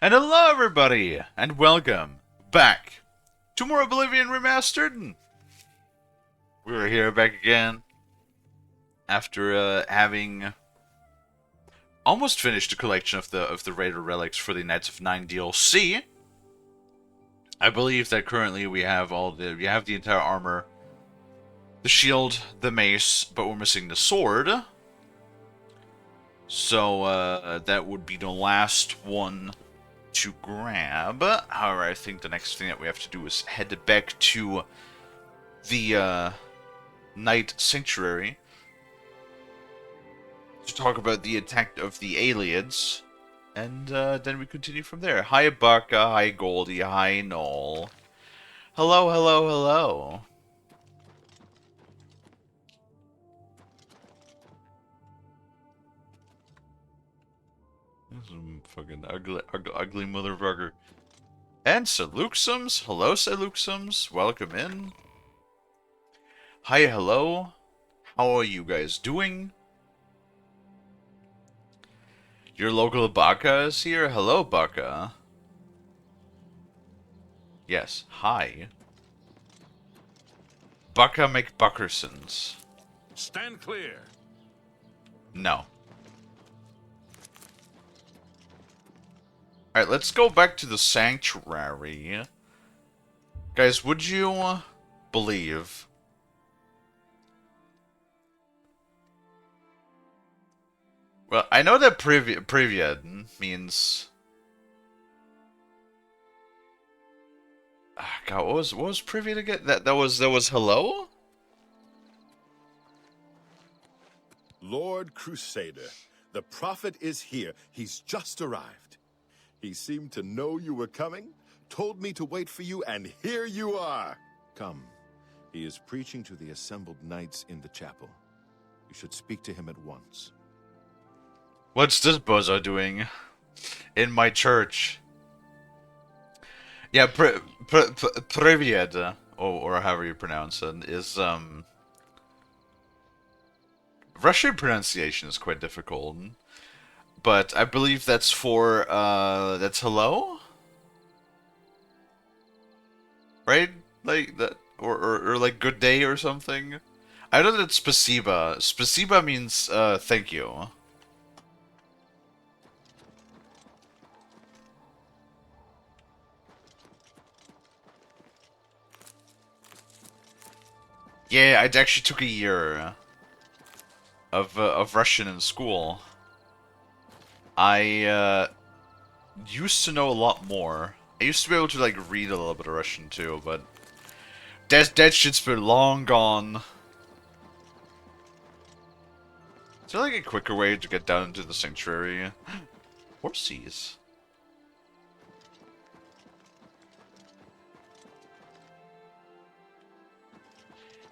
And hello, everybody, and welcome back to more Oblivion Remastered. We're here back again after having almost finished the collection of the Raider relics for the Knights of Nine DLC. I believe that currently we have the entire armor, the shield, the mace, but we're missing the sword. So that would be the last one to grab. However, I think the next thing that we have to do is head back to the Night Sanctuary to talk about the attack of the aliens, and then we continue from there. Hi Bucka, hi Goldie, hi Noel. Hello, hello, hello. Some fucking ugly motherfucker. And Saluxums, hello Saluxums, welcome in. Hi, hello. How are you guys doing? Your local Baka is here? Hello, Baka. Yes, hi. Baka McBuckersons. Stand clear. No. Alright, let's go back to the sanctuary. Guys, would you believe... Well, I know that Privyed means... God, what was Privyed again? That was hello? Lord Crusader, the prophet is here. He's just arrived. He seemed to know you were coming, told me to wait for you, and here you are. Come. He is preaching to the assembled knights in the chapel. You should speak to him at once. What's this bozo doing in my church? Yeah, Privyed, or however you pronounce it, is, Russian pronunciation is quite difficult, but I believe that's for, that's hello? Right? Like, that, or like good day or something? I know that spasiba. Spasiba means, thank you. Yeah, I actually took a year of Russian in school. I used to know a lot more. I used to be able to like read a little bit of Russian too, but that shit's been long gone. Is there like a quicker way to get down into the sanctuary? Horsies.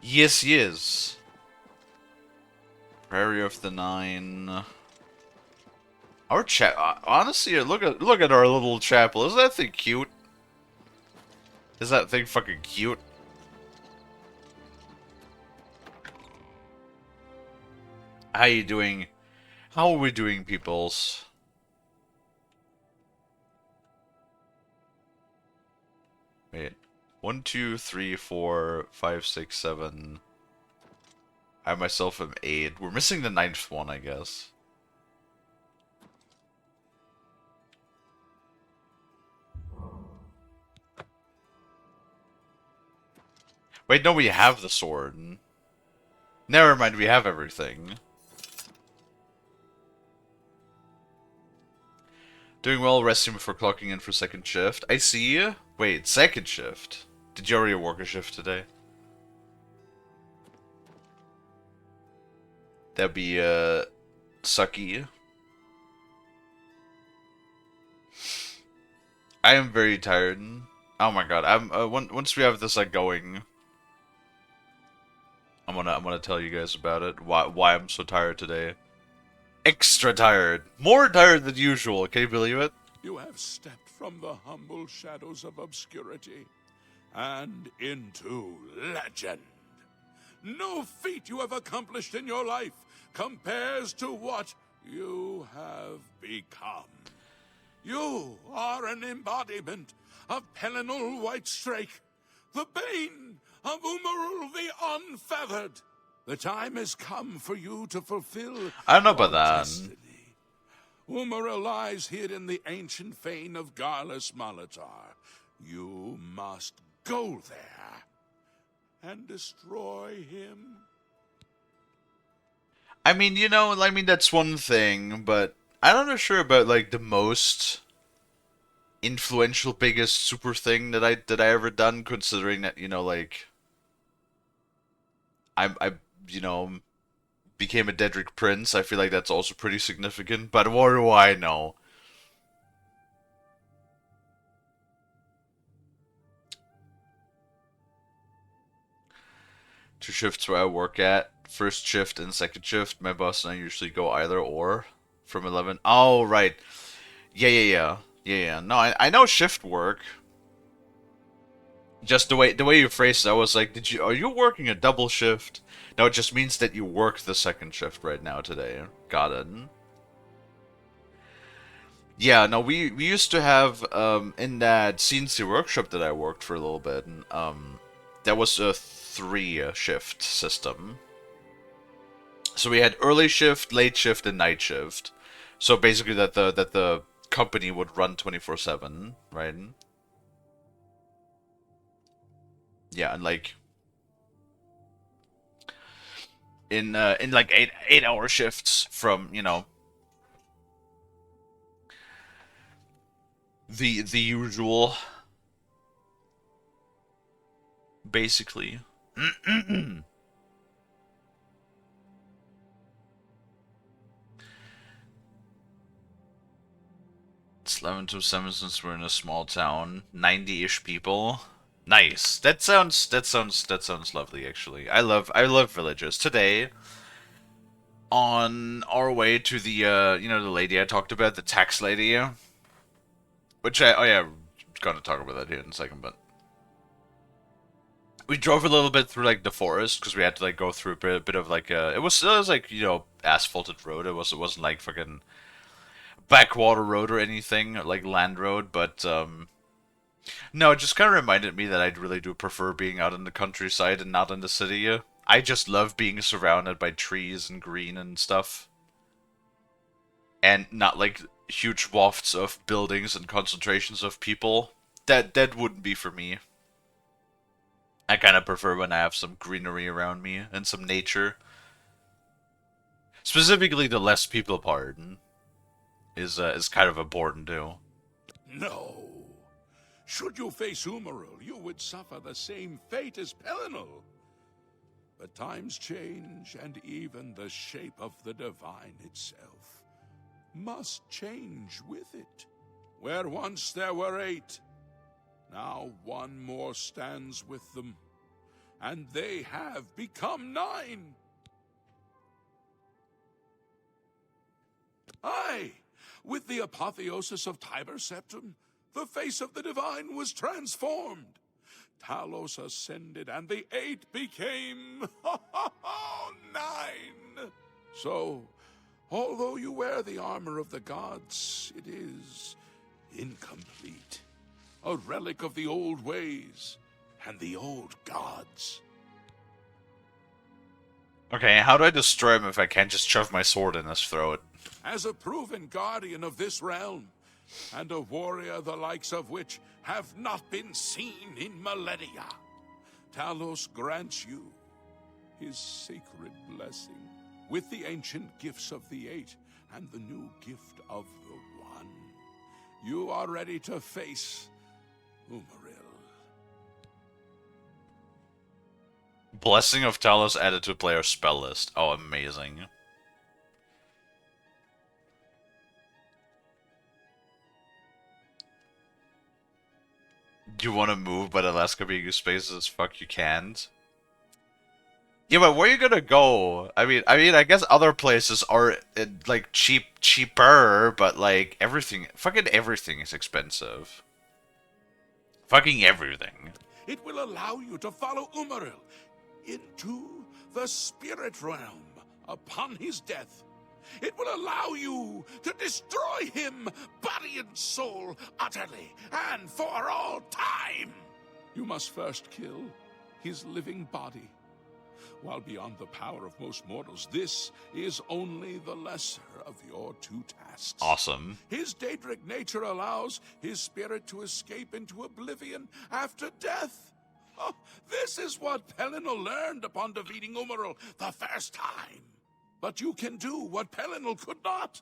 Yes, yes. Prairie of the Nine. Our honestly, look at our little chapel. Isn't that thing cute? Is that thing fucking cute? How you doing? How are we doing, peoples? Wait. 1, 2, 3, 4, 5, 6, 7. I myself am 8. We're missing the ninth one, I guess. Wait, no, we have the sword. Never mind, we have everything. Doing well, resting before clocking in for second shift. I see. Wait, second shift? Did you already work a shift today? That'd be, sucky. I am very tired. Oh my god, once we have this, like, going... I'm gonna tell you guys about it. Why I'm so tired today. Extra tired. More tired than usual. Can you believe it? You have stepped from the humble shadows of obscurity and into legend. No feat you have accomplished in your life compares to what you have become. You are an embodiment of Pelinal Whitestrake, the bane of Umarul the Unfeathered. The time has come for you to fulfill I don't know about your that. destiny. Umaril lies hid in the ancient fane of Garlus Malatar. You must go there and destroy him. I mean, you know, I mean that's one thing, but I'm not sure about like the most influential, biggest super thing that I ever done. Considering that, you know, like I you know, became a Dedrick Prince. I feel like that's also pretty significant. But what do I know? Two shifts where I work at. First shift and second shift. My boss and I usually go either or from 11. Oh, right. Yeah. No, I know shift work. Just the way you phrased it, I was like, are you working a double shift? No, it just means that you work the second shift right now today. Got it. Yeah, no, we used to have in that CNC workshop that I worked for a little bit, and that was a 3 shift system. So we had early shift, late shift, and night shift. So basically that the company would run 24/7, right? Yeah, and like in like 8 hour shifts from, you know, the usual, basically. It's 11 to 7 since we're in a small town. 90-ish people. Nice. That sounds lovely, actually. I love villages. Today, on our way to the you know, the lady I talked about, the tax lady, which oh yeah, gonna talk about that here in a second, but we drove a little bit through like the forest because we had to like go through a bit of like it was like, you know, asphalted road. It wasn't like fucking backwater road or anything, like land road, but no, it just kind of reminded me that I really do prefer being out in the countryside and not in the city. I just love being surrounded by trees and green and stuff, and not like huge wafts of buildings and concentrations of people. That wouldn't be for me. I kind of prefer when I have some greenery around me and some nature. Specifically, the less people part is kind of important too. No. Should you face Umaril, you would suffer the same fate as Pelinal. But times change, and even the shape of the divine itself must change with it. Where once there were 8, now one more stands with them, and they have become 9. Aye, with the apotheosis of Tiber Septum, the face of the divine was transformed. Talos ascended, and the 8 became 9. So, although you wear the armor of the gods, it is incomplete. A relic of the old ways and the old gods. Okay, how do I destroy him if I can't just shove my sword in his throat? As a proven guardian of this realm, and a warrior the likes of which have not been seen in millennia, Talos grants you his sacred blessing with the ancient gifts of the 8 and the new gift of the 1. You are ready to face Umaril. Blessing of Talos added to player's spell list. Oh, amazing. Do you want to move, but Alaska being spaces as fuck you can't? Yeah, but where are you gonna go? I guess other places are like cheaper, but like fucking everything is expensive. Fucking everything. It will allow you to follow Umaril into the spirit realm upon his death. It will allow you to destroy him, body and soul, utterly and for all time. You must first kill his living body. While beyond the power of most mortals, this is only the lesser of your two tasks. Awesome. His Daedric nature allows his spirit to escape into oblivion after death. Oh, this is what Pelennor learned upon defeating Umaril the first time. But you can do what Pelennor could not.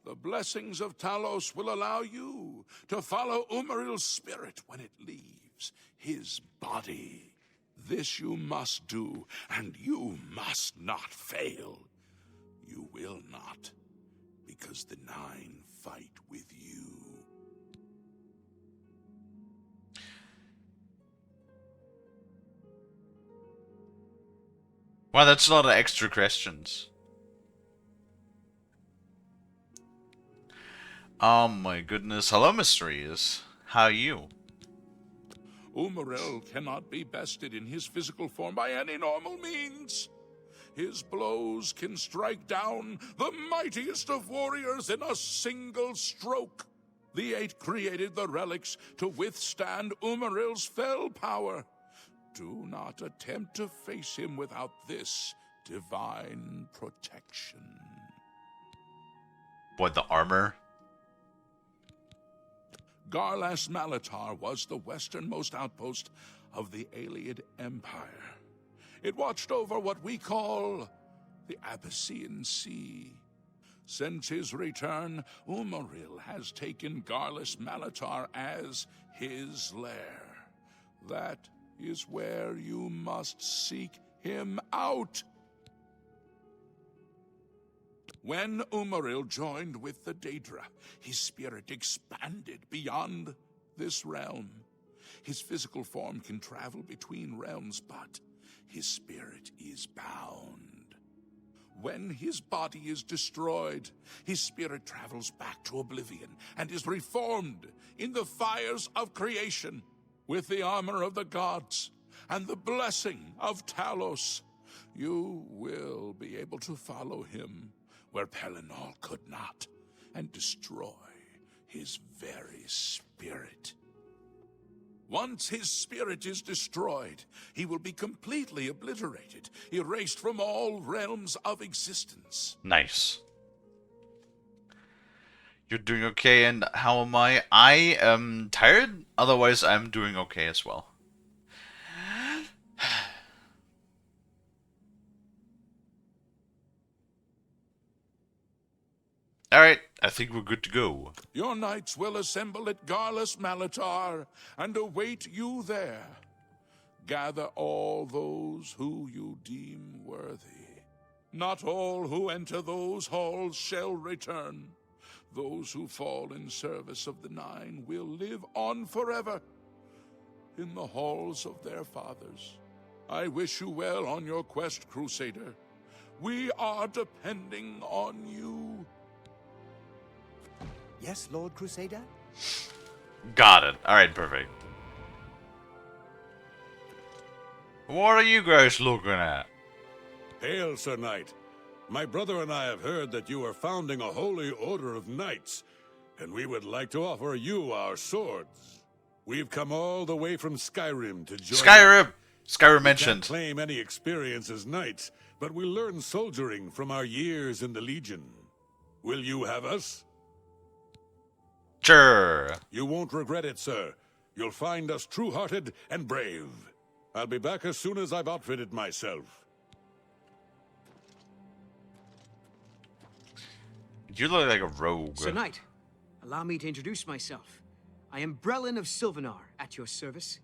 The blessings of Talos will allow you to follow Umaril's spirit when it leaves his body. This you must do, and you must not fail. You will not, because the Nine fight with you. Wow, that's a lot of extra questions. Oh my goodness. Hello, Mysteries. How are you? Umaril cannot be bested in his physical form by any normal means. His blows can strike down the mightiest of warriors in a single stroke. The Eight created the relics to withstand Umaril's fell power. Do not attempt to face him without this divine protection. What, the armor? Garlas Malatar was the westernmost outpost of the Ayleid Empire. It watched over what we call the Abyssinian Sea. Since his return, Umaril has taken Garlas Malatar as his lair. That is where you must seek him out. When Umaril joined with the Daedra, his spirit expanded beyond this realm. His physical form can travel between realms, but his spirit is bound. When his body is destroyed, his spirit travels back to Oblivion and is reformed in the fires of creation with the armor of the gods and the blessing of Talos. You will be able to follow him where Pelennor could not, and destroy his very spirit. Once his spirit is destroyed, he will be completely obliterated, erased from all realms of existence. Nice. You're doing okay, and how am I? I am tired, otherwise I'm doing okay as well. Alright, I think we're good to go. Your knights will assemble at Garlas Malatar and await you there. Gather all those who you deem worthy. Not all who enter those halls shall return. Those who fall in service of the Nine will live on forever in the halls of their fathers. I wish you well on your quest, Crusader. We are depending on you. Yes, Lord Crusader? Got it. Alright, perfect. What are you guys looking at? Hail, Sir Knight. My brother and I have heard that you are founding a holy order of knights, and we would like to offer you our swords. We've come all the way from Skyrim to join... Skyrim! Skyrim Can't mentioned. claim any experience as knights, but we learn soldiering from our years in the Legion. Will you have us? Sure. You won't regret it, sir. You'll find us true-hearted and brave. I'll be back as soon as I've outfitted myself. You look like a rogue. Sir Knight, allow me to introduce myself. I am Brelin of Sylvanar, at your service.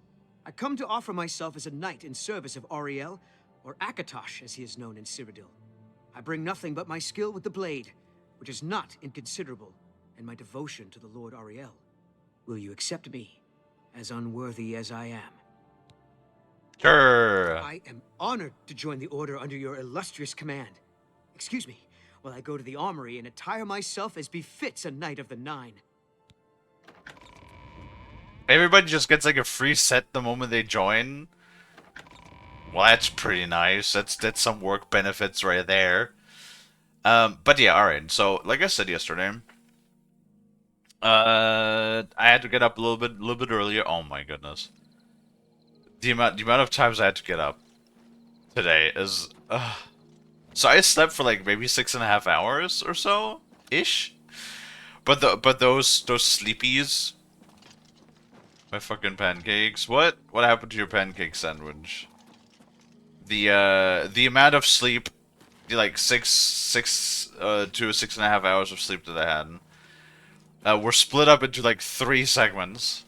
I come to offer myself as a knight in service of Auriel, or Akatosh as he is known in Cyrodiil. I bring nothing but my skill with the blade, which is not inconsiderable, and my devotion to the Lord Auriel. Will you accept me, as unworthy as I am? Sure. I am honored to join the Order under your illustrious command. Excuse me, while I go to the armory and attire myself as befits a Knight of the Nine. Everybody just gets like a free set the moment they join. Well, that's pretty nice. That's some work benefits right there. But yeah, alright. So, like I said yesterday, I had to get up a little bit earlier. Oh my goodness. The amount of times I had to get up today is, so I slept for like maybe 6.5 hours or so, ish. But those sleepies, my fucking pancakes. What happened to your pancake sandwich? The amount of sleep, the like six to 6.5 hours of sleep that I had, were split up into like 3 segments.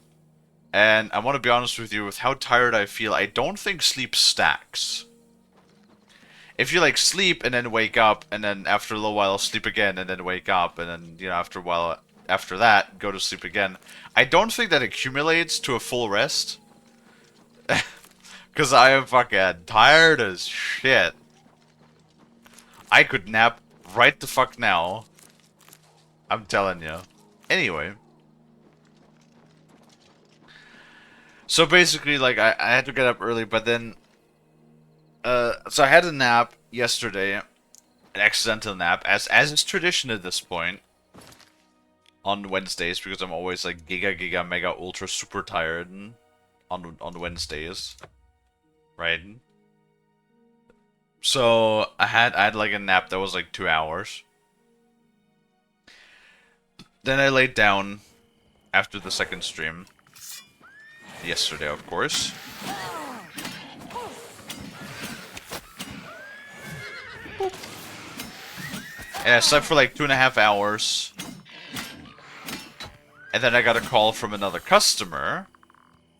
And I want to be honest with you, with how tired I feel, I don't think sleep stacks. If you like sleep and then wake up, and then after a little while sleep again, and then wake up, and then, you know, after a while after that go to sleep again, I don't think that accumulates to a full rest. Because I am fucking tired as shit. I could nap right the fuck now. I'm telling you. Anyway. So basically, like, I had to get up early, but then... so I had a nap yesterday. An accidental nap, as is tradition at this point. On Wednesdays, because I'm always, like, giga, mega, ultra, super tired on Wednesdays. Right? So, I had, like, a nap that was, like, 2 hours. Then I laid down after the second stream. Yesterday, of course. And I slept for like 2.5 hours. And then I got a call from another customer.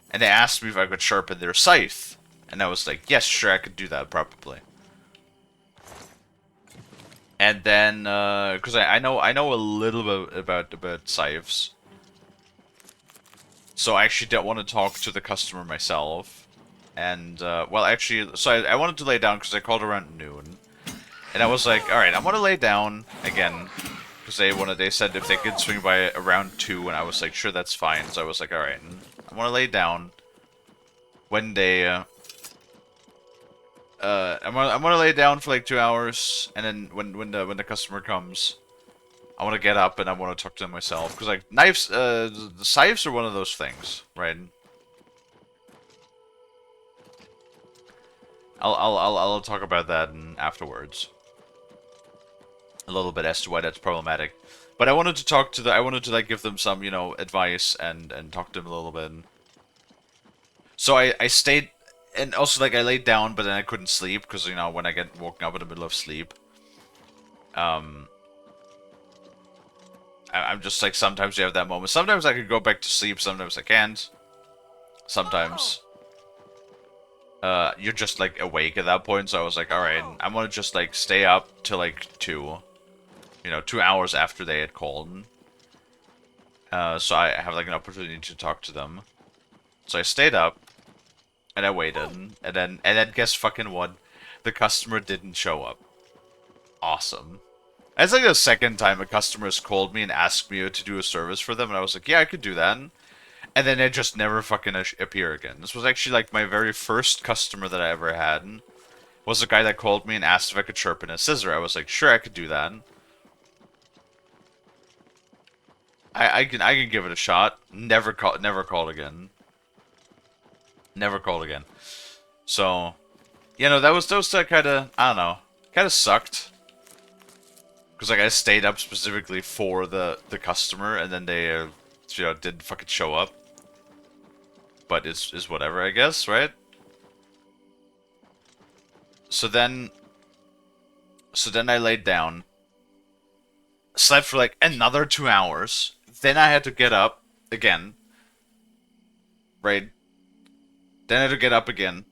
And they asked me if I could sharpen their scythe. And I was like, yes, sure, I could do that, probably. And then, because I know a little bit about scythes. So I actually didn't want to talk to the customer myself. And, well, actually, so I wanted to lay down because I called around noon. And I was like, alright, I'm gonna lay down again. Because they said if they could swing by around 2, and I was like, sure, that's fine. So I was like, alright, I want to lay down. When they, I'm gonna lay down for like 2 hours, and then when the customer comes, I want to get up and I want to talk to them myself, because like knives, the scythes are one of those things, right? I'll talk about that afterwards, a little bit as to why that's problematic. But I wanted to talk to I wanted to like give them some, you know, advice and talk to them a little bit. So I stayed, and also like I laid down, but then I couldn't sleep because, you know, when I get woken up in the middle of sleep, I'm just like, sometimes you have that moment. Sometimes I can go back to sleep, sometimes I can't. Sometimes you're just like awake at that point, so I was like, alright, I'm gonna just like stay up till like 2. You know, 2 hours after they had called. So I have like an opportunity to talk to them. So I stayed up, and I waited, and then guess fucking what? The customer didn't show up. Awesome. It's like the second time a customer has called me and asked me to do a service for them, and I was like, yeah, I could do that. And then they just never fucking appear again. This was actually like my very first customer that I ever had. Was a guy that called me and asked if I could sharpen a scissor. I was like, sure, I could do that. I can give it a shot. Never called again. Never called again. So, you know, that was kind of, I don't know, kind of sucked. Because, like, I stayed up specifically for the customer, and then they, you know, didn't fucking show up. But it's whatever, I guess, right? So then I laid down, slept for, like, another 2 hours. Then I had to get up again. Right? Then I had to get up again.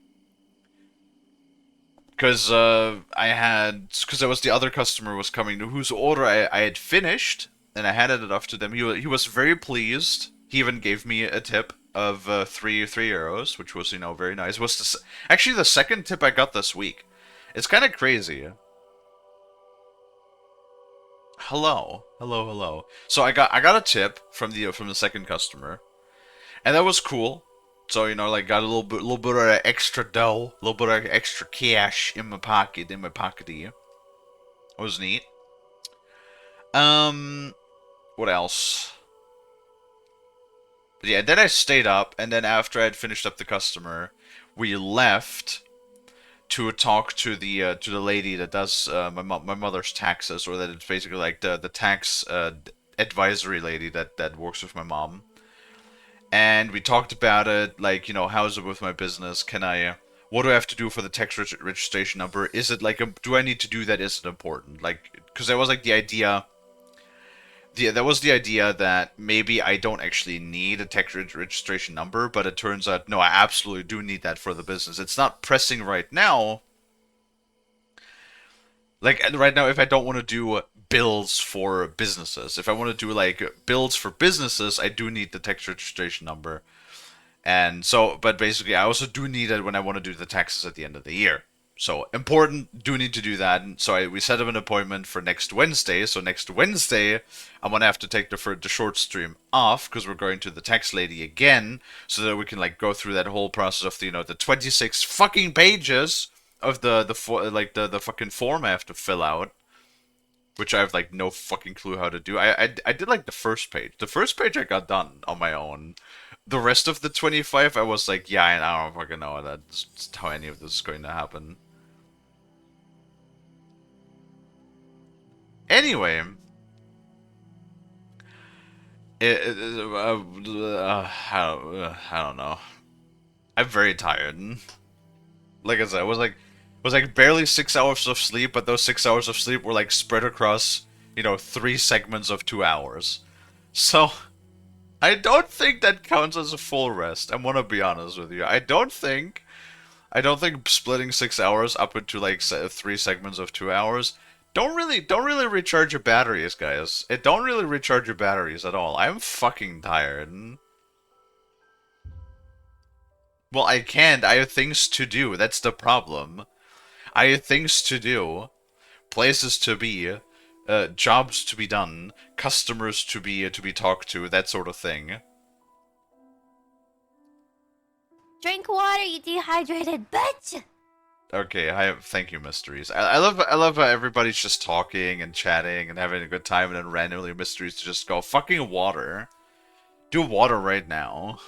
Because because I was the other customer was coming, whose order I had finished, and I handed it off to them. He was very pleased. He even gave me a tip of 3 euros, which was, you know, very nice. It was actually the second tip I got this week. It's kind of crazy. Hello. So I got a tip from the second customer, and that was cool. So, you know, like, got a little bit of extra dough, a little bit of extra cash in my pocket, here. It was neat. What else? But yeah, then I stayed up, and then after I had finished up the customer, we left to talk to the lady that does my mother's taxes, or that it's basically like the tax advisory lady that works with my mom. And we talked about it, like, you know, how's it with my business? What do I have to do for the tax registration number? Is it like, do I need to do that? Is it important? Like, because there was like the idea, that was the idea that maybe I don't actually need a tax registration number, but it turns out, no, I absolutely do need that for the business. It's not pressing right now. Like, right now, if I don't want to do bills for businesses, if I want to do, like, bills for businesses, I do need the tax registration number. And so, but basically, I also do need it when I want to do the taxes at the end of the year. So, important, do need to do that. And so we set up an appointment for next Wednesday. So next Wednesday, I'm going to have to take the short stream off, because we're going to the tax lady again, so that we can, like, go through that whole process of, you know, the 26 fucking pages of the fucking form I have to fill out, which I have, like, no fucking clue how to do. I did, like, the first page. The first page I got done on my own. The rest of the 25, I was like, yeah, I don't fucking know that's how any of this is going to happen. Anyway, I don't know. I'm very tired. Like I said, it was like barely 6 hours of sleep, but those 6 hours of sleep were like spread across, you know, 3 segments of 2 hours. So I don't think that counts as a full rest. I want to be honest with you. I don't think splitting 6 hours up into like 3 segments of 2 hours don't really recharge your batteries, guys. It don't really recharge your batteries at all. I'm fucking tired. Well, I can't. I have things to do. That's the problem. I have things to do, places to be, jobs to be done, customers to be talked to, that sort of thing. Drink water, you dehydrated bitch! Okay, thank you, Mysteries. I love how everybody's just talking and chatting and having a good time, and then randomly Mysteries to just go, fucking water. Do water right now.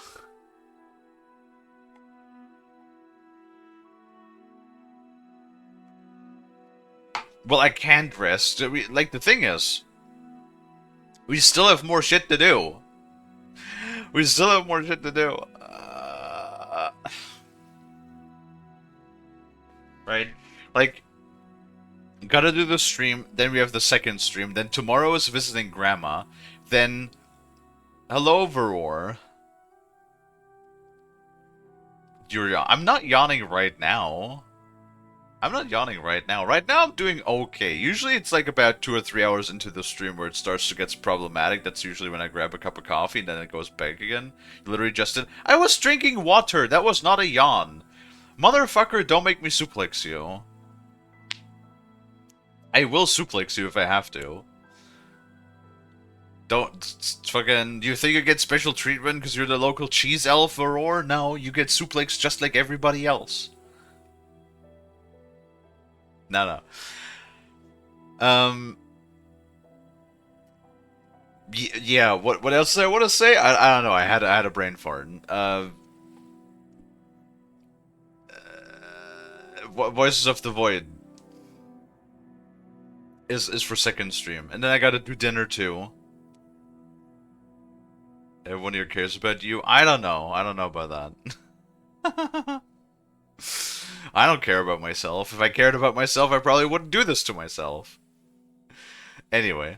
Well, I can't rest. Like, the thing is, we still have more shit to do. We still have more shit to do. Right? Like, gotta do the stream, then we have the second stream, then tomorrow is visiting Grandma, then... Hello, Varor. I'm not yawning right now. I'm not yawning right now. Right now I'm doing okay. Usually it's like about 2 or 3 hours into the stream where it starts to get problematic. That's usually when I grab a cup of coffee and then it goes back again. Literally just did. I was drinking water. That was not a yawn. Motherfucker, don't make me suplex you. I will suplex you if I have to. Don't fucking... Do you think you get special treatment because you're the local cheese elf, or no? You get suplexed just like everybody else. No. Yeah. What else did I want to say? I don't know. I had a brain fart. Voices of the Void is for second stream, and then I gotta do dinner too. Everyone here cares about you. I don't know. I don't know about that. I don't care about myself. If I cared about myself, I probably wouldn't do this to myself. Anyway.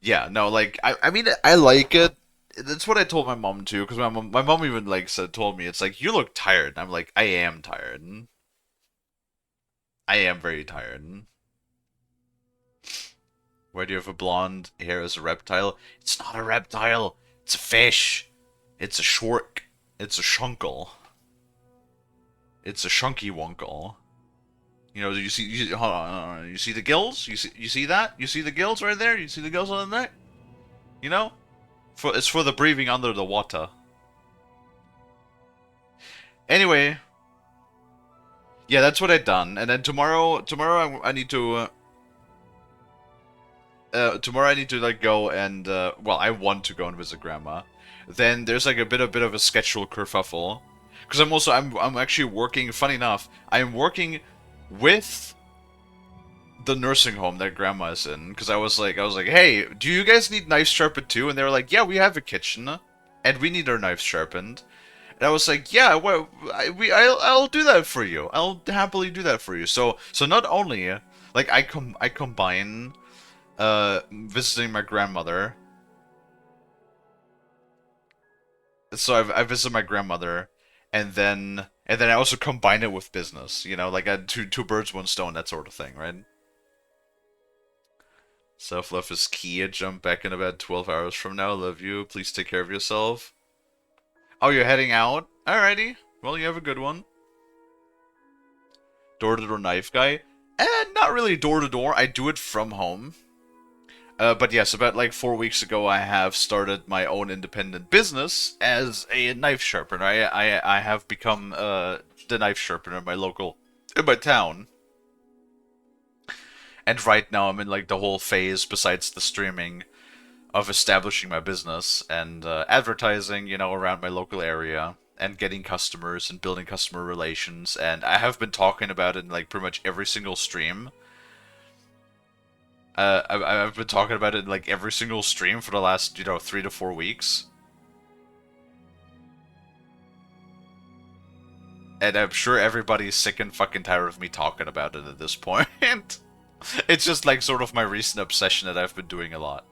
Yeah, no, like, I mean, I like it. That's what I told my mom too, because my mom even, like, told me, it's like, you look tired. And I'm like, I am tired. I am very tired. Why do you have a blonde hair as a reptile? It's not a reptile. It's a fish. It's a shork. It's a shunkle. It's a shunky wunkle. You know, hold on, you see the gills? You see that? You see the gills right there? You see the gills on the neck? You know? It's for the breathing under the water. Anyway. Yeah, that's what I done. And then tomorrow I need to... tomorrow I need to like go and well, I want to go and visit grandma. Then there's like a bit of a schedule kerfuffle, because I'm actually working. Funny enough, I'm working with the nursing home that grandma is in, because I was like, hey, do you guys need knives sharpened too? And they were like, yeah, we have a kitchen, and we need our knives sharpened. And I was like, yeah, well, I'll do that for you. I'll happily do that for you. So not only like I combine visiting my grandmother. So I visit my grandmother, and then I also combine it with business. You know, like two birds, one stone, that sort of thing, right? Self-love is key. I jump back in about 12 hours from now. Love you. Please take care of yourself. Oh, you're heading out? Alrighty. Well, you have a good one. Door-to-door knife guy? Not really door-to-door. I do it from home. But yes, about like 4 weeks ago, I have started my own independent business as a knife sharpener. I have become the knife sharpener in my town. And right now, I'm in like the whole phase, besides the streaming, of establishing my business and advertising, you know, around my local area and getting customers and building customer relations. And I have been talking about it in like pretty much every single stream. I've been talking about it in like every single stream for the last, 3 to 4 weeks. And I'm sure everybody's sick and fucking tired of me talking about it at this point. It's just like sort of my recent obsession that I've been doing a lot.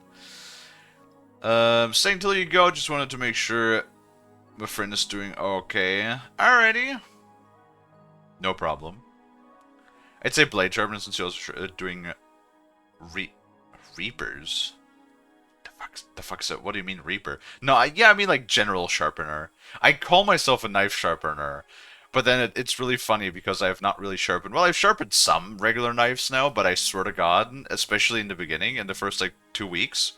Staying till you go, just wanted to make sure my friend is doing okay. Alrighty. No problem. I'd say blade sharpener since he was doing Reapers. The fuck's it? What do you mean Reaper? No, I mean like general sharpener. I call myself a knife sharpener, but then it's really funny because I have not really sharpened. Well, I've sharpened some regular knives now, but I swear to God, especially in the beginning, in the first like 2 weeks,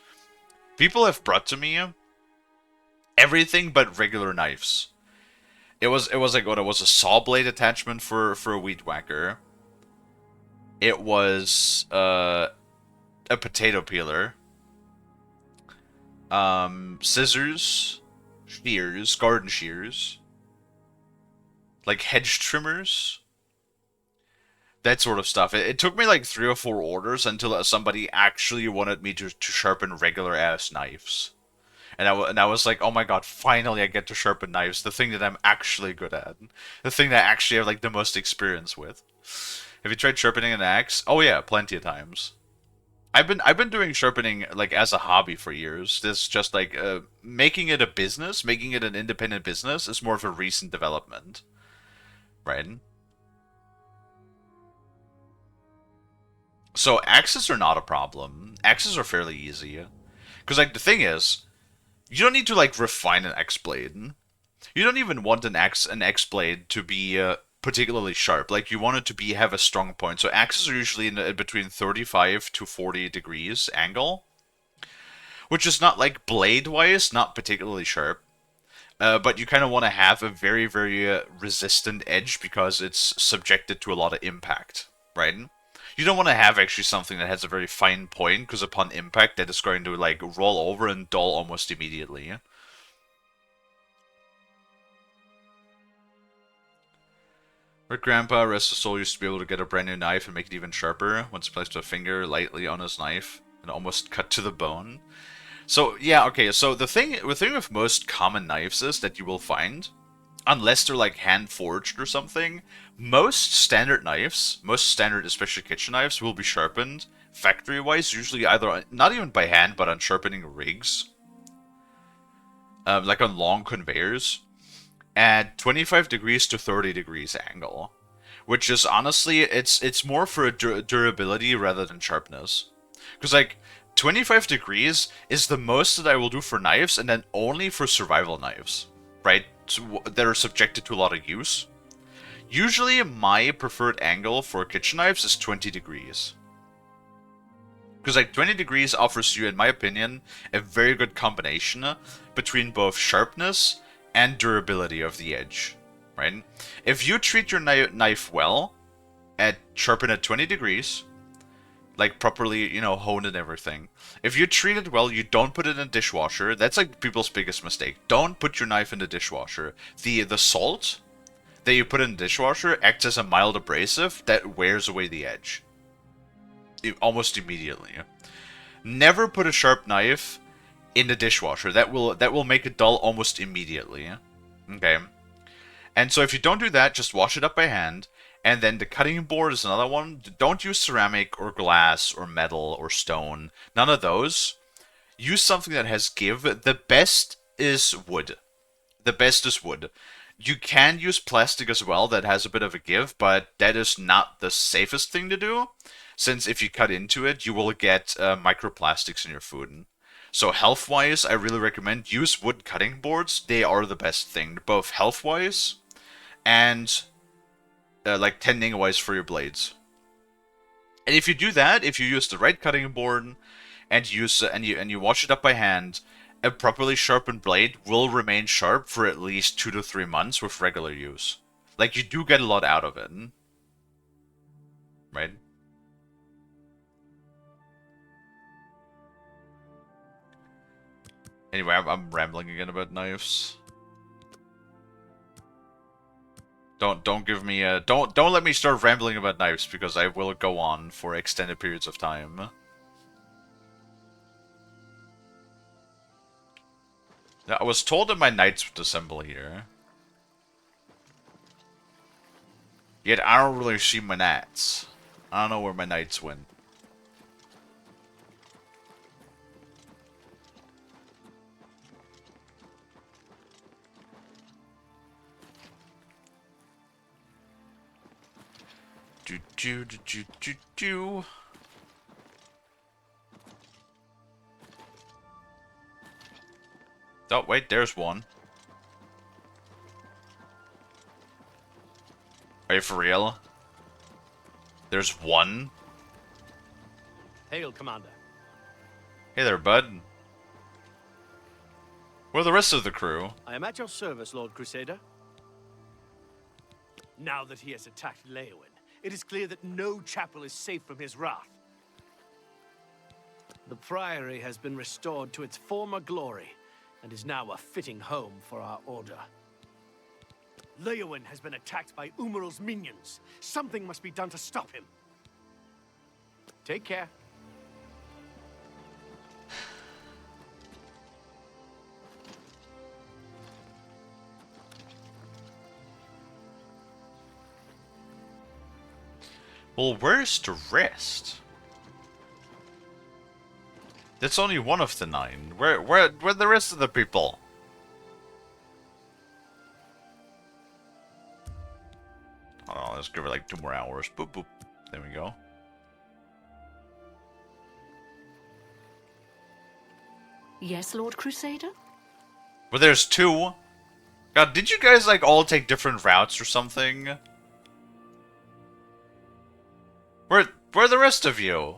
people have brought to me everything but regular knives. It was like what? It was a saw blade attachment for a weed whacker. It was a potato peeler. Scissors, shears, garden shears, like hedge trimmers, that sort of stuff. It took me like 3 or 4 orders until somebody actually wanted me to sharpen regular ass knives. And I was like, oh my god, finally I get to sharpen knives, the thing that I'm actually good at. The thing that I actually have like the most experience with. Have you tried sharpening an axe? Oh yeah, plenty of times. I've been doing sharpening like as a hobby for years. This just like making it a business, making it an independent business is more of a recent development. Right? So axes are not a problem. Axes are fairly easy. Because like the thing is, you don't need to like refine an X blade. You don't even want an X blade to be particularly sharp. Like you want it to have a strong point. So axes are usually in between 35 to 40 degrees angle, which is not like blade wise, not particularly sharp. But you kind of want to have a very, very resistant edge because it's subjected to a lot of impact, right? You don't want to have actually something that has a very fine point because upon impact that is going to like roll over and dull almost immediately. Our grandpa, rest his soul, used to be able to get a brand new knife and make it even sharper once he placed a finger lightly on his knife and almost cut to the bone. So yeah, okay, so the thing with most common knives is that you will find, unless they're like hand forged or something, most standard knives, most standard especially kitchen knives, will be sharpened factory wise, usually either not even by hand but on sharpening rigs, like on long conveyors, at 25 degrees to 30 degrees angle, which is honestly it's more for durability rather than sharpness, because like 25 degrees is the most that I will do for knives, and then only for survival knives, right? So, that are subjected to a lot of use. Usually, my preferred angle for kitchen knives is 20 degrees. Because like 20 degrees offers you, in my opinion, a very good combination between both sharpness and durability of the edge, right? If you treat your knife well, sharpen at 20 degrees, like properly, honed and everything. If you treat it well, you don't put it in a dishwasher. That's like people's biggest mistake. Don't put your knife in the dishwasher. The salt that you put in the dishwasher acts as a mild abrasive that wears away the edge. Almost immediately. Never put a sharp knife in the dishwasher. That will make it dull almost immediately. Okay. And so if you don't do that, just wash it up by hand. And then the cutting board is another one. Don't use ceramic or glass or metal or stone. None of those. Use something that has give. The best is wood. The best is wood. You can use plastic as well that has a bit of a give, but that is not the safest thing to do, since if you cut into it, you will get microplastics in your food. So health-wise, I really recommend use wood cutting boards. They are the best thing, both health-wise and like tending-wise for your blades. And if you do that, if you use the right cutting board and you wash it up by hand, a properly sharpened blade will remain sharp for at least 2 to 3 months with regular use. Like, you do get a lot out of it. Right? Anyway, I'm rambling again about knives. Don't give me a... Don't let me start rambling about knives, because I will go on for extended periods of time. Now, I was told that my knights would assemble here. Yet I don't really see my knights. I don't know where my knights went. Do. Oh, wait, there's one. Are you for real? There's one? Hail, Commander. Hey there, bud. Where are the rest of the crew? I am at your service, Lord Crusader. Now that he has attacked Leowin, it is clear that no chapel is safe from his wrath. The Priory has been restored to its former glory, and is now a fitting home for our order. Leowin has been attacked by Umaral's minions. Something must be done to stop him. Take care. Well, where's the rest? That's only one of the 9. Where are the rest of the people? Hold on, let's give her like 2 more hours. Boop, boop. There we go. Yes, Lord Crusader? But there's 2. God, did you guys like all take different routes or something? Where are the rest of you?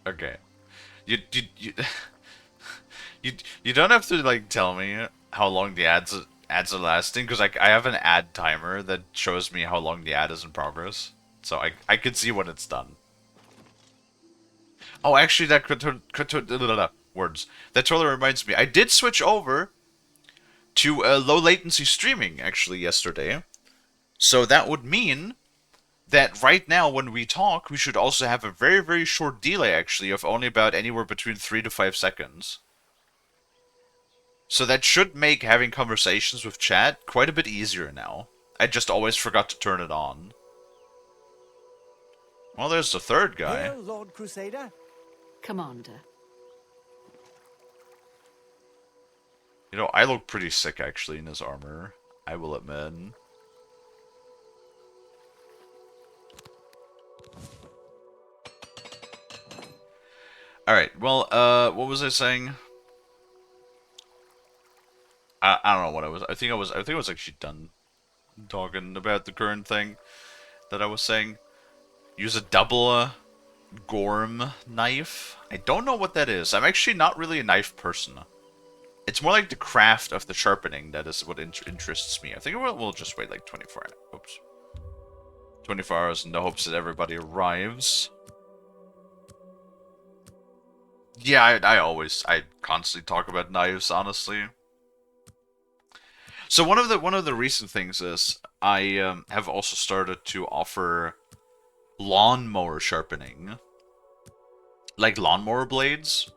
Okay. You you don't have to like tell me how long the ads are lasting, because I have an ad timer that shows me how long the ad is in progress, so I can see when it's done. Oh, actually, words. That totally reminds me. I did switch over to low latency streaming actually yesterday, so that would mean that right now when we talk, we should also have a very, very short delay, actually, of only about anywhere between 3 to 5 seconds. So that should make having conversations with chat quite a bit easier now. I just always forgot to turn it on. Well, there's the third guy. Hail, Lord Crusader. Commander. You know, I look pretty sick, actually, in his armor. I will admit. Alright, well, what was I saying? I don't know what I was. I think I was actually done talking about the current thing that I was saying. Use a double Gorm knife. I don't know what that is. I'm actually not really a knife person. It's more like the craft of the sharpening that is what interests me. I think we'll just wait like 24 hours in the hopes that everybody arrives. Yeah, I constantly talk about knives, honestly. So one of the recent things is I have also started to offer lawnmower sharpening, like lawnmower blades.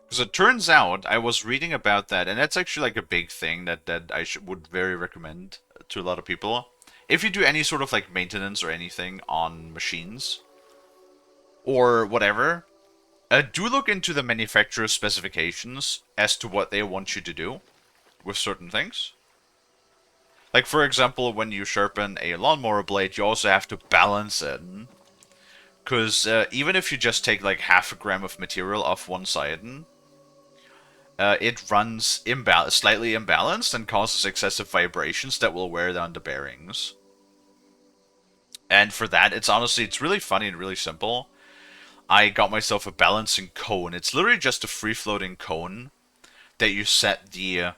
Because it turns out I was reading about that, and that's actually like a big thing that I would very recommend to a lot of people. If you do any sort of like maintenance or anything on machines or whatever, do look into the manufacturer's specifications as to what they want you to do with certain things. Like, for example, when you sharpen a lawnmower blade, you also have to balance it. Because even if you just take like half a gram of material off one side, it runs slightly imbalanced and causes excessive vibrations that will wear down the bearings. And for that, it's really funny and really simple. I got myself a balancing cone. It's literally just a free-floating cone that you set the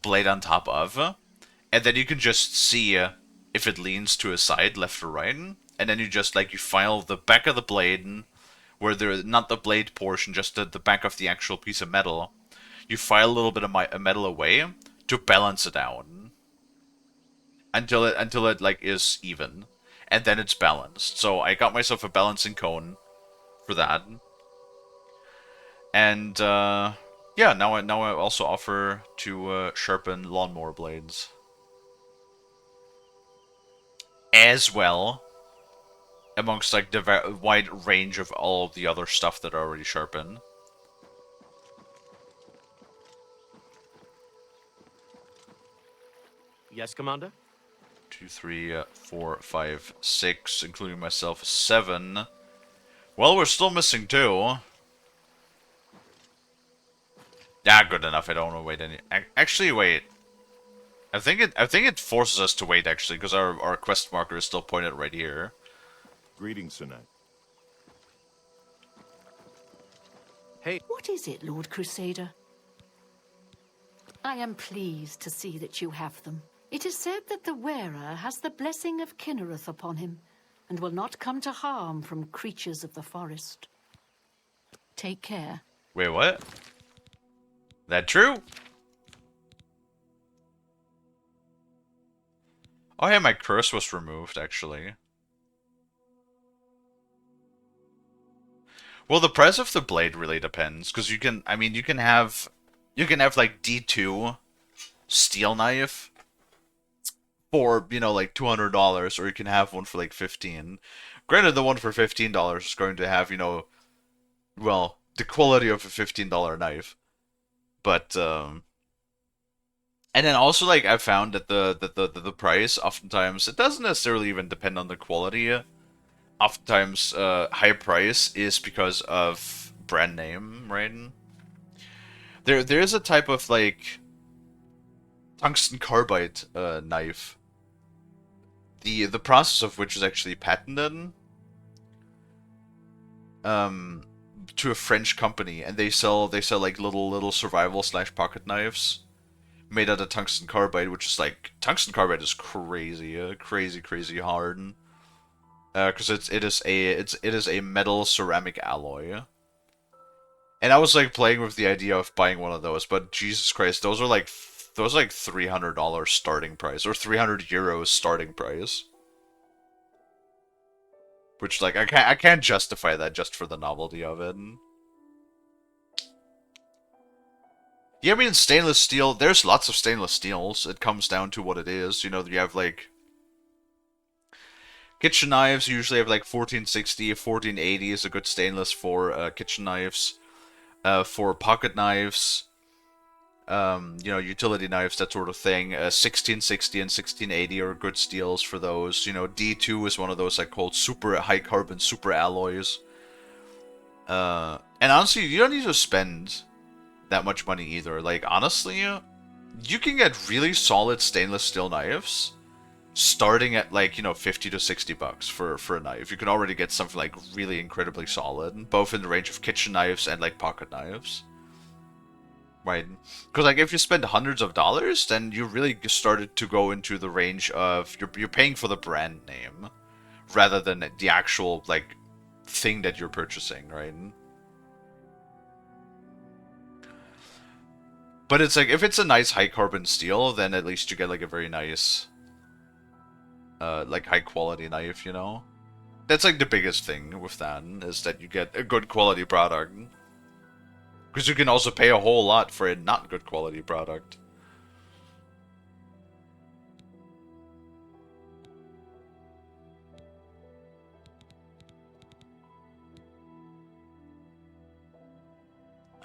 blade on top of. And then you can just see if it leans to a side, left or right. And then you just, like, you file the back of the blade, where not the blade portion, just the back of the actual piece of metal. You file a little bit of metal away to balance it out. Until it like, is even. And then it's balanced. So I got myself a balancing cone for that. And, yeah, now I also offer to sharpen lawnmower blades. As well, amongst like the wide range of all of the other stuff that are already sharpened. Yes, Commander? 2, 3, 4, 5, 6, including myself, 7. Well, we're still missing 2. Yeah, good enough. I don't want to wait any. Actually, wait. I think it forces us to wait actually, because our quest marker is still pointed right here. Greetings, Sir Knight. Hey. What is it, Lord Crusader? I am pleased to see that you have them. It is said that the wearer has the blessing of Kinnereth upon him, and will not come to harm from creatures of the forest. Take care. Wait, what? That true? Oh yeah, my curse was removed, actually. Well, the price of the blade really depends, because you can have like D2 steel knife for, like $200, or you can have one for like $15. Granted, the one for $15 is going to have, well, the quality of a $15 knife. But, and then also, like, I've found that the price, oftentimes, it doesn't necessarily even depend on the quality. Oftentimes, high price is because of brand name, right? There is a type of, like, tungsten carbide knife. The process of which is actually patented. To a French company, and they sell like little survival / pocket knives made out of tungsten carbide, which is like, tungsten carbide is crazy, crazy hard, because it is a metal ceramic alloy. And I was like playing with the idea of buying one of those, but Jesus Christ, those are like $300 starting price, or €300 starting price. Which, like, I can't justify that just for the novelty of it. Yeah, I mean, stainless steel, there's lots of stainless steels. It comes down to what it is. You have, like, kitchen knives usually have, like, 1460, 1480 is a good stainless for kitchen knives. For pocket knives, utility knives, that sort of thing. 1660 and 1680 are good steels for those. D2 is one of those, like, called super high carbon super alloys. And honestly, you don't need to spend that much money either. Like, honestly, you can get really solid stainless steel knives starting at, like, $50 to $60 for a knife. You can already get something, like, really incredibly solid, both in the range of kitchen knives and, like, pocket knives. right? Because like if you spend hundreds of dollars, then you really started to go into the range of you're paying for the brand name rather than the actual like thing that you're purchasing, right? But it's like if it's a nice high carbon steel, then at least you get like a very nice like high quality knife, you know? That's like the biggest thing with that, is that you get a good quality product. Because you can also pay a whole lot for a not good quality product.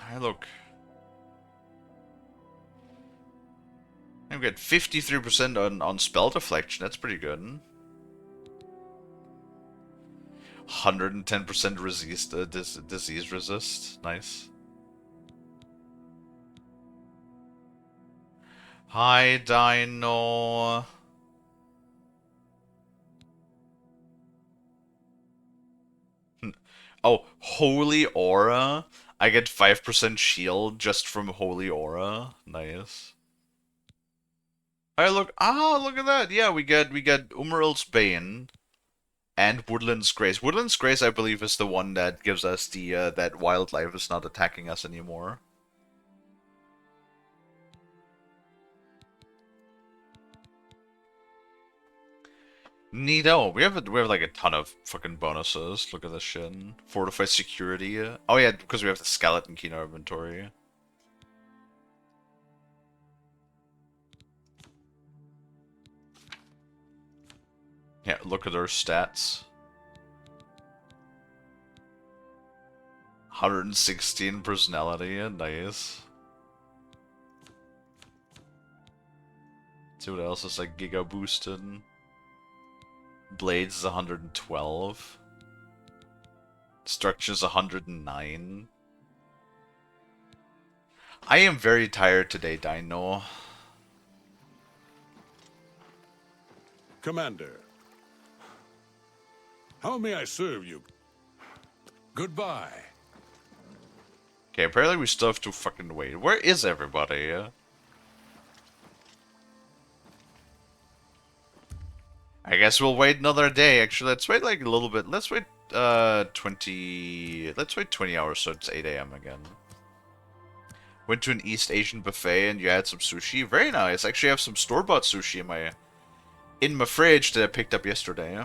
Alright, look. I've got 53% on spell deflection, that's pretty good. 110% resist, disease resist, nice. Hi, Dino. Oh, Holy Aura. I get 5% shield just from Holy Aura. Nice. Alright, look at that. Yeah, we get Umarill's Bane and Woodland's Grace. Woodland's Grace, I believe, is the one that gives us the that wildlife is not attacking us anymore. Neato. We have like a ton of fucking bonuses. Look at this shit. Fortify security. Oh yeah, because we have the skeleton key in our inventory. Yeah, look at our stats. 116 personality, nice. See what else is like giga boosted. Blades is 112. Structure's 109. I am very tired today, Dino. Commander, how may I serve you? Goodbye. Okay, apparently we still have to fucking wait. Where is everybody? I guess we'll wait another day. Actually, let's wait like a little bit. Let's wait 20 hours so it's 8 a.m. again. Went to an East Asian buffet and you had some sushi. Very nice. Actually, I have some store-bought sushi in my fridge that I picked up yesterday.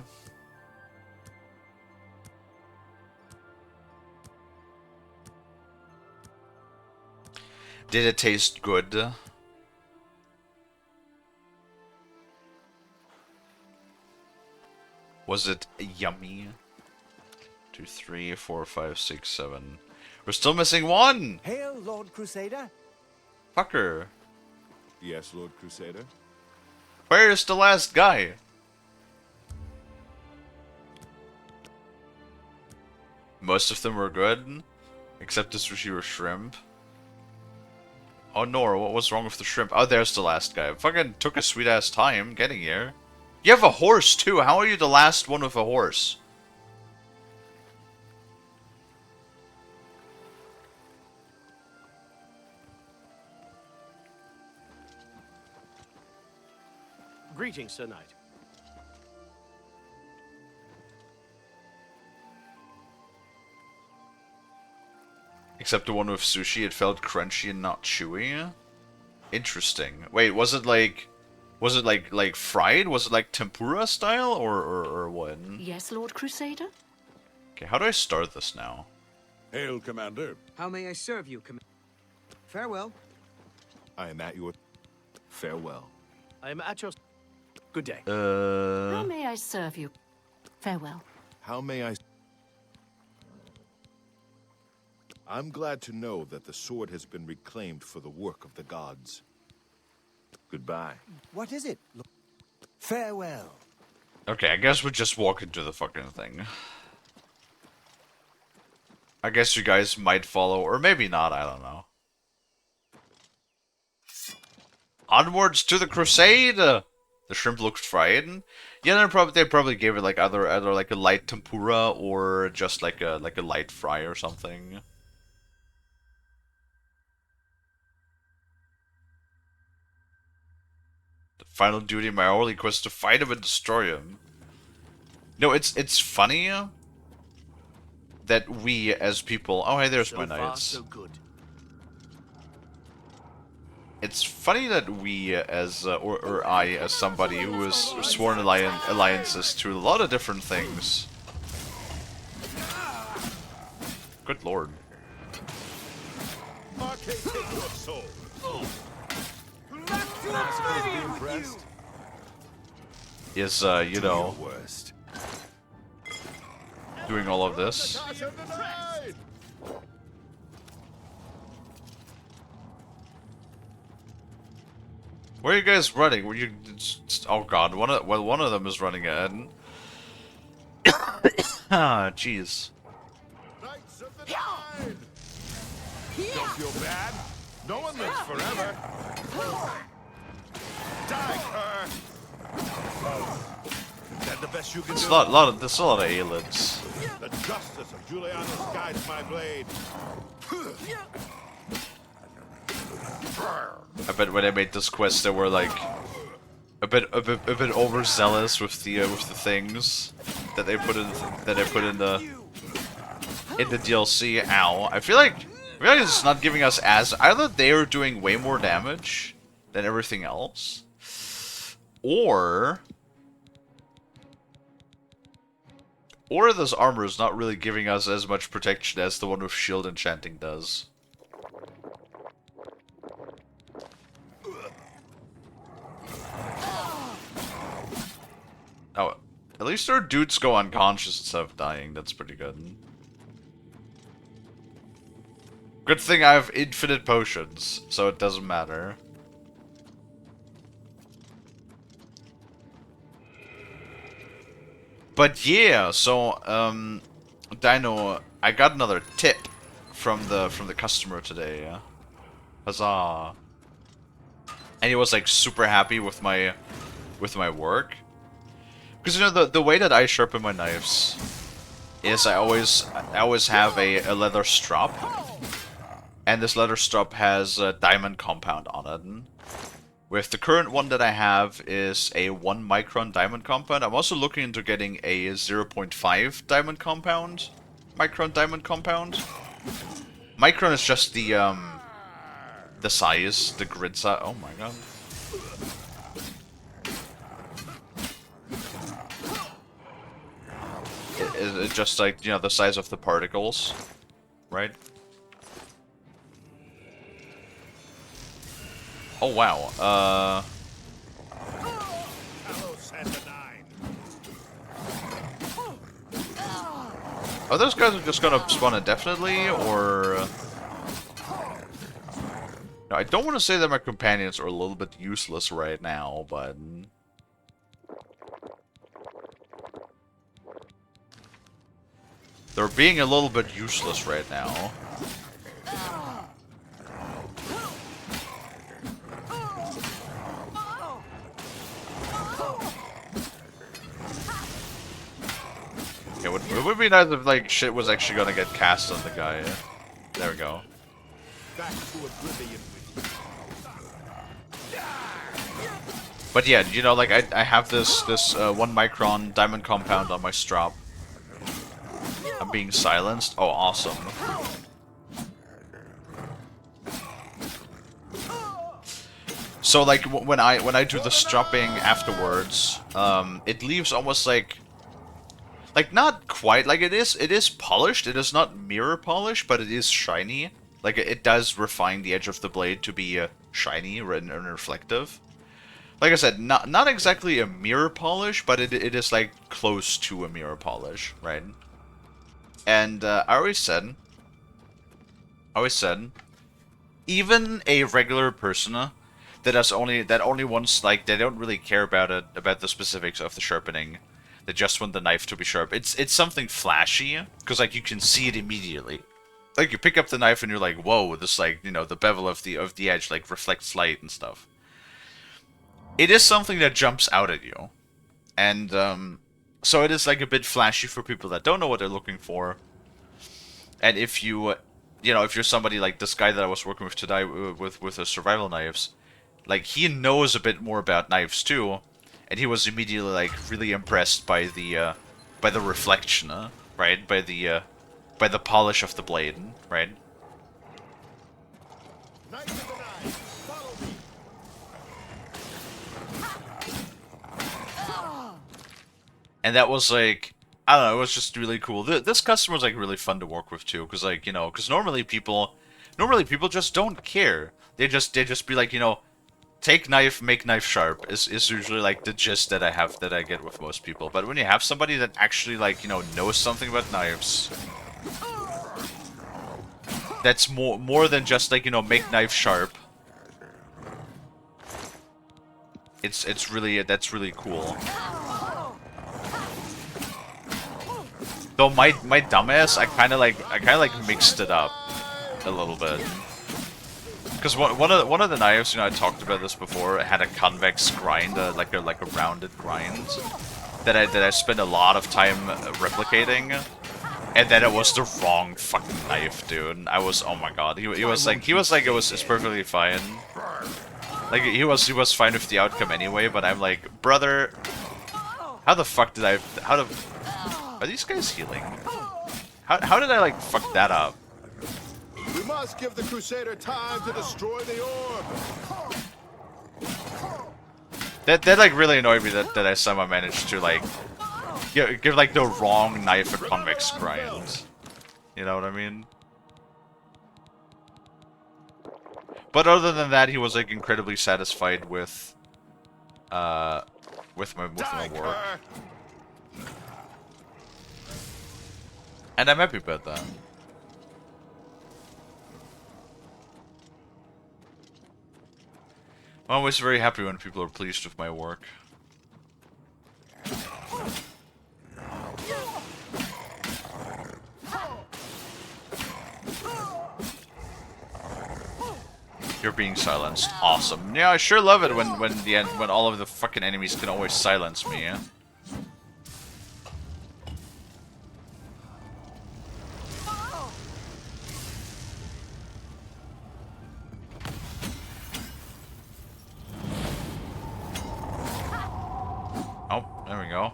Did it taste good? Was it yummy? 2, 3, 4, 5, 6, 7. We're still missing one! Hail, Lord Crusader! Fucker. Yes, Lord Crusader? Where's the last guy? Most of them were good, except the sushi or shrimp. Oh no, what was wrong with the shrimp? Oh, there's the last guy. Fucking took a sweet ass time getting here. You have a horse too. How are you the last one with a horse? Greetings, Sir Knight. Except the one with sushi, it felt crunchy and not chewy. Interesting. Wait, was it like fried? Was it like tempura style or what? Yes, Lord Crusader? Okay, how do I start this now? Hail, Commander. How may I serve you, Farewell. I am at your... Farewell. I am at your... Good day. How may I serve you? Farewell. How may I... I'm glad to know that the sword has been reclaimed for the work of the gods. Goodbye. What is it? Farewell. Okay, I guess we just walk into the fucking thing. I guess you guys might follow, or maybe not, I don't know. Onwards to the crusade! The shrimp looks fried. Yeah, they probably gave it like either like a light tempura or just like a light fry or something. final duty in my holy quest to fight him and destroy him. No, it's funny that we as people... Oh, hey, there's my knights. So good. It's funny that we as, or I as somebody who has sworn alliances to a lot of different things. Good lord. Is, you know, doing all of this. Where are you guys running? Were you? Oh god, one of them is running ahead. Ah, jeez. Don't feel bad. No one lives forever. Die, Kerr. Is that the best you can do? There's a lot of aliens. The justice of Julianus guides my blade. I bet when I made this quest, they were like a bit overzealous with the things that they put in the DLC. Ow! I feel like it's not giving us as either they are doing way more damage than everything else, or this armor is not really giving us as much protection as the one with shield enchanting does. Oh, at least our dudes go unconscious instead of dying. That's pretty good. Good thing I have infinite potions, so it doesn't matter. But yeah, so Dino, I got another tip from the customer today. Yeah? Huzzah! And he was like super happy with my work. Because you know the way that I sharpen my knives is I always have a leather strop, and this leather strop has a diamond compound on it. With the current one that I have is a 1 micron diamond compound. I'm also looking into getting a 0.5 diamond compound, micron diamond compound. Micron is just the size, the grid size. Oh my god. It's just like, you know, the size of the particles, right? Oh wow, are those guys just gonna spawn indefinitely, or... No, I don't want to say that my companions are a little bit useless right now, but... They're being a little bit useless right now. Yeah, it would be nice if, like, shit was actually gonna get cast on the guy. There we go. Back to Oblivion. But yeah, you know, like, I have this 1 micron diamond compound on my strop. I'm being silenced. Oh, awesome. So, like, when I do the stropping afterwards, it leaves almost like not quite, like, it is polished. It is not mirror polish, but it is shiny. Like, it does refine the edge of the blade to be shiny and reflective. Like I said, not exactly a mirror polish, but it is, like, close to a mirror polish, right? And I always said, even a regular person that only wants, like, they don't really care about the specifics of the sharpening. They just want the knife to be sharp. It's something flashy, because, like, you can see it immediately. Like, you pick up the knife and you're like, whoa, this, like, you know, the bevel of the edge, like, reflects light and stuff. It is something that jumps out at you. And, so it is, like, a bit flashy for people that don't know what they're looking for. And if you know, if you're somebody like this guy that I was working with today with the survival knives, like, he knows a bit more about knives too, and he was immediately, like, really impressed by the reflection, right? By the polish of the blade, right? Knights of the Nine, follow me. And that was like, I don't know, it was just really cool. This customer was like really fun to work with too, because like, you know, because normally people just don't care. They just be like, you know, take knife, make knife sharp is usually like the gist that I get with most people. But when you have somebody that actually like, you know, knows something about knives, that's more than just like, you know, make knife sharp. That's really cool. Though my dumbass, I kind of like mixed it up a little bit. Because one of the knives, you know, I talked about this before. It had a convex grind, like a rounded grind that I spent a lot of time replicating, and then it was the wrong fucking knife, dude. I was, oh my god, he was like it's perfectly fine. Like he was fine with the outcome anyway, but I'm like, brother, how the fuck did are these guys healing? How did I like fuck that up? We must give the Crusader time to destroy the orb. That like really annoyed me that I somehow managed to like give like the wrong knife a convex grind. You know what I mean? But other than that, he was like incredibly satisfied with my work. And I'm happy about that. I'm always very happy when people are pleased with my work. You're being silenced. Awesome. Yeah, I sure love it when all of the fucking enemies can always silence me. Yeah? Oh, there we go.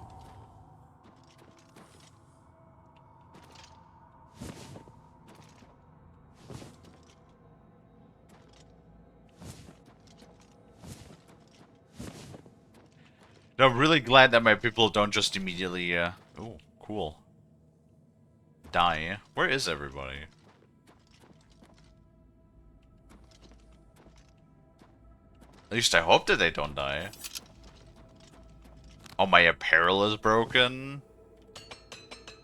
No, I'm really glad that my people don't just immediately, oh, cool. Die. Where is everybody? At least I hope that they don't die. Oh, my apparel is broken?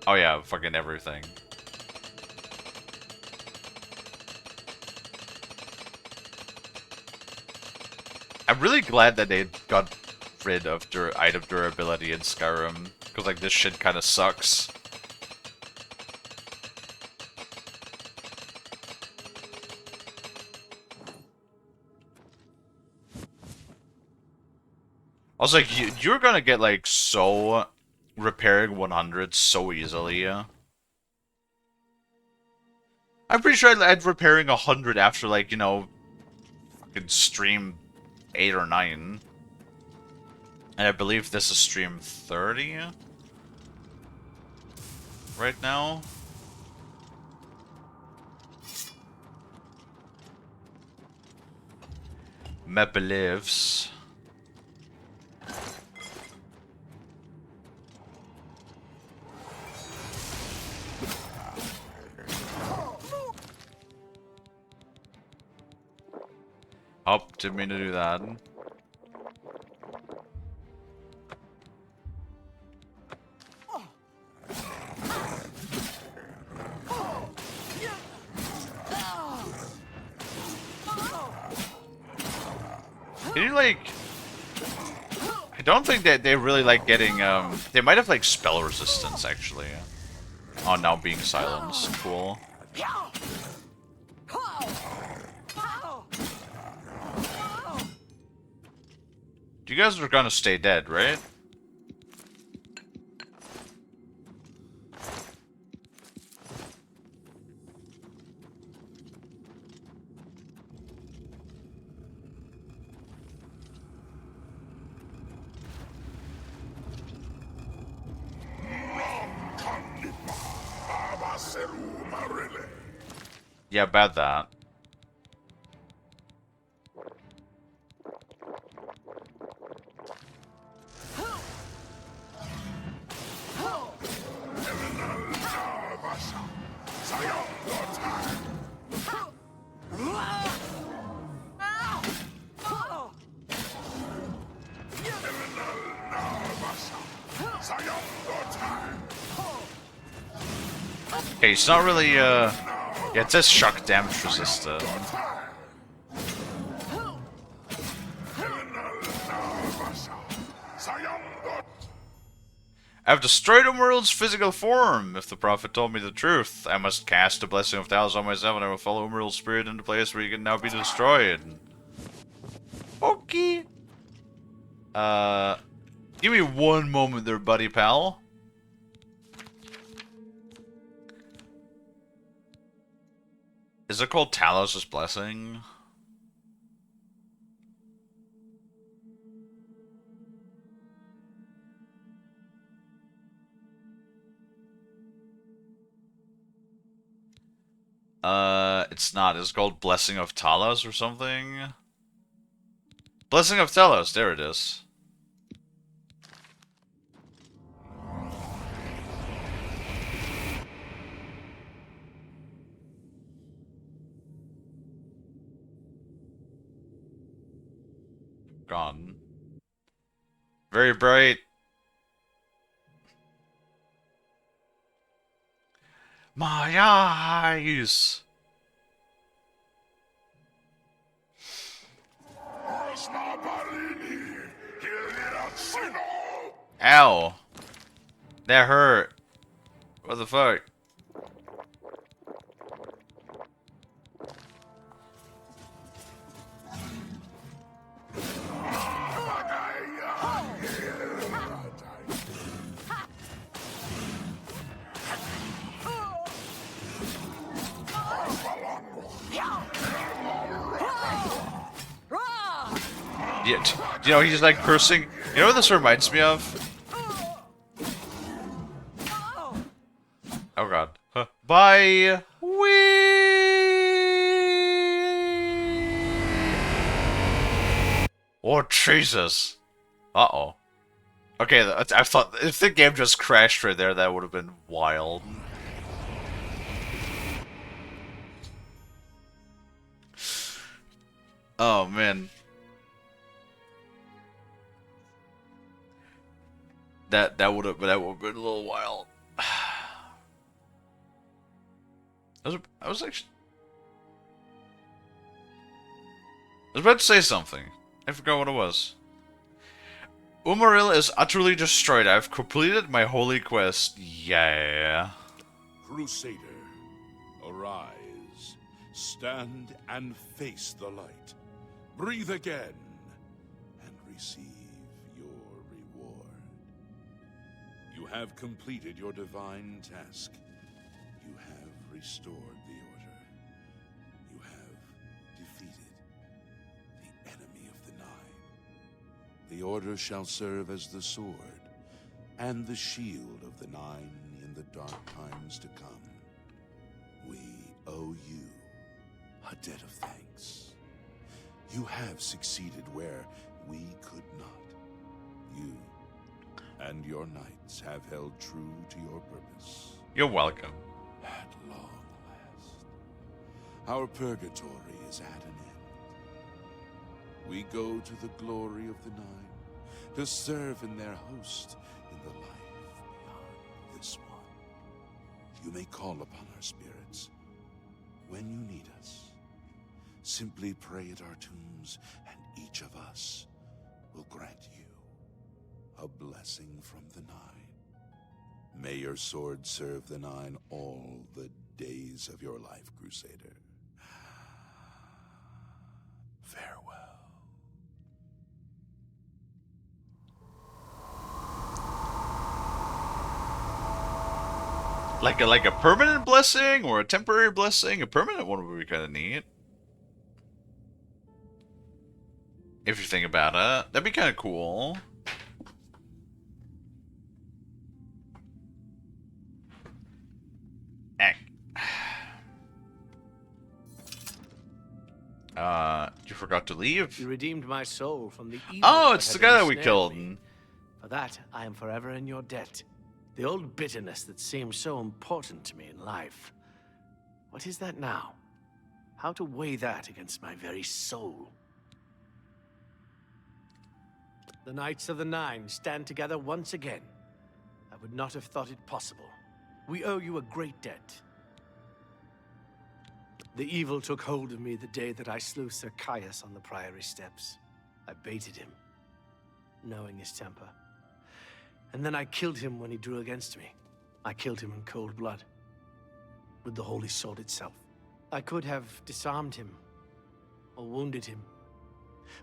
Oh yeah, fucking everything. I'm really glad that they got rid of item durability in Skyrim, because like this shit kind of sucks. I was like, you're gonna get like so repairing 100 so easily. I'm pretty sure I'd repairing 100 after like, you know, fucking stream 8 or 9. And I believe this is stream 30 right now. Map lives. Oh, didn't mean to do that. Can you like... I don't think that they really like getting, they might have like spell resistance actually. Oh, now being silenced. Cool. You guys are gonna stay dead, right? Yeah, about that. Okay, it's not really, yeah, it says shock damage resistant. I've destroyed a world's physical form. If the prophet told me the truth, I must cast a blessing of Talos on myself and I will follow Umarul's spirit into the place where you can now be destroyed. Okay. Give me one moment there, buddy pal. Is it called Talos' Blessing? It's not. It's called Blessing of Talos or something. Blessing of Talos, there it is. Gone. Very bright. My eyes! Ow! That hurt. What the fuck? Yeah, you know, he's like cursing. You know what this reminds me of? Oh god. Huh. Bye! Whee! Oh, Jesus. Uh-oh. Okay, I thought if the game just crashed right there, that would have been wild. Oh, man. That would have been a little wild. I was actually about to say something. I forgot what it was. Umaril is utterly destroyed. I've completed my holy quest. Yeah. Crusader, arise. Stand and face the light. Breathe again and receive your reward. You have completed your divine task. You have restored the order. You have defeated the enemy of the Nine. The order shall serve as the sword and the shield of the Nine in the dark times to come. We owe you a debt of thanks. You have succeeded where we could not. You and your knights have held true to your purpose. You're welcome. At long last, our purgatory is at an end. We go to the glory of the Nine to serve in their host in the life beyond this one. You may call upon our spirits when you need us. Simply pray at our tombs, and each of us will grant you a blessing from the Nine. May your sword serve the Nine all the days of your life, Crusader. Farewell. Like a permanent blessing or a temporary blessing? A permanent one would be kind of neat. If you think about it, that'd be kind of cool. You forgot to leave? You redeemed my soul from the evil. Oh, it's the had guy that we ensnared killed. me. For that, I am forever in your debt. The old bitterness that seemed so important to me in life. What is that now? How to weigh that against my very soul? The Knights of the Nine stand together once again. I would not have thought it possible. We owe you a great debt. The evil took hold of me the day that I slew Sir Caius on the Priory steps. I baited him, knowing his temper. And then I killed him when he drew against me. I killed him in cold blood, with the Holy Sword itself. I could have disarmed him, or wounded him,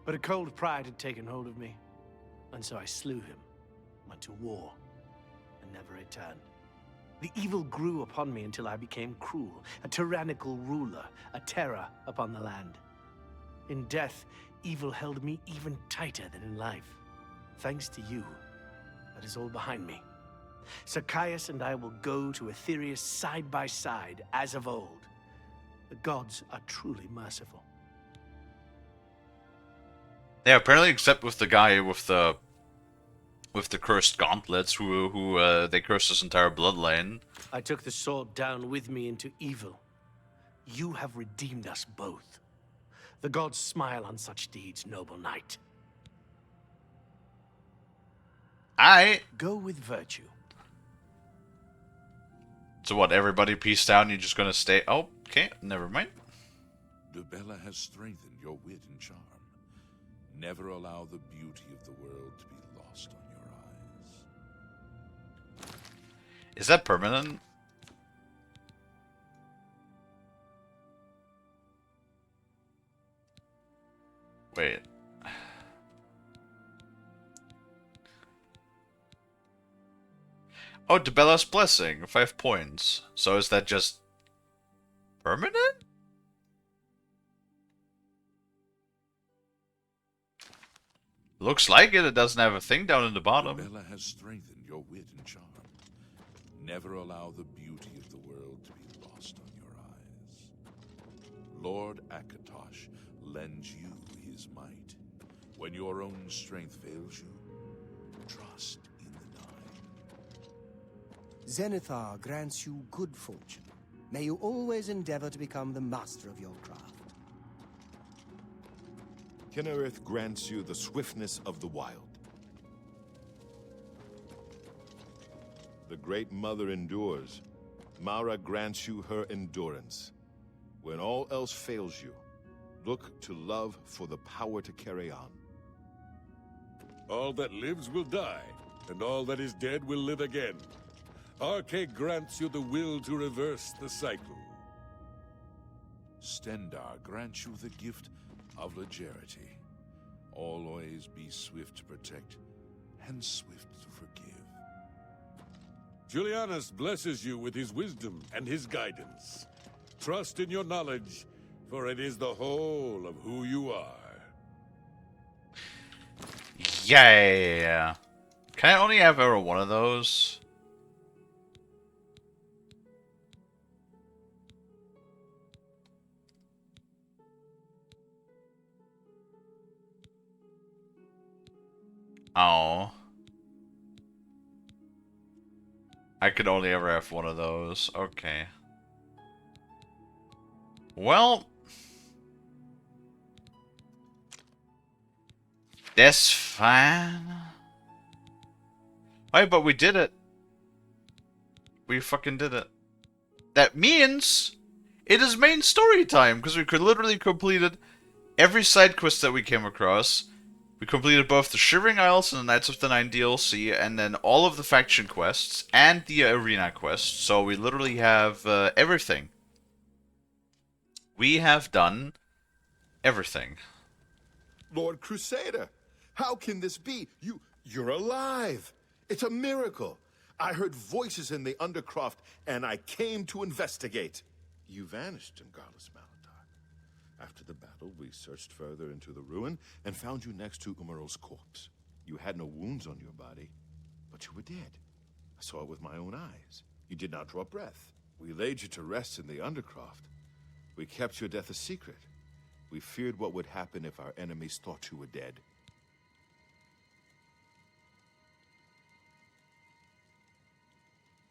but a cold pride had taken hold of me, and so I slew him, went to war, and never returned. The evil grew upon me until I became cruel, a tyrannical ruler, a terror upon the land. In death, evil held me even tighter than in life. Thanks to you, that is all behind me. Sir Caius and I will go to Aetherius side by side, as of old. The gods are truly merciful. Yeah, apparently, except with the guy with the cursed gauntlets, who they cursed his entire bloodline. I took the sword down with me into evil. You have redeemed us both. The gods smile on such deeds, noble knight. Go with virtue. So what, everybody peaced out and you're just gonna stay? Oh, okay, never mind. Dubella has strengthened your wit and charm. Never allow the beauty of the world to be lost on your eyes. Is that permanent? Wait. Oh, Dubella's Blessing, 5 points. So is that just permanent? Looks like it. It doesn't have a thing down in the bottom. Dubella has strengthened your wit and charm. Never allow the beauty of the world to be lost on your eyes. Lord Akatosh lends you his might. When your own strength fails you, trust in the Nine. Zenithar grants you good fortune. May you always endeavor to become the master of your craft. Kinnereth grants you the swiftness of the wild. The Great Mother endures. Mara grants you her endurance. When all else fails you, look to love for the power to carry on. All that lives will die, and all that is dead will live again. Arche grants you the will to reverse the cycle. Stendarr grants you the gift of legerity. Always be swift to protect and swift to forgive. Julianus blesses you with his wisdom and his guidance. Trust in your knowledge, for it is the whole of who you are. Yeah. Can I only have ever one of those? Oh. I could only ever have one of those. Okay. Well. That's fine. Alright, but we did it. We fucking did it. That means it is main story time, because we could literally completed every side quest that we came across. We completed both the Shivering Isles and the Knights of the Nine DLC, and then all of the faction quests and the arena quests. So we literally have everything. We have done everything. Lord Crusader, how can this be? You're alive. It's a miracle. I heard voices in the Undercroft, and I came to investigate. You vanished in Garlus Malatar. After the battle, we searched further into the ruin and found you next to Umaral's corpse. You had no wounds on your body, but you were dead. I saw it with my own eyes. You did not draw breath. We laid you to rest in the Undercroft. We kept your death a secret. We feared what would happen if our enemies thought you were dead.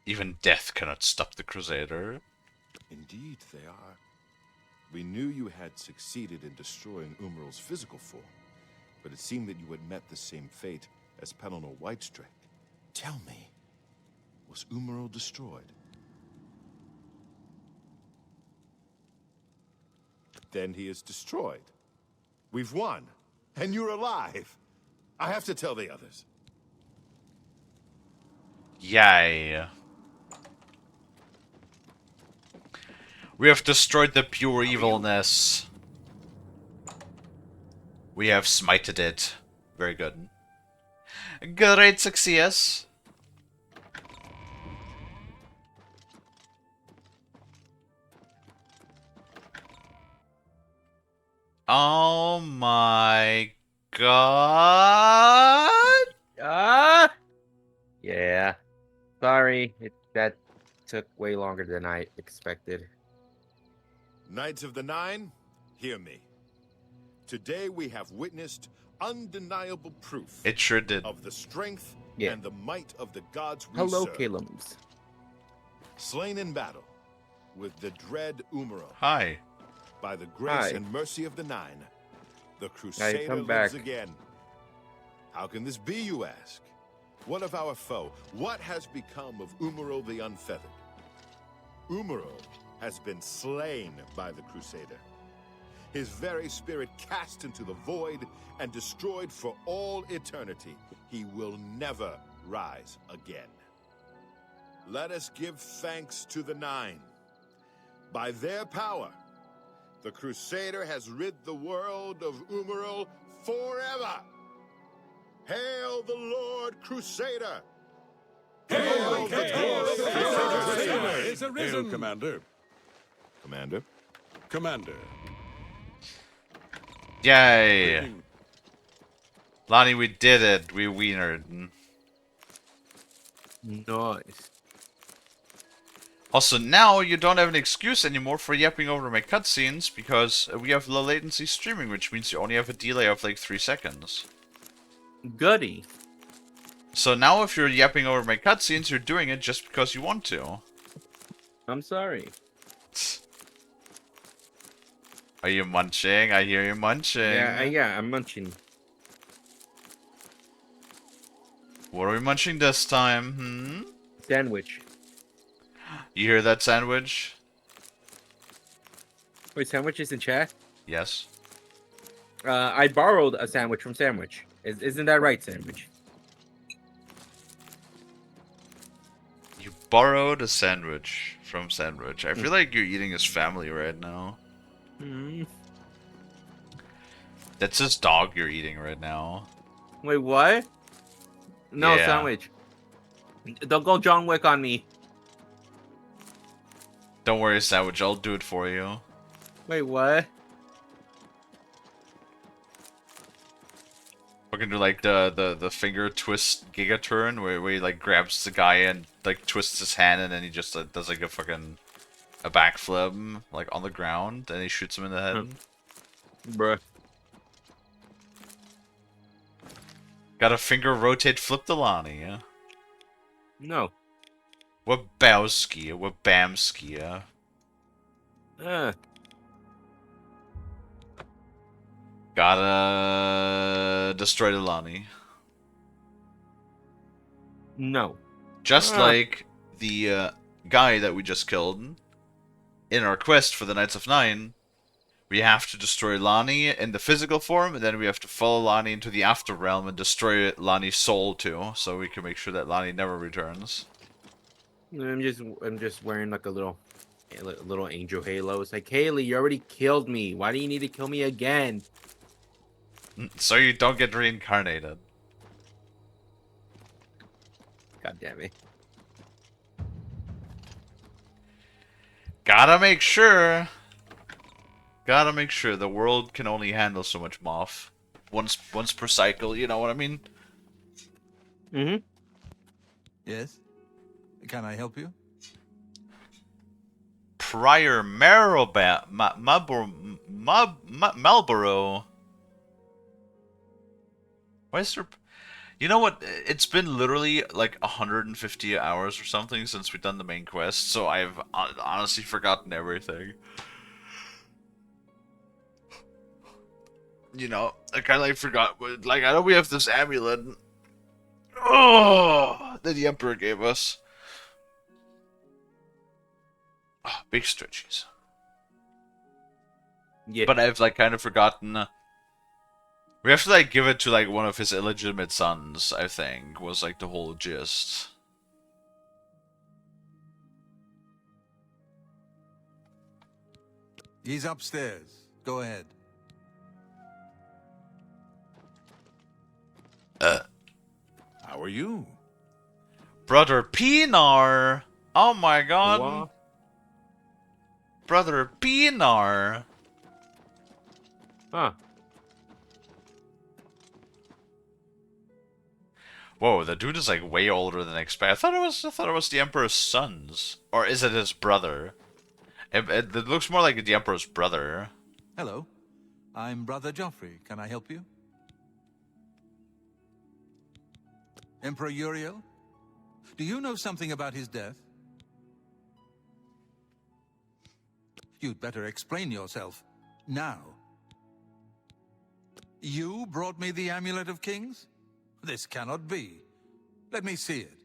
Even death cannot stop the Crusader. Indeed, they are. We knew you had succeeded in destroying Umaral's physical form, but it seemed that you had met the same fate as Pelennor Whitestrake. Tell me, was Umaral destroyed? Then he is destroyed. We've won, and you're alive. I have to tell the others. Yay. We have destroyed the pure evilness. We have smited it. Very good. Great success. Oh my god. Yeah. Sorry, that took way longer than I expected. Knights of the Nine, hear me. Today we have witnessed undeniable proof It sure did. of the strength Yeah. and the might of the gods we Hello, serve. Calums. Slain in battle with the dread Umaral. Hi. By the grace Hi. and mercy of the Nine, the Crusader come lives back. again. How can this be, you ask? What of our foe? What has become of Umaral the Unfeathered? Umaral has been slain by the Crusader. His very spirit cast into the void and destroyed for all eternity. He will never rise again. Let us give thanks to the Nine. By their power, the Crusader has rid the world of Umaral forever. Hail the Lord Crusader! Hail the Lord Crusader is Hail, arisen! Commander. Commander? Commander. Yay. Lonnie, we did it. We wienered. Nice. Also, now you don't have an excuse anymore for yapping over my cutscenes because we have low latency streaming, which means you only have a delay of like 3 seconds. Goody. So now if you're yapping over my cutscenes, you're doing it just because you want to. I'm sorry. Are you munching? I hear you munching. Yeah, I'm munching. What are we munching this time? Sandwich. You hear that, sandwich? Wait, sandwich is in chat? Yes. I borrowed a sandwich from Sandwich. Isn't that right, Sandwich? You borrowed a sandwich from Sandwich. I feel like you're eating his family right now. Hmm. That's his dog you're eating right now. Wait, what? No, Yeah. Sandwich. Don't go John Wick on me. Don't worry, Sandwich. I'll do it for you. Wait, what? Fucking do like the finger twist giga turn where he like grabs the guy and like twists his hand and then he just does like a backflip like on the ground and he shoots him in the head. Bruh. Got a finger rotate flip Delani, yeah? No. Wabowski, Wabamski, yeah? Gotta destroy Delani. No. Just like the guy that we just killed in our quest for the Knights of Nine, we have to destroy Lani in the physical form, and then we have to follow Lani into the after realm and destroy Lani's soul too, so we can make sure that Lani never returns. I'm just wearing like a little angel halo. It's like, Kalie, you already killed me. Why do you need to kill me again? So you don't get reincarnated. God damn it. Gotta make sure the world can only handle so much moth. Once per cycle, you know what I mean? Mm-hmm. Yes? Can I help you? Prior Marlborough. Why is there... You know what? It's been literally like 150 hours or something since we've done the main quest, so I've honestly forgotten everything. You know, I kind of like forgot. Like, I know we have this amulet. Oh, that the Emperor gave us. Oh, big stretchies. Yeah. But I've like kind of forgotten. We have to like give it to like one of his illegitimate sons, I think, was like the whole gist. He's upstairs. Go ahead. How are you? Brother Pinar! Oh my god! What? Brother Pinar! Huh. Whoa, the dude is like way older than expected. I thought it was the Emperor's sons. Or is it his brother? It looks more like the Emperor's brother. Hello. I'm Brother Joffrey. Can I help you? Emperor Uriel? Do you know something about his death? You'd better explain yourself. Now. You brought me the Amulet of Kings? This cannot be. Let me see it.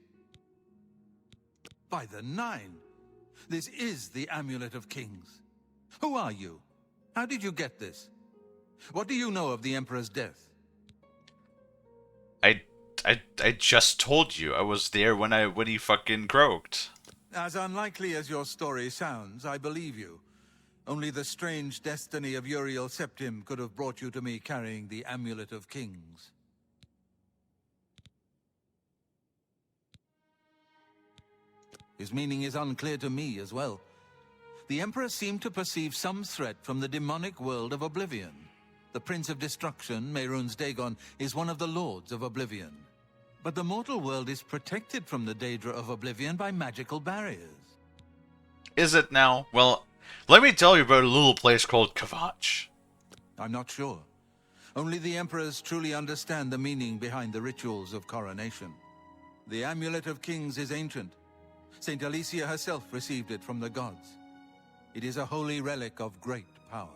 By the Nine! This is the Amulet of Kings. Who are you? How did you get this? What do you know of the Emperor's death? I just told you. I was there when he fucking croaked. As unlikely as your story sounds, I believe you. Only the strange destiny of Uriel Septim could have brought you to me carrying the Amulet of Kings. His meaning is unclear to me as well. The Emperor seemed to perceive some threat from the demonic world of Oblivion. The Prince of Destruction, Mehrunes Dagon, is one of the Lords of Oblivion. But the mortal world is protected from the Daedra of Oblivion by magical barriers. Is it now? Well, let me tell you about a little place called Kvatch. I'm not sure. Only the Emperors truly understand the meaning behind the rituals of coronation. The Amulet of Kings is ancient. Saint Alicia herself received it from the gods. It is a holy relic of great power.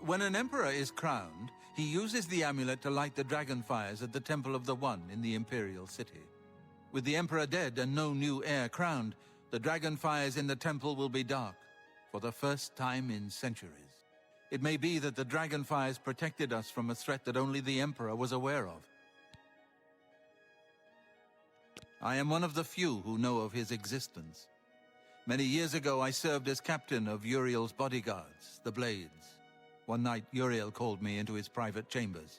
When an emperor is crowned, he uses the amulet to light the dragon fires at the Temple of the One in the Imperial City. With the emperor dead and no new heir crowned, the dragon fires in the temple will be dark, for the first time in centuries. It may be that the dragon fires protected us from a threat that only the emperor was aware of. I am one of the few who know of his existence. Many years ago, I served as captain of Uriel's bodyguards, the Blades. One night, Uriel called me into his private chambers.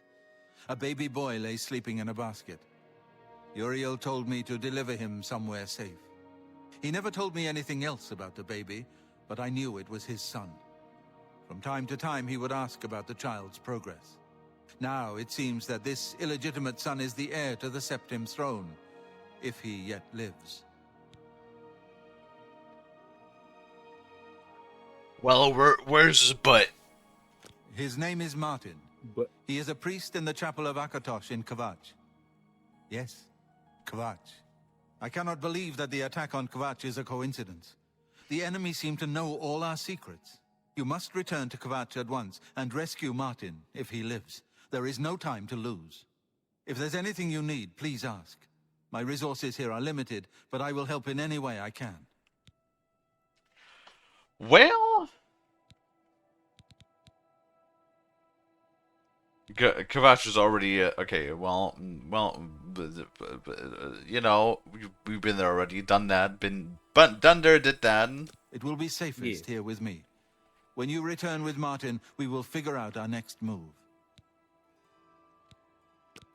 A baby boy lay sleeping in a basket. Uriel told me to deliver him somewhere safe. He never told me anything else about the baby, but I knew it was his son. From time to time, he would ask about the child's progress. Now, it seems that this illegitimate son is the heir to the Septim throne, if he yet lives. Well, where's his butt? His name is Martin. But He is a priest in the chapel of Akatosh in Kvatch. Yes, Kvatch. I cannot believe that the attack on Kvatch is a coincidence. The enemy seem to know all our secrets. You must return to Kvatch at once and rescue Martin, if he lives. There is no time to lose. If there's anything you need, please ask. My resources here are limited, but I will help in any way I can. Well, Kvatch is already okay. Well, you know, we've been there already, done that, done there, did that. It will be safest here with me. When you return with Martin, we will figure out our next move.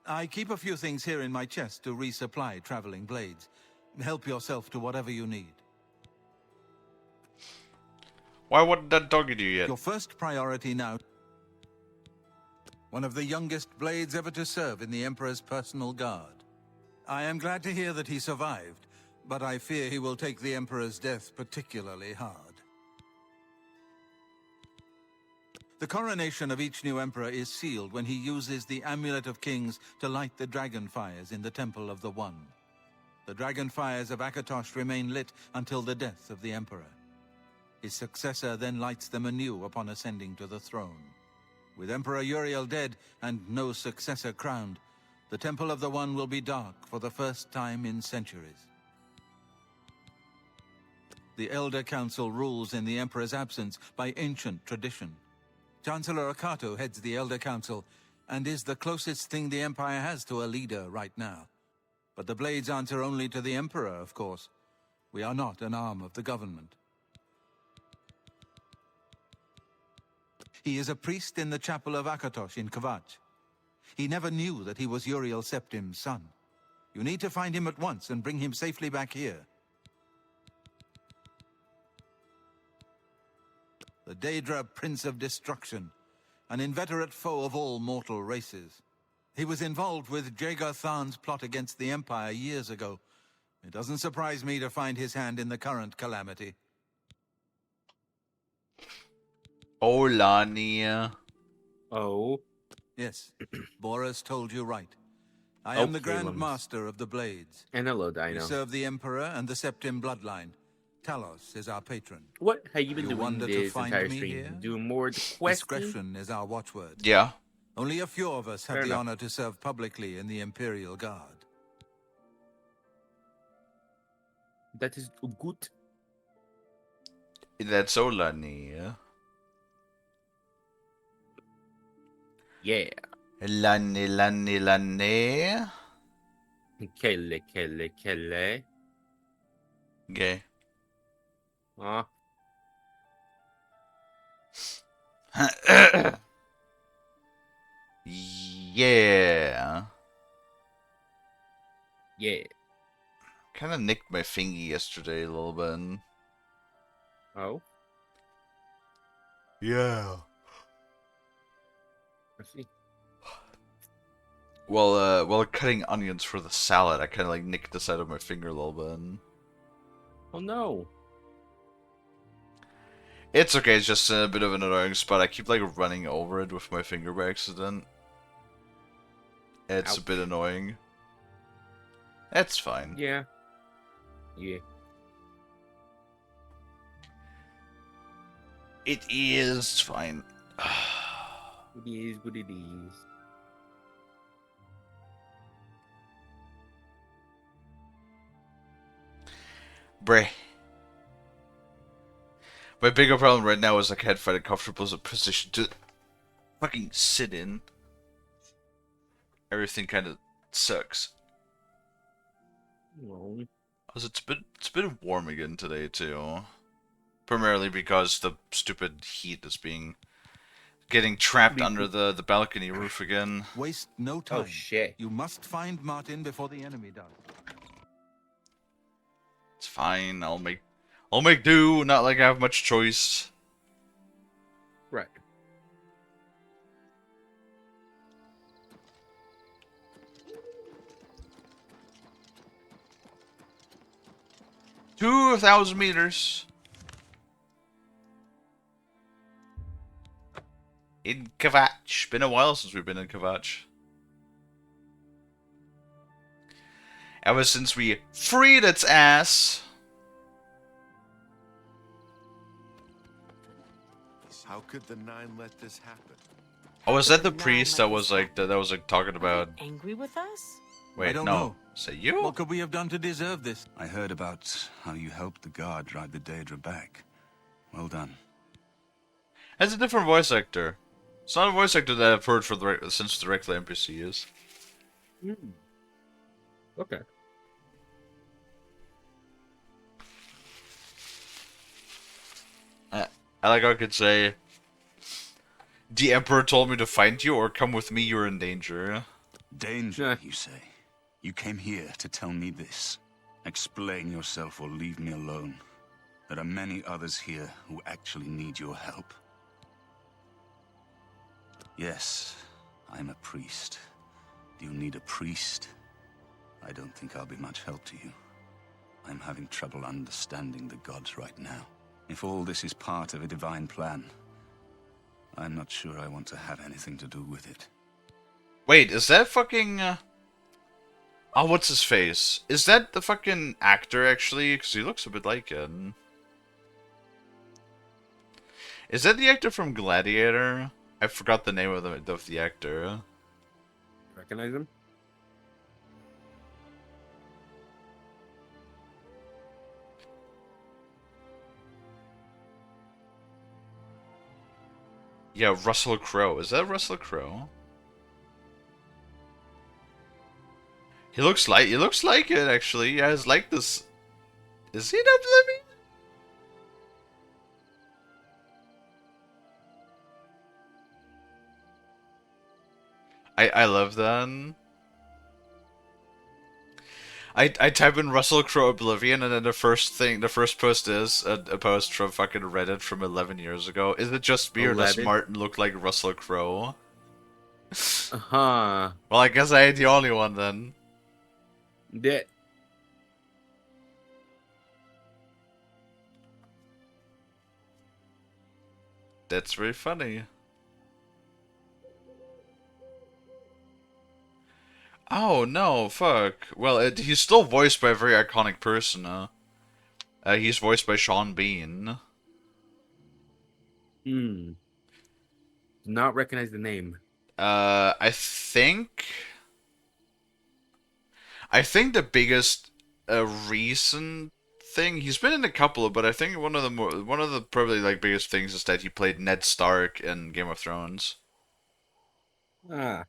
I keep a few things here in my chest to resupply traveling blades. Help yourself to whatever you need. Why wouldn't that dog do yet? Your first priority now. One of the youngest blades ever to serve in the Emperor's personal guard. I am glad to hear that he survived, but I fear he will take the Emperor's death particularly hard. The coronation of each new emperor is sealed when he uses the Amulet of Kings to light the dragon fires in the Temple of the One. The dragon fires of Akatosh remain lit until the death of the emperor. His successor then lights them anew upon ascending to the throne. With Emperor Uriel dead and no successor crowned, the Temple of the One will be dark for the first time in centuries. The Elder Council rules in the Emperor's absence by ancient tradition. Chancellor Akato heads the Elder Council and is the closest thing the Empire has to a leader right now. But the Blades answer only to the Emperor, of course. We are not an arm of the government. He is a priest in the chapel of Akatosh in Kvatch. He never knew that he was Uriel Septim's son. You need to find him at once and bring him safely back here. The Daedra Prince of Destruction, an inveterate foe of all mortal races. He was involved with Jagar Tharn's plot against the Empire years ago. It doesn't surprise me to find his hand in the current calamity. Olania. Oh. Yes, Boris told you right. I Oh, am the Grand Caleb. Master of the Blades. And hello, We Dino. serve the Emperor and the Septim bloodline. Talos is our patron. What have you been You doing wonder to this find entire me stream? here? Doing more questing? Discretion is our watchword. Yeah. Only a few of us have Fair the enough. honor to serve publicly in the Imperial Guard. That is good. That's Olania. Yeah. Lane. Kelle. Gay. Ah. Yeah. Yeah. Kind of nicked my fingy yesterday a little bit. Oh. Yeah. I see. While cutting onions for the salad, I kind of like nicked the side of my finger a little bit. Oh no. It's okay, it's just a bit of an annoying spot. I keep like running over it with my finger by accident. It's a Ouch. bit annoying. It's fine. Yeah. Yeah. It is fine. It is what it is. Bray. My bigger problem right now is I can't find a comfortable position to fucking sit in. Everything kind of sucks. No. Also, it's been warm again today too. Primarily because the stupid heat is getting trapped under the balcony roof again. Waste no time. Oh shit. You must find Martin before the enemy does. It's fine. I'll make do. Not like I have much choice. Right. Two 2,000 meters. In Kvatch. Been a while since we've been in Kvatch. Ever since we freed its ass. How could the Nine let this happen? Oh, was that the priest that was like talking about? Angry with us? Wait, I don't no. know. Say you? What could we have done to deserve this? I heard about how you helped the guard drive the Daedra back. Well done. That's a different voice actor. It's not a voice actor that I've heard since the regular NPC is. Okay. I like how I could say, the Emperor told me to find you, or come with me, you're in danger. Danger, you say? You came here to tell me this. Explain yourself or leave me alone. There are many others here who actually need your help. Yes, I'm a priest. Do you need a priest? I don't think I'll be much help to you. I'm having trouble understanding the gods right now. If all this is part of a divine plan, I'm not sure I want to have anything to do with it. Wait, is that fucking... Oh, what's his face? Is that the fucking actor, actually? Because he looks a bit like it. Is that the actor from Gladiator? I forgot the name of the actor. Recognize him? Yeah, Russell Crowe. Is that Russell Crowe? He looks like it, actually. He has like this. Is he in Oblivion? I love that. I type in Russell Crowe Oblivion, and then the first post is a post from fucking Reddit from 11 years ago. Is it just me, or does Martin look like Russell Crowe? Huh. Well, I guess I ain't the only one then. Yeah. That's very funny. Oh no, fuck. Well, he's still voiced by a very iconic person. He's voiced by Sean Bean. Do not recognize the name. I think the biggest recent thing, he's been in a couple, but I think one of the probably like biggest things is that he played Ned Stark in Game of Thrones. Ah.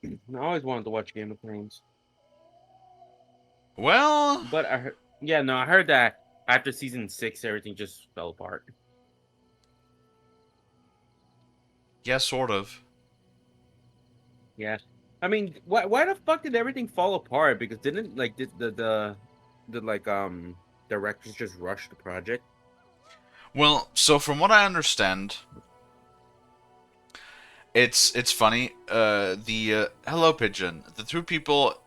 I always wanted to watch Game of Thrones. Well, but I heard that after season 6, everything just fell apart. Yeah, sort of. Yeah, I mean, why the fuck did everything fall apart? Because didn't like the directors just rush the project? Well, so from what I understand, it's funny. Hello Pigeon, the two people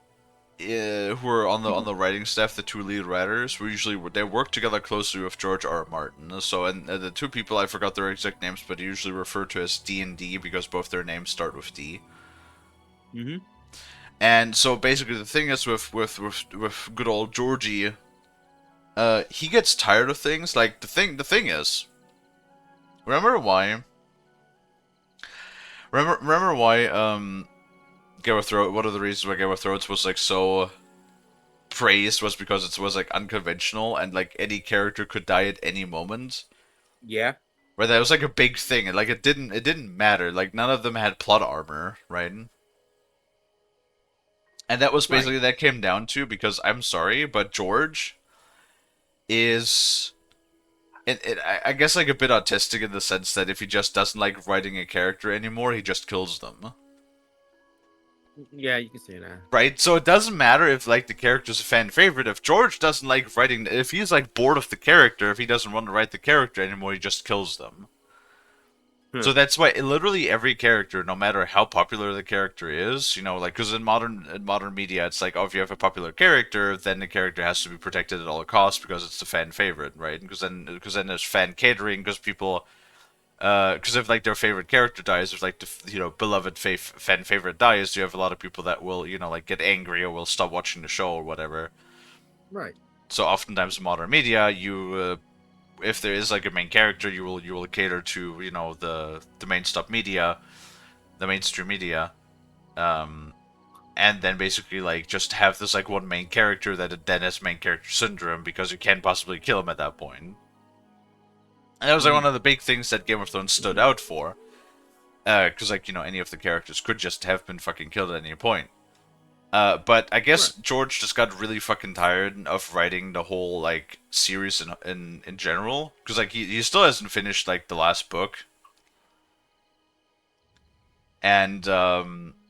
who are on the writing staff, the two lead writers, they work together closely with George R. R. Martin. So, and the two people, I forgot their exact names, but usually referred to as D and D because both their names start with D. Mm-hmm. And so basically, the thing is with good old Georgie, he gets tired of things. Like the thing is, remember why Game of Thrones, one of the reasons why Game of Thrones was like so praised was because it was like unconventional and like any character could die at any moment. Yeah. Right, that was like a big thing, and like it didn't matter. Like none of them had plot armor, right? And that was basically that came down to, because I'm sorry, but George is I guess like a bit autistic in the sense that if he just doesn't like writing a character anymore, he just kills them. Yeah, you can say that. Right? So it doesn't matter if like the character's a fan favorite. If George doesn't like writing, if he's like bored of the character, if he doesn't want to write the character anymore, he just kills them. So that's why literally every character, no matter how popular the character is, you know, like, because in modern media, it's like, oh, if you have a popular character, then the character has to be protected at all costs because it's the fan favorite, right? Because then there's fan catering, because people, because if like their favorite character dies, if like the beloved fan favorite dies, you have a lot of people that will like get angry or will stop watching the show or whatever. Right. So oftentimes in modern media, if there is like a main character, you will cater to the mainstream media, and then basically like just have this like one main character that then has main character syndrome because you can't possibly kill him at that point. And that was like one of the big things that Game of Thrones stood out for, because like any of the characters could just have been fucking killed at any point. But I guess George just got really fucking tired of writing the whole like series in general, because like he still hasn't finished like the last book, and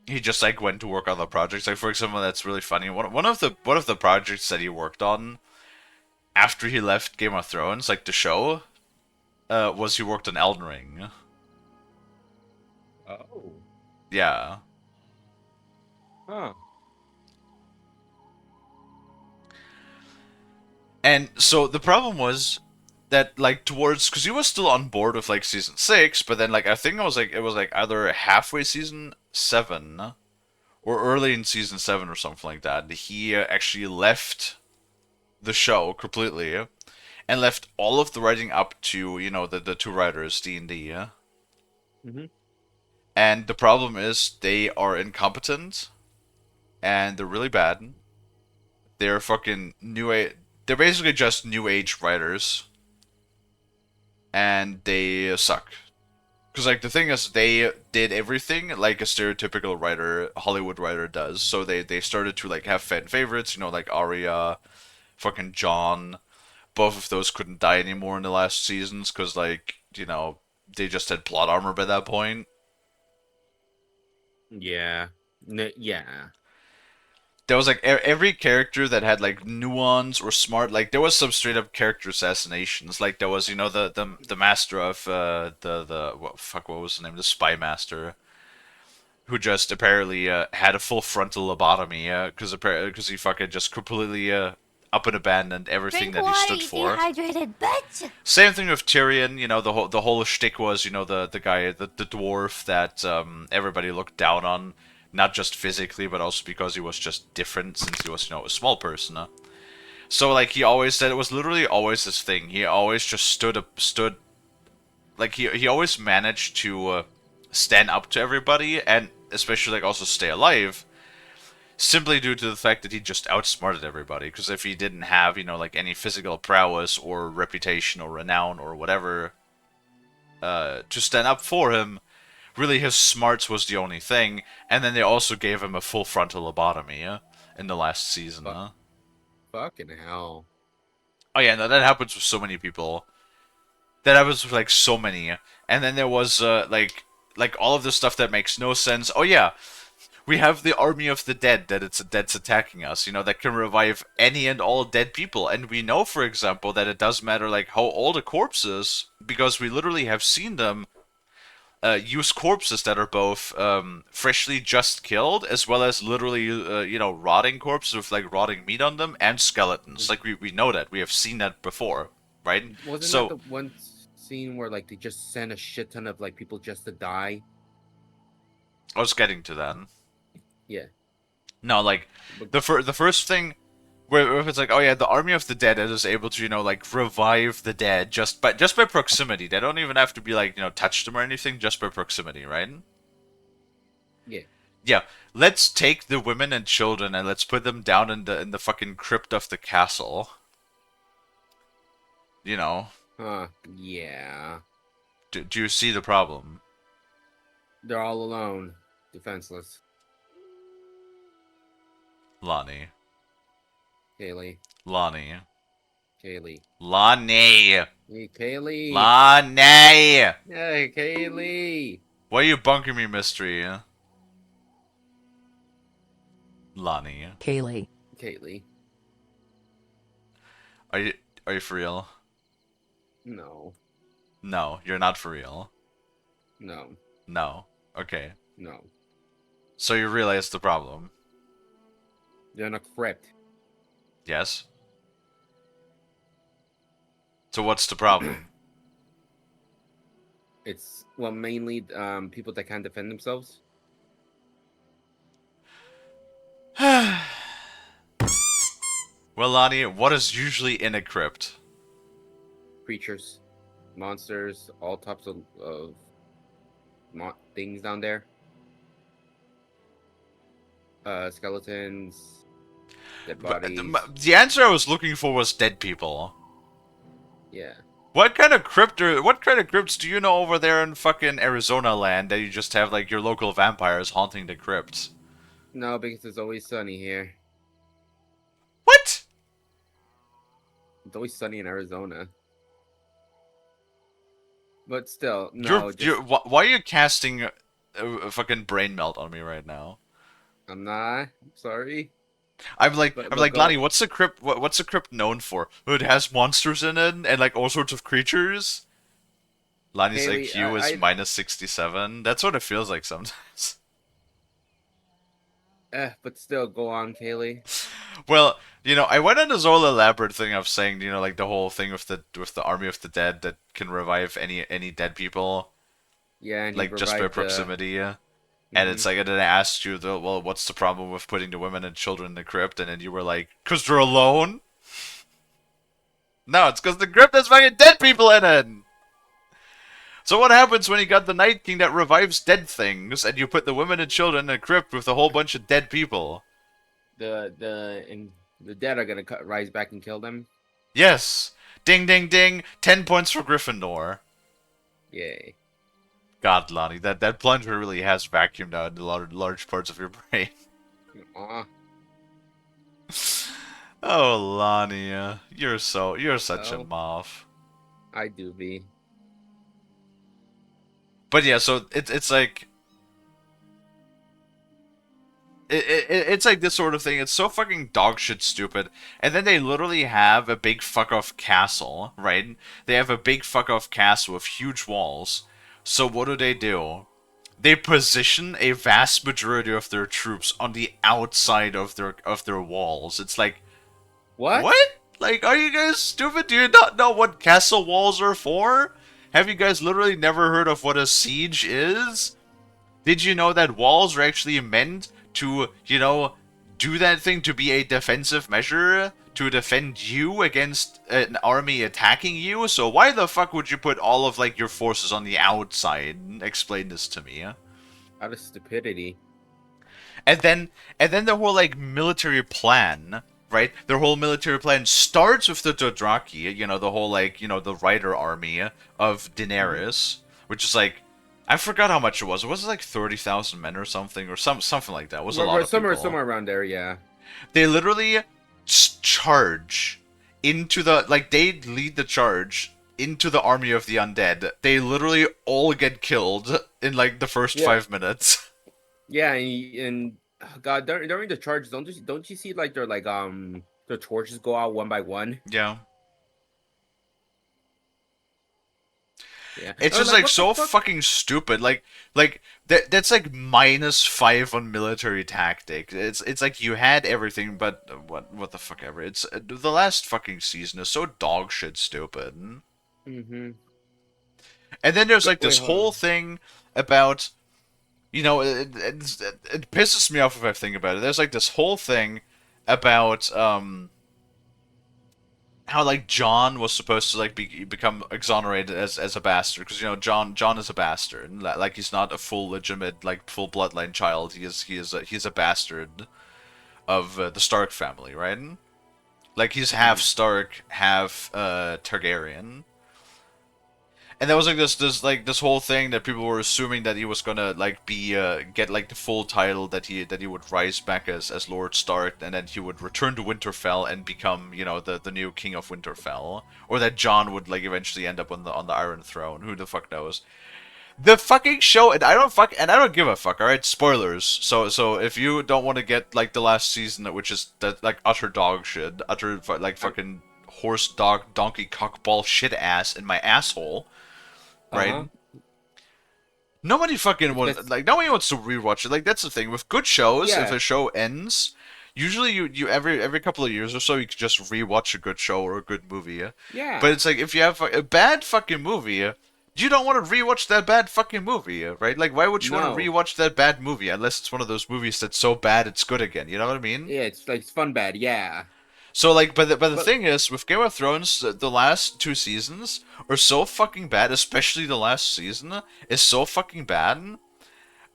he just like went to work on the projects. Like for example, that's really funny. One of the projects that he worked on after he left Game of Thrones, like the show, was he worked on Elden Ring. Oh. Yeah. Huh. And so the problem was, that like towards, because he was still on board with like season 6, but then like I think it was like either halfway season 7 or early in season 7 or something like that. He actually left the show completely and left all of the writing up to, you know, the two writers, D&D. Mm-hmm. And the problem is they are incompetent and they're really bad. They're fucking new age. They're basically just new age writers, and they suck. Because like the thing is, they did everything like a stereotypical writer, Hollywood writer does. So they started to like have fan favorites, you know, like Arya, fucking John. Both of those couldn't die anymore in the last seasons because like, you know, they just had plot armor by that point. Yeah. Yeah. There was like every character that had like nuance or smart. Like there was some straight up character assassinations. Like there was, you know, the master of what was his name, the spy master, who just apparently had a full frontal lobotomy because he fucking just completely up and abandoned everything Drink that he water, stood you for. dehydrated bitch! Same thing with Tyrion. You know, the whole shtick was, you know, the guy, the dwarf that everybody looked down on. Not just physically, but also because he was just different, since he was, you know, a small person. So, like, he always said it was literally always this thing. He always just stood, like, he always managed to stand up to everybody, and especially, like, also stay alive, simply due to the fact that he just outsmarted everybody. Because if he didn't have, you know, like, any physical prowess or reputation or renown or whatever to stand up for him, really his smarts was the only thing, and then they also gave him a full frontal lobotomy in the last season. Fucking hell. Oh yeah, no, that happens with so many people. That happens with like so many. And then there was like all of the stuff that makes no sense. Oh yeah, we have the army of the dead that's attacking us, you know, that can revive any and all dead people. And we know, for example, that it does matter like how old a corpse is, because we literally have seen them use corpses that are both freshly just killed, as well as literally, you know, rotting corpses with like rotting meat on them, and skeletons. Like we know that, we have seen that before, right? Wasn't that the one scene where like they just sent a shit ton of like people just to die? I was getting to that. Yeah. No, like the first thing where it's like, oh yeah, the army of the dead is able to, you know, like revive the dead just by proximity. They don't even have to be like, you know, touch them or anything, just by proximity, right? Yeah. Yeah. Let's take the women and children and let's put them down in the fucking crypt of the castle. You know. Yeah. Do you see the problem? They're all alone, defenseless. Lonnie. Kalie. Lonnie. Kalie. Lonnie. Hey, Kalie. Lonnie. Hey, Kalie. Why are you bunking me, mystery? Lonnie. Kalie. Kalie. Are you for real? No. No, you're not for real. No. No. Okay. No. So you realize the problem? They're in a crypt. Yes. So what's the problem? It's, well, mainly people that can't defend themselves. Well, Lonnie, what is usually in a crypt? Creatures, monsters, all types of things down there. Skeletons, dead bodies. The answer I was looking for was dead people. Yeah. What kind of crypts do you know over there in fucking Arizona land that you just have like your local vampires haunting the crypts? No, because it's always sunny here. What? It's always sunny in Arizona. But still, no. Why are you casting a fucking brain melt on me right now? I'm not. Sorry. I'm like, go. Lonnie, what's the crypt? What's the crypt known for? It has monsters in it and like all sorts of creatures. Lonnie's Kalie, IQ is minus 67. That's what it feels like sometimes. But still, go on, Kalie. Well, I went on this whole elaborate thing of saying, like the whole thing with the army of the dead that can revive any dead people, Yeah, and he like just by revived proximity. And Mhm. it's like, and then I asked you, well, what's the problem with putting the women and children in the crypt? And then you were like, 'cause they're alone. No, it's 'cause the crypt has fucking dead people in it. So what happens when you got the Night King that revives dead things, and you put the women and children in a crypt with a whole bunch of dead people? The dead are gonna rise back and kill them. Yes. Ding, ding, ding. 10 points for Gryffindor. Yay. God, Lonnie, that plunger really has vacuumed out the large parts of your brain. Aw. Oh, Lonnie, you're such a Oh. moth. I do be. But yeah, so it's like it's like this sort of thing. It's so fucking dog shit stupid. And then they literally have a big fuck off castle, right? They have a big fuck off castle with huge walls. So what do? They position a vast majority of their troops on the outside of their walls. It's like, what? Like, are you guys stupid? Do you not know what castle walls are for? Have you guys literally never heard of what a siege is? Did you know that walls are actually meant to, do that thing to be a defensive measure to defend you against an army attacking you? So why the fuck would you put all of, like, your forces on the outside? Explain this to me. Out of stupidity. And then the whole, like, military plan, right? Their whole military plan starts with the Dothraki, the whole, like, the Rider army of Daenerys, which is like, I forgot how much it was. It was like 30,000 men or something, or something like that. It was a lot of people. Somewhere around there, yeah. They literally charge into they lead the charge into the army of the undead. They literally all get killed in, like, the first 5 minutes. Yeah, and God, during the charge, don't you see, like, they're like the torches go out one by one? Yeah. Yeah. It's just like so fucking stupid. Like that's like -5 on military tactic. It's like you had everything, but what the fuck ever. It's the last fucking season is so dog shit stupid. Mm-hmm. And then there's like this whole thing about, it pisses me off if I think about it. There's like this whole thing about how, like, John was supposed to, like, become exonerated as a bastard, because John is a bastard, like, he's not a full legitimate, like, full bloodline child. He's a bastard of the Stark family, right? Like, he's half Stark, half Targaryen. And there was like this whole thing that people were assuming that he was gonna, like, get, like, the full title, that he would rise back as Lord Stark, and then he would return to Winterfell and become, the new king of Winterfell, or that Jon would, like, eventually end up on the Iron Throne. Who the fuck knows? The fucking show, and I don't give a fuck. All right, spoilers. So if you don't want to get, like, the last season, which is like utter dog shit, utter, like, fucking horse, dog, donkey, cockball, shit ass in my asshole. Right? Nobody fucking wants, like, nobody wants to rewatch it. Like, that's the thing with good shows. If a show ends, usually you every couple of years or so, you can just rewatch a good show or a good movie. Yeah. But it's like, if you have a bad fucking movie, you don't want to rewatch that bad fucking movie, right? Like, why would you want to rewatch that bad movie unless it's one of those movies that's so bad it's good again? You know what I mean? Yeah, it's like, it's fun bad. Yeah. So, like, but the thing is, with Game of Thrones, the last 2 seasons are so fucking bad, especially the last season is so fucking bad.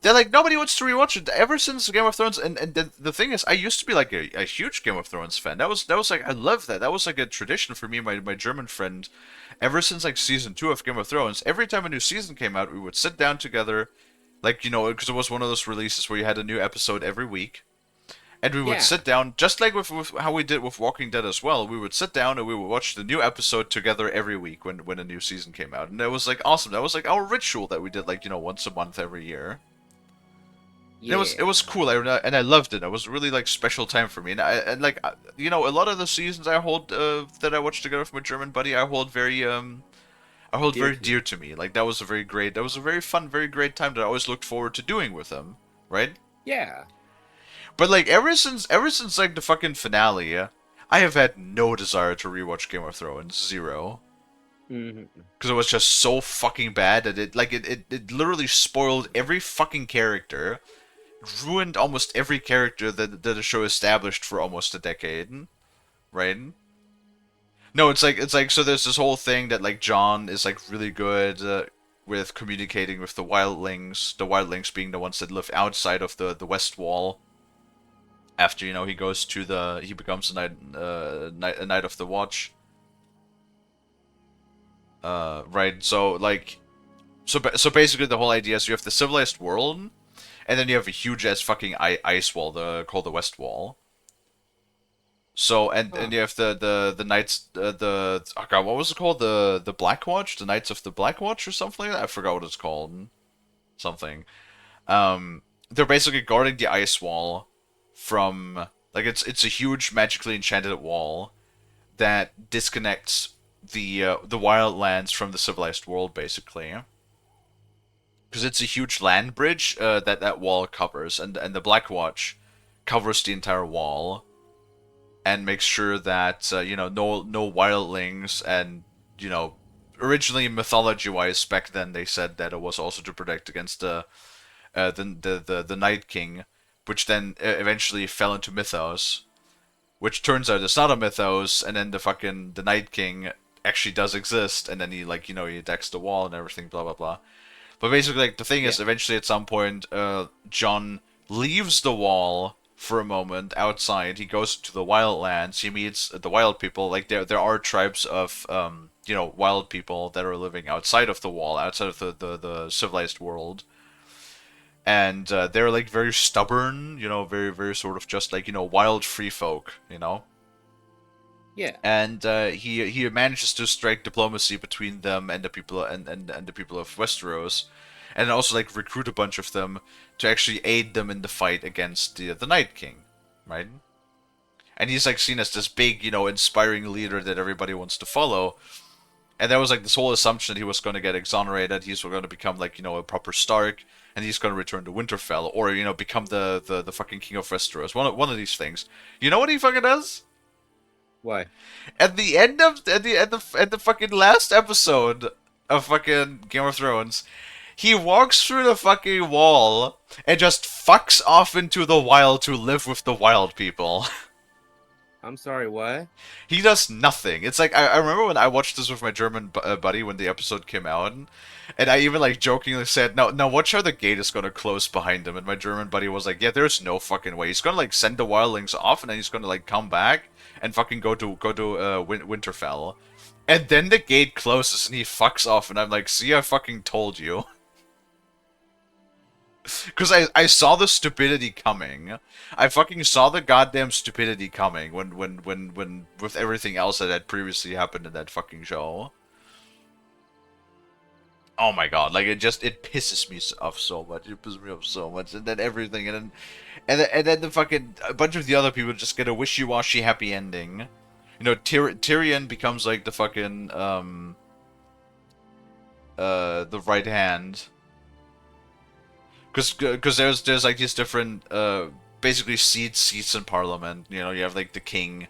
They're like, nobody wants to rewatch it. Ever since Game of Thrones, and the thing is, I used to be like a huge Game of Thrones fan. That was like, I love that. That was like a tradition for me and my German friend. Ever since, like, season 2 of Game of Thrones, every time a new season came out, we would sit down together, like, because it was one of those releases where you had a new episode every week. And we would sit down, just like with how we did with Walking Dead as well. We would sit down and we would watch the new episode together every week when a new season came out. And that was, like, awesome. That was, like, our ritual that we did, like, once a month every year. Yeah. It was cool, and I loved it. It was a really, like, special time for me. And a lot of the seasons I hold that I watched together with my German buddy, I hold very dear to me. Like, that was a very fun, very great time that I always looked forward to doing with him, right? Yeah. But like ever since like the fucking finale, I have had no desire to rewatch Game of Thrones. Zero. Because it was just so fucking bad that it literally spoiled every fucking character, ruined almost every character that the show established for almost a decade, right? No, it's like so there's this whole thing that like Jon is like really good with communicating with the wildlings being the ones that live outside of the West Wall. After he goes to he becomes a knight of the Watch. Right. So like, so basically the whole idea is you have the civilized world, and then you have a huge ass fucking ice wall, called the West Wall. So and you have the knights, oh god, what was it called? The Black Watch, the Knights of the Black Watch or something like that. I forgot what it's called. Something. They're basically guarding the ice wall from like it's a huge magically enchanted wall that disconnects the wildlands from the civilized world, basically. Because it's a huge land bridge that wall covers, and the Black Watch covers the entire wall and makes sure that no wildlings, and originally mythology-wise back then they said that it was also to protect against the Night King, which then eventually fell into mythos, which turns out it's not a mythos, and then the Night King actually does exist, and then he he attacks the wall and everything, blah blah blah. But basically, like the thing is, eventually at some point, Jon leaves the wall for a moment outside. He goes to the wildlands. He meets the wild people. Like there are tribes of wild people that are living outside of the wall, outside of the civilized world. And they're like very stubborn, very very sort of just like wild free folk, Yeah. And he manages to strike diplomacy between them and the people and the people of Westeros, and also like recruit a bunch of them to actually aid them in the fight against the Night King, right? And he's like seen as this big, inspiring leader that everybody wants to follow. And there was like this whole assumption that he was going to get exonerated. He's going to become like a proper Stark, and he's going to return to Winterfell, or become the fucking king of Westeros. One of these things. You know what he fucking does? Why? At the end of at the fucking last episode of fucking Game of Thrones, he walks through the fucking wall and just fucks off into the wild to live with the wild people. I'm sorry, what? He does nothing. It's like I remember when I watched this with my German buddy when the episode came out, and I even like jokingly said, "No, watch how the gate is gonna close behind him." And my German buddy was like, "Yeah, there's no fucking way. He's gonna like send the wildlings off, and then he's gonna like come back and fucking go to Winterfell, and then the gate closes and he fucks off." And I'm like, "See, I fucking told you." Because I saw the stupidity coming. I fucking saw the goddamn stupidity coming when with everything else that had previously happened in that fucking show. Oh my god, like it pisses me off so much. It pisses me off so much, and then everything, and then the fucking a bunch of the other people just get a wishy-washy happy ending. Tyrion becomes like the fucking the right hand. Because there's like these different basically seats in Parliament. You have like the king,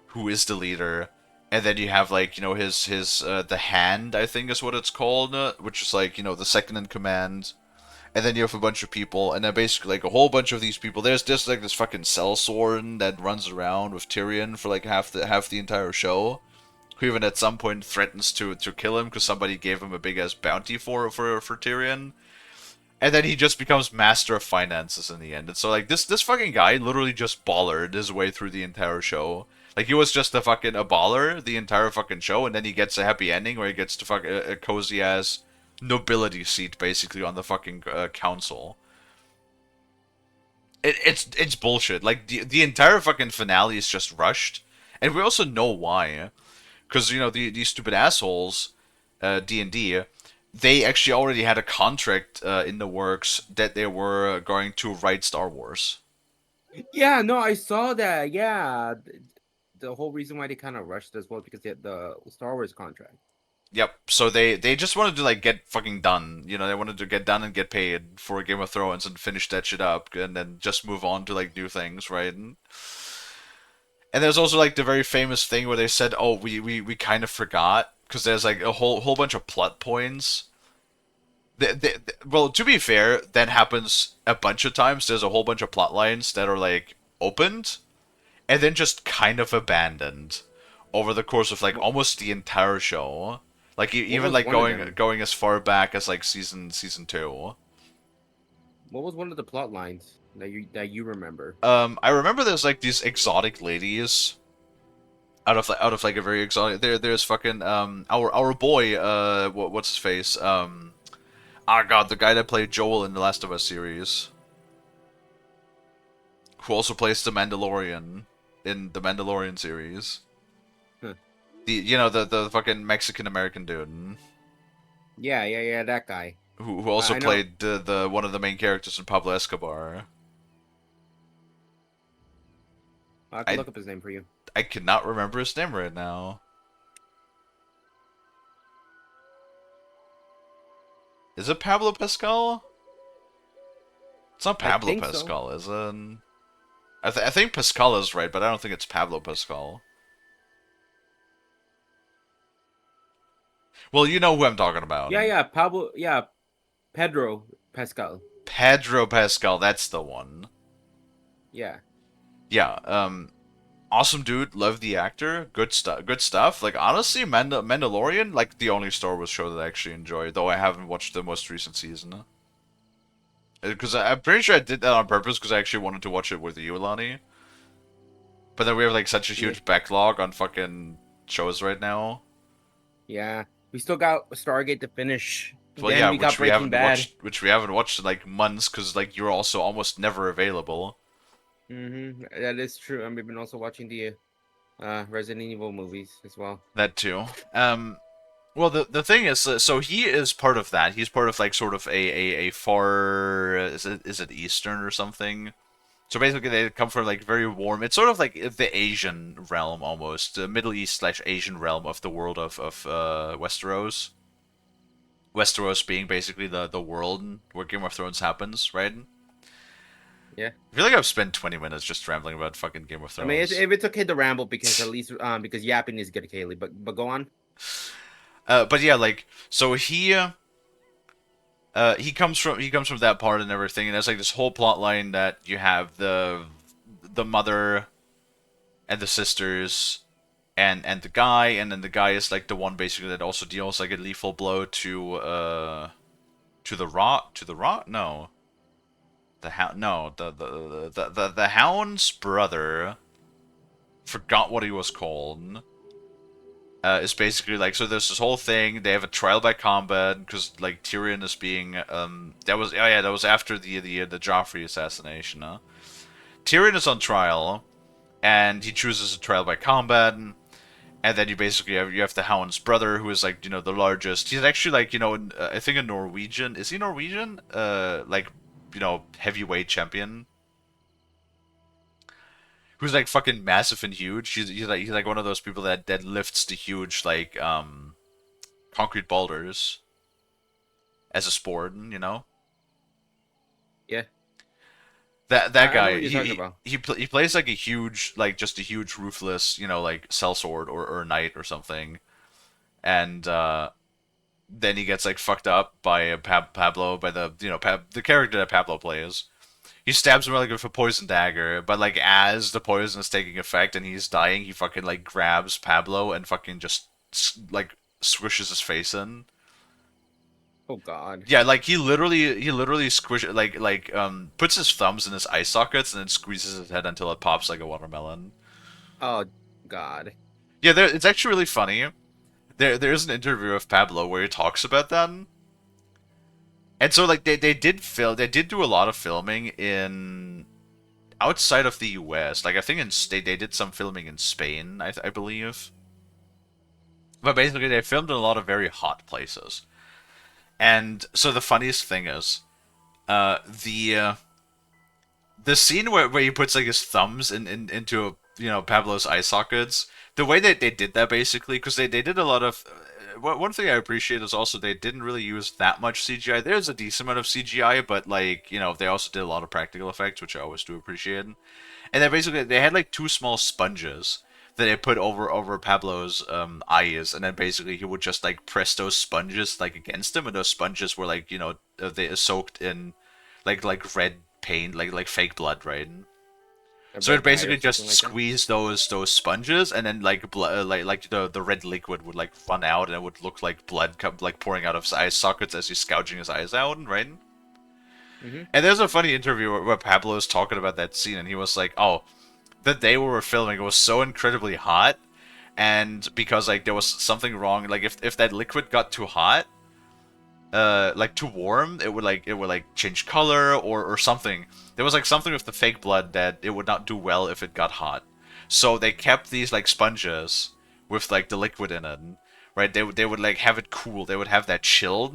who is the leader, and then you have like his the hand, I think is what it's called, which is like the second in command, and then you have a bunch of people, and then basically like a whole bunch of these people. There's just like this fucking sellsworn that runs around with Tyrion for like half the entire show, who even at some point threatens to kill him because somebody gave him a big ass bounty for Tyrion. And then he just becomes master of finances in the end. And so, like, this fucking guy literally just ballered his way through the entire show. Like, he was just a baller the entire fucking show, and then he gets a happy ending where he gets to fuck a cozy-ass nobility seat, basically, on the fucking council. It's bullshit. Like, the entire fucking finale is just rushed. And we also know why. Because, these stupid assholes, D&D... they actually already had a contract in the works that they were going to write Star Wars. Yeah, no, I saw that. Yeah, the whole reason why they kind of rushed as well because they had the Star Wars contract. Yep. So they just wanted to like get fucking done. You know, they wanted to get done and get paid for Game of Thrones and finish that shit up, and then just move on to like new things, right? And there's also like the very famous thing where they said, "Oh, we kind of forgot," because there's like a whole bunch of plot points. Well, to be fair, that happens a bunch of times. There's a whole bunch of plot lines that are like opened and then just kind of abandoned over the course of like almost the entire show. Like even like going as far back as like season 2. What was one of the plot lines that you remember? I remember there's like these exotic ladies out of like a very exotic. There's fucking our boy what's his face oh god, the guy that played Joel in the Last of Us series, who also plays the Mandalorian in the Mandalorian series. Huh. The fucking Mexican American dude. Yeah, that guy. Who also played the one of the main characters in Pablo Escobar. I can look up his name for you. I cannot remember his name right now. Is it Pablo Pascal? It's not Pablo Pascal, so. Is it? I think Pascal is right, but I don't think it's Pablo Pascal. Well, you know who I'm talking about. Yeah, Pedro Pascal. Pedro Pascal, that's the one. Yeah. Yeah, awesome dude, love the actor, good stuff. Like, honestly, Mandalorian, like, the only Star Wars show that I actually enjoy, though I haven't watched the most recent season. Because I'm pretty sure I did that on purpose, because I actually wanted to watch it with you, Lonnie. But then we have, like, such a huge backlog on fucking shows right now. Yeah, we still got Stargate to finish. Well, then yeah, which we haven't watched in, like, months, because, like, you're also almost never available. That is true. And we've been also watching the Resident Evil movies as well. That too. Well, the thing is, so he is part of that. He's part of like sort of a far is it Eastern or something. So basically, they come from like very warm. It's sort of like the Asian realm almost, the Middle East / Asian realm of the world of Westeros. Westeros being basically the world where Game of Thrones happens, right? Yeah. I feel like I've spent 20 minutes just rambling about fucking Game of Thrones. I mean, it's okay to ramble because at least because yapping is good, Kalie. But go on. But yeah, like so he comes from that part and everything, and there's like this whole plot line that you have the mother and the sisters and the guy, and then the guy is like the one basically that also deals like a lethal blow to the rot no. The Hound's brother, forgot what he was called, is basically like, so there's this whole thing, they have a trial by combat, because like Tyrion is being, that was after the Joffrey assassination, huh? Tyrion is on trial, and he chooses a trial by combat, and then you basically have the Hound's brother, who is like, you know, the largest, he's actually like, you know, I think a Norwegian, is he Norwegian? Like, you know, heavyweight champion, who's like fucking massive and huge. He's like one of those people that lifts the huge like concrete boulders as a sport, you know. Yeah. That guy, he plays like a huge, like just a huge ruthless, you know, like sellsword or knight or something, and then he gets like fucked up by Pablo, by the, you know, the character that Pablo plays. He stabs him like with a poison dagger, but like as the poison is taking effect and he's dying, he fucking like grabs Pablo and fucking just like squishes his face in. Oh god. Yeah, like he literally squishes puts his thumbs in his eye sockets and then squeezes his head until it pops like a watermelon. Oh god. Yeah, it's actually really funny. There's an interview of Pablo where he talks about that. And so like they did do a lot of filming in outside of the US. Like I think they did some filming in Spain, I believe. But basically they filmed in a lot of very hot places. And so the funniest thing is the scene where he puts like his thumbs into you know, Pablo's eye sockets. The way that they did that, basically, because they did a lot of one thing I appreciate is also they didn't really use that much CGI. There's a decent amount of CGI, but like, you know, they also did a lot of practical effects, which I always do appreciate. And then basically they had like two small sponges that they put over Pablo's eyes, and then basically he would just like press those sponges like against him, and those sponges were like, you know, they soaked in like red paint, like fake blood, right? So it basically just squeezed those sponges, and then like blood, like the red liquid would like run out, and it would look like blood like pouring out of his eye sockets as he's gouging his eyes out, right? Mm-hmm. And there's a funny interview where Pablo was talking about that scene, and he was like, "Oh, the day we were filming, it was so incredibly hot, and because like there was something wrong, like if that liquid got too hot, like too warm, it would like change color or something. There was like something with the fake blood that it would not do well if it got hot. So they kept these like sponges with like the liquid in it, right? They would like have it cool. They would have that chilled.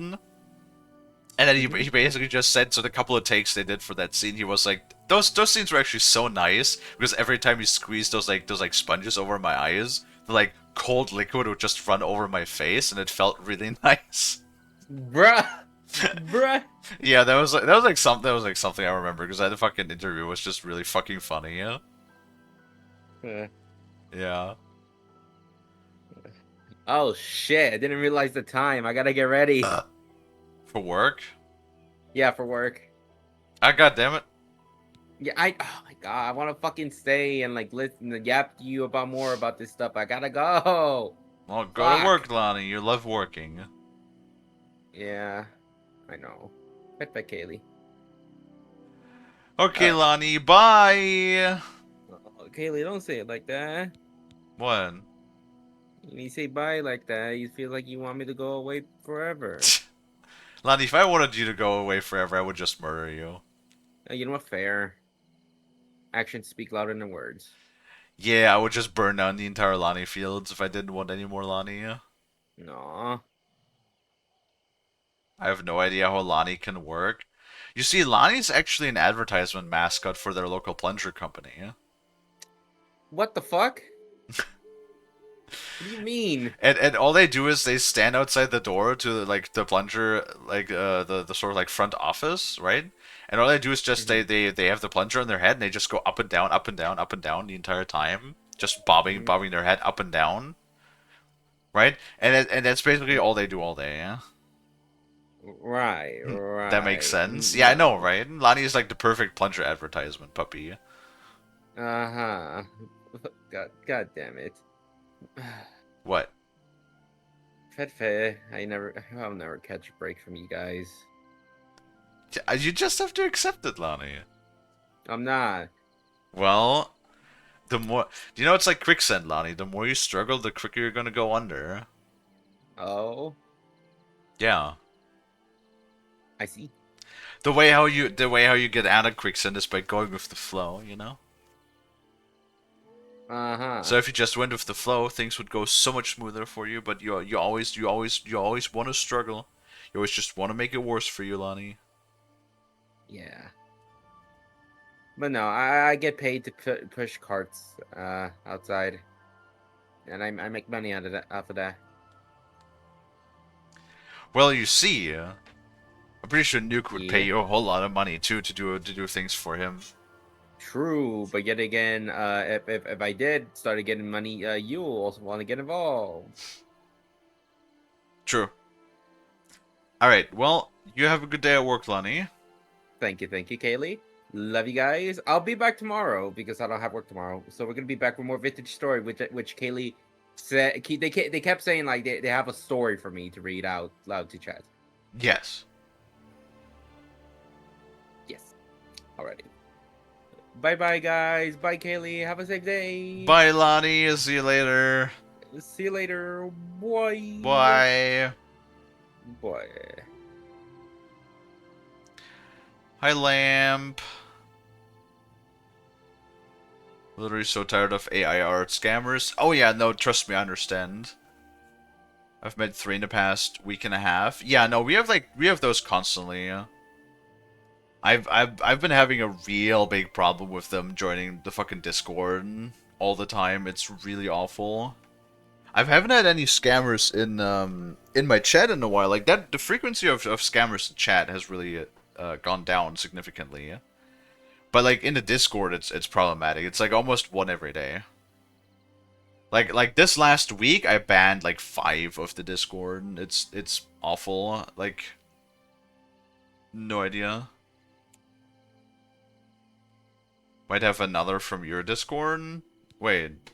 And then he basically just said, so the couple of takes they did for that scene, he was like, those scenes were actually so nice because every time he squeezed those sponges over my eyes, the like cold liquid would just run over my face, and it felt really nice. Bruh. Bruh. Yeah, that was something I remember because that fucking interview was just really fucking funny. Yeah. Yeah. Oh shit! I didn't realize the time. I gotta get ready. For work? Yeah, for work. Ah, god damn it. Yeah, oh my god, I want to fucking stay and like listen to yap to you about more about this stuff. I gotta go. Well, go to work, Lonnie. You love working. Yeah, I know. Pet Kalie. Okay, Lonnie, bye. Oh, Kalie, don't say it like that. What? When you say bye like that, you feel like you want me to go away forever. Lonnie, if I wanted you to go away forever, I would just murder you. You know what? Fair. Actions speak louder than words. Yeah, I would just burn down the entire Lonnie fields if I didn't want any more Lonnie. No. I have no idea how Lonnie can work. You see, Lonnie's actually an advertisement mascot for their local plunger company. What the fuck? What do you mean? And all they do is they stand outside the door to like the plunger, like the sort of like front office, right? And all they do is just they have the plunger on their head, and they just go up and down, up and down, up and down the entire time, just bobbing their head up and down, right? And that's basically all they do all day. Yeah. Right. That makes sense. Yeah, I know, right? Lonnie is like the perfect plunger advertisement puppy. Uh-huh. God damn it. What? I'll never catch a break from you guys. You just have to accept it, Lonnie. I'm not. Well, the more... You know, it's like quicksand, Lonnie. The more you struggle, the quicker you're gonna go under. Oh? Yeah. I see. The way how you get out of quicksand is by going with the flow, you know? Uh-huh. So if you just went with the flow, things would go so much smoother for you, but you always want to struggle. You always just want to make it worse for you, Lonnie. Yeah. But no, I get paid to push carts outside. And I make money out of that. Well, you see, I'm pretty sure Nuke would pay you a whole lot of money too to do things for him. True, but yet again, if I did start getting money, you will also want to get involved. True. All right. Well, you have a good day at work, Lonnie. Thank you, Kalie. Love you guys. I'll be back tomorrow because I don't have work tomorrow. So we're gonna be back with more vintage story, which Kalie said they kept saying like they have a story for me to read out loud to chat. Yes. Yes. Alrighty. Bye, guys. Bye, Kalie. Have a safe day. Bye, Lonnie. See you later. See you later. Bye. Bye. Bye. Hi, Lamp. Literally so tired of AI art scammers. Oh yeah, no, trust me, I understand. I've met 3 in the past week and a half. Yeah, no, we have those constantly. I've been having a real big problem with them joining the fucking Discord all the time. It's really awful. I haven't had any scammers in my chat in a while. Like that, the frequency of scammers in chat has really gone down significantly. But like in the Discord, it's problematic. It's like almost one every day. Like this last week, I banned like 5 of the Discord. It's awful. Like, no idea. Might have another from your Discord. Wait.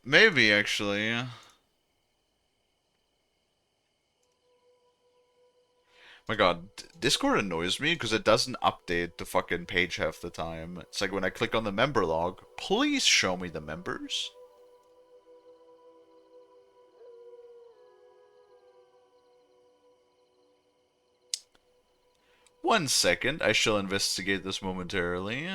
Maybe actually. My god, Discord annoys me because it doesn't update the fucking page half the time. It's like when I click on the member log, please show me the members. One second, I shall investigate this momentarily.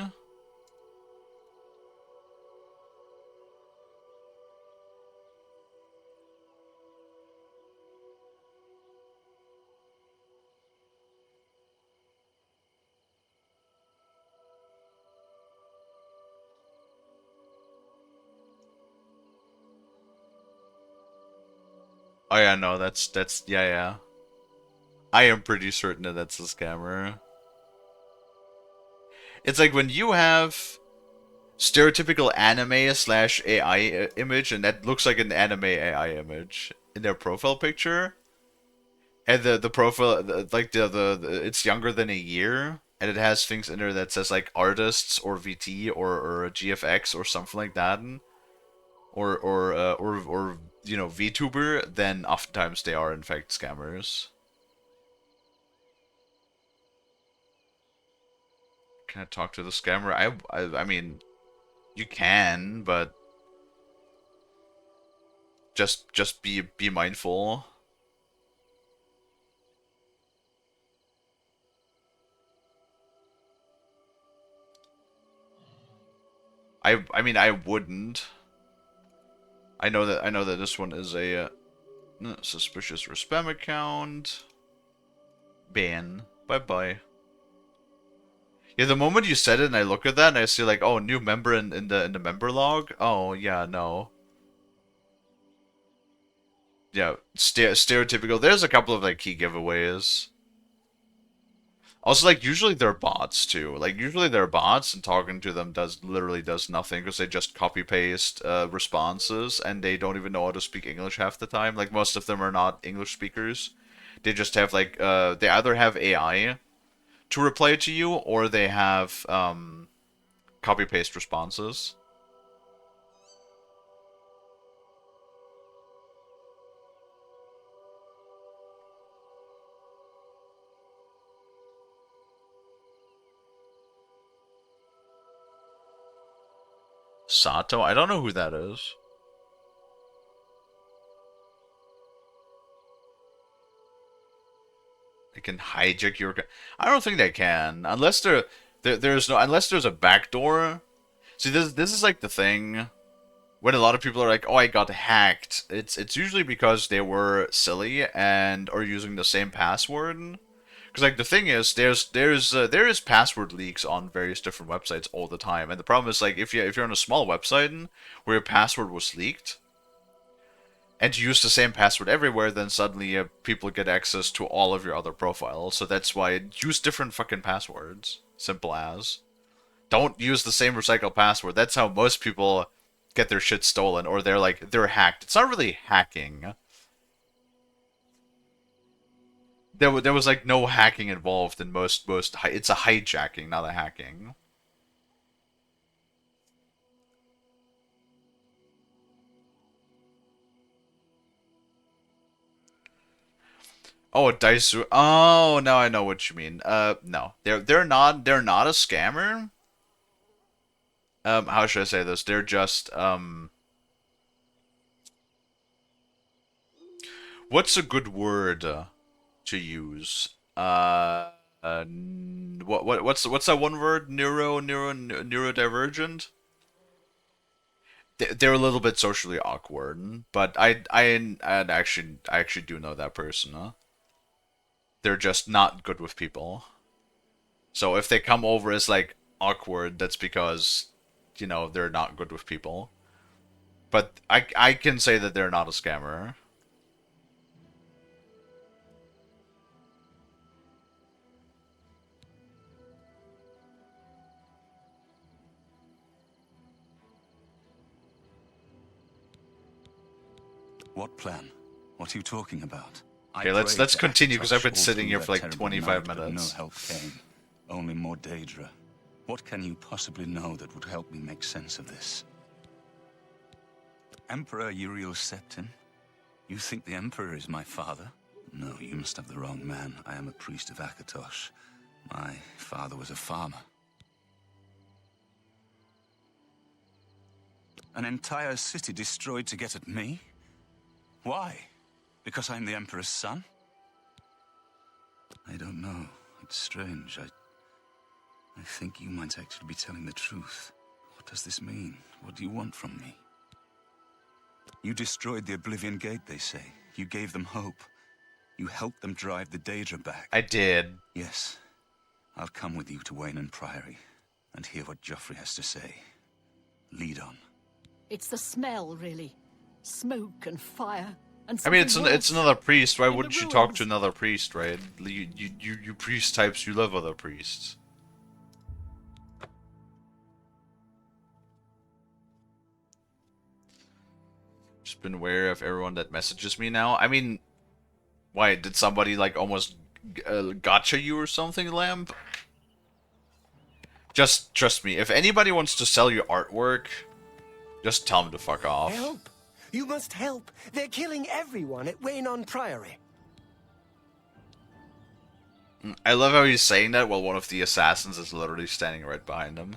Oh yeah, no, that's yeah. I am pretty certain that that's a scammer. It's like when you have stereotypical anime slash AI image, and that looks like an anime AI image in their profile picture, and the profile like the it's younger than a year, and it has things in there that says like artists or VT or GFX or something like that, or you know VTuber, then oftentimes they are in fact scammers. Can I talk to the scammer? I mean, you can, but just be mindful. I mean I wouldn't. I know that this one is a suspicious or spam account. Ban. Bye bye. Yeah, the moment you said it and I look at that and I see like, oh, new member in the member log. Oh yeah, no. Yeah, stereotypical. There's a couple of like key giveaways. Also, like, usually they're bots, too. Like, usually they're bots, and talking to them literally does nothing, because they just copy-paste responses, and they don't even know how to speak English half the time. Like, most of them are not English speakers. They just have, like, they either have AI to reply to you, or they have copy-paste responses. Sato? I don't know who that is. They can hijack your. I don't think they can, unless there's no unless there's a backdoor. See, this is like the thing when a lot of people are like, "Oh, I got hacked." It's usually because they were silly and are using the same password. Because like the thing is, there is password leaks on various different websites all the time, and the problem is like if you're on a small website where your password was leaked, and you use the same password everywhere, then suddenly people get access to all of your other profiles. So that's why use different fucking passwords. Simple as. Don't use the same recycled password. That's how most people get their shit stolen, or they're hacked. It's not really hacking. There was like no hacking involved in most. It's a hijacking, not a hacking. Oh, Daisu. Oh, now I know what you mean. No, they're not a scammer. How should I say this? They're just what's a good word to use? What's that one word? Neurodivergent. they're a little bit socially awkward, but I actually do know that person. Huh? They're just not good with people. So if they come over as like awkward, that's because they're not good with people. But I can say that they're not a scammer. What plan? What are you talking about? Okay, let's continue because I've been sitting here for like 25 minutes. No help came. Only more Daedra. What can you possibly know that would help me make sense of this? Emperor Uriel Septim? You think the Emperor is my father? No, you must have the wrong man. I am a priest of Akatosh. My father was a farmer. An entire city destroyed to get at me? Why? Because I'm the Emperor's son? I don't know. It's strange. I think you might actually be telling the truth. What does this mean? What do you want from me? You destroyed the Oblivion Gate, they say. You gave them hope. You helped them drive the Daedra back. I did. Yes. I'll come with you to Wayne Priory and hear what Joffrey has to say. Lead on. It's the smell, really. Smoke and fire. And I mean, it's worse. another priest. Why In the wouldn't you talk to ruins. another priest, right? You priest types, you love other priests. Just been aware of everyone that messages me now. I mean, why did somebody like almost gotcha you or something, Lamb? Just trust me. If anybody wants to sell your artwork, just tell them to fuck off. Help! You must help! They're killing everyone at Wayne Priory. I love how he's saying that while one of the assassins is literally standing right behind him.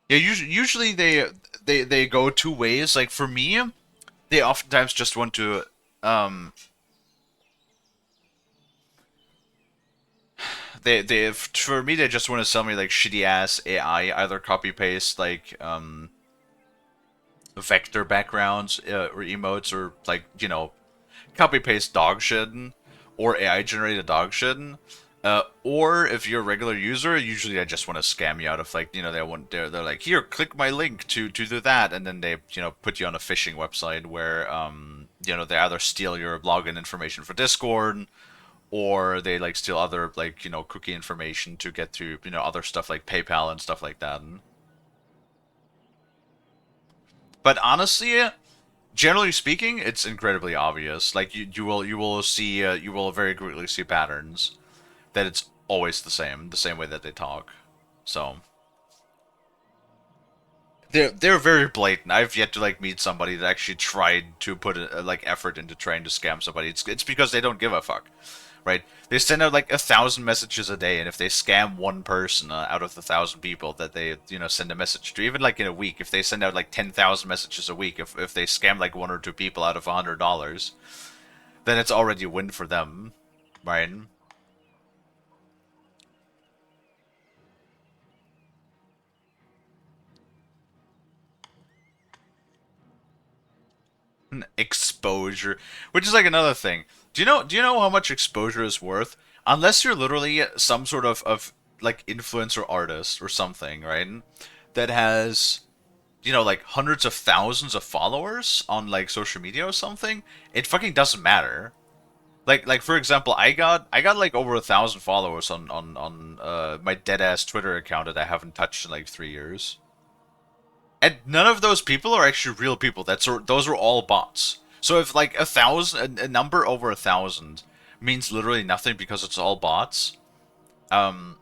Yeah, usually they go two ways. Like for me, they oftentimes just want to for me they just want to sell me like shitty ass AI, either copy paste like vector backgrounds or emotes, or like copy paste dog shit, or AI generated dog shit. Or if you're a regular user, usually I just want to scam you out of like they're like, here, click my link to do that, and then they put you on a phishing website where they either steal your login information for Discord, or they like steal other like cookie information to get to other stuff like PayPal and stuff like that. But honestly, generally speaking, it's incredibly obvious. Like you will see you will very quickly see patterns that it's always the same way that they talk. So they're very blatant. I've yet to like meet somebody that actually tried to put like effort into trying to scam somebody. It's because they don't give a fuck, right? They send out like 1,000 messages a day, and if they scam one person out of the 1,000 people that they send a message to, even like in a week, if they send out like 10,000 messages a week, if they scam like one or two people out of $100, then it's already a win for them, right? Exposure, which is like another thing. Do you know how much exposure is worth? Unless you're literally some sort of like influencer artist or something, right? That has like hundreds of thousands of followers on like social media or something, it fucking doesn't matter. Like for example, I got like over 1,000 followers on my dead ass Twitter account that I haven't touched in like 3 years. And none of those people are actually real people. Those are all bots. So if like a number over 1,000 means literally nothing because it's all bots, like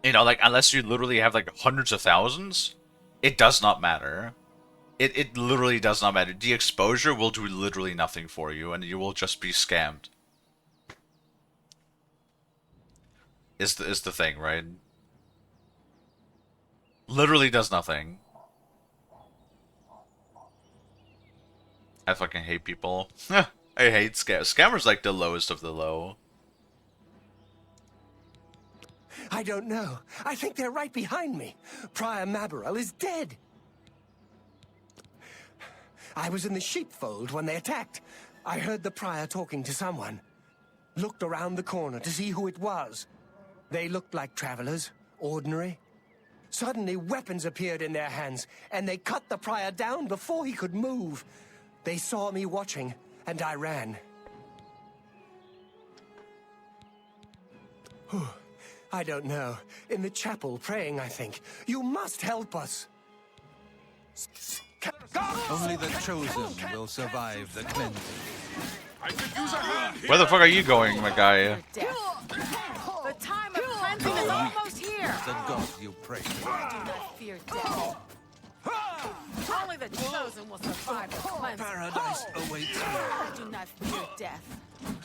unless you literally have like hundreds of thousands, it does not matter. It literally does not matter. The exposure will do literally nothing for you, and you will just be scammed. Is the thing, right? Literally does nothing. I fucking hate people. I hate scammers like the lowest of the low. I don't know. I think they're right behind me. Prior Maborel is dead. I was in the sheepfold when they attacked. I heard the prior talking to someone. Looked around the corner to see who it was. They looked like travelers, ordinary. Suddenly, weapons appeared in their hands, and they cut the prior down before he could move. They saw me watching, and I ran. I don't know. In the chapel, praying, I think. You must help us. Only the chosen will survive the cleansing. I could use a hand here. Where the fuck are you going, my guy? The time of cleansing is almost here. The god you pray. I do not fear death. Only the chosen will survive the cleansing. Paradise awaits you. I do not fear death.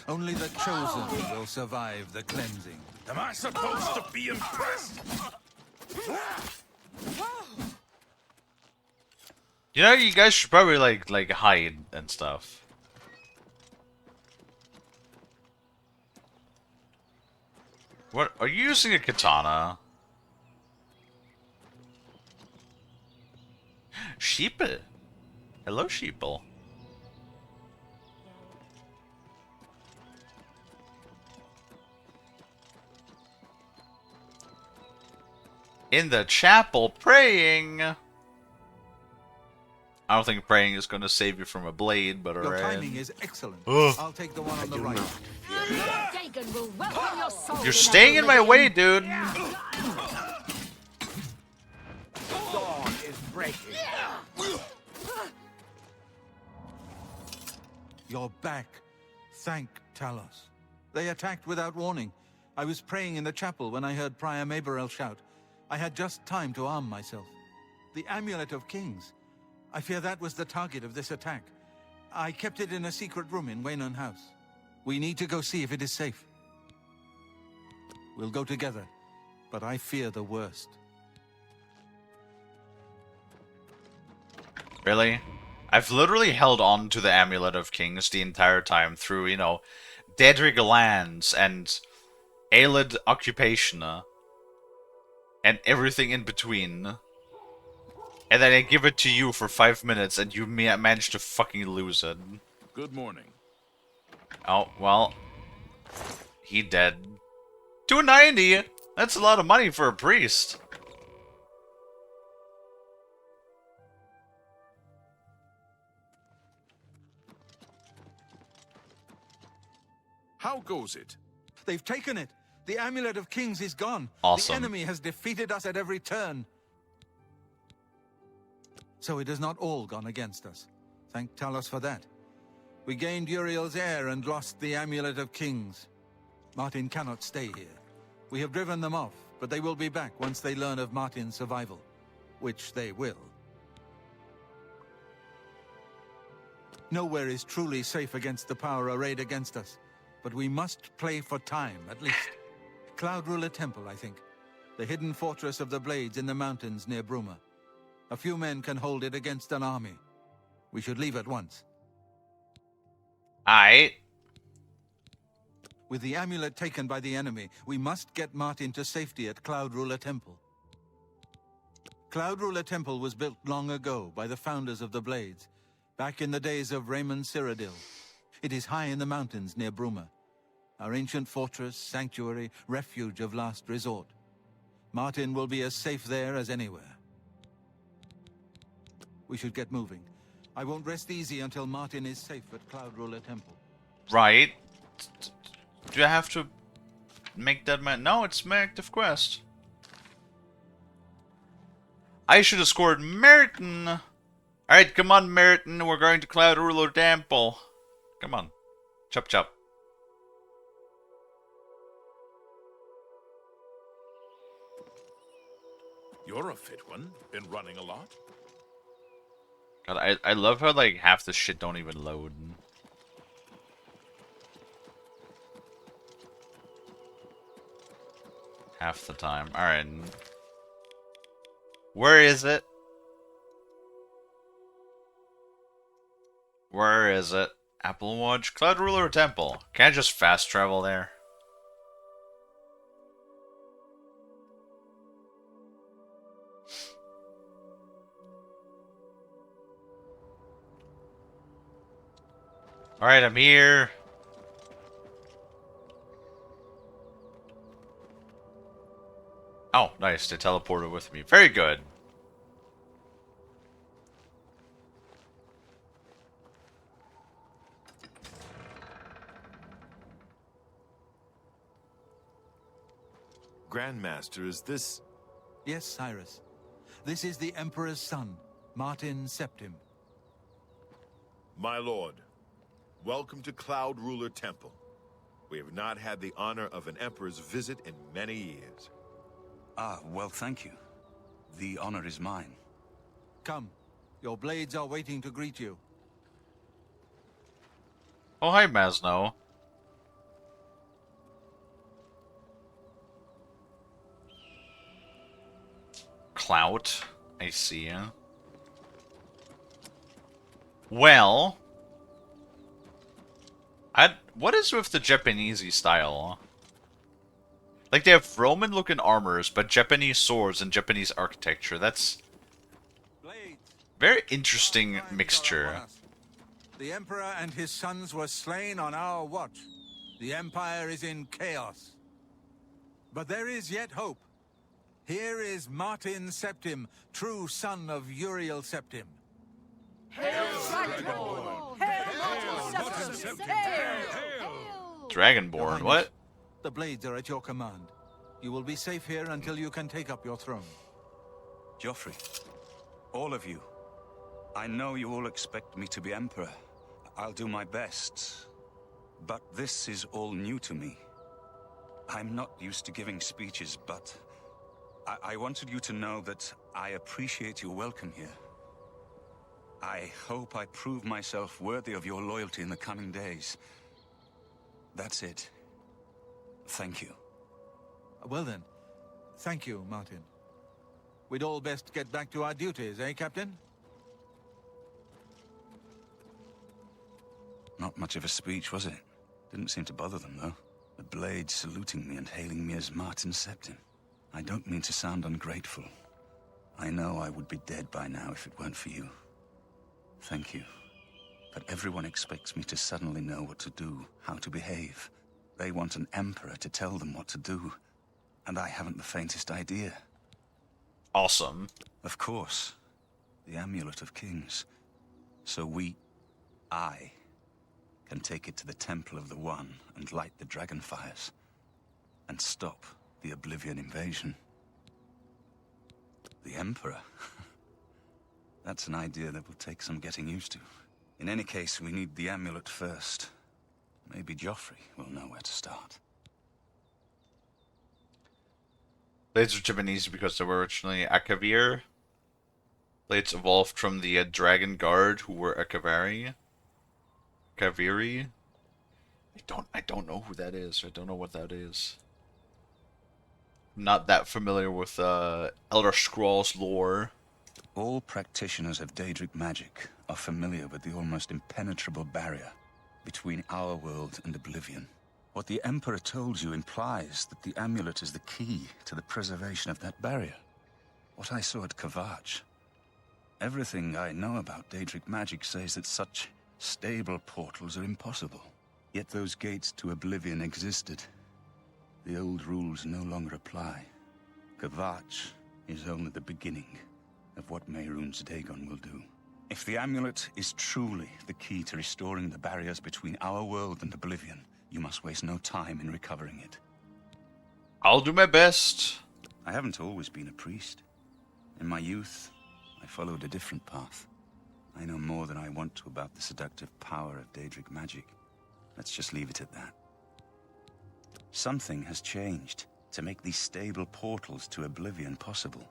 Only the chosen will survive the cleansing. Am I supposed to be impressed? You know, you guys should probably like hide and stuff. What are you using a katana? Sheeple. Hello, Sheeple. In the chapel praying. I don't think praying is going to save you from a blade, but Your alright. timing is excellent. Ugh. I'll take the one on the right. You're staying in my way, dude. Dawn is breaking. You're back. Thank Talos. They attacked without warning. I was praying in the chapel when I heard Prior Maborel shout. I had just time to arm myself. The Amulet of Kings. I fear that was the target of this attack. I kept it in a secret room in Waynon House. We need to go see if it is safe. We'll go together, but I fear the worst. Really? I've literally held on to the Amulet of Kings the entire time through, you know, Daedric lands and Aelid occupation and everything in between. And then I give it to you for 5 minutes and you manage to fucking lose it. Good morning. Oh, well. He dead. 290? That's a lot of money for a priest. How goes it? They've taken it. The Amulet of Kings is gone. Awesome. The enemy has defeated us at every turn. So it has not all gone against us. Thank Talos for that. We gained Uriel's heir and lost the Amulet of Kings. Martin cannot stay here. We have driven them off, but they will be back once they learn of Martin's survival. Which they will. Nowhere is truly safe against the power arrayed against us. But we must play for time, at least. Cloud Ruler Temple, I think. The hidden fortress of the Blades in the mountains near Bruma. A few men can hold it against an army. We should leave at once. Aight. With the amulet taken by the enemy, we must get Martin to safety at Cloud Ruler Temple. Cloud Ruler Temple was built long ago by the founders of the Blades, back in the days of Raymond Cyrodiil. It is high in the mountains near Bruma. Our ancient fortress, sanctuary, refuge of last resort. Martin will be as safe there as anywhere. We should get moving. I won't rest easy until Martin is safe at Cloud Ruler Temple. Right. Do I have to make that man? No, it's my active quest. I should have scored Meriton. Alright, come on, Meriton. We're going to Cloud Ruler Temple. Come on. Chop chop. You're a fit one. Been running a lot? God, I love how like half the shit don't even load. Half the time. Alright. Where is it? Where is it? Apple Watch, Cloud Ruler Temple. Can I just fast travel there? Alright, I'm here. Oh, nice. They teleported with me. Very good. Grandmaster, is this... Yes, Cyrus. This is the Emperor's son, Martin Septim. My lord, welcome to Cloud Ruler Temple. We have not had the honor of an emperor's visit in many years. Ah, well, thank you. The honor is mine. Come. Your blades are waiting to greet you. Oh, hi, Masno. Clout. I see ya. Well... what is with the Japanese style? Like, they have Roman-looking armors, but Japanese swords and Japanese architecture. That's... very interesting mixture. The Emperor and his sons were slain on our watch. The Empire is in chaos. But there is yet hope. Here is Martin Septim, true son of Uriel Septim. Dragonborn, what? The blades are at your command. You will be safe here until you can take up your throne. Joffrey, all of you. I know you all expect me to be Emperor. I'll do my best. But this is all new to me. I'm not used to giving speeches, but I wanted you to know that I appreciate your welcome here. I hope I prove myself worthy of your loyalty in the coming days. That's it. Thank you. Well then, thank you, Martin. We'd all best get back to our duties, eh, Captain? Not much of a speech, was it? Didn't seem to bother them, though. The blades saluting me and hailing me as Martin Septim. I don't mean to sound ungrateful. I know I would be dead by now if it weren't for you. Thank you. But everyone expects me to suddenly know what to do, how to behave. They want an emperor to tell them what to do. And I haven't the faintest idea. Awesome. Of course. The Amulet of Kings. So I, can take it to the Temple of the One and light the dragon fires. And stop the Oblivion invasion. The Emperor? That's an idea that will take some getting used to. In any case, we need the amulet first. Maybe Joffrey will know where to start. Blades are Japanese because they were originally Akavir. Blades evolved from the Dragon Guard, who were Akavari. Kaviri. I don't know who that is. I don't know what that is. I'm not that familiar with Elder Scrolls lore. All practitioners of Daedric magic are familiar with the almost impenetrable barrier between our world and Oblivion. What the Emperor told you implies that the amulet is the key to the preservation of that barrier. What I saw at Kavach. Everything I know about Daedric magic says that such stable portals are impossible. Yet those gates to Oblivion existed. The old rules no longer apply. Kavach is only the beginning of what Mehrunes Dagon will do. If the amulet is truly the key to restoring the barriers between our world and Oblivion, you must waste no time in recovering it. I'll do my best. I haven't always been a priest. In my youth, I followed a different path. I know more than I want to about the seductive power of Daedric magic. Let's just leave it at that. Something has changed to make these stable portals to Oblivion possible.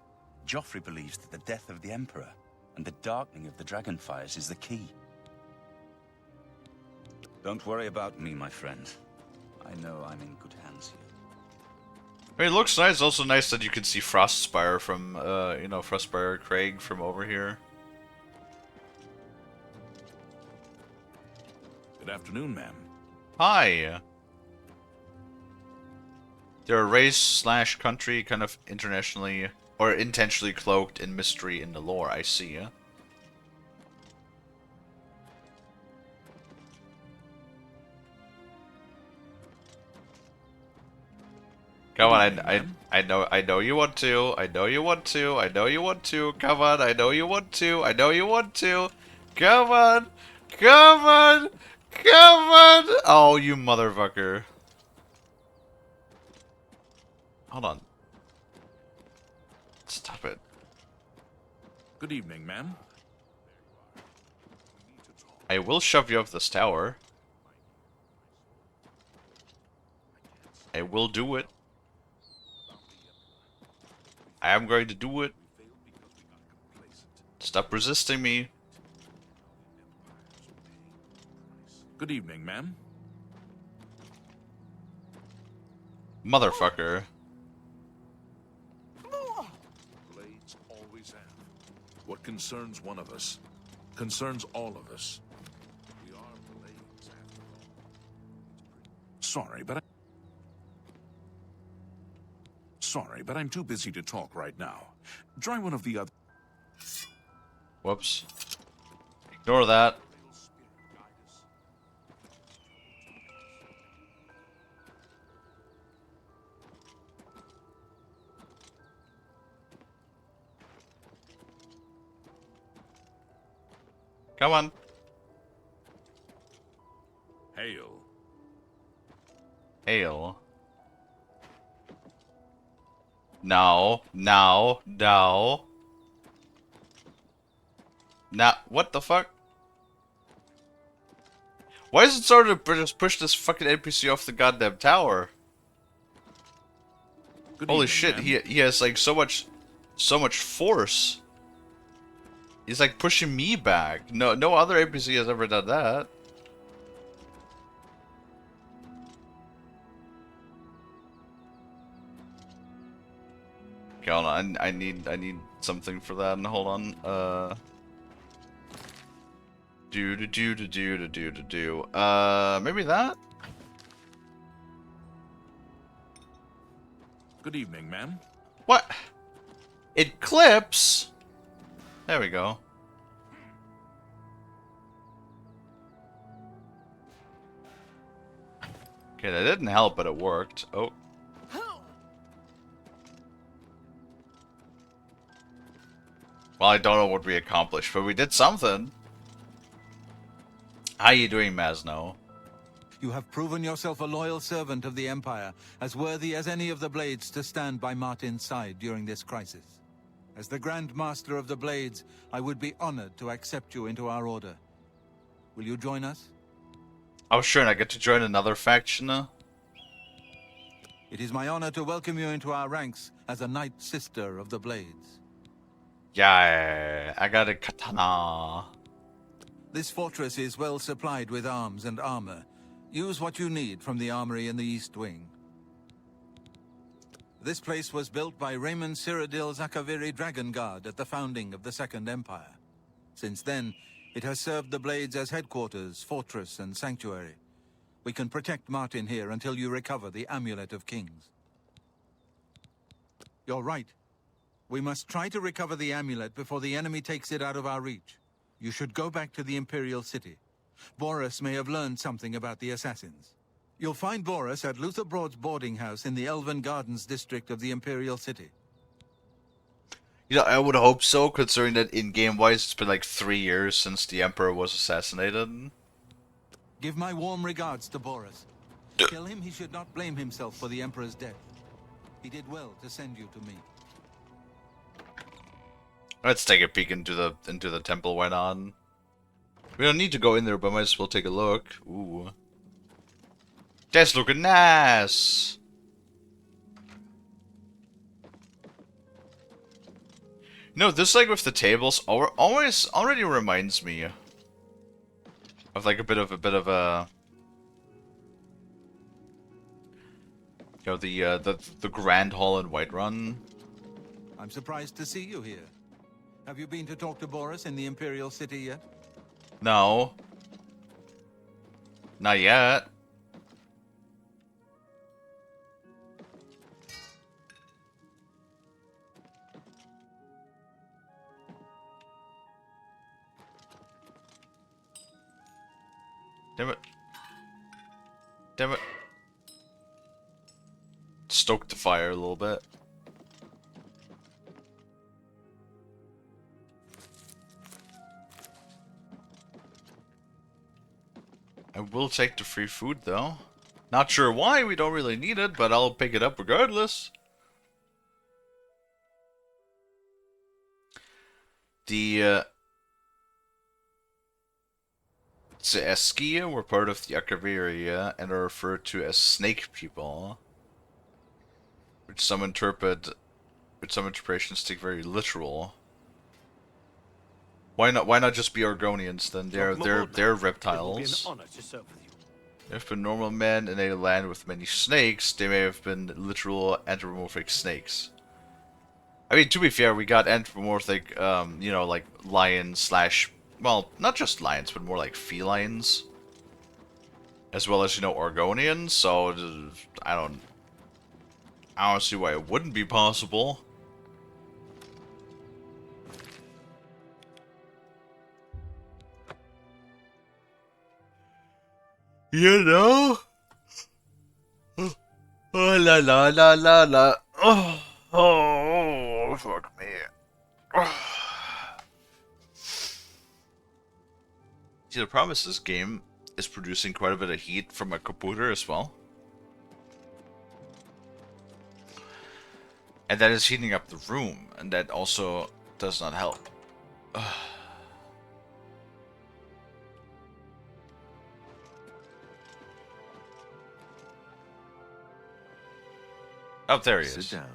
Joffrey believes that the death of the Emperor and the darkening of the Dragonfires is the key. Don't worry about me, my friend. I know I'm in good hands here. I mean, it looks nice. Also nice that you can see Frostspire from, Frostspire Craig from over here. Good afternoon, ma'am. Hi. They're a race/country kind of internationally or intentionally cloaked in mystery in the lore. I see. Come on, I know you want to. I know you want to. I know you want to. Come on, I know you want to. I know you want to. Come on. Come on. Come on. Oh, you motherfucker. Hold on. Stop it. Good evening, ma'am. I will shove you off this tower. I will do it. I am going to do it. Stop resisting me. Good evening, ma'am. Motherfucker. Blades always have. What concerns one of us concerns all of us. We are blades after all. Sorry, but I'm too busy to talk right now. Try one of the other. Whoops. Ignore that. Come on. Hail. Hail. No. No. No. Now, what the fuck? Why is it sort of just push this fucking NPC off the goddamn tower? Good Holy evening, shit, ma'am. he has like so much force. He's like pushing me back. No other NPC has ever done that. Okay, hold on. I need something for that. And hold on. Maybe that. Good evening, ma'am. What? It clips. There we go. Okay, that didn't help, but it worked. Oh. Well, I don't know what we accomplished, but we did something. How you doing, Masno? You have proven yourself a loyal servant of the Empire, as worthy as any of the Blades to stand by Martin's side during this crisis. As the Grand Master of the Blades, I would be honored to accept you into our order. Will you join us? Oh, sure, and I get to join another faction now? It is my honor to welcome you into our ranks as a Knight Sister of the Blades. Yeah, I got a katana. This fortress is well supplied with arms and armor. Use what you need from the armory in the East Wing. This place was built by Raymond Cyrodiil Zakaviri Dragon Guard at the founding of the Second Empire. Since then, it has served the Blades as headquarters, fortress, and sanctuary. We can protect Martin here until you recover the Amulet of Kings. You're right. We must try to recover the amulet before the enemy takes it out of our reach. You should go back to the Imperial City. Boris may have learned something about the assassins. You'll find Boris at Luther Broad's boarding house in the Elven Gardens district of the Imperial City. You know, I would hope so, considering that in-game wise it's been like 3 years since the Emperor was assassinated. Give my warm regards to Boris. Tell him he should not blame himself for the Emperor's death. He did well to send you to me. Let's take a peek into the temple, why not? We don't need to go in there, but might as well take a look. Ooh. That's looking nice! You know, this like with the tables always already reminds me of like a bit of a you know, the Grand Hall in Whiterun. I'm surprised to see you here. Have you been to talk to Boris in the Imperial City yet? No. Not yet. Damn it. Damn it. stoke the fire a little bit. I will take the free food though. Not sure why, we don't really need it, but I'll pick it up regardless. The Eskia were part of the Akaviria and are referred to as snake people, which some interpretations take very literal. Why not just be Argonians then? They're reptiles. If been normal men in a land with many snakes, they may have been literal anthropomorphic snakes. I mean, to be fair, we got anthropomorphic, you know, like lions slash, well, not just lions, but more like felines, as well as, you know, Argonians. So I don't see why it wouldn't be possible. You know? Oh, la la la la la. Oh, fuck me. See, the problem is this game is producing quite a bit of heat from my computer as well. And that is heating up the room, and that also does not help. Oh, there he is. Sit down.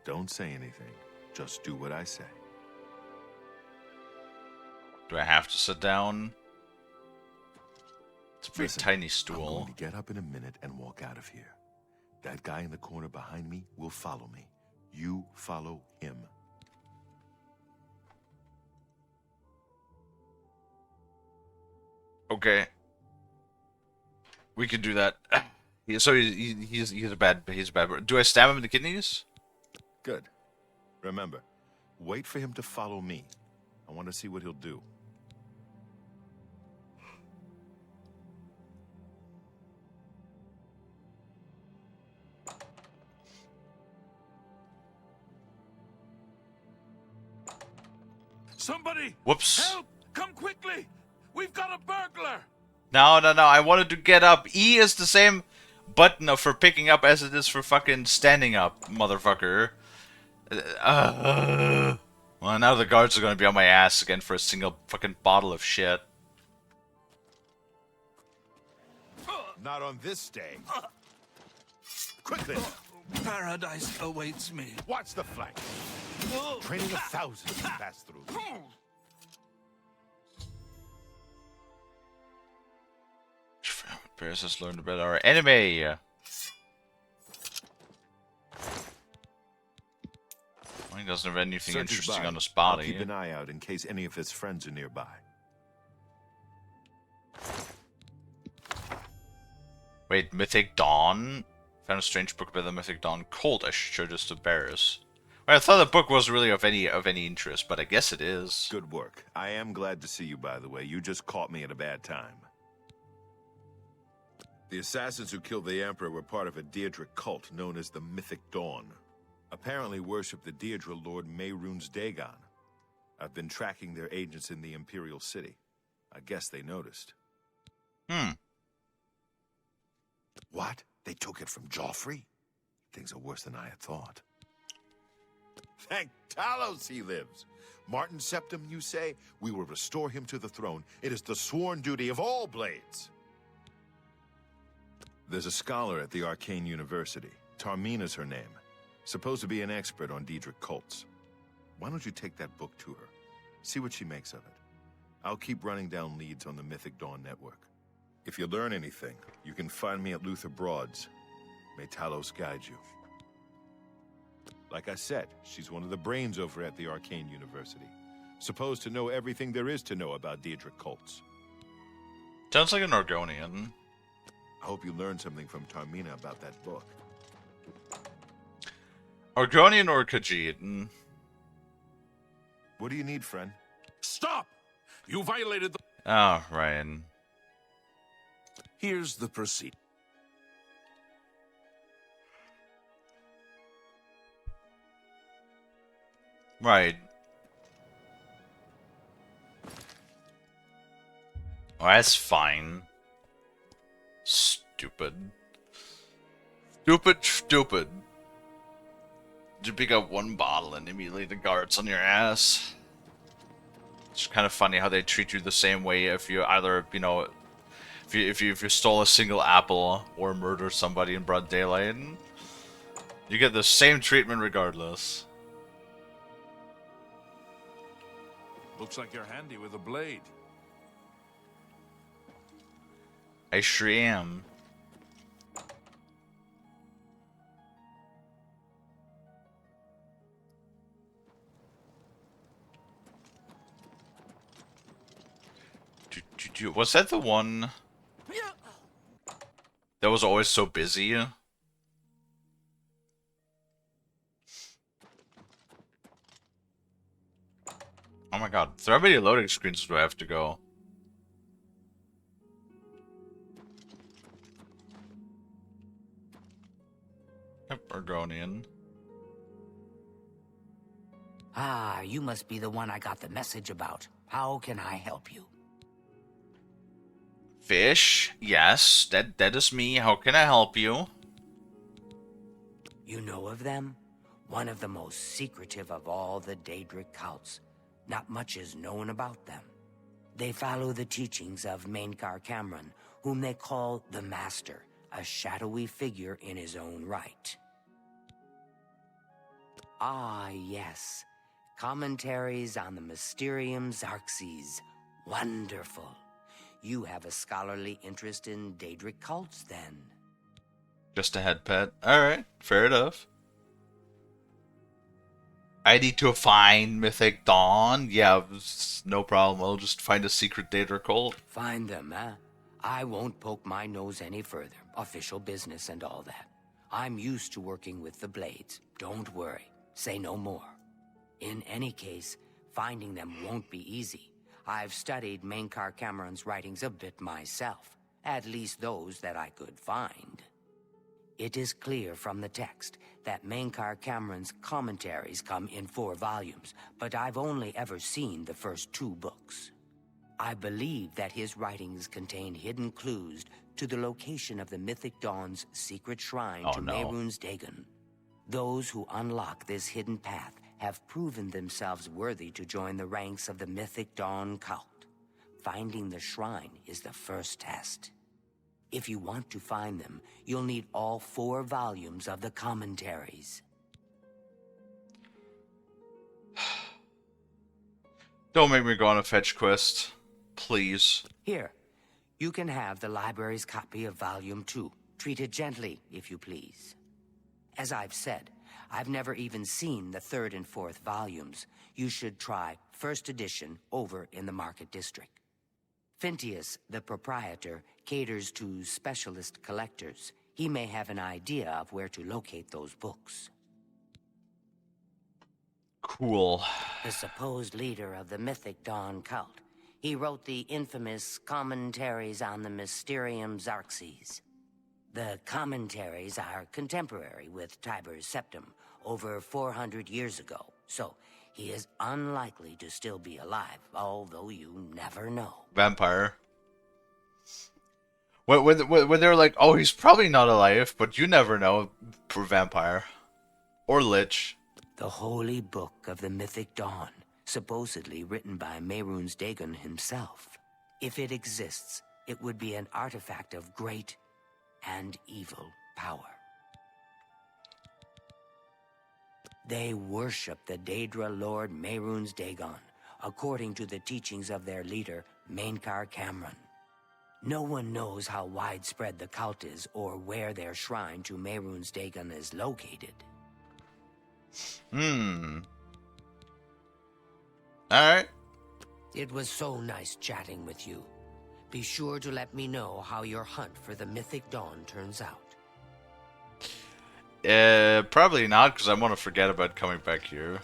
Don't say anything. Just do what I say. Do I have to sit down? It's a pretty tiny I'm stool. going to get up in a minute and walk out of here. That guy in the corner behind me will follow me. You follow him. Okay. We can do that. So he's a bad. Do I stab him in the kidneys? Good. Remember, wait for him to follow me. I want to see what he'll do. Somebody! Whoops. Help! Come quickly! We've got a burglar! No. I wanted to get up. E is the same button for picking up as it is for fucking standing up, motherfucker. Well, now the guards are gonna be on my ass again for a single fucking bottle of shit. Not on this day. Quickly! Paradise awaits me. Watch the flank. Training of thousands to pass through. Bears has learned about our enemy. He doesn't have anything Search his interesting body. on his I'll body. keep an eye out in case any of his friends are nearby. Wait, Mythic Dawn? Found a strange book about the Mythic Dawn cult. I should show this to Bears. Well, I thought the book wasn't really of any interest, but I guess it is. Good work. I am glad to see you, by the way. You just caught me at a bad time. The assassins who killed the Emperor were part of a Daedric cult known as the Mythic Dawn. Apparently worship the Daedra Lord Mehrunes Dagon. I've been tracking their agents in the Imperial City. I guess they noticed. What? They took it from Joffrey? Things are worse than I had thought. Thank Talos he lives. Martin Septim, you say? We will restore him to the throne. It is the sworn duty of all Blades. There's a scholar at the Arcane University. Tarmina's her name. Supposed to be an expert on Daedric cults. Why don't you take that book to her? See what she makes of it. I'll keep running down leads on the Mythic Dawn network. If you learn anything, you can find me at Luther Broad's. May Talos guide you. Like I said, she's one of the brains over at the Arcane University. Supposed to know everything there is to know about Daedric cults. Sounds like an Argonian. I hope you learned something from Tarmina about that book. Argonian or Khajiit? What do you need, friend? Stop! You violated the... Oh, Ryan. Here's the procedure. Right. Well, that's fine. Stupid. Stupid. You pick up one bottle and immediately the guards on your ass. It's kind of funny how they treat you the same way if you either, you know, if you stole a single apple or murder somebody in broad daylight. You get the same treatment regardless. Looks like you're handy with a blade. I sure am. Was that the one that was always so busy? Oh my god, how many loading screens do I have to go? Argonian. Ah, you must be the one I got the message about. How can I help you? Fish? Yes, that is me. How can I help you? You know of them? One of the most secretive of all the Daedric cults. Not much is known about them. They follow the teachings of Mainkar Cameron, whom they call the Master, a shadowy figure in his own right. Ah, yes. Commentaries on the Mysterium Xarxes. Wonderful. You have a scholarly interest in Daedric cults, then? Just a head pet. Alright, fair enough. I need to find Mythic Dawn. Yeah, no problem. I'll just find a secret Daedric cult. Find them, huh? I won't poke my nose any further. Official business and all that. I'm used to working with the Blades. Don't worry. Say no more. In any case, finding them won't be easy. I've studied Mainkar Cameron's writings a bit myself. At least those that I could find. It is clear from the text that Mainkar Cameron's commentaries come in 4 volumes, but I've only ever seen the first 2 books. I believe that his writings contain hidden clues to the location of the Mythic Dawn's secret shrine to Mehrunes Dagon. Those who unlock this hidden path have proven themselves worthy to join the ranks of the Mythic Dawn cult. Finding the shrine is the first test. If you want to find them, you'll need all 4 volumes of the commentaries. Don't make me go on a fetch quest. Please. Here, you can have the library's copy of Volume 2. Treat it gently, if you please. As I've said, I've never even seen the 3rd and 4th volumes. You should try first edition over in the Market District. Phintius, the proprietor, caters to specialist collectors. He may have an idea of where to locate those books. Cool. The supposed leader of the Mythic Dawn cult. He wrote the infamous Commentaries on the Mysterium Xarxes. The commentaries are contemporary with Tiber's Septum, over 400 years ago, so he is unlikely to still be alive, although you never know. Vampire. When they're like, oh, he's probably not alive, but you never know, for vampire. Or lich. The Holy Book of the Mythic Dawn, supposedly written by Mehrunes Dagon himself. If it exists, it would be an artifact of great and evil power. They worship the Daedra Lord Mehrunes Dagon, according to the teachings of their leader, Mainkar Cameron. No one knows how widespread the cult is or where their shrine to Mehrunes Dagon is located. Alright. It was so nice chatting with you. Be sure to let me know how your hunt for the Mythic Dawn turns out. Probably not, because I want to forget about coming back here.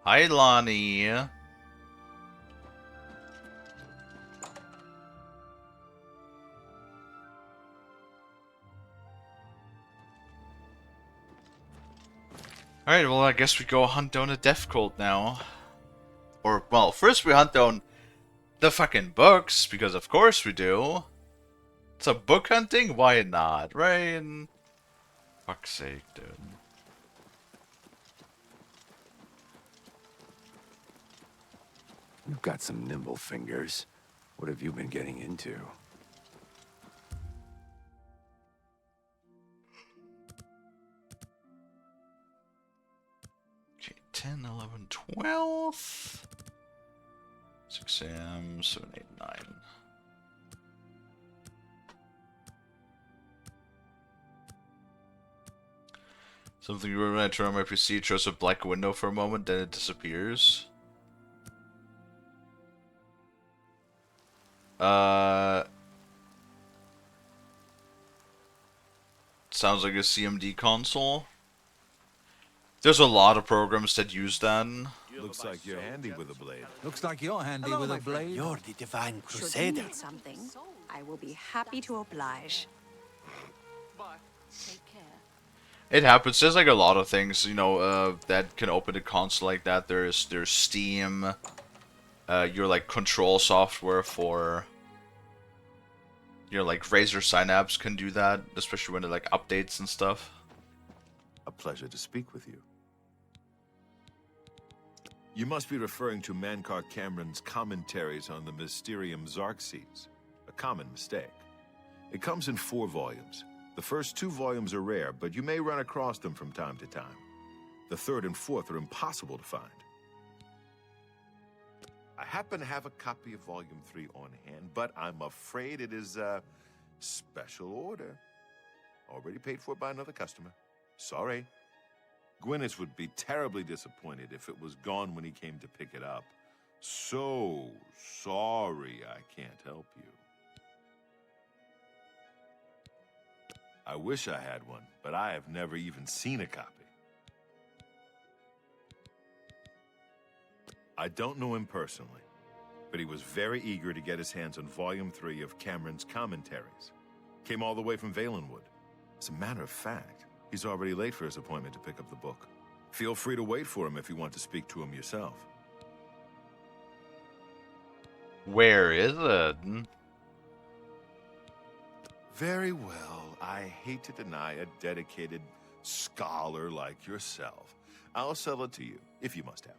Hi, Lonnie. Alright, well, I guess we go hunt down a death cult now. Or, well, first we hunt down the fucking books, because of course we do. It's a book hunting? Why not, right? Fuck's sake, dude. You've got some nimble fingers. What have you been getting into? Okay, 10, 11, 12. 6 a.m., 7, 8, 9. Something when I turn on my PC, it shows a black window for a moment, then it disappears. Sounds like a CMD console. There's a lot of programs that use that. Looks like you're handy with a blade. Looks like you're handy with a blade. You're the divine Should you crusader. need something, I will be happy to oblige. Take care. It happens. There's like a lot of things, you know, that can open a console like that. There's Steam. Your like control software for your like Razer Synapse can do that, especially when it like updates and stuff. A pleasure to speak with you. You must be referring to Mankar Cameron's commentaries on the Mysterium Xarxes. A common mistake. It comes in 4 volumes. The first 2 volumes are rare, but you may run across them from time to time. The 3rd and 4th are impossible to find. I happen to have a copy of Volume 3 on hand, but I'm afraid it is a special order. Already paid for by another customer. Sorry. Gwyneth would be terribly disappointed if it was gone when he came to pick it up. So sorry I can't help you. I wish I had one, but I have never even seen a copy. I don't know him personally, but he was very eager to get his hands on Volume 3 of Cameron's commentaries. Came all the way from Valenwood. As a matter of fact, he's already late for his appointment to pick up the book. Feel free to wait for him if you want to speak to him yourself. Where is it? Very well. I hate to deny a dedicated scholar like yourself. I'll sell it to you, if you must have it.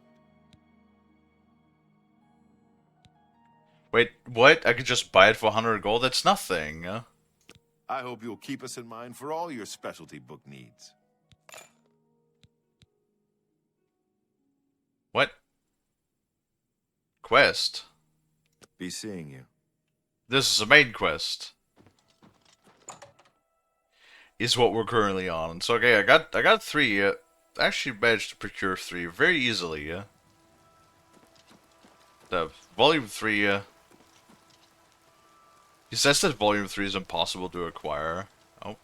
Wait, what? I could just buy it for 100 gold? That's nothing. I hope you'll keep us in mind for all your specialty book needs. What? Quest? Be seeing you. This is a main quest. Is what we're currently on. So okay, I got 3. I actually managed to procure 3 very easily. The Volume 3. He says that Volume 3 is impossible to acquire. Oh.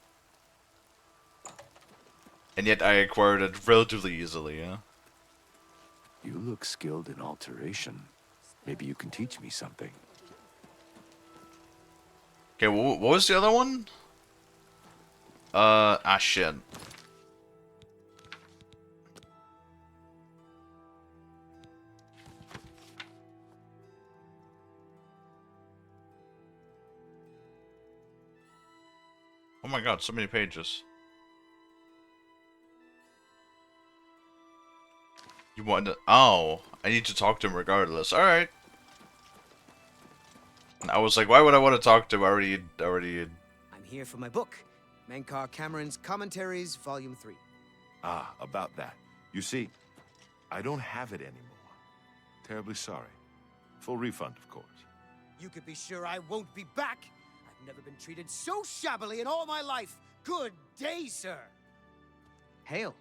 And yet I acquired it relatively easily. You look skilled in alteration. Maybe you can teach me something. Okay, what was the other one? Shit. Oh my god, so many pages. You want to... Oh, I need to talk to him regardless. Alright. I was like, why would I want to talk to him? I already... I'm here for my book, Mankar Cameron's Commentaries, Volume 3. Ah, about that. You see, I don't have it anymore. Terribly sorry. Full refund, of course. You could be sure I won't be back. I've never been treated so shabbily in all my life. Good day, sir. Hail.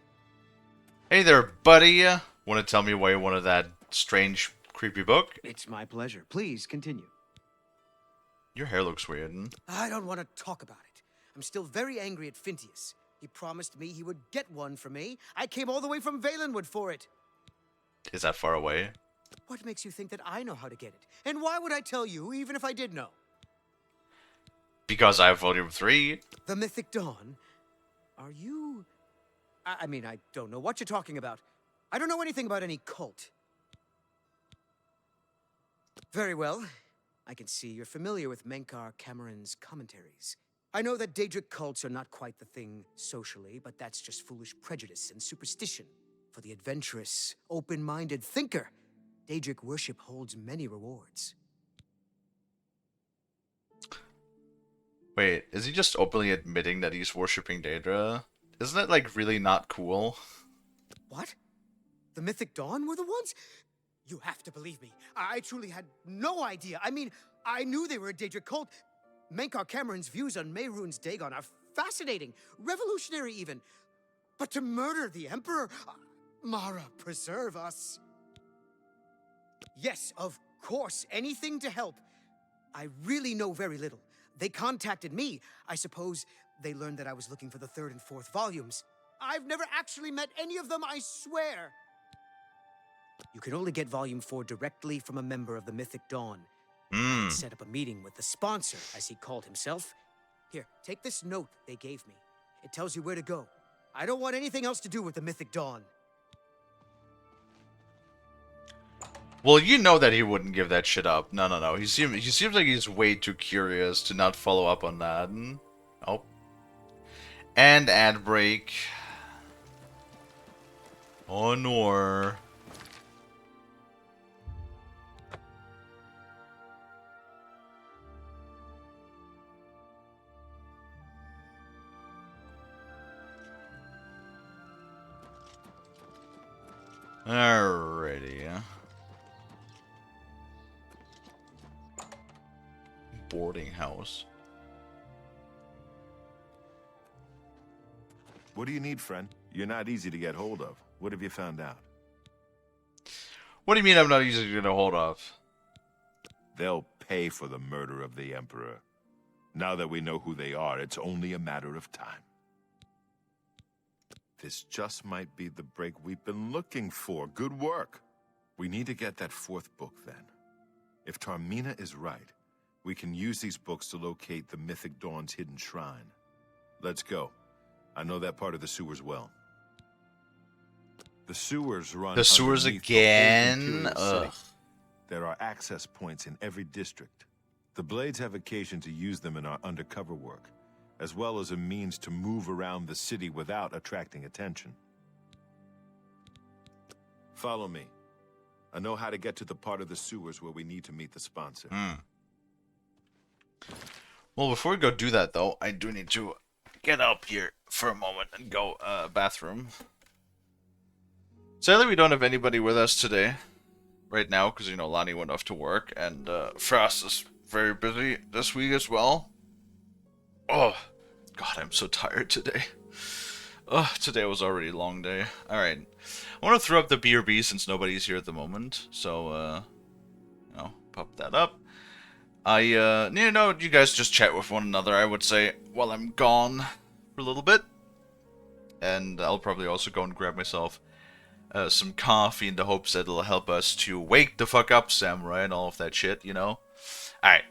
Hey there, buddy. Want to tell me why you wanted that strange, creepy book? It's my pleasure. Please continue. Your hair looks weird. I don't want to talk about it. I'm still very angry at Phintius. He promised me he would get one for me. I came all the way from Valenwood for it. Is that far away? What makes you think that I know how to get it? And why would I tell you, even if I did know? Because I have Volume 3. The Mythic Dawn? Are you I mean, I don't know what you're talking about. I don't know anything about any cult. Very well. I can see you're familiar with Menkar Cameron's commentaries. I know that Daedric cults are not quite the thing socially, but that's just foolish prejudice and superstition. For the adventurous, open-minded thinker, Daedric worship holds many rewards. Wait, is he just openly admitting that he's worshipping Daedra? Isn't that, like, really not cool? What? The Mythic Dawn were the ones? You have to believe me. I truly had no idea. I mean, I knew they were a Daedric cult. Menkar Cameron's views on Mehrunes Dagon are fascinating, revolutionary even. But to murder the Emperor? Mara, preserve us. Yes, of course, anything to help. I really know very little. They contacted me. I suppose they learned that I was looking for the 3rd and 4th volumes. I've never actually met any of them, I swear. You can only get Volume 4 directly from a member of the Mythic Dawn. I set up a meeting with the sponsor, as he called himself. Here, take this note they gave me. It tells you where to go. I don't want anything else to do with the Mythic Dawn. Well, you know that he wouldn't give that shit up. No. He seems like he's way too curious to not follow up on that. Oh. And ad break. Honor. Alrighty. Boarding house. What do you need, friend? You're not easy to get hold of. What have you found out? What do you mean I'm not easy to get a hold of? They'll pay for the murder of the Emperor. Now that we know who they are, it's only a matter of time. This just might be the break we've been looking for. Good work. We need to get that 4th book, then. If Tarmina is right, we can use these books to locate the Mythic Dawn's hidden shrine. Let's go. I know that part of the sewers well. The sewers run The sewers underneath again? the old Imperial Ugh. City. There are access points in every district. The Blades have occasion to use them in our undercover work, as well as a means to move around the city without attracting attention. Follow me. I know how to get to the part of the sewers where we need to meet the sponsor. Well, before we go do that, though, I do need to get up here for a moment and go bathroom. Sadly, we don't have anybody with us today, right now, because, you know, Lonnie went off to work, and Frost is very busy this week as well. Oh, God, I'm so tired today. Today was already a long day. Alright. I want to throw up the BRB since nobody's here at the moment. So, you know, pop that up. You know, you guys just chat with one another, I would say, while I'm gone for a little bit. And I'll probably also go and grab myself some coffee in the hopes that it'll help us to wake the fuck up, Samurai, and all of that shit, you know? Alright.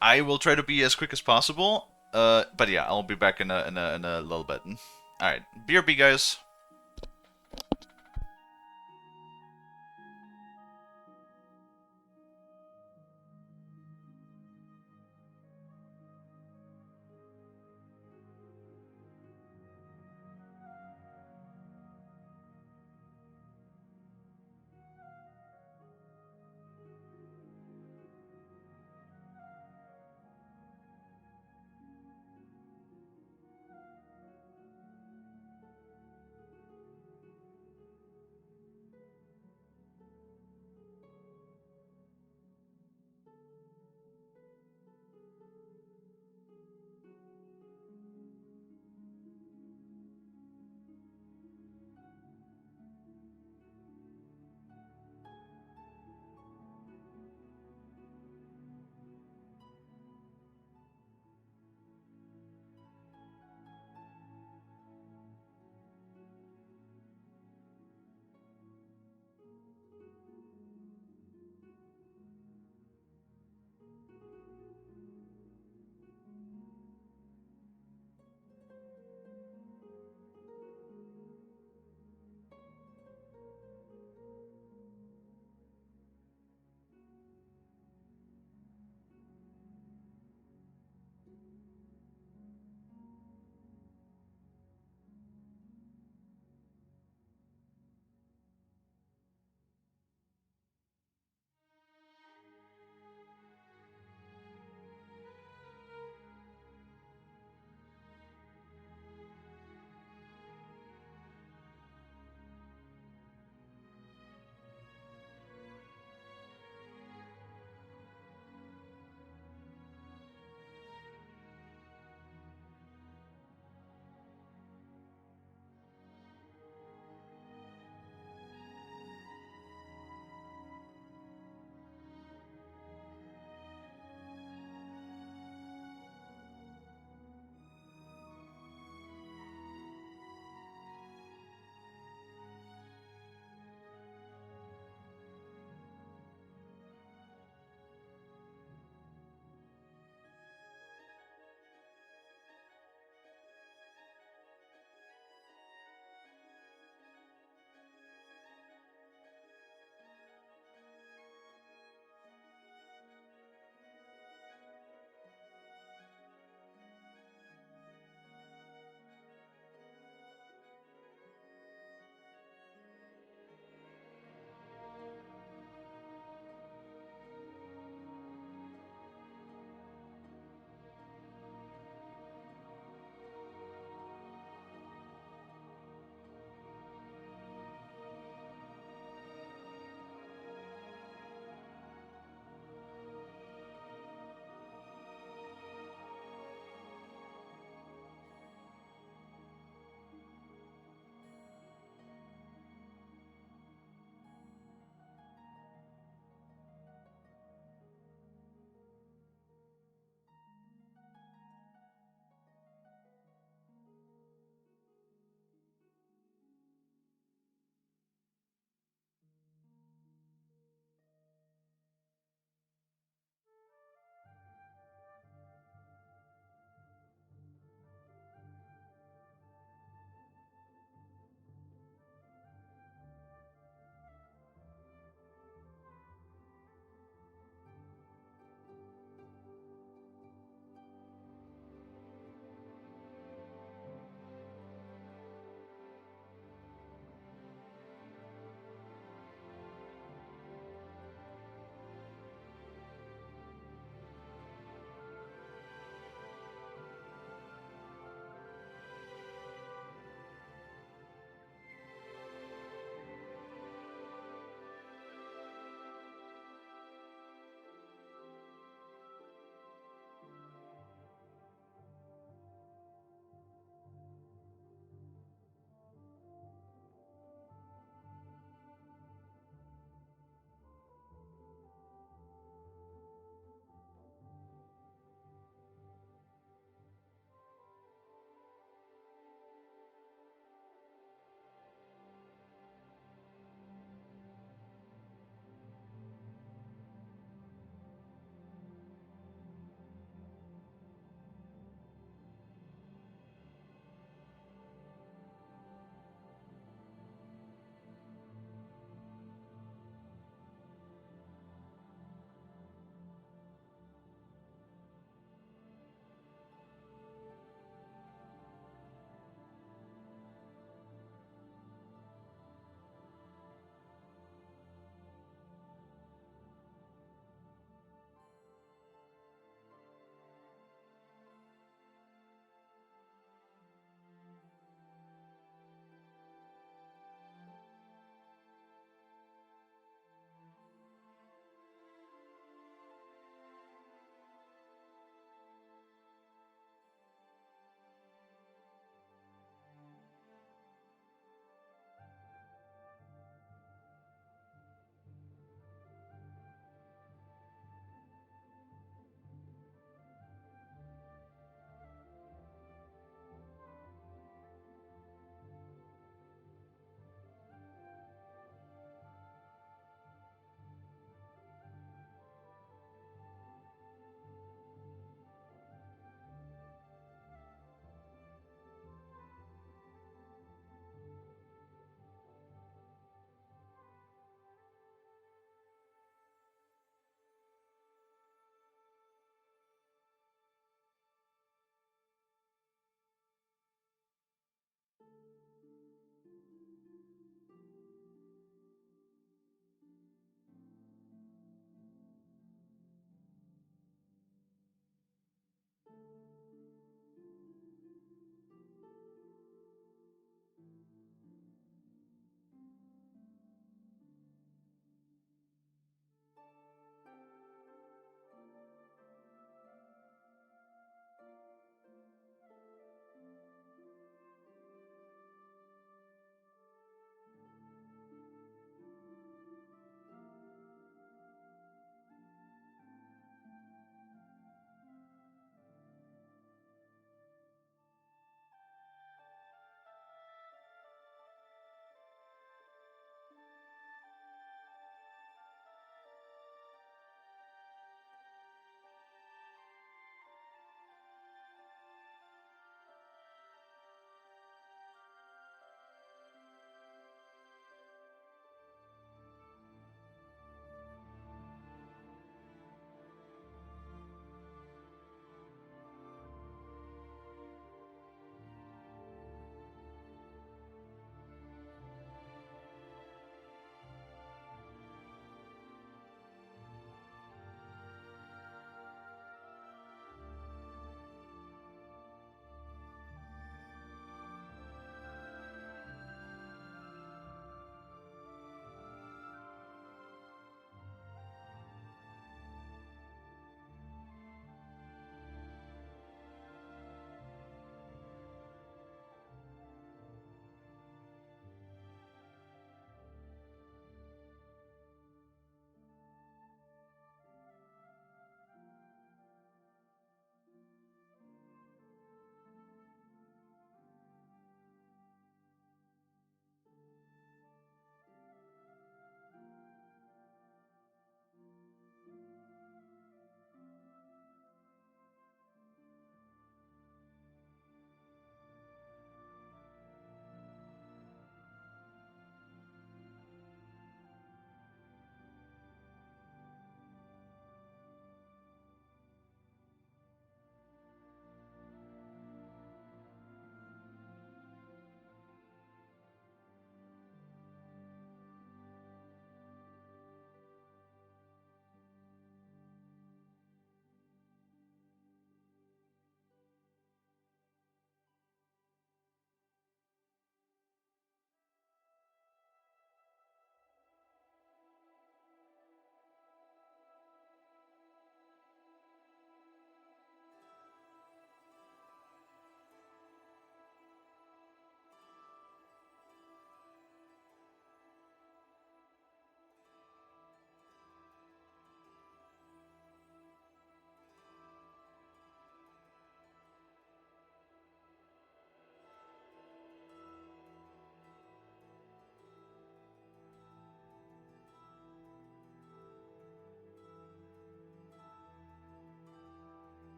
I will try to be as quick as possible. But yeah, I'll be back in a little bit. Alright, BRB, guys.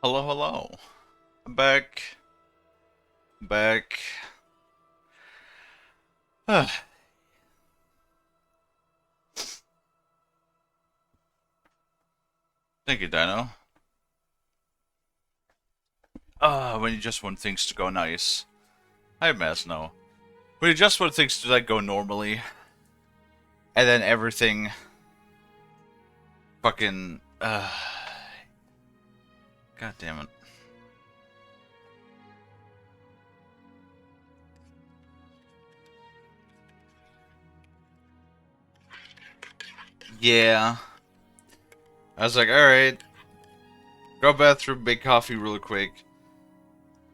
Hello, hello. I'm back. Back. Thank you, Dino. When you just want things to go nice. Hi, Masno. When you just want things to, like, go normally. And then everything... fucking... God damn it. Yeah. I was like, alright. Go bathroom, make coffee really quick.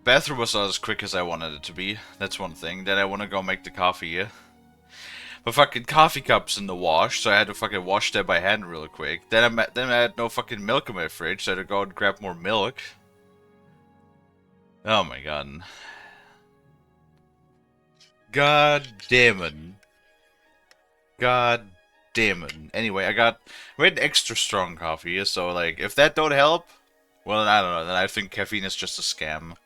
Bathroom was not as quick as I wanted it to be. That's one thing. Then I want to go make the coffee, yeah. But fucking coffee cups in the wash, so I had to fucking wash that by hand really quick. Then I had no fucking milk in my fridge, so I had to go and grab more milk. Oh my god. God damn it. God damn it. Anyway, we had extra strong coffee, so like, if that don't help, well, I don't know, then I think caffeine is just a scam.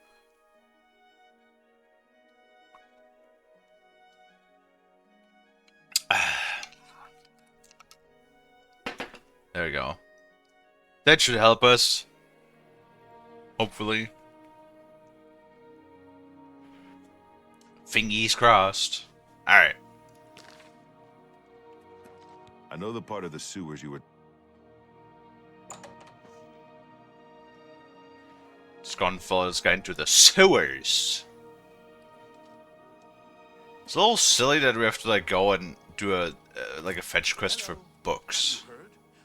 There we go. That should help us. Hopefully. Fingies crossed. Alright. I know the part of the sewers you were... Just gonna follow this guy into the sewers. It's a little silly that we have to like go and do a like a fetch quest for books.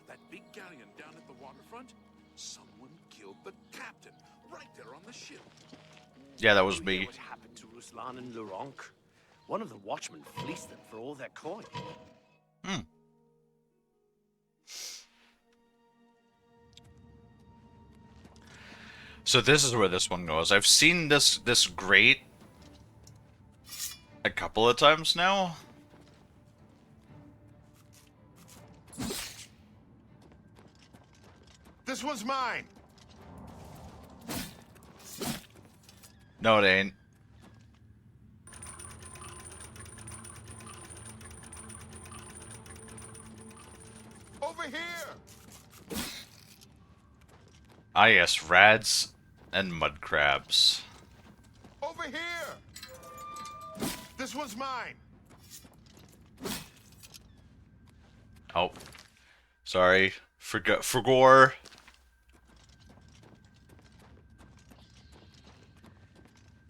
That big galleon down at the waterfront? Someone killed the captain right there on the ship. Yeah, that was me. What happened to Ruslan and Laronk? One of the watchmen fleeced them for all their coin. So this is where this one goes. I've seen this grate a couple of times now. This one's mine. No, it ain't. Over here. Ah yes, rads and mud crabs. Over here. This one's mine. Oh. Sorry. Forgore.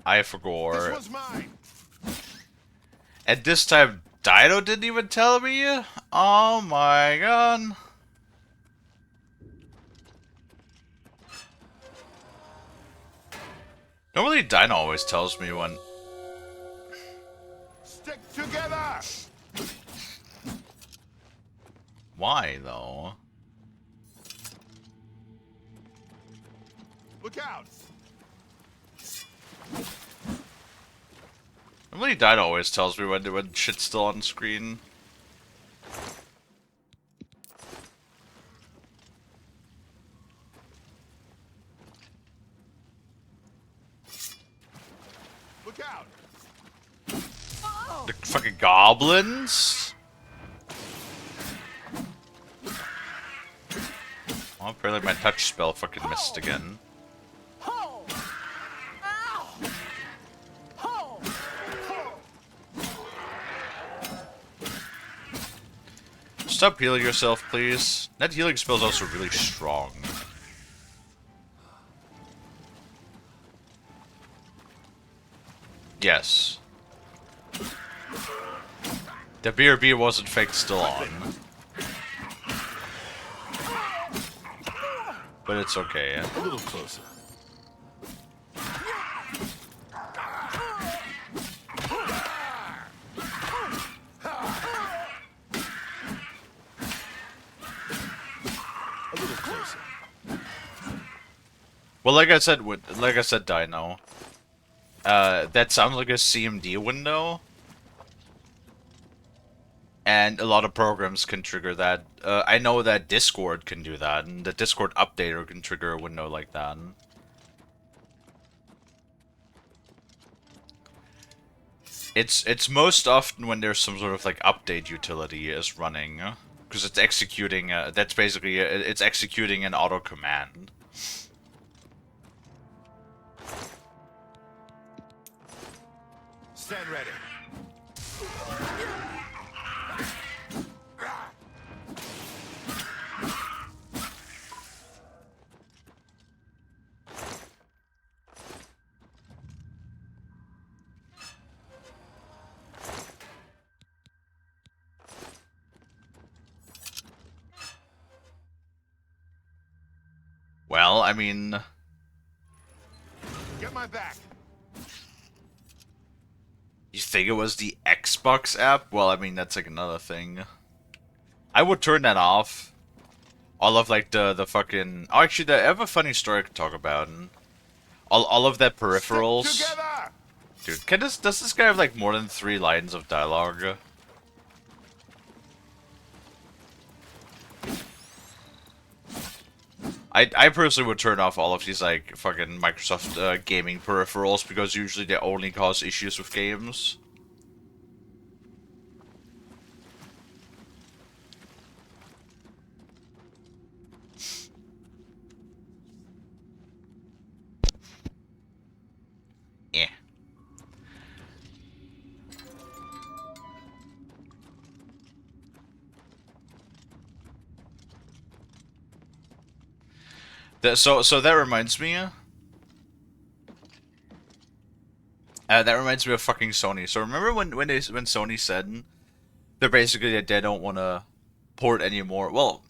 I forgore. This one's mine. And this time, Dino didn't even tell me? Oh my god. Normally, Dino always tells me when... Stick together. Why, though? Look out. Normally, Dino always tells me when shit's still on screen. Look out. The fucking goblins? Well, apparently my touch spell fucking missed again. Stop healing yourself, please. That healing spell is also really strong. Yes. The BRB was in fact still on. But it's okay. A little closer. A little closer. Well, like I said, Dino. That sounds like a CMD window. And a lot of programs can trigger that. I know that Discord can do that, and the Discord updater can trigger a window like that. It's most often when there's some sort of like update utility is running, because it's executing. That's basically it's executing an auto command. Stand ready. Well, I mean, Get my back. you think it was the Xbox app? Well, I mean, that's like another thing. I would turn that off. All of like the fucking... Oh, actually, I have a funny story I could talk about. And all of that peripherals. Dude, does this guy have like more than 3 lines of dialogue? I personally would turn off all of these like fucking Microsoft gaming peripherals because usually they only cause issues with games. Yeah. So that reminds me. That reminds me of fucking Sony. So remember when Sony said they're basically that they don't want to port anymore. Well,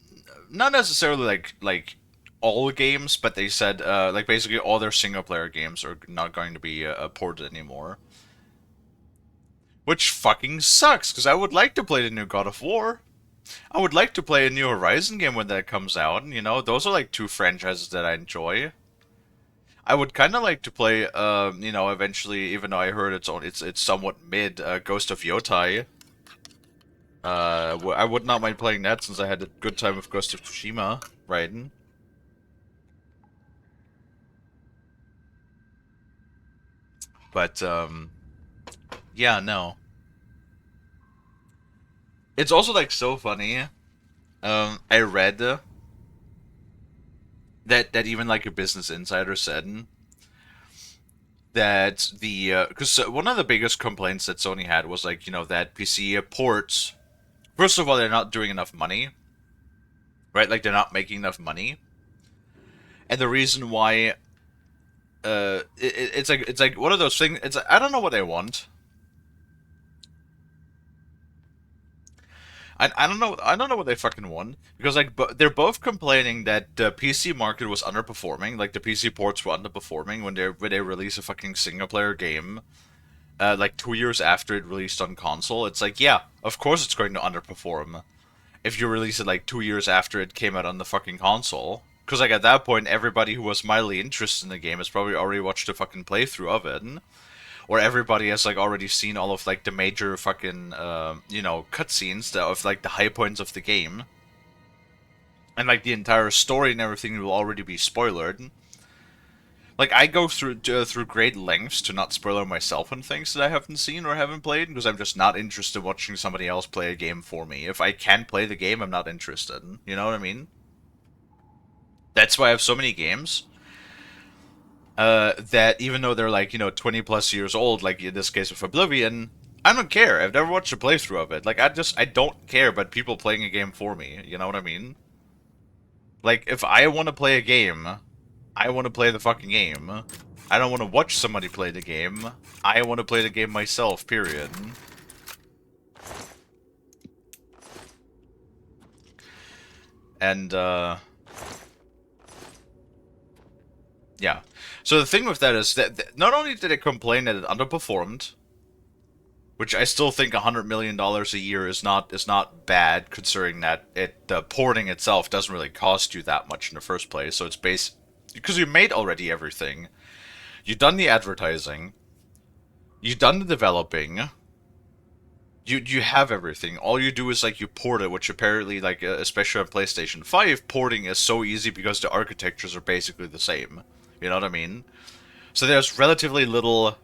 not necessarily like all games, but they said like basically all their single player games are not going to be ported anymore. Which fucking sucks, because I would like to play the new God of War. I would like to play a new Horizon game when that comes out. You know, those are like 2 franchises that I enjoy. I would kind of like to play, you know, eventually, even though I heard it's somewhat mid, Ghost of Yotai. I would not mind playing that since I had a good time with Ghost of Tsushima, Raiden. But, yeah, no. It's also, like, so funny. I read that even, like, a Business Insider said that the, because one of the biggest complaints that Sony had was, like, you know, that PC ports, first of all, they're not doing enough money, right? Like, they're not making enough money. And the reason why, it's like one of those things, I don't know what they want. I don't know what they fucking want, because like they're both complaining that the PC market was underperforming, like the PC ports were underperforming when they release a fucking single player game, like 2 years after it released on console. It's like, yeah, of course it's going to underperform if you release it like 2 years after it came out on the fucking console, because like at that point everybody who was mildly interested in the game has probably already watched a fucking playthrough of it. Or everybody has like already seen all of like the major fucking you know, cutscenes of like the high points of the game, and like the entire story and everything will already be spoilered. Like I go through great lengths to not spoiler myself on things that I haven't seen or haven't played, because I'm just not interested in watching somebody else play a game for me. If I can play the game, I'm not interested. You know what I mean? That's why I have so many games that even though they're like, you know, 20 plus years old, like in this case with Oblivion, I don't care. I've never watched a playthrough of it. Like, I don't care about people playing a game for me. You know what I mean? Like, if I want to play a game, I want to play the fucking game. I don't want to watch somebody play the game. I want to play the game myself, period. And, yeah. So the thing with that is that not only did it complain that it underperformed, which I still think $100 million a year is not bad, considering that the porting itself doesn't really cost you that much in the first place. So it's because you made already everything. You've done the advertising. You've done the developing. You have everything. All you do is like you port it, which apparently, like especially on PlayStation 5, porting is so easy because the architectures are basically the same. You know what I mean? So there's relatively little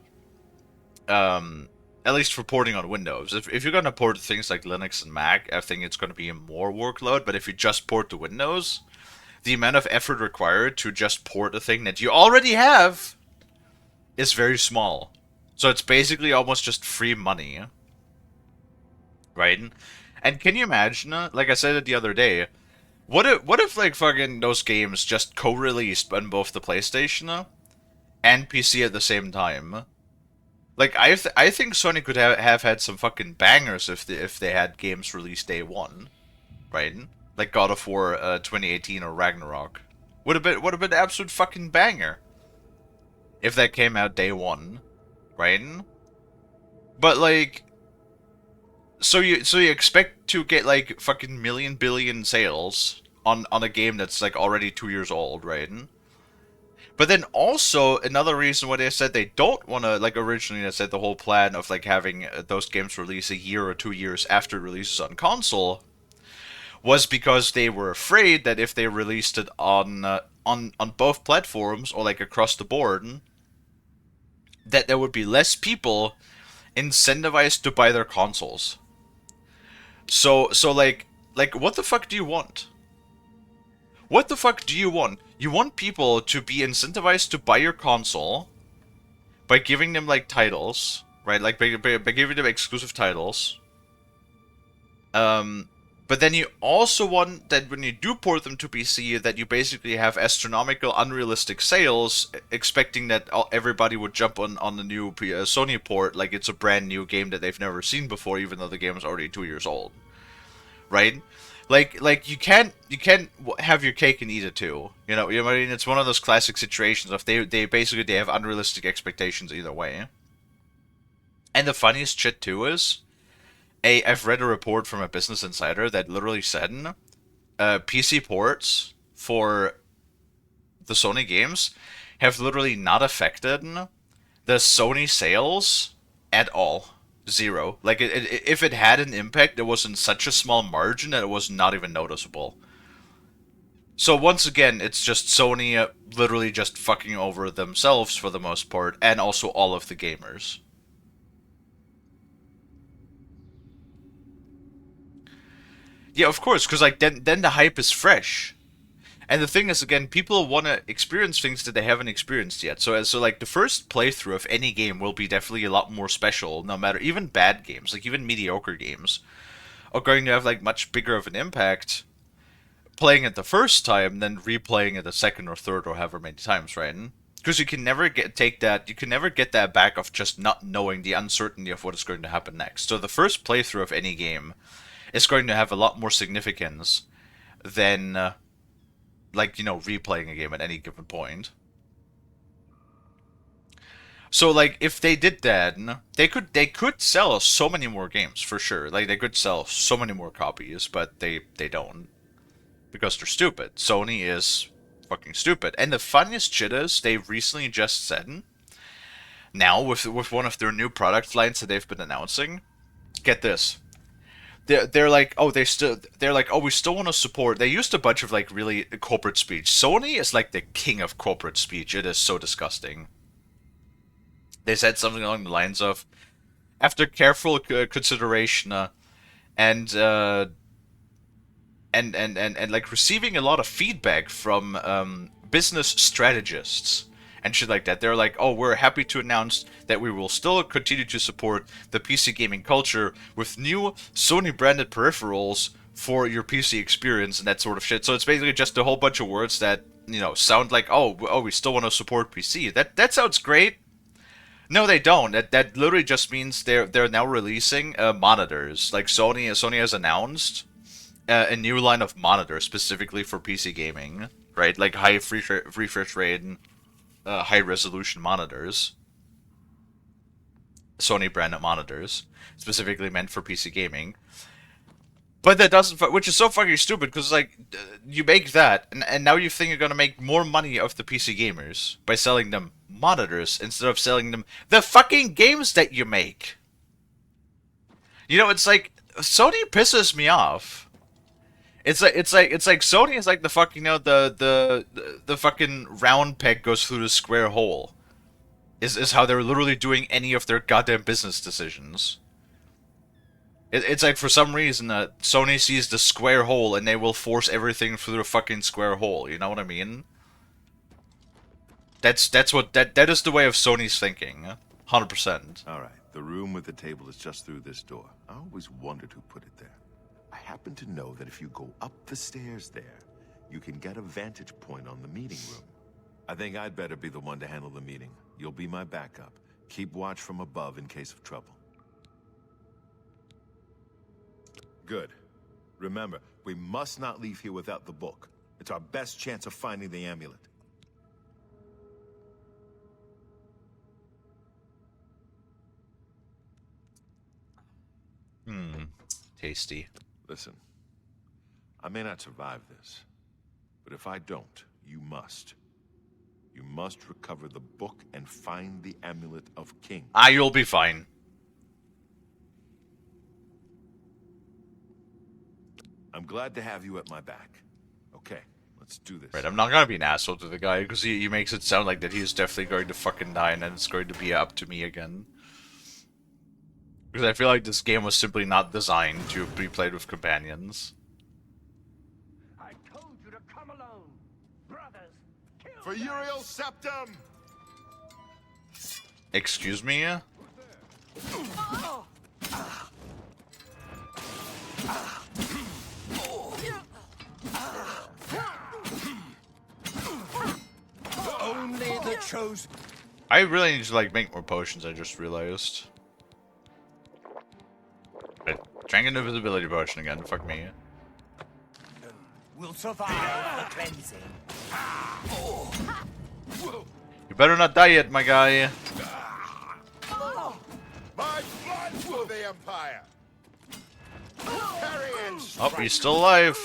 At least for porting on Windows. If you're gonna port things like Linux and Mac, I think it's gonna be more workload. But if you just port to Windows, the amount of effort required to just port a thing that you already have is very small. So it's basically almost just free money. Right? And can you imagine, like I said it the other day, what if like fucking those games just co-released on both the PlayStation and PC at the same time? Like I think Sony could have had some fucking bangers if they had games released day one, right? Like God of War 2018 or Ragnarok. Would have been an absolute fucking banger if that came out day one, right? But like, so you expect to get like fucking billion sales on a game that's like already 2 years old, right? But then also another reason why they said they don't want to, like originally they said the whole plan of like having those games release a year or 2 years after releases on console was because they were afraid that if they released it on both platforms or like across the board, that there would be less people incentivized to buy their consoles. So like what the fuck do you want? What the fuck do you want? You want people to be incentivized to buy your console by giving them like titles, right? Like by giving them exclusive titles. But then you also want that when you do port them to PC, that you basically have astronomical, unrealistic sales, expecting that everybody would jump on the new Sony port like it's a brand new game that they've never seen before, even though the game is already 2 years old, right? Like you can't have your cake and eat it too. You know what I mean? It's one of those classic situations of they basically have unrealistic expectations either way. And the funniest shit too is, I've read a report from a Business Insider that literally said PC ports for the Sony games have literally not affected the Sony sales at all. Zero. Like, if it had an impact, it was in such a small margin that it was not even noticeable. So once again, it's just Sony literally just fucking over themselves for the most part, and also all of the gamers. Yeah, of course, because like then the hype is fresh. And the thing is, again, people want to experience things that they haven't experienced yet. So like the first playthrough of any game will be definitely a lot more special, no matter, even bad games, like even mediocre games, are going to have like much bigger of an impact playing it the first time than replaying it the second or third or however many times, right? Because you can never get that back of just not knowing the uncertainty of what is going to happen next. So the first playthrough of any game is going to have a lot more significance than like, you know, replaying a game at any given point. So like if they did that, they could sell so many more games for sure. Like they could sell so many more copies, but they don't, because they're stupid. Sony is fucking stupid. And the funniest shit is they recently just said, now with one of their new product lines that they've been announcing, get this. They're like, oh, we still want to support. They used a bunch of like really corporate speech. Sony is like the king of corporate speech. It is so disgusting. They said something along the lines of, after careful consideration and like receiving a lot of feedback from business strategists and shit like that, they're like, oh, we're happy to announce that we will still continue to support the PC gaming culture with new Sony-branded peripherals for your PC experience and that sort of shit. So it's basically just a whole bunch of words that, you know, sound like, oh, we still want to support PC. That sounds great. No, they don't. That literally just means they're now releasing monitors. Like Sony has announced a new line of monitors specifically for PC gaming, right? Like high refresh rate and high-resolution monitors. Sony branded monitors, specifically meant for PC gaming. But that doesn't, which is so fucking stupid, because like, you make that, and now you think you're gonna make more money off the PC gamers by selling them monitors instead of selling them the fucking games that you make. You know, it's like, Sony pisses me off. It's like Sony is like the fucking, you know, the fucking round peg goes through the square hole. is how they're literally doing any of their goddamn business decisions. It's like, for some reason, Sony sees the square hole and they will force everything through the fucking square hole. You know what I mean? That is the way of Sony's thinking. 100%. All right, the room with the table is just through this door. I always wondered who put it there. I happen to know that if you go up the stairs there, you can get a vantage point on the meeting room. I think I'd better be the one to handle the meeting. You'll be my backup. Keep watch from above in case of trouble. Good. Remember, we must not leave here without the book. It's our best chance of finding the amulet. Tasty. Listen, I may not survive this, but if I don't, you must. You must recover the book and find the amulet of King. You'll be fine. I'm glad to have you at my back. Okay, let's do this. Right, I'm not gonna be an asshole to the guy, because he makes it sound like that he's definitely going to fucking die and then it's going to be up to me again. Because I feel like this game was simply not designed to be played with companions. I told you to come alone. Brothers, kill For Uriel Septum! Excuse me? Only the chosen. I really need to, like, make more potions, I just realized. Right, trying an invisibility potion again, fuck me. Will survive the cleansing. You better not die yet, my guy. My blood for the Empire! Carry it! Oh, he's still alive.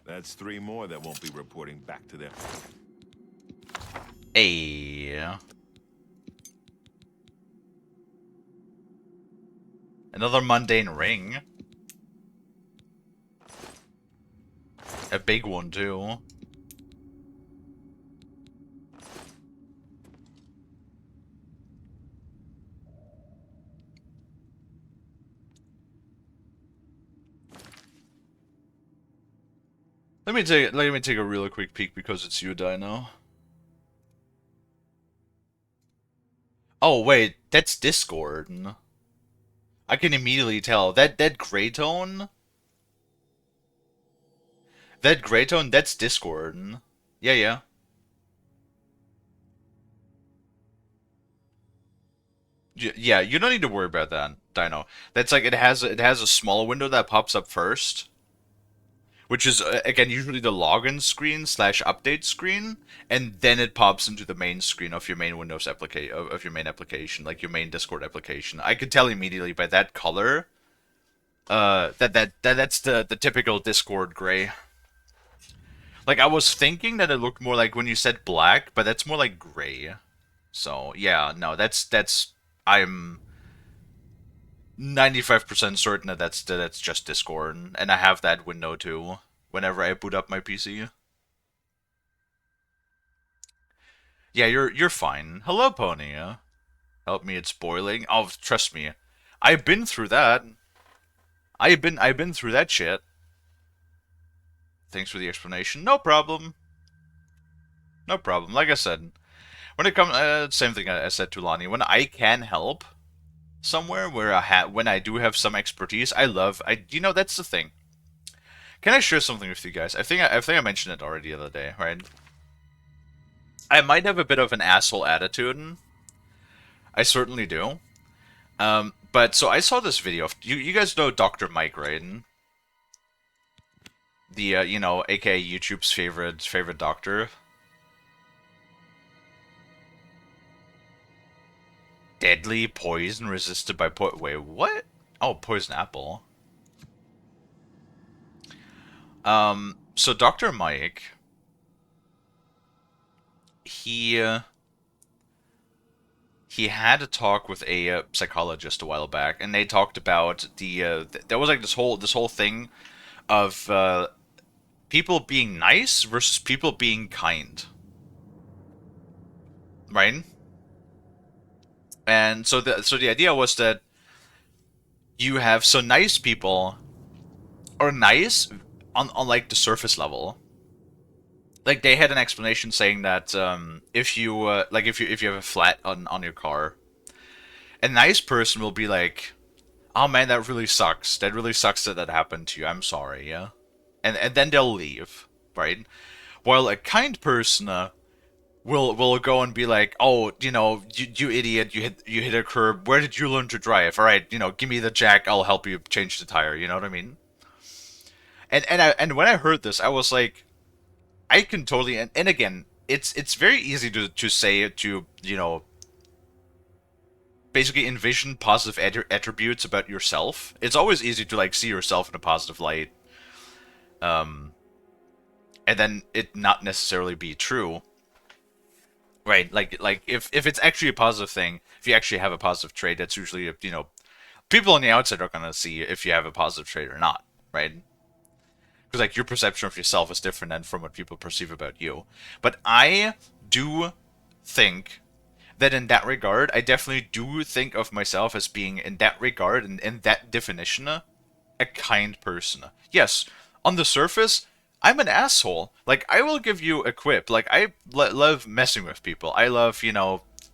That's 3 more that won't be reporting back to them. Hey. Another mundane ring. A big one, too. Let me take a really quick peek because it's you, Dino. Oh wait, that's Discord. I can immediately tell that gray tone. That gray tone, that's Discord. Yeah. Yeah, you don't need to worry about that, Dino. That's like it has a small window that pops up first, which is again usually the login screen / update screen, and then it pops into the main screen of your main Windows application of your main application, like your main Discord application. I could tell immediately by that color, that's the typical Discord gray. Like, I was thinking that it looked more like when you said black, but that's more like gray. So, yeah, no, I'm 95% certain that that's just Discord, and I have that window too, whenever I boot up my PC. Yeah, you're fine. Hello, Pony. Help me, it's boiling. Oh, trust me. I've been through that. I've been through that shit. Thanks for the explanation. No problem. No problem. Like I said, when it comes, same thing I said to Lonnie. When I can help somewhere where when I do have some expertise, you know, that's the thing. Can I share something with you guys? I think I mentioned it already the other day, right? I might have a bit of an asshole attitude. I certainly do. But so I saw this video. You guys know Dr. Mike, right? The you know, aka YouTube's favorite doctor. Deadly poison resisted by wait, what? Oh, poison apple. So Dr. Mike, he had a talk with a psychologist a while back, and they talked about there was like this whole thing of people being nice versus people being kind. right? And so the idea was that you have nice people are nice on like the surface level. Like they had an explanation saying that if you if you have a flat on your car, a nice person will be like, "Oh man, that really sucks. That really sucks that happened to you. I'm sorry." Yeah, and then they'll leave, right? While a kind person will go and be like, "Oh, you idiot, you hit a curb. Where did you learn to drive? All right, give me the jack. I'll help you change the tire." You know what I mean? And when I heard this, I was like, I can totally and again, it's very easy to say to basically envision positive attributes about yourself. It's always easy to like see yourself in a positive light, and then it not necessarily be true. Right, like if it's actually a positive thing, if you actually have a positive trait, that's usually people on the outside are gonna see if you have a positive trait or not, right? Because like your perception of yourself is different than from what people perceive about you. But I do think that in that regard, I definitely do think of myself as being in that regard and in that definition, a kind person. Yes, on the surface, I'm an asshole. Like, I will give you a quip. Like, I love messing with people. I love,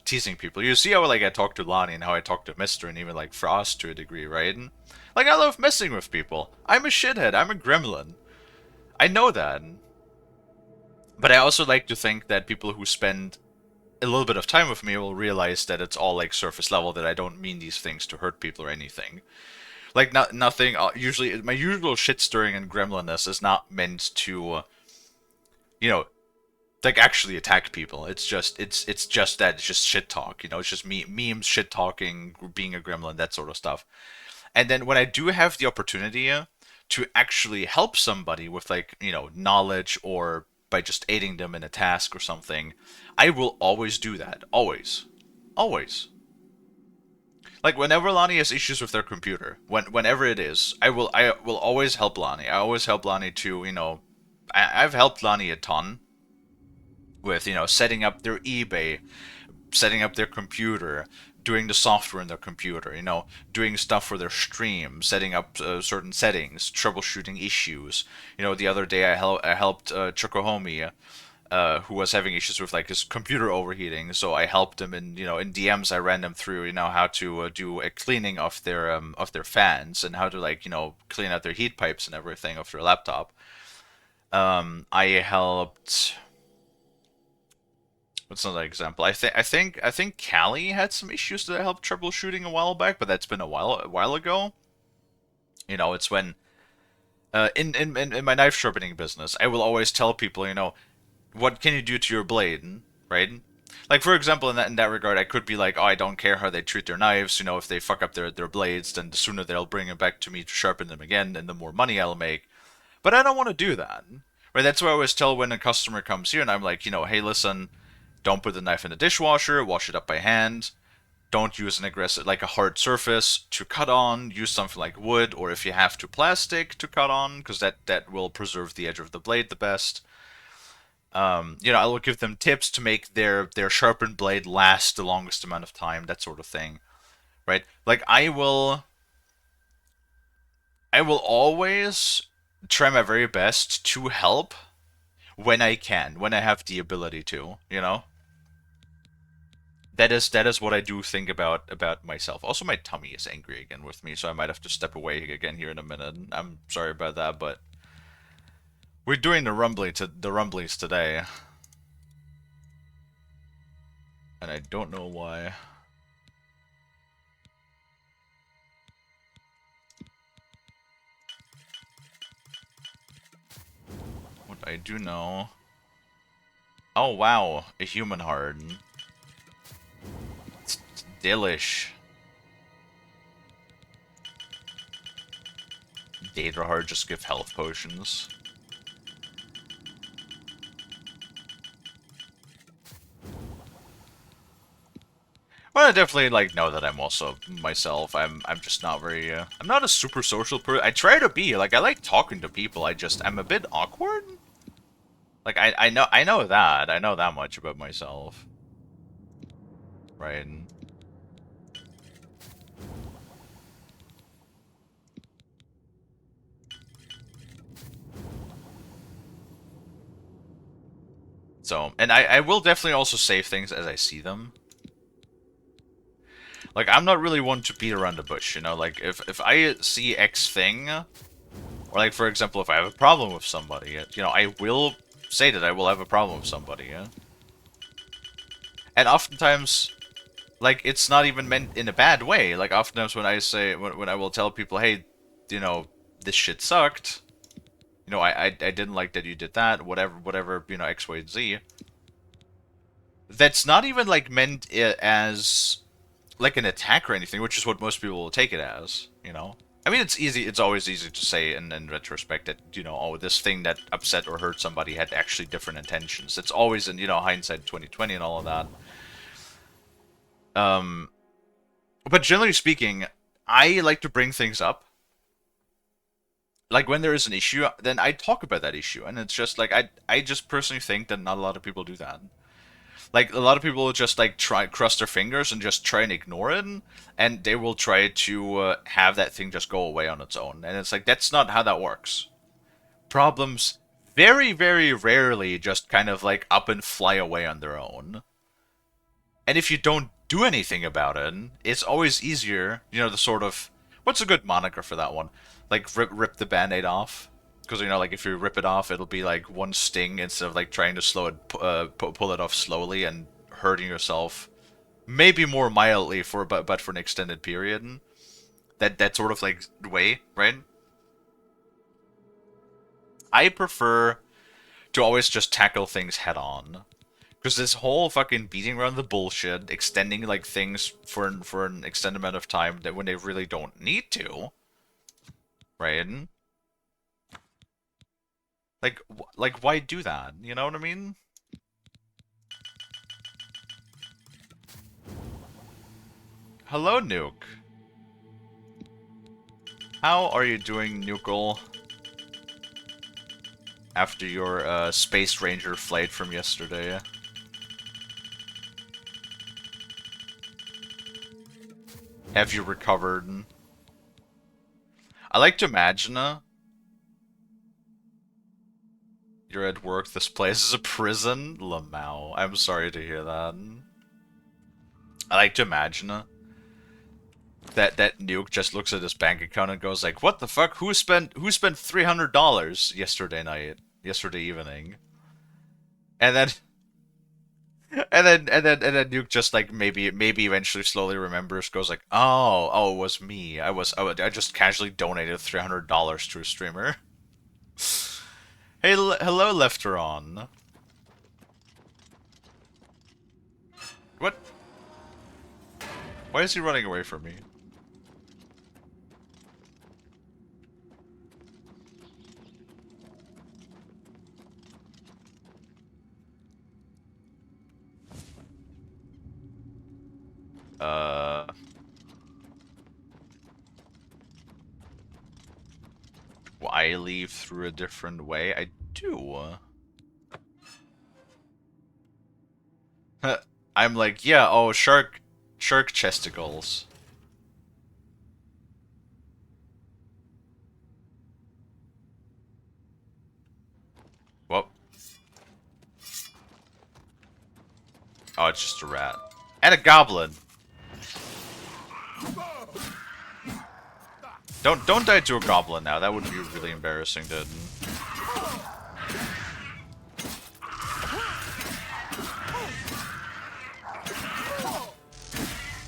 teasing people. You see how, like, I talk to Lonnie and how I talk to Mister and even, like, Frost to a degree, right? And, like, I love messing with people. I'm a shithead. I'm a gremlin. I know that. But I also like to think that people who spend a little bit of time with me will realize that it's all, like, surface level, that I don't mean these things to hurt people or anything. Like, nothing, usually, my usual shit-stirring and gremlinness is not meant to, like, actually attack people. It's just that, it's just shit talk, it's just memes, shit talking, being a gremlin, that sort of stuff. And then when I do have the opportunity to actually help somebody with, like, knowledge or by just aiding them in a task or something, I will always do that. Always. Always. Like, whenever Lonnie has issues with their computer, whenever it is, I will always help Lonnie. I always help Lonnie to, I've helped Lonnie a ton with, setting up their eBay, setting up their computer, doing the software in their computer, doing stuff for their stream, setting up certain settings, troubleshooting issues. The other day I helped Chocohomie, who was having issues with like his computer overheating, so I helped him in in DMs. I ran them through how to do a cleaning of their fans and how to like clean out their heat pipes and everything of their laptop. I helped. What's another example? I think Kalie had some issues that I helped troubleshooting a while back, but that's been a while ago. It's when in my knife sharpening business, I will always tell people, what can you do to your blade, right? Like, for example, in that regard, I could be like, oh, I don't care how they treat their knives, if they fuck up their blades, then the sooner they'll bring them back to me to sharpen them again, and the more money I'll make. But I don't want to do that, right? That's why I always tell when a customer comes here, and I'm like, hey, listen, don't put the knife in the dishwasher, wash it up by hand. Don't use an aggressive, like a hard surface to cut on. Use something like wood, or if you have to, plastic to cut on, because that will preserve the edge of the blade the best. I will give them tips to make their sharpened blade last the longest amount of time, that sort of thing, right? Like, I will always try my very best to help when I can, when I have the ability to, That is what I do think about myself. Also, my tummy is angry again with me, so I might have to step away again here in a minute. I'm sorry about that, but we're doing the rumblies today, and I don't know why. What I do know. Oh wow, a human heart. It's delish. Data heart just give health potions. Well, I definitely know that I'm also myself. I'm just not very. I'm not a super social person. I try to be. Like, I like talking to people. I'm a bit awkward. Like, I know that. I know that much about myself. right? So, and I will definitely also save things as I see them. Like, I'm not really one to beat around the bush, you know? Like, if I see X thing, or like, for example, if I have a problem with somebody, you know, I will say that I will have a problem with somebody, yeah? And oftentimes, like, it's not even meant in a bad way. Like, oftentimes when I say, when I will tell people, hey, you know, this shit sucked, you know, I didn't like that you did that, whatever, you know, X, Y, and Z. That's not even, like, meant as, like, an attack or anything, which is what most people will take it as, you know? I mean, it's always easy to say in retrospect that, you know, oh, this thing that upset or hurt somebody had actually different intentions. It's always in, you know, hindsight 2020 and all of that. But generally speaking, I like to bring things up. Like, when there is an issue, then I talk about that issue, and it's just, like, I just personally think that not a lot of people do that. Like, a lot of people will just, like, cross their fingers and just try and ignore it, and they will try to have that thing just go away on its own. And it's like, that's not how that works. Problems very, very rarely just kind of, like, up and fly away on their own. And if you don't do anything about it, it's always easier, you know, the sort of... What's a good moniker for that one? Like, rip the Band-Aid off? Because, you know, like, if you rip it off, it'll be, like, one sting instead of, like, trying to slow it, pull it off slowly and hurting yourself. Maybe more mildly, but for an extended period. That sort of, like, way, right? I prefer to always just tackle things head-on. Because this whole fucking beating around the bullshit, extending, like, things for an extended amount of time that when they really don't need to, right? Like, why do that? You know what I mean? Hello, Nuke. How are you doing, Nukel? After your Space Ranger flight from yesterday. Have you recovered? I like to imagine you're at work, this place is a prison? Lamau. I'm sorry to hear that. I like to imagine that Nuke just looks at his bank account and goes like, what the fuck? Who spent $300 yesterday evening? And then Nuke just like maybe eventually slowly remembers, goes like, oh, it was me. I just casually donated $300 to a streamer. Hey, hello, Lefteron. What? Why is he running away from me? Will I leave through a different way? I do. I'm like, yeah, oh, shark chesticles. Whoop. Oh, it's just a rat. And a goblin. Don't die to a goblin now. That would be really embarrassing, dude.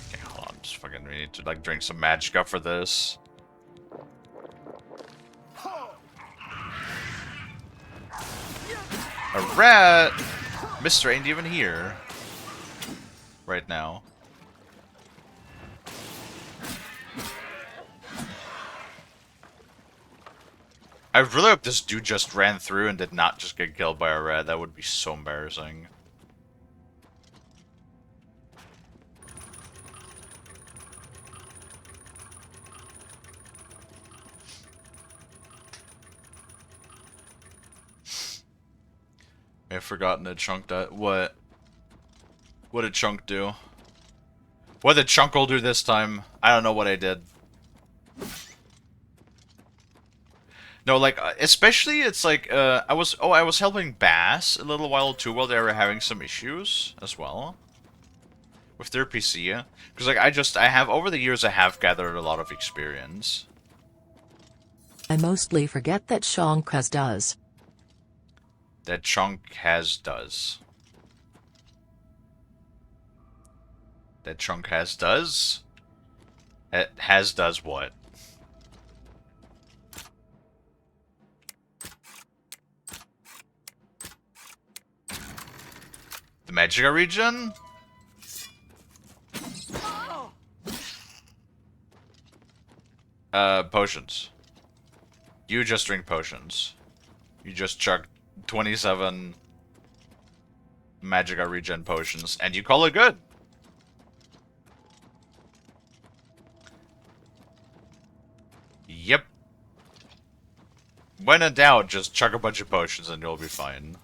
Okay, hold on. Just fucking we need to like drink some magic up for this. A rat! Mr. ain't even here. Right now. I really hope this dude just ran through and did not just get killed by a rat. That would be so embarrassing. I've forgotten to chunk that. What did Chunk do? What did Chunkle do this time? I don't know what I did. No, like, especially it's like, I was helping Bass a little while too while they were having some issues as well. With their PC. Because, like, I have, over the years, I have gathered a lot of experience. I mostly forget that Shonk has does. That Chunk has does. That Chunk has does? It has does what? The Magica region? Potions. You just drink potions. You just chug 27 Magica regen potions, and you call it good. Yep. When in doubt, just chug a bunch of potions and you'll be fine.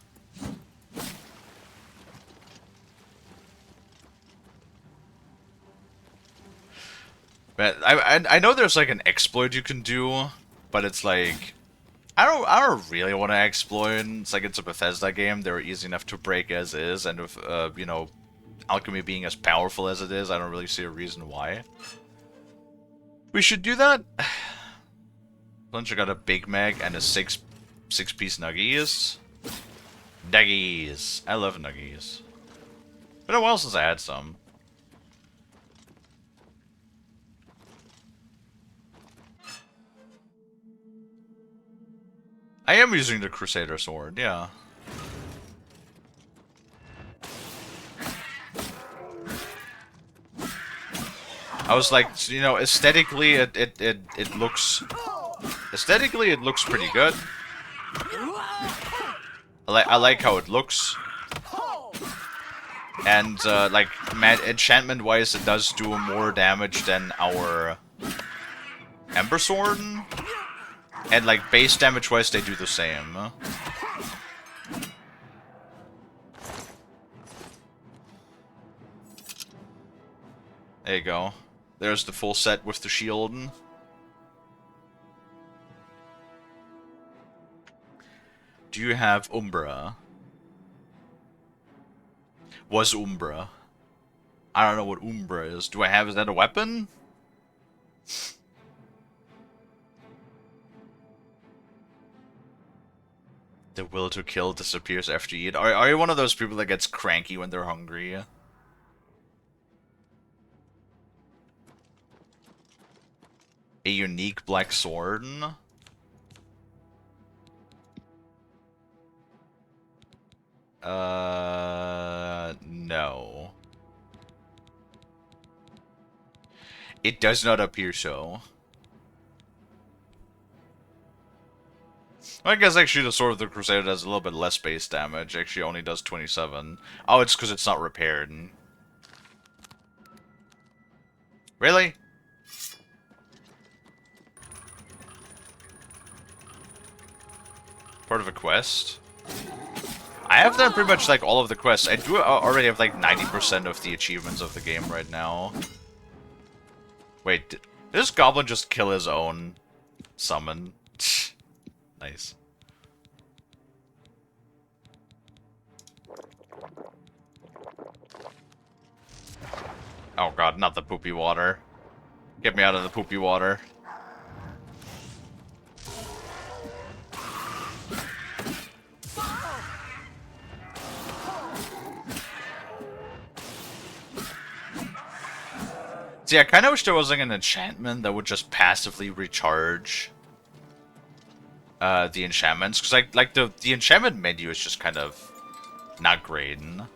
But I know there's like an exploit you can do, but it's like I don't really want to exploit. It's like it's a Bethesda game. They're easy enough to break as is, and with you know, alchemy being as powerful as it is, I don't really see a reason why we should do that. Lunch, I got a Big Mac and a six-piece nuggies. Nuggies. I love nuggies. Been a while since I had some. I am using the Crusader sword, yeah. I was like, you know, aesthetically it looks pretty good. I like how it looks. And like enchantment wise it does do more damage than our Ember Sword. And like base damage wise they do the same. There you go. There's the full set with the shield. Do you have Umbra? Was Umbra? I don't know what Umbra is. Do I have, is that a weapon? The will to kill disappears after you eat. Are you one of those people that gets cranky when they're hungry? A unique black sword? No. It does not appear so. I guess actually the Sword of the Crusader does a little bit less base damage. Actually only does 27. Oh, it's because it's not repaired. Really? Part of a quest? I have done pretty much like all of the quests. I do already have like 90% of the achievements of the game right now. Wait, did this goblin just kill his own summon? Nice. Oh god, not the poopy water. Get me out of the poopy water. See, I kind of wish there was like an enchantment that would just passively recharge the enchantments, because like the enchantment menu is just kind of not great. It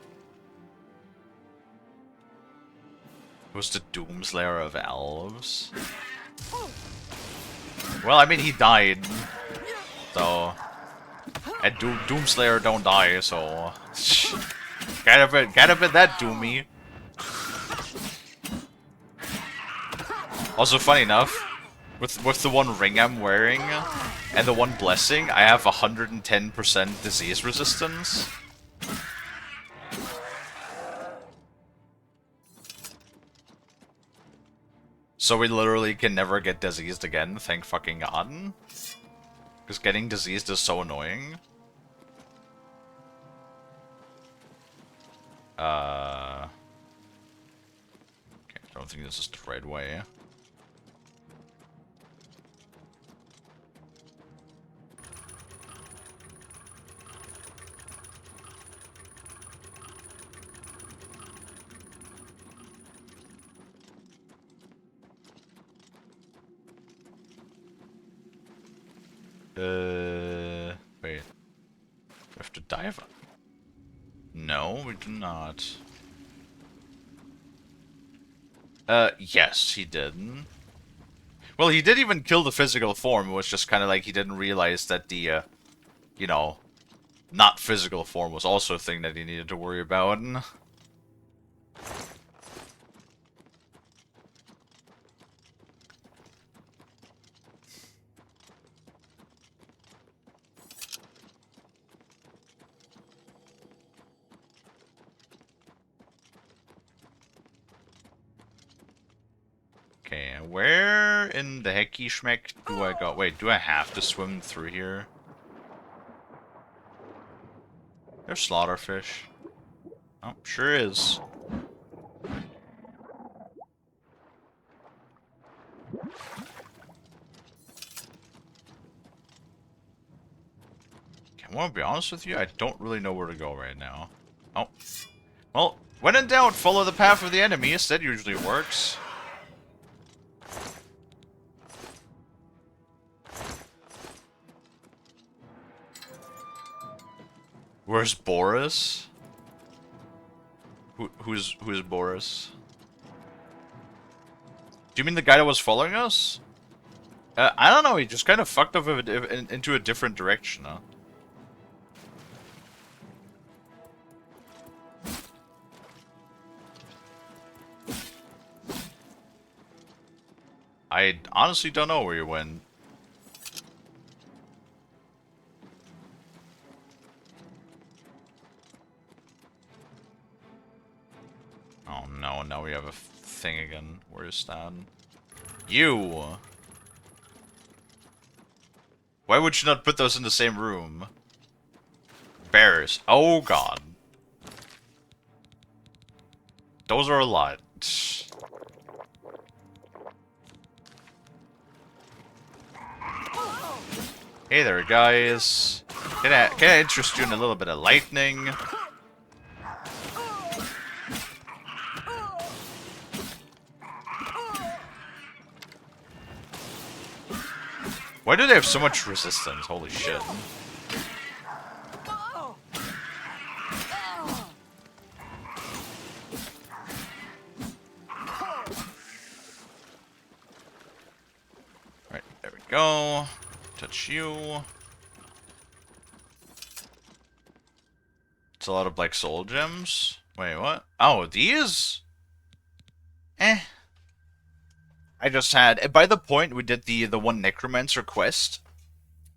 was the Doomslayer of Elves. Well, I mean he died, so and Doomslayer don't die, so gotta be that doomy. Also, funny enough, with the one ring I'm wearing and the one blessing, I have 110% disease resistance. So we literally can never get diseased again, thank fucking god. Because getting diseased is so annoying. Okay, I don't think this is the right way. Wait. We have to dive? No, we do not. Yes, he did. Well, he did even kill the physical form. It was just kind of like he didn't realize that the, you know, not physical form was also a thing that he needed to worry about. Okay, where in the hecky schmeck do I go? Wait, do I have to swim through here? There's slaughterfish. Oh, sure is. Okay, I want to be honest with you, I don't really know where to go right now. Oh. Well, when in doubt, follow the path of the enemies. That usually works. Where's Boris? Who's Boris? Do you mean the guy that was following us? I don't know, he just kind of fucked off into a different direction, huh? I honestly don't know where you went. Oh no, now we have a thing again. Where is that? You! Why would you not put those in the same room? Bears. Oh god. Those are a lot. Hey there, guys. Can I interest you in a little bit of lightning? Why do they have so much resistance? Holy shit. Right, there we go. Touch you. It's a lot of black soul gems. Wait, what? Oh, these? Eh. I just had, by the point we did the one necromancer quest,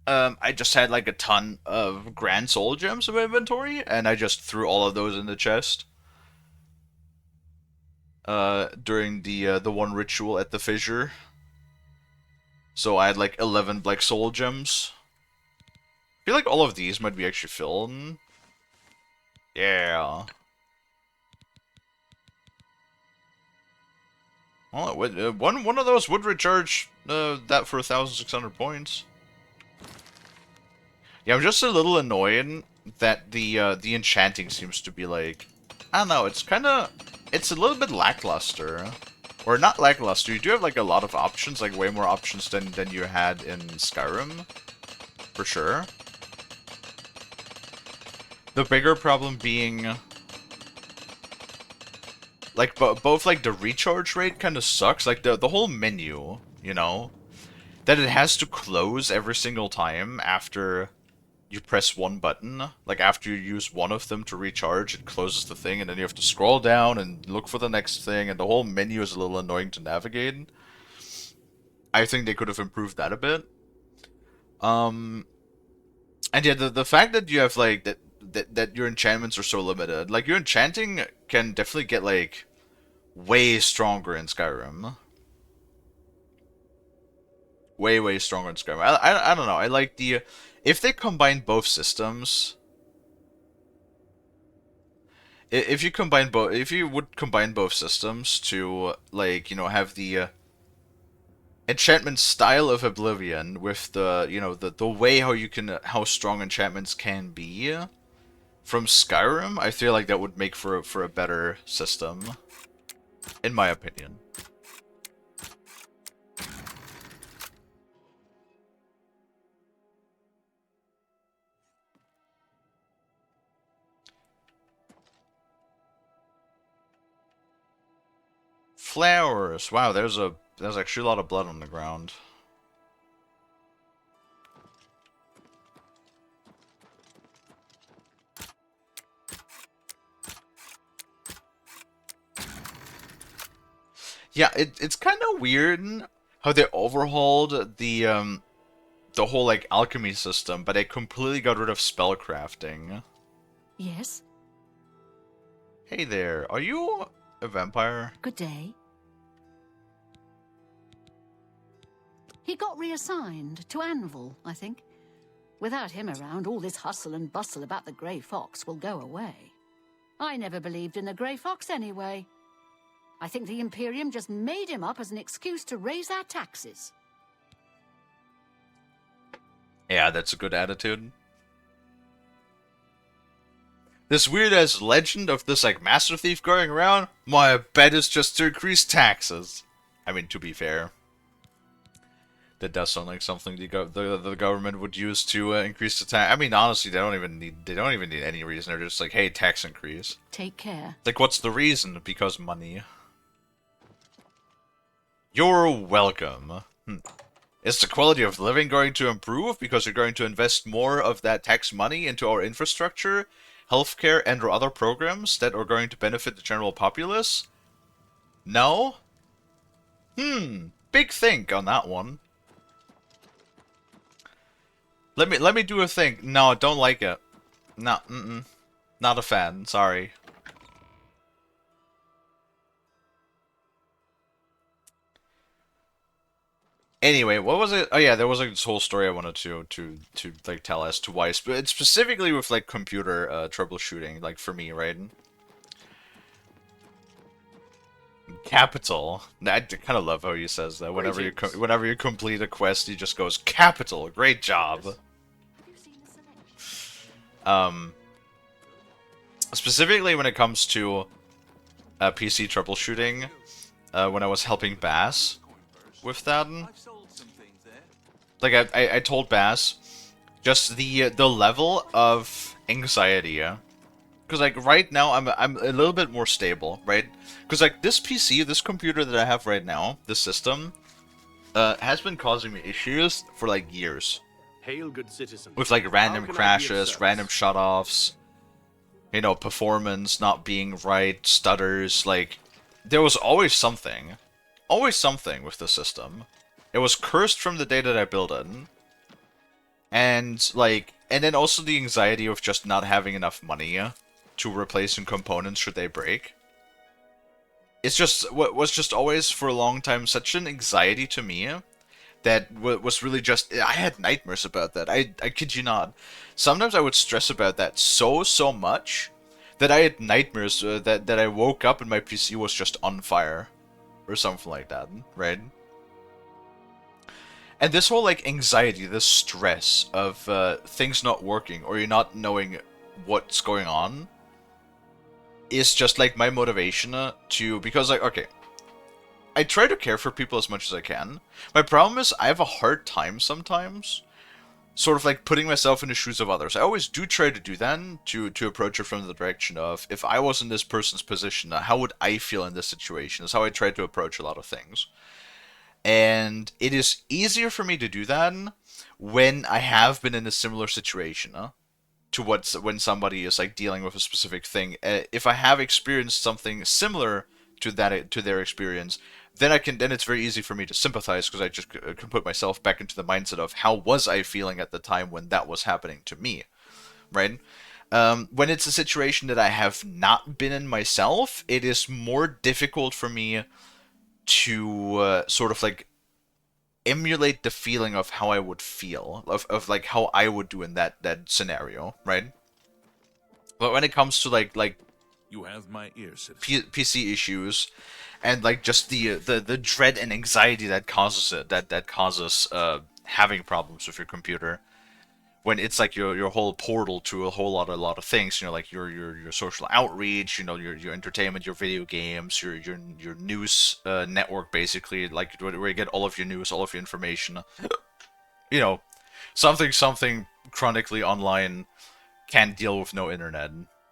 I just had like a ton of grand soul gems in my inventory, and I just threw all of those in the chest. During the one ritual at the fissure. So I had like 11 black soul gems. I feel like all of these might be actually filled. Yeah. Well, one of those would recharge that for 1,600 points. Yeah, I'm just a little annoyed that the enchanting seems to be like, I don't know, it's a little bit lackluster. Or not lackluster, you do have like a lot of options, like way more options than you had in Skyrim. For sure. The bigger problem being, like, both, like, the recharge rate kind of sucks. Like, the whole menu, you know? That it has to close every single time after you press one button. Like, after you use one of them to recharge, it closes the thing, and then you have to scroll down and look for the next thing, and the whole menu is a little annoying to navigate. I think they could have improved that a bit. And yeah, the fact that you have, like, that your enchantments are so limited. Like, your enchanting can definitely get, like, way stronger in Skyrim. way stronger in Skyrim. I don't know. I like the if they combine both systems. If you would combine both systems to like have the enchantment style of Oblivion with the the way how strong enchantments can be from Skyrim, I feel like that would make for a better system, in my opinion. Flowers. Wow, there's actually a lot of blood on the ground. Yeah, it's kind of weird how they overhauled the whole like alchemy system, but they completely got rid of spellcrafting. Yes? Hey there, are you a vampire? Good day. He got reassigned to Anvil, I think. Without him around, all this hustle and bustle about the Grey Fox will go away. I never believed in the Grey Fox anyway. I think the Imperium just made him up as an excuse to raise our taxes. Yeah, that's a good attitude. This weird-ass legend of this, like, Master Thief going around, my bet is just to increase taxes. I mean, to be fair. That does sound like something the government would use to increase the tax. I mean, honestly, they don't even need any reason. They're just like, hey, tax increase. Take care. Like, what's the reason? Because money. You're welcome. Is the quality of living going to improve because you're going to invest more of that tax money into our infrastructure, healthcare, and or other programs that are going to benefit the general populace? No? Big think on that one. Let me do a thing. No, don't like it. No, not a fan. Sorry. Anyway, what was it? Oh yeah, there was like this whole story I wanted to like tell as to why, it's specifically with like computer troubleshooting, like for me, right? Capital. I kind of love how he says that. Whenever you complete a quest, he just goes capital. Great job. Specifically when it comes to PC troubleshooting, when I was helping Bass with that. Like I told Bass, just the level of anxiety, because like right now I'm a little bit more stable, right? Because like this PC, this computer that I have right now, this system, has been causing me issues for like years. Hail, good citizen. With like random crashes, random shutoffs, you know, performance not being right, stutters. Like there was always something with the system. It was cursed from the day that I built it. And like, and then also the anxiety of just not having enough money to replace some components should they break. It's just what was just always for a long time such an anxiety to me that was really just, I had nightmares about that. I kid you not. Sometimes I would stress about that so much that I had nightmares that I woke up and my PC was just on fire or something like that, right? And this whole like anxiety, this stress of things not working or you're not knowing what's going on is just like my motivation to, because like, okay, I try to care for people as much as I can. My problem is I have a hard time sometimes sort of like putting myself in the shoes of others. I always do try to do that, to approach it from the direction of, if I was in this person's position, how would I feel in this situation? Is how I try to approach a lot of things. And it is easier for me to do that when I have been in a similar situation to when somebody is like dealing with a specific thing. If I have experienced something similar to their experience, then it's very easy for me to sympathize, because I just can put myself back into the mindset of how was I feeling at the time when that was happening to me, right? When it's a situation that I have not been in myself, it is more difficult for me to sort of like emulate the feeling of how I would feel, of like how I would do in that scenario, right? But when it comes to like You have my ear, citizen. PC issues, and like just the dread and anxiety that causes it, that causes having problems with your computer, when it's like your whole portal to a whole lot of things, you know, like your social outreach, you know, your entertainment, your video games, your news network, basically, like where you get all of your news, all of your information, you know, something chronically online can't deal with no internet,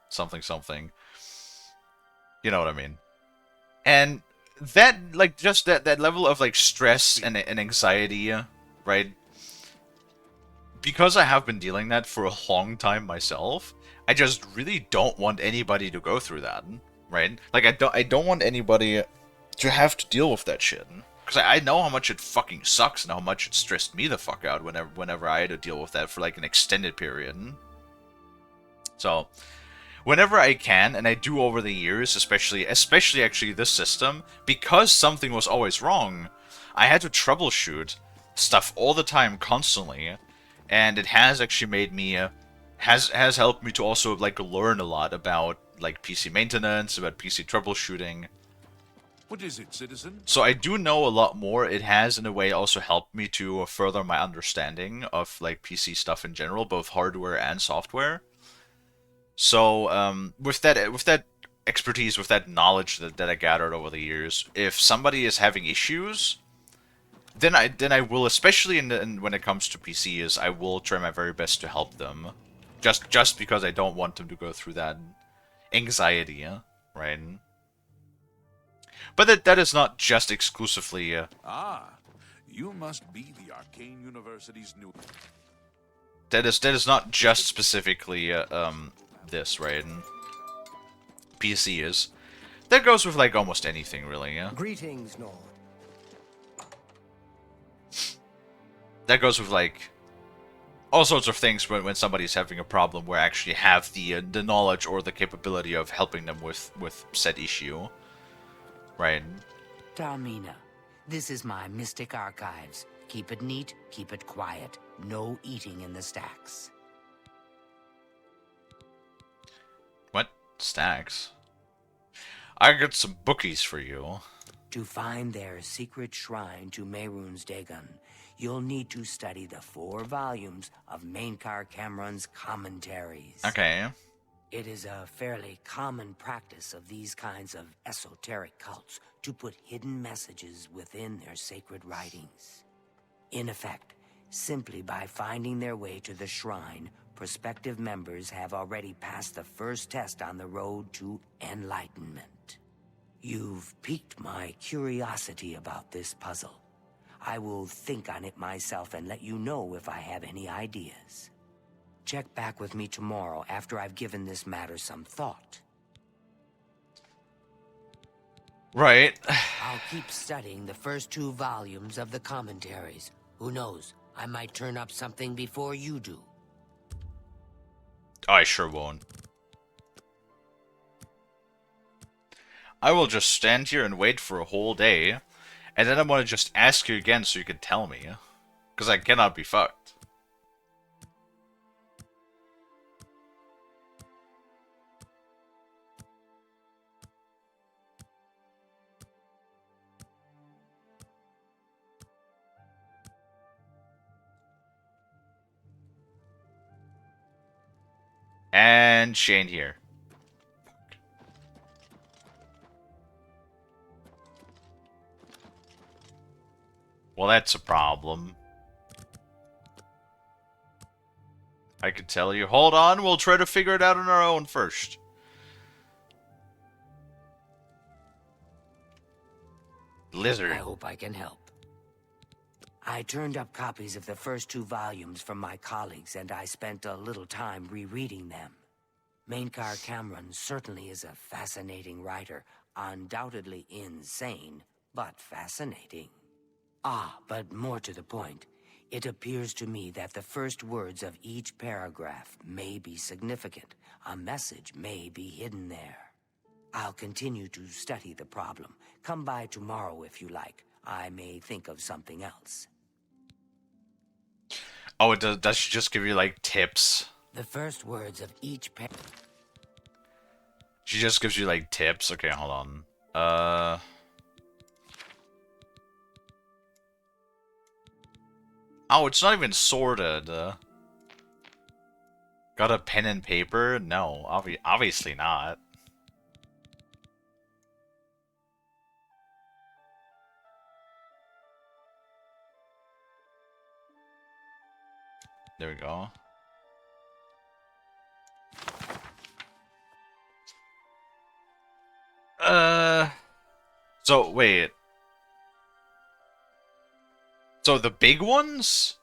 something. You know what I mean? And that, like, just that level of, like, stress and anxiety, right? Because I have been dealing that for a long time myself, I just really don't want anybody to go through that, right? Like, I don't want anybody to have to deal with that shit. Because I know how much it fucking sucks and how much it stressed me the fuck out whenever I had to deal with that for, like, an extended period. So, whenever I can, and I do over the years, especially actually this system, because something was always wrong, I had to troubleshoot stuff all the time, constantly, and it has actually made me, has helped me to also, like, learn a lot about, like, PC maintenance, about PC troubleshooting. What is it, citizen? So I do know a lot more. It has, in a way, also helped me to further my understanding of, like, PC stuff in general, both hardware and software. So, with that expertise, with that knowledge that I gathered over the years, if somebody is having issues, then I will, especially when it comes to PCs, I will try my very best to help them, just because I don't want them to go through that anxiety, right? But that is not just exclusively. You must be the Arcane University's new. That is not just specifically this, right? PC is. That goes with, like, almost anything, really, yeah? Greetings, Lord. That goes with, like, all sorts of things when somebody's having a problem where I actually have the knowledge or the capability of helping them with said issue, right? Darmina, this is my Mystic Archives. Keep it neat, keep it quiet. No eating in the stacks. What? Stacks? I got some bookies for you. To find their secret shrine to Mehrunes Dagon, you'll need to study the 4 volumes of Mainkar Cameron's commentaries. Okay. It is a fairly common practice of these kinds of esoteric cults to put hidden messages within their sacred writings. In effect, simply by finding their way to the shrine, prospective members have already passed the first test on the road to enlightenment. You've piqued my curiosity about this puzzle. I will think on it myself and let you know if I have any ideas. Check back with me tomorrow after I've given this matter some thought. Right. I'll keep studying the first 2 volumes of the commentaries. Who knows? I might turn up something before you do. I sure won't. I will just stand here and wait for a whole day, and then I'm gonna just ask you again so you can tell me. Because I cannot be fucked. And Shane here. Well, that's a problem. I could tell you. Hold on, we'll try to figure it out on our own first. Lizard. I hope I can help. I turned up copies of the first 2 volumes from my colleagues, and I spent a little time rereading them. Mainkar Cameron certainly is a fascinating writer, undoubtedly insane, but fascinating. But more to the point, it appears to me that the first words of each paragraph may be significant. A message may be hidden there. I'll continue to study the problem. Come by tomorrow if you like. I may think of something else. Oh, does she just give you, like, tips? The first words of each She just gives you, like, tips? Okay, hold on. Oh, it's not even sorted. Got a pen and paper? No, obviously not. There we go. So, wait. So, the big ones?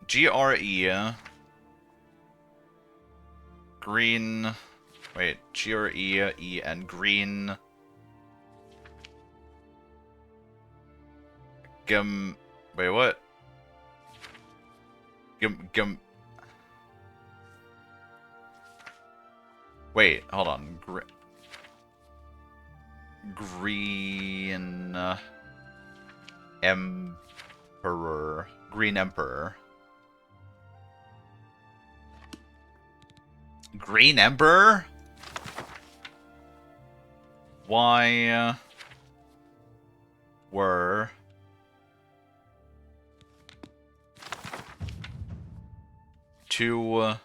GRE. Green. Wait, GRE, E, and green. Wait, what? Wait, hold on. Green Emperor. Green Emperor. Green Emperor? Why were two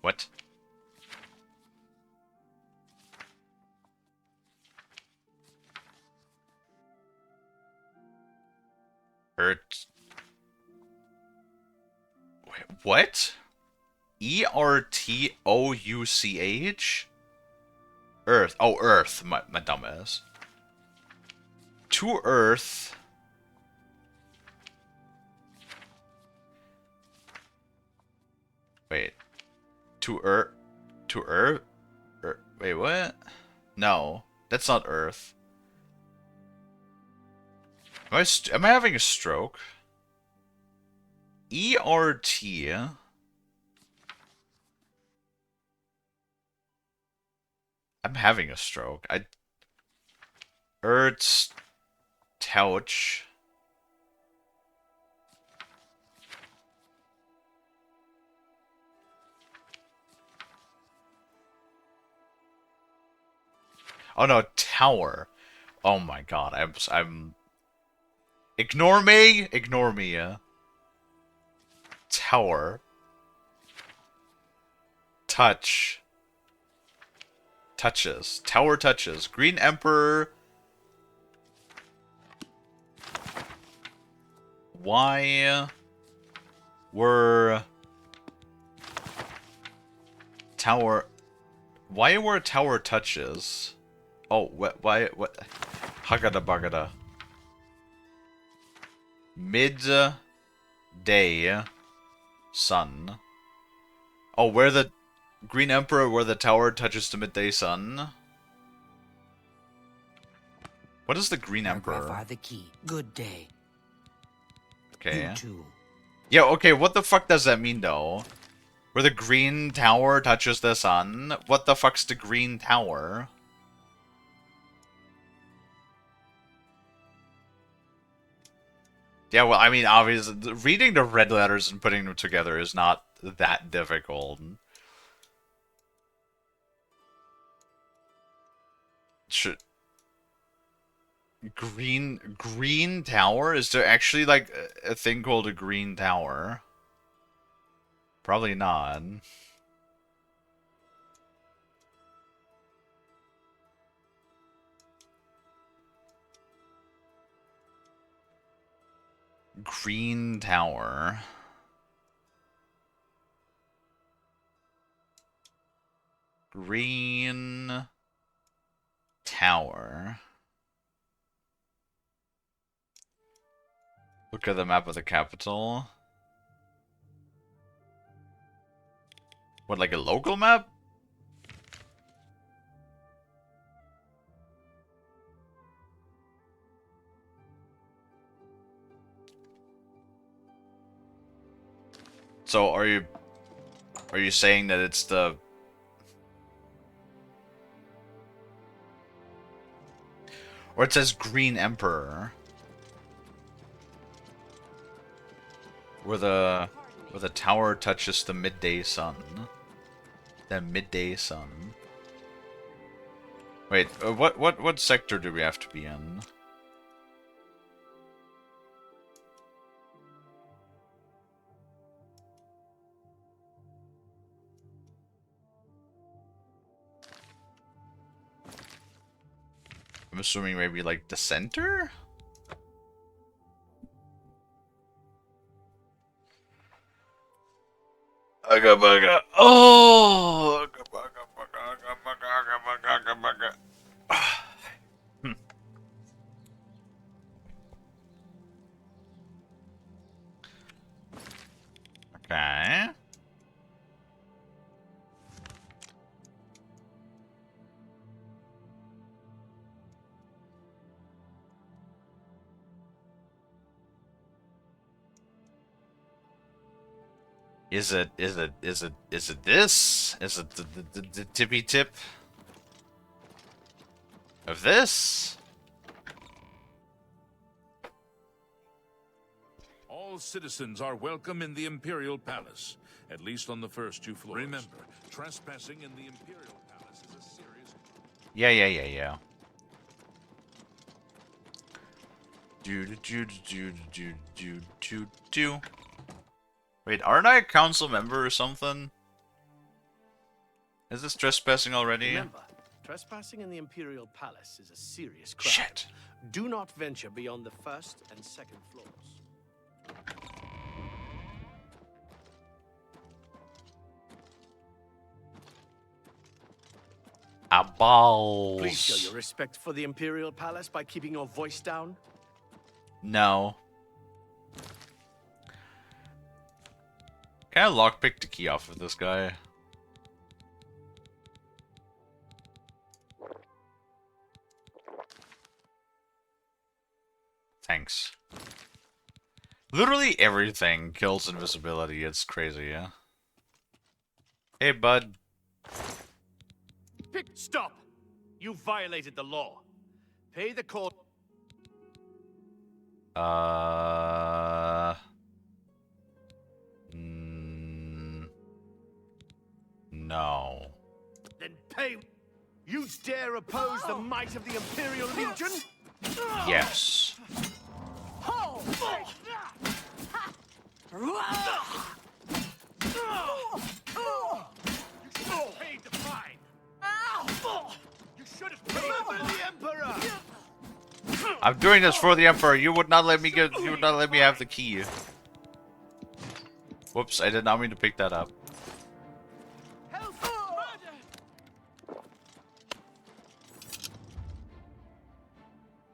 what? Earth. Wait, what? ERTOUCH? Earth. Oh, Earth. My dumbass. To Earth. Wait. To Earth. To Earth? Wait, what? No, that's not Earth. Am I having a stroke? ERT. I'm having a stroke. Ertz Touch. Oh no, Tower. Oh my god, I'm Ignore me! Ignore me, yeah. Tower. Touch. Touches. Tower touches. Green Emperor. Why were tower touches? Oh, what? Why? What? Hagada bagada. Midday sun. Oh, where the Green Emperor, where the tower touches the midday sun. What is the Green Emperor? Are the key. Good day. Okay. You too. Yeah, okay, what the fuck does that mean, though? Where the green tower touches the sun? What the fuck's the green tower? Yeah, well, I mean, obviously, reading the red letters and putting them together is not that difficult. Green tower? Is there actually, like, a thing called a green tower? Probably not. Green tower. Green tower. Look at the map of the capital. What, like a local map? So are you saying that it's the or it says Green Emperor? Where the tower touches the midday sun. The midday sun. Wait, what sector do we have to be in? I'm assuming maybe like the center? Aga baga. Oh! Aga baga baga aga baga aga baga aga baga. Okay. Is it this? Is it the tippy tip of this? All citizens are welcome in the Imperial Palace, at least on the first 2 floors. Remember, trespassing in the Imperial Palace is a serious... Yeah. Do. Wait, aren't I a council member or something? Is this trespassing already? Remember, trespassing in the Imperial Palace is a serious crime. Shit. Do not venture beyond the first and second floors. Balls. Please show your respect for the Imperial Palace by keeping your voice down. No. Can I lockpick the key off of this guy? Thanks. Literally everything kills invisibility. It's crazy, yeah? Hey, bud. Stop! You violated the law. Pay the court. No. Then pay. You dare oppose the might of the Imperial Legion? Yes. Paid the fine. You should have paid. Remember the Emperor. I'm doing this for the Emperor. You would not let me get. You would not let me have the key. Whoops! I did not mean to pick that up.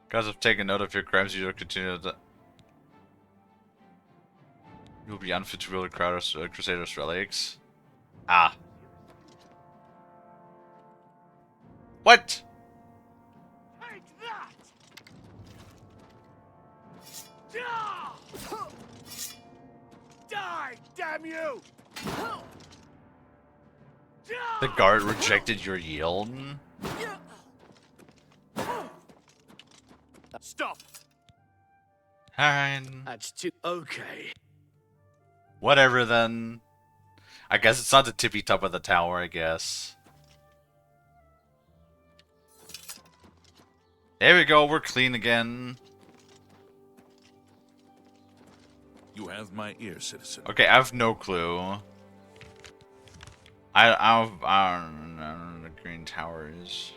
Guys, I've taken note of your crimes. You don't continue to. You'll be unfit to wield Crusader's relics. Ah. What? Take that! Die, damn you! The guard rejected your yield? Stop! Alright. That's too... Okay. Whatever then. I guess it's not the tippy top of the tower, I guess. There we go, we're clean again. You have my ear, citizen. Okay, I have no clue. I don't know the green tower is.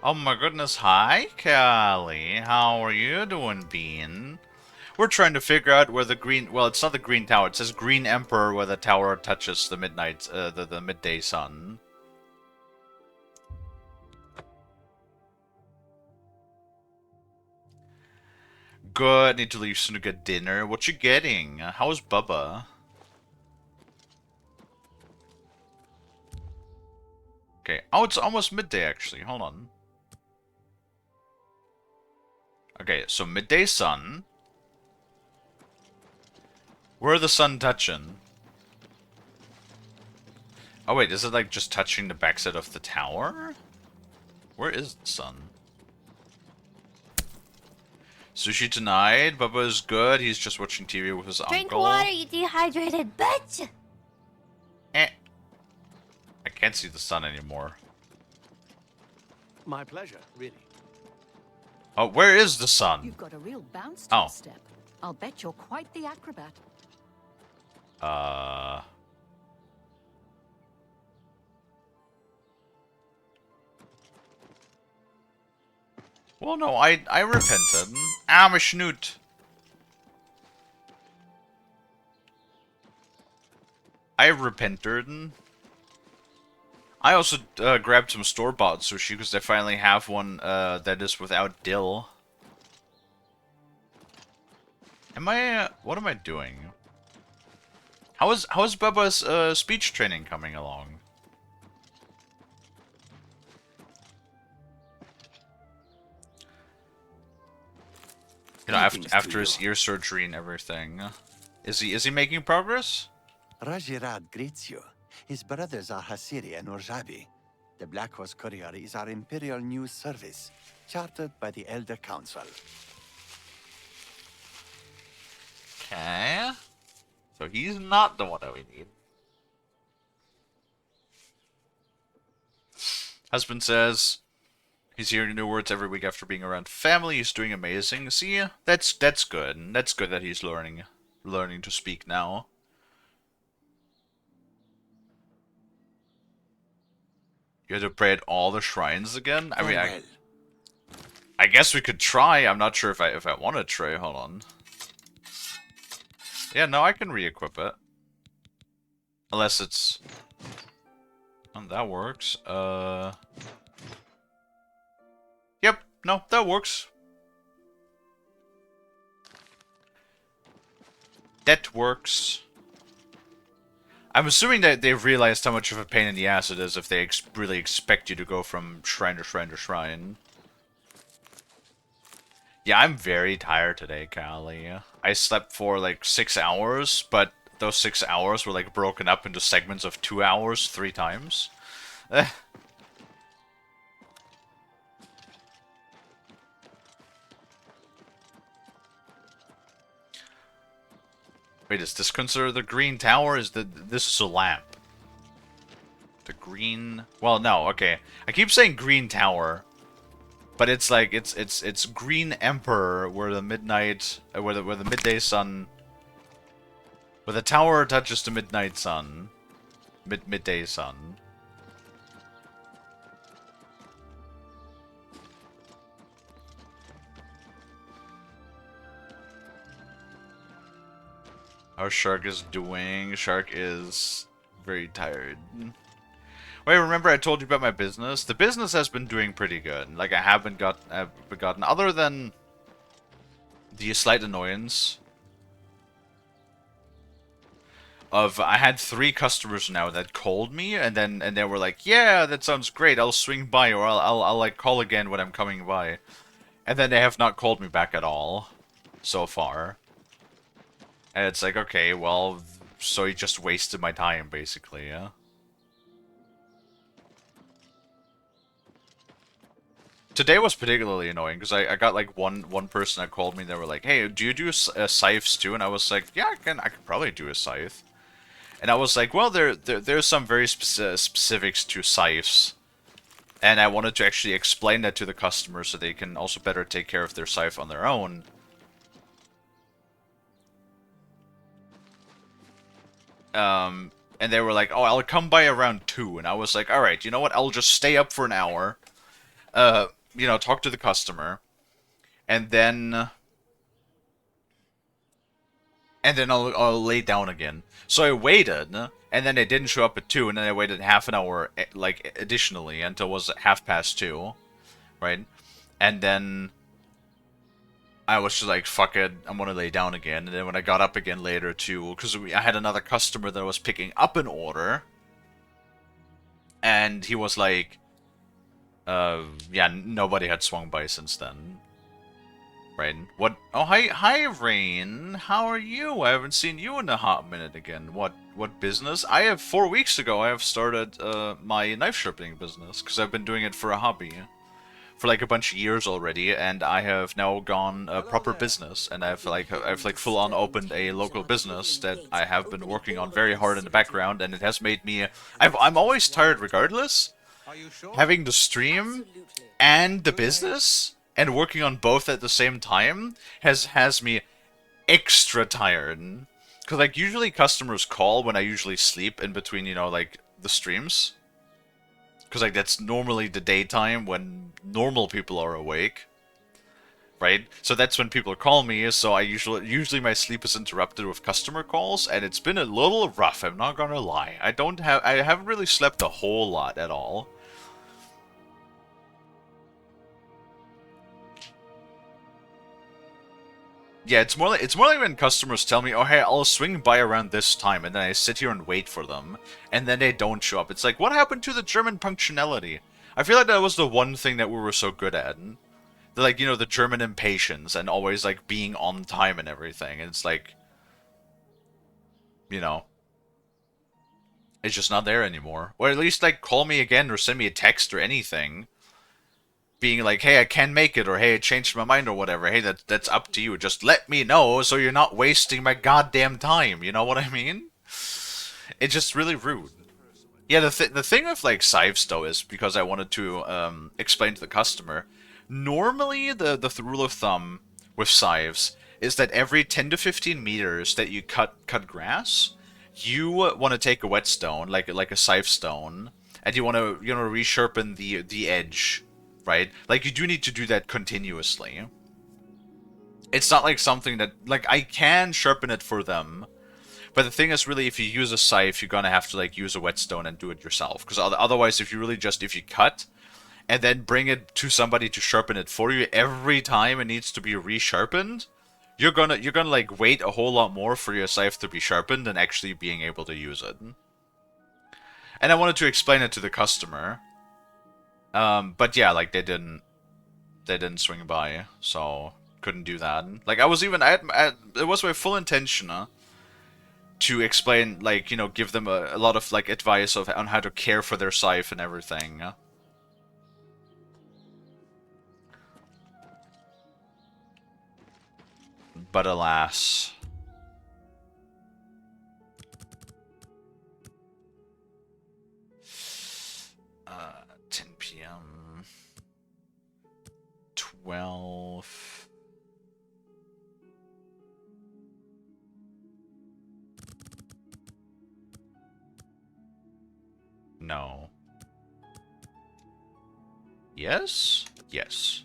Oh my goodness, hi Kalie. How are you doing, Bean? We're trying to figure out where the green, well, it's not the green tower, it says Green Emperor where the tower touches the midnight, the midday sun. Good, need to leave soon to get dinner. What you getting? How's Bubba? Okay, oh, it's almost midday actually, hold on. Okay, so midday sun. Where the sun touching? Oh wait, is it like just touching the backside of the tower? Where is the sun? Sushi tonight. Bubba is good. He's just watching TV with his Drink uncle. water, you dehydrated bitch! I can't see the sun anymore. My pleasure, really. Oh, where is the sun? You've got a real bounce to your step. I'll bet you're quite the acrobat. Well, no, I repented. I'm a schnoot. I repented. I also grabbed some store-bought sushi because they finally have one that is without dill. Am I? What am I doing? How is Bubba's speech training coming along? You know, after his ear surgery and everything, is he making progress? Rajirad greets you. His brothers are Hasiri and Urjabi. The Black Horse Courier is our Imperial News Service, chartered by the Elder Council. Okay. So he's not the one that we need. Husband says he's hearing new words every week after being around family. He's doing amazing. See, that's good. That's good that he's learning to speak now. You had to pray at all the shrines again? I mean, I guess we could try. I'm not sure if I want to try. Hold on. Yeah, no, I can re-equip it. Unless it's... Oh, that works. Yep, no, that works. That works. I'm assuming that they've realized how much of a pain in the ass it is if they really expect you to go from shrine to shrine to shrine. Yeah, I'm very tired today, Kalie. I slept for like 6 hours, but those 6 hours were like broken up into segments of 2 hours 3 times. Wait, is this considered the green tower? This is a lamp? The green... Well, no, okay. I keep saying green tower, but it's like it's Green Emperor, where the midnight, where the midday sun, where the tower touches the midnight sun, midday sun. How Shark is doing? Shark is very tired. Wait, remember I told you about my business? The business has been doing pretty good. Like, I haven't gotten, other than the slight annoyance of, I had 3 customers now that called me, and they were like, yeah, that sounds great, I'll swing by, or I'll like call again when I'm coming by. And then they have not called me back at all, so far. And it's like, okay, well, so you just wasted my time, basically, yeah? Today was particularly annoying, because I got, like, one person that called me, and they were like, hey, do you do scythes too? And I was like, yeah, I could probably do a scythe. And I was like, well, there's some very specifics to scythes. And I wanted to actually explain that to the customer so they can also better take care of their scythe on their own. And they were like, oh, I'll come by around 2. And I was like, alright, you know what? I'll just stay up for an hour. You know, talk to the customer. And then I'll lay down again. So I waited, and then they didn't show up at 2, and then I waited half an hour, like, additionally, until it was 2:30, right? And then I was just like, fuck it, I'm gonna lay down again. And then when I got up again later too, because I had another customer that was picking up an order, and he was like, yeah, nobody had swung by since then. Right? What? Oh, hi, Rain. How are you? I haven't seen you in a hot minute again. What business? 4 weeks ago, I have started my knife sharpening business, because I've been doing it for a hobby. for like a bunch of years already, and I have now gone proper business, and I've like full on opened a local business that I have been working on very hard in the background, and it has made me. I'm always tired regardless. Having the stream and the business and working on both at the same time has me extra tired. Because, like, usually customers call when I usually sleep in between, you know, like, the streams. Because, like, that's normally the daytime when normal people are awake. Right? So that's when people call me, so I usually my sleep is interrupted with customer calls, and it's been a little rough, I'm not gonna lie. I haven't really slept a whole lot at all. Yeah, it's more like when customers tell me, "Oh, hey, I'll swing by around this time," and then I sit here and wait for them, and then they don't show up. It's like, what happened to the German punctuality? I feel like that was the one thing that we were so good at. Like, you know, the German impatience and always like being on time and everything. And it's like, you know, it's just not there anymore. Or at least like call me again or send me a text or anything. Being like, hey, I can't make it, or hey, I changed my mind, or whatever. Hey, that's up to you. Just let me know so you're not wasting my goddamn time. You know what I mean? It's just really rude. Yeah, the thing with like scythes though is because I wanted to explain to the customer. Normally, the rule of thumb with scythes is that every 10 to 15 meters that you cut grass, you want to take a whetstone, like a scythe stone, and you want to resharpen the edge. Right? Like, you do need to do that continuously. It's not like something that... Like, I can sharpen it for them. But the thing is, really, if you use a scythe, you're gonna have to, like, use a whetstone and do it yourself. Because otherwise, if you cut, and then bring it to somebody to sharpen it for you, every time it needs to be resharpened, you're gonna, like, wait a whole lot more for your scythe to be sharpened than actually being able to use it. And I wanted to explain it to the customer. But yeah, like, they didn't swing by, so couldn't do that. Like, I was even, it was my full intention, to explain, like, you know, give them a lot of, like, advice on how to care for their scythe and everything. But alas. 10 p.m. 12. No. Yes? Yes.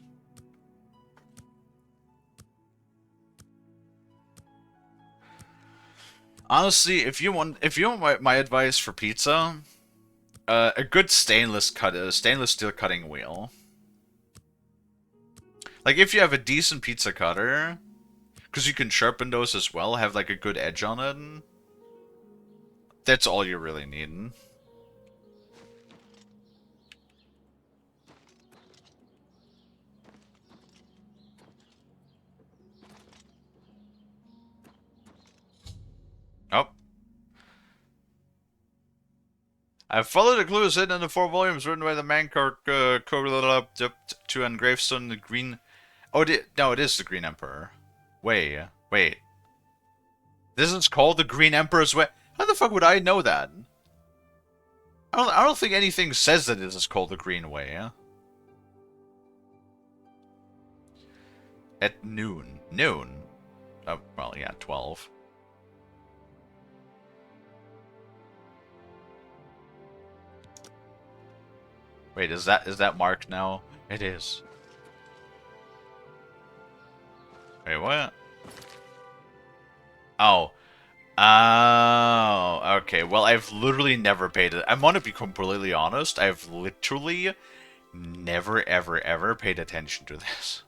Honestly, if you want my advice for pizza, a good stainless steel cutting wheel. Like, if you have a decent pizza cutter, because you can sharpen those as well, have like a good edge on it. That's all you really need. Oh. I've followed the clues hidden in the 4 volumes written by the Mankar to Engravestone the Green... Oh, no, it is the Green Emperor. Wait. This is called the Green Emperor's Way. How the fuck would I know that? I don't think anything says that this is called the Green Way. At noon. Noon? Oh, well, yeah, 12. Wait, is that marked now? It is. Wait, what? Oh. Oh, okay. Well, I've literally never paid it. I want to be completely honest. I've literally never, ever, ever paid attention to this.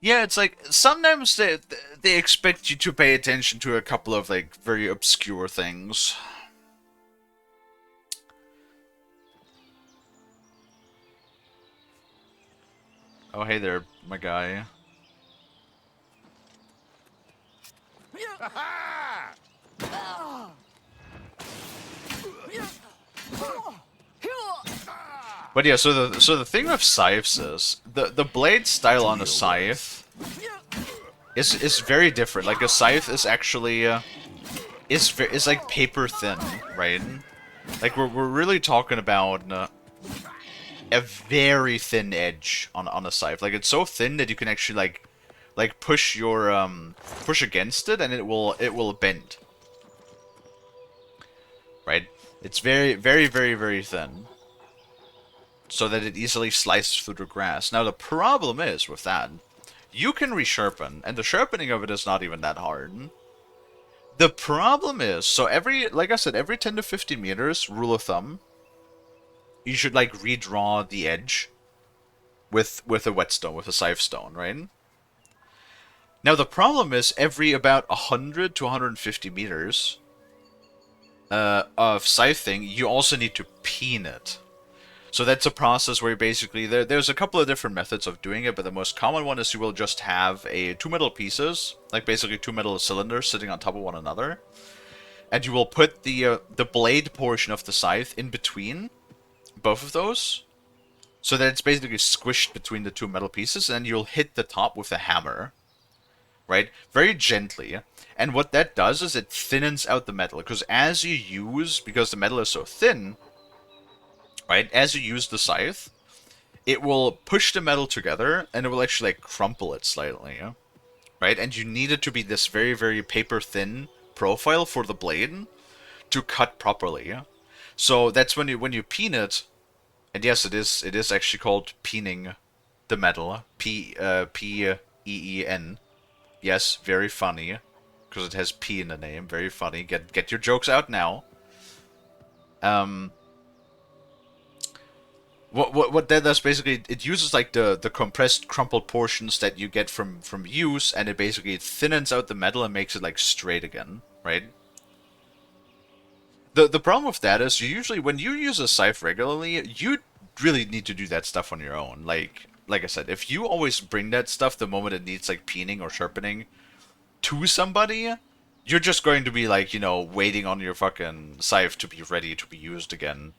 Yeah, it's like, sometimes they expect you to pay attention to a couple of, like, very obscure things. Oh, hey there, my guy. But yeah, so the thing with scythes is the blade style on a scythe is very different. Like a scythe is actually is like paper thin, right? Like we're really talking about a very thin edge on a scythe. Like it's so thin that you can actually like push your push against it and it will bend. Right? It's very thin. So that it easily slices through the grass. Now the problem is with that, you can resharpen, and the sharpening of it is not even that hard. The problem is, so like I said, every 10 to 50 meters, rule of thumb, you should like redraw the edge with a whetstone, with a scythe stone, right? Now the problem is every about 100 to 150 meters of scything, you also need to peen it. So that's a process where basically, there's a couple of different methods of doing it, but the most common one is you will just have two metal pieces, like basically two metal cylinders sitting on top of one another, and you will put the blade portion of the scythe in between both of those, so that it's basically squished between the two metal pieces, and you'll hit the top with a hammer, right? Very gently. And what that does is it thinnens out the metal, because because the metal is so thin, right, as you use the scythe, it will push the metal together, and it will actually like crumple it slightly, right? And you need it to be this very paper thin profile for the blade to cut properly. So that's when you peen it, and yes, it is actually called peening the metal, P-E-E-N. Yes, very funny, because it has P in the name. Very funny. Get your jokes out now. What that does basically, it uses like the compressed crumpled portions that you get from use, and it basically thinnens out the metal and makes it like straight again, right? The problem with that is usually when you use a scythe regularly, you really need to do that stuff on your own. Like I said, if you always bring that stuff the moment it needs like peening or sharpening to somebody, you're just going to be like, waiting on your fucking scythe to be ready to be used again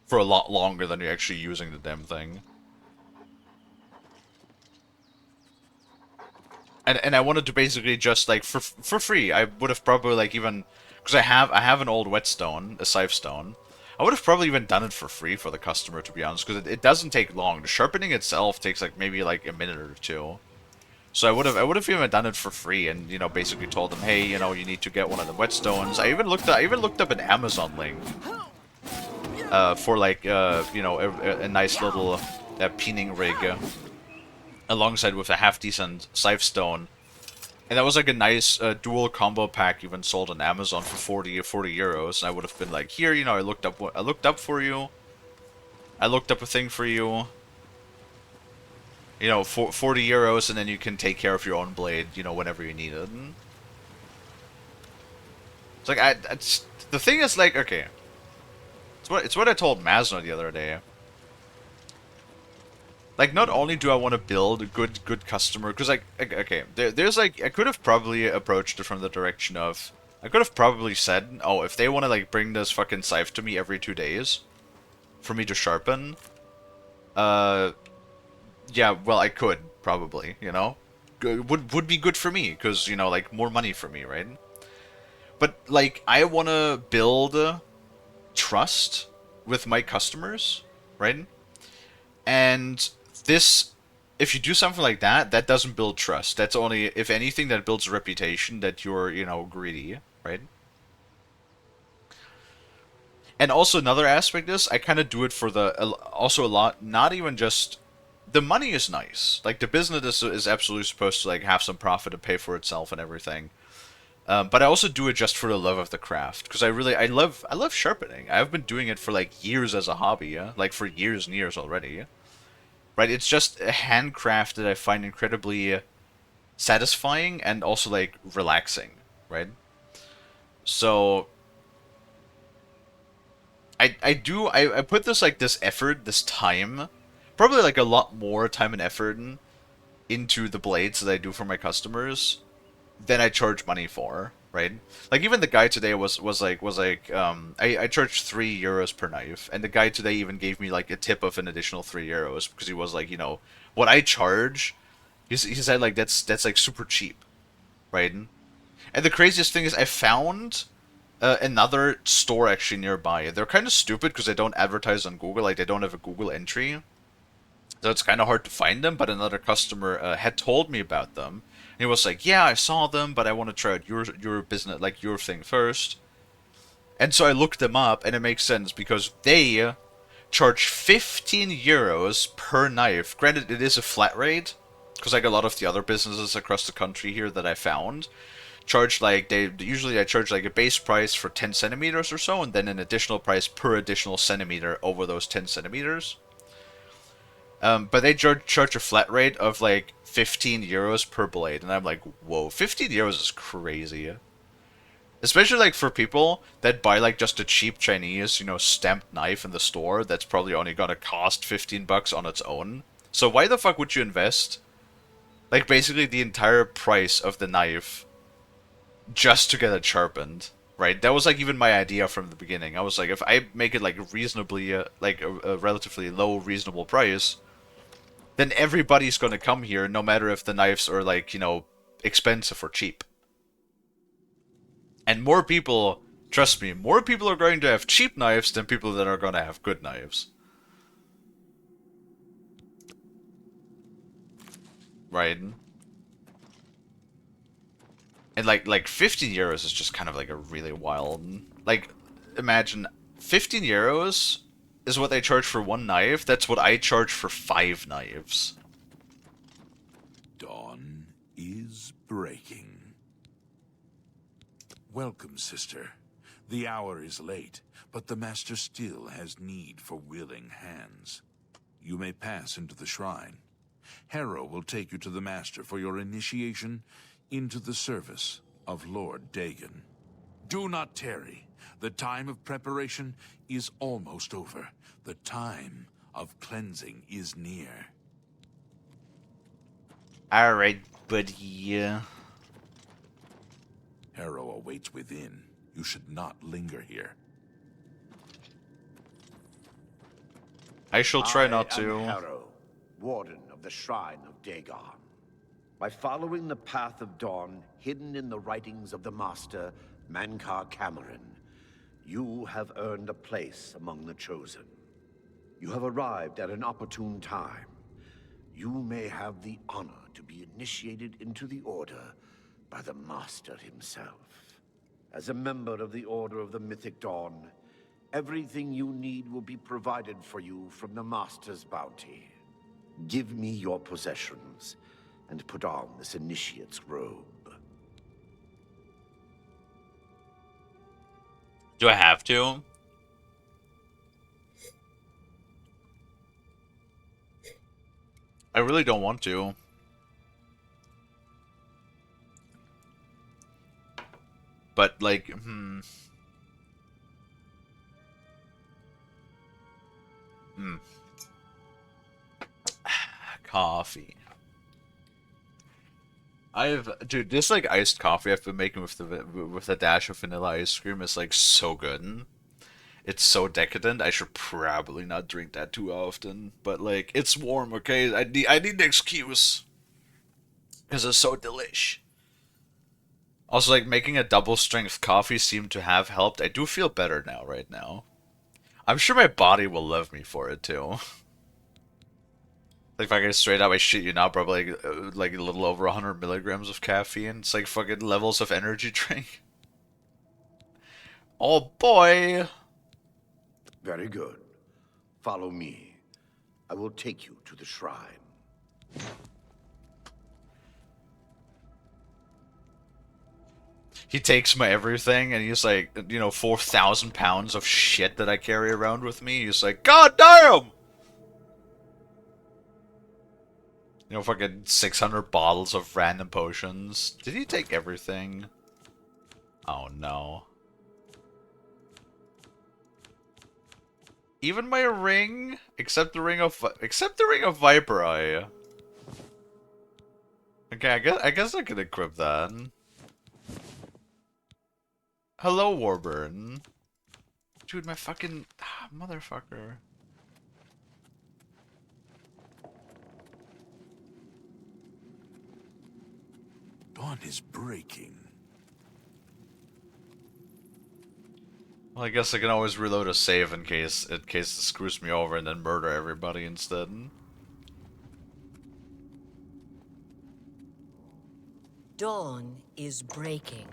for a lot longer than you're actually using the damn thing. And I wanted to basically just like for free. I would have probably like even, because I have an old whetstone, a scythe stone. I would have probably even done it for free for the customer, to be honest, because it doesn't take long. The sharpening itself takes like maybe like a minute or two. So I would have even done it for free, and basically told them, hey, you need to get one of the whetstones. I even looked up an Amazon link for like a nice little peening rig alongside with a half decent scythe stone. And that was like a nice dual combo pack even sold on Amazon for 40 euros. And I would have been like, here, I looked up for you. I looked up a thing for you. For 40 euros, and then you can take care of your own blade, whenever you need it. And it's like the thing is like, okay, it's what I told Masno the other day. Like, not only do I want to build a good customer, because like, okay, there's like, I could have probably approached it from the direction of, I could have probably said, oh, if they want to like bring this fucking scythe to me every 2 days for me to sharpen, yeah, well, I could probably, would be good for me, because like more money for me, right? But like, I want to build trust with my customers, right? And this, if you do something like that, that doesn't build trust. That's only, if anything, that builds a reputation that you're, greedy, right? And also another aspect is, I kind of do it for also a lot, not even just, the money is nice. Like, the business is absolutely supposed to like have some profit and pay for itself and everything. But I also do it just for the love of the craft, because I love sharpening. I've been doing it for like years as a hobby, yeah? Like for years and years already. Right, it's just a handcraft that I find incredibly satisfying and also like relaxing, right? So I put this effort, this time, probably like a lot more time and effort into the blades that I do for my customers than I charge money for, right? Like even the guy today was like I charged €3 per knife, and the guy today even gave me like a tip of an additional €3 because he was like, you know, what I charge, he said like that's like super cheap, right? And the craziest thing is I found another store actually nearby. They're kind of stupid because they don't advertise on Google, like they don't have a Google entry. So it's kind of hard to find them, but another customer had told me about them. And he was like, yeah, I saw them, but I want to try out your business, like your thing first. And so I looked them up, and it makes sense because they charge €15 per knife. Granted, it is a flat rate, because like a lot of the other businesses across the country here that I found charge like usually I charge like a base price for 10 centimeters or so, and then an additional price per additional centimeter over those 10 centimeters. But they charge a flat rate of like €15 per blade, and I'm like, whoa, €15 is crazy. Especially like for people that buy like just a cheap Chinese, you know, stamped knife in the store that's probably only gonna cost $15 on its own. So why the fuck would you invest like basically the entire price of the knife just to get it sharpened? Right? That was like even my idea from the beginning. I was like, if I make it like reasonably, like a relatively low, reasonable price, then everybody's gonna come here, no matter if the knives are like, you know, expensive or cheap. And more people, trust me, more people are going to have cheap knives than people that are going to have good knives. Right? And like €15 is just kind of like a really wild, like, imagine €15 is what they charge for one knife. That's what I charge for 5 knives. Dawn is breaking. Welcome, sister. The hour is late, but the Master still has need for willing hands. You may pass into the shrine. Harrow will take you to the Master for your initiation into the service of Lord Dagon. Do not tarry. The time of preparation is almost over. The time of cleansing is near. Alright, buddy. Harrow awaits within. You should not linger here. I shall try not I am to. Harrow, Warden of the Shrine of Dagon. By following the path of dawn hidden in the writings of the Master, Mankar Cameron, you have earned a place among the Chosen. You have arrived at an opportune time. You may have the honor to be initiated into the Order by the Master himself. As a member of the Order of the Mythic Dawn, everything you need will be provided for you from the Master's bounty. Give me your possessions, and put on this initiate's robe. Do I have to? I really don't want to. But, like, Coffee. Dude, this, like, iced coffee I've been making with a dash of vanilla ice cream is, like, so good. It's so decadent. I should probably not drink that too often. But, like, it's warm, okay? I need an excuse. Because it's so delish. Also, like, making a double-strength coffee seemed to have helped. I do feel better now, right now. I'm sure my body will love me for it, too. Like, if I get straight up, I shit you not, probably, like a little over 100 milligrams of caffeine. It's like fucking levels of energy drink. Oh, boy! Very good. Follow me. I will take you to the shrine. He takes my everything, and he's like, you know, 4,000 pounds of shit that I carry around with me. He's like, God damn! You know, fucking 600 bottles of random potions. Did he take everything? Oh no. Even my ring? Except the ring of Viper Eye. Okay, I guess I could equip that. Hello, Warburton. Dude, my fucking motherfucker. Dawn is breaking. Well, I guess I can always reload a save in case it screws me over and then murder everybody instead. Dawn is breaking.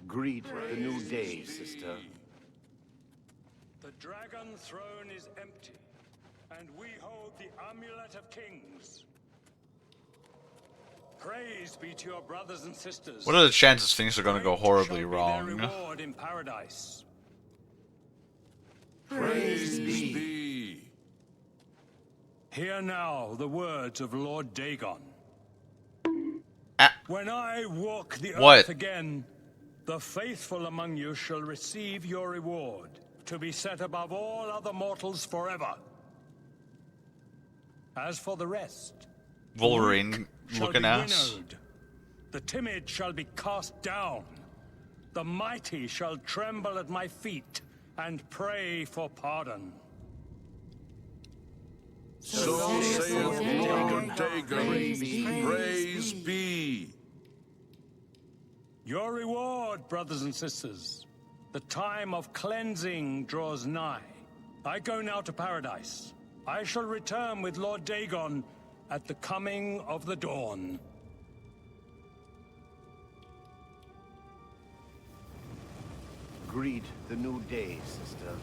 Greet the new day, sister. The dragon throne is empty, and we hold the amulet of kings. Praise be to your brothers and sisters. What are the chances things are going to go horribly Their wrong? reward in paradise. Praise be. Hear now the words of Lord Dagon. When I walk the What? earth again, the faithful among you shall receive your reward, to be set above all other mortals forever. As for the rest, Wolverine shall looking be ass. winnowed. The timid shall be cast down. The mighty shall tremble at my feet and pray for pardon. So saith Lord Dagon, praise be. Your reward, brothers and sisters. The time of cleansing draws nigh. I go now to paradise. I shall return with Lord Dagon at the coming of the dawn. Greet the new day, sister.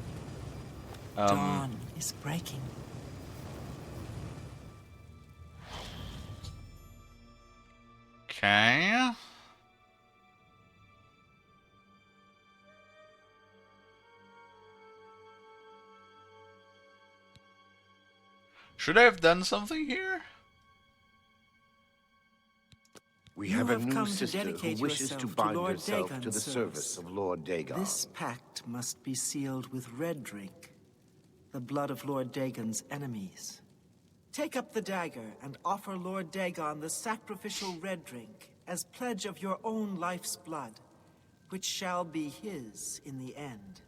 Dawn is breaking. Okay. Should I have done something here? We You have a have new come to sister who dedicate wishes to yourself to bind Lord herself to Dagon's the service service. of Lord Dagon. This pact must be sealed with red drink, the blood of Lord Dagon's enemies. Take up the dagger and offer Lord Dagon the sacrificial red drink as pledge of your own life's blood, which shall be his in the end.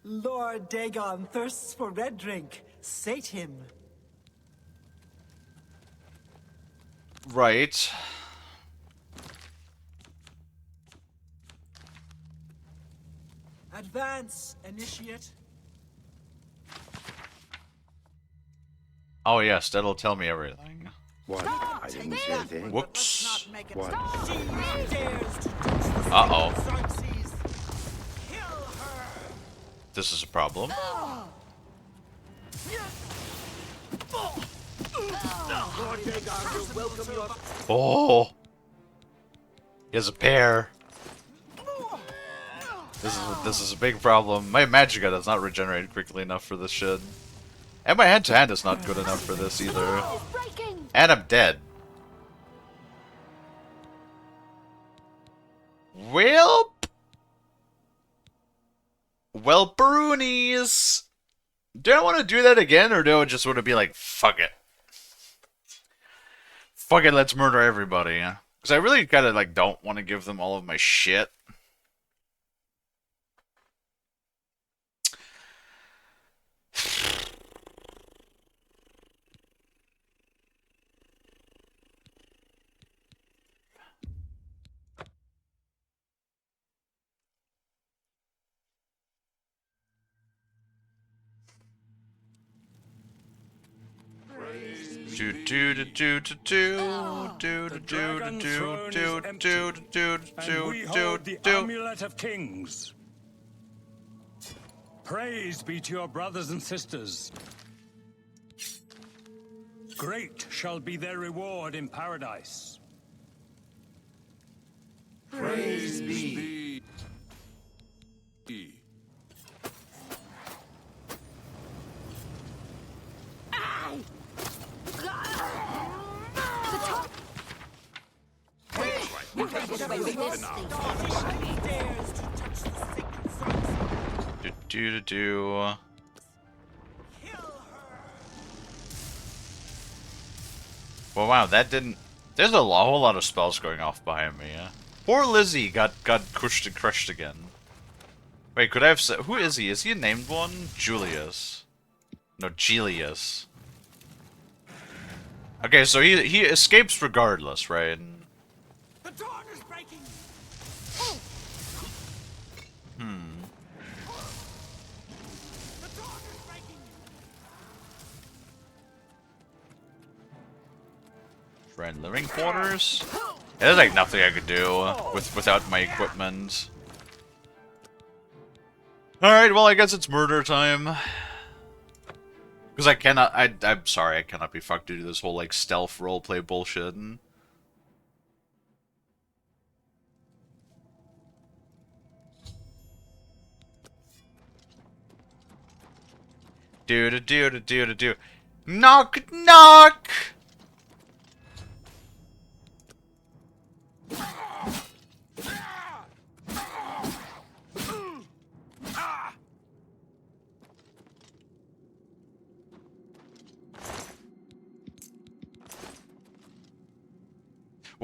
Lord Dagon thirsts for red drink. Sate him. Right. Advance, initiate. Oh yes, that'll tell me everything. What? I didn't say anything. Whoops. What? Uh-oh. This is a problem. Lord Dagon will welcome your... Oh. He has a pair. This is a big problem. My Magicka does not regenerate quickly enough for this shit. And my hand-to-hand is not good enough for this either. And I'm dead. Welp. Well, Baroonies. Do I want to do that again, or do I just want to be like, fuck it? Fuck it, let's murder everybody. Because I really kind of like don't want to give them all of my shit. And we hold the amulet of kings. Praise be to your brothers and sisters. Great shall be their reward in paradise. Praise be. Do. Well, wow, that didn't. There's a whole lot of spells going off behind me. Poor Lizzie got crushed again. Wait, could I have said who is he? Is he a named one? Julius. No, Julius. Okay, so he escapes regardless, right? The dawn is breaking. Friend living quarters? Yeah, there's like nothing I could do without my equipment. Alright, well I guess it's murder time. Because I cannot, I'm sorry, I cannot be fucked to do this whole like stealth roleplay bullshit. Do. Knock, knock!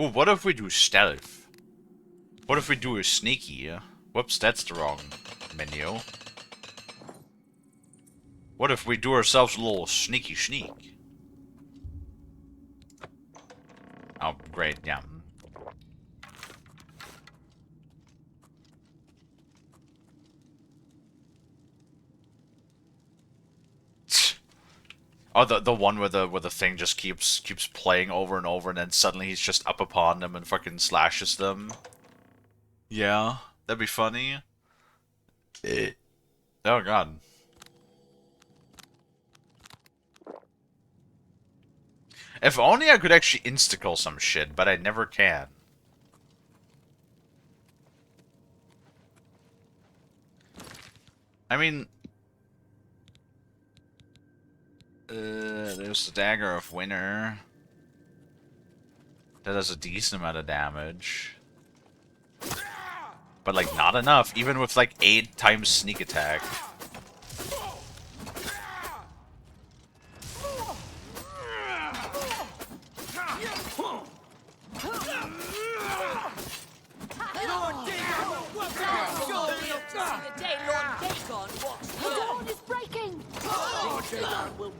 Ooh, what if we do stealth? What if we do a sneaky? Whoops, that's the wrong menu. What if we do ourselves a little sneaky sneak? Oh, great, yeah. Oh, the one where the thing just keeps playing over and over, and then suddenly he's just up upon them and fucking slashes them. Yeah, that'd be funny. Oh god. If only I could actually insta-kill some shit, but I never can. I mean... there's the Dagger of Winter. That does a decent amount of damage. But, like, not enough, even with, like, 8 times sneak attack.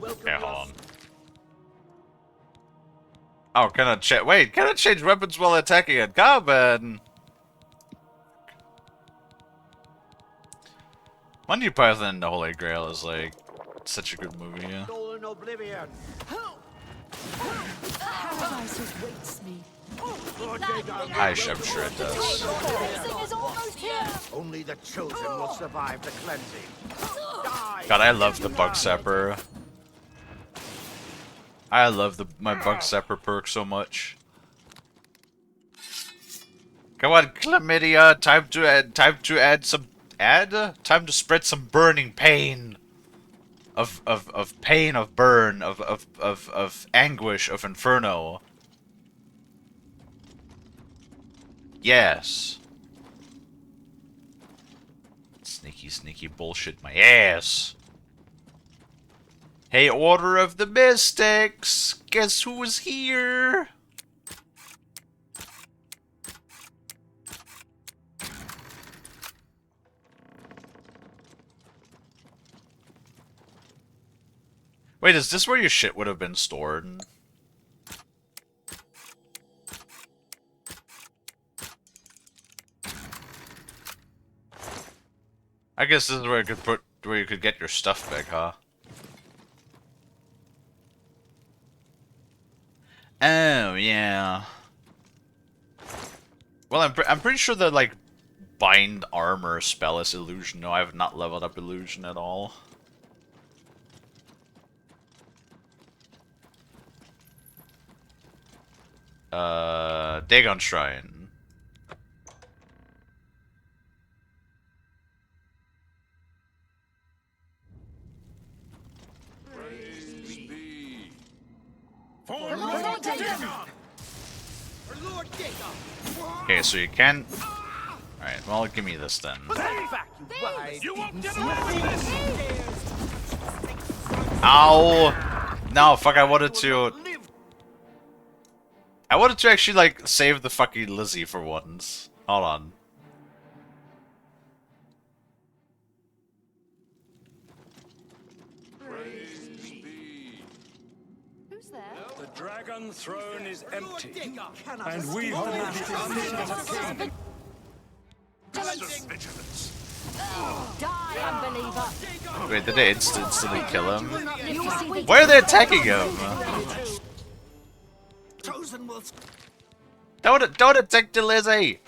Okay, hold on. Oh, can I change? Wait, can I change weapons while attacking in combat? Monty Python and the Holy Grail is like such a good movie. Yeah. Stolen Oblivion. Paradise awaits me. I'm sure it does. Only the chosen will survive the cleansing. God, I love the Bug Zapper. I love my Bug Zapper perk so much. Come on, chlamydia! Time to spread some burning pain. Of pain, of burn, of anguish, of inferno. Yes. Sneaky bullshit my ass. Hey, Order of the Mystics! Guess who was here? Wait, is this where your shit would have been stored? I guess this is where you could get your stuff back, huh? Oh yeah. Well, I'm pretty sure that like bind armor spell is illusion. No, I have not leveled up illusion at all. Dagon Shrine. For Lord Dagon! Okay, so you can. Alright, well, give me this then. Ow! No, fuck, I wanted to actually, like, save the fucking Lizzie for once. Hold on. Who's there? The dragon throne is empty, and we hold the position of king. Die, unbeliever! Wait, did they instantly kill him? Why are they attacking him? Don't attack the Lizzie!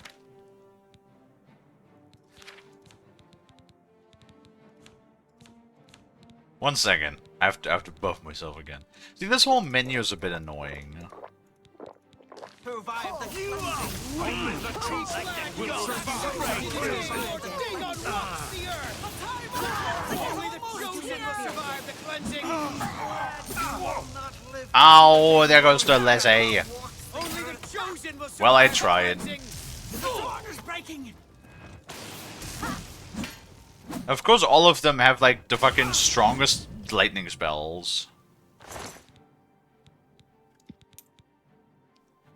One second. I have to buff myself again. See, this whole menu is a bit annoying. Ow, there goes the Lizzie. Well, I tried. Of course, all of them have, like, the fucking strongest lightning spells.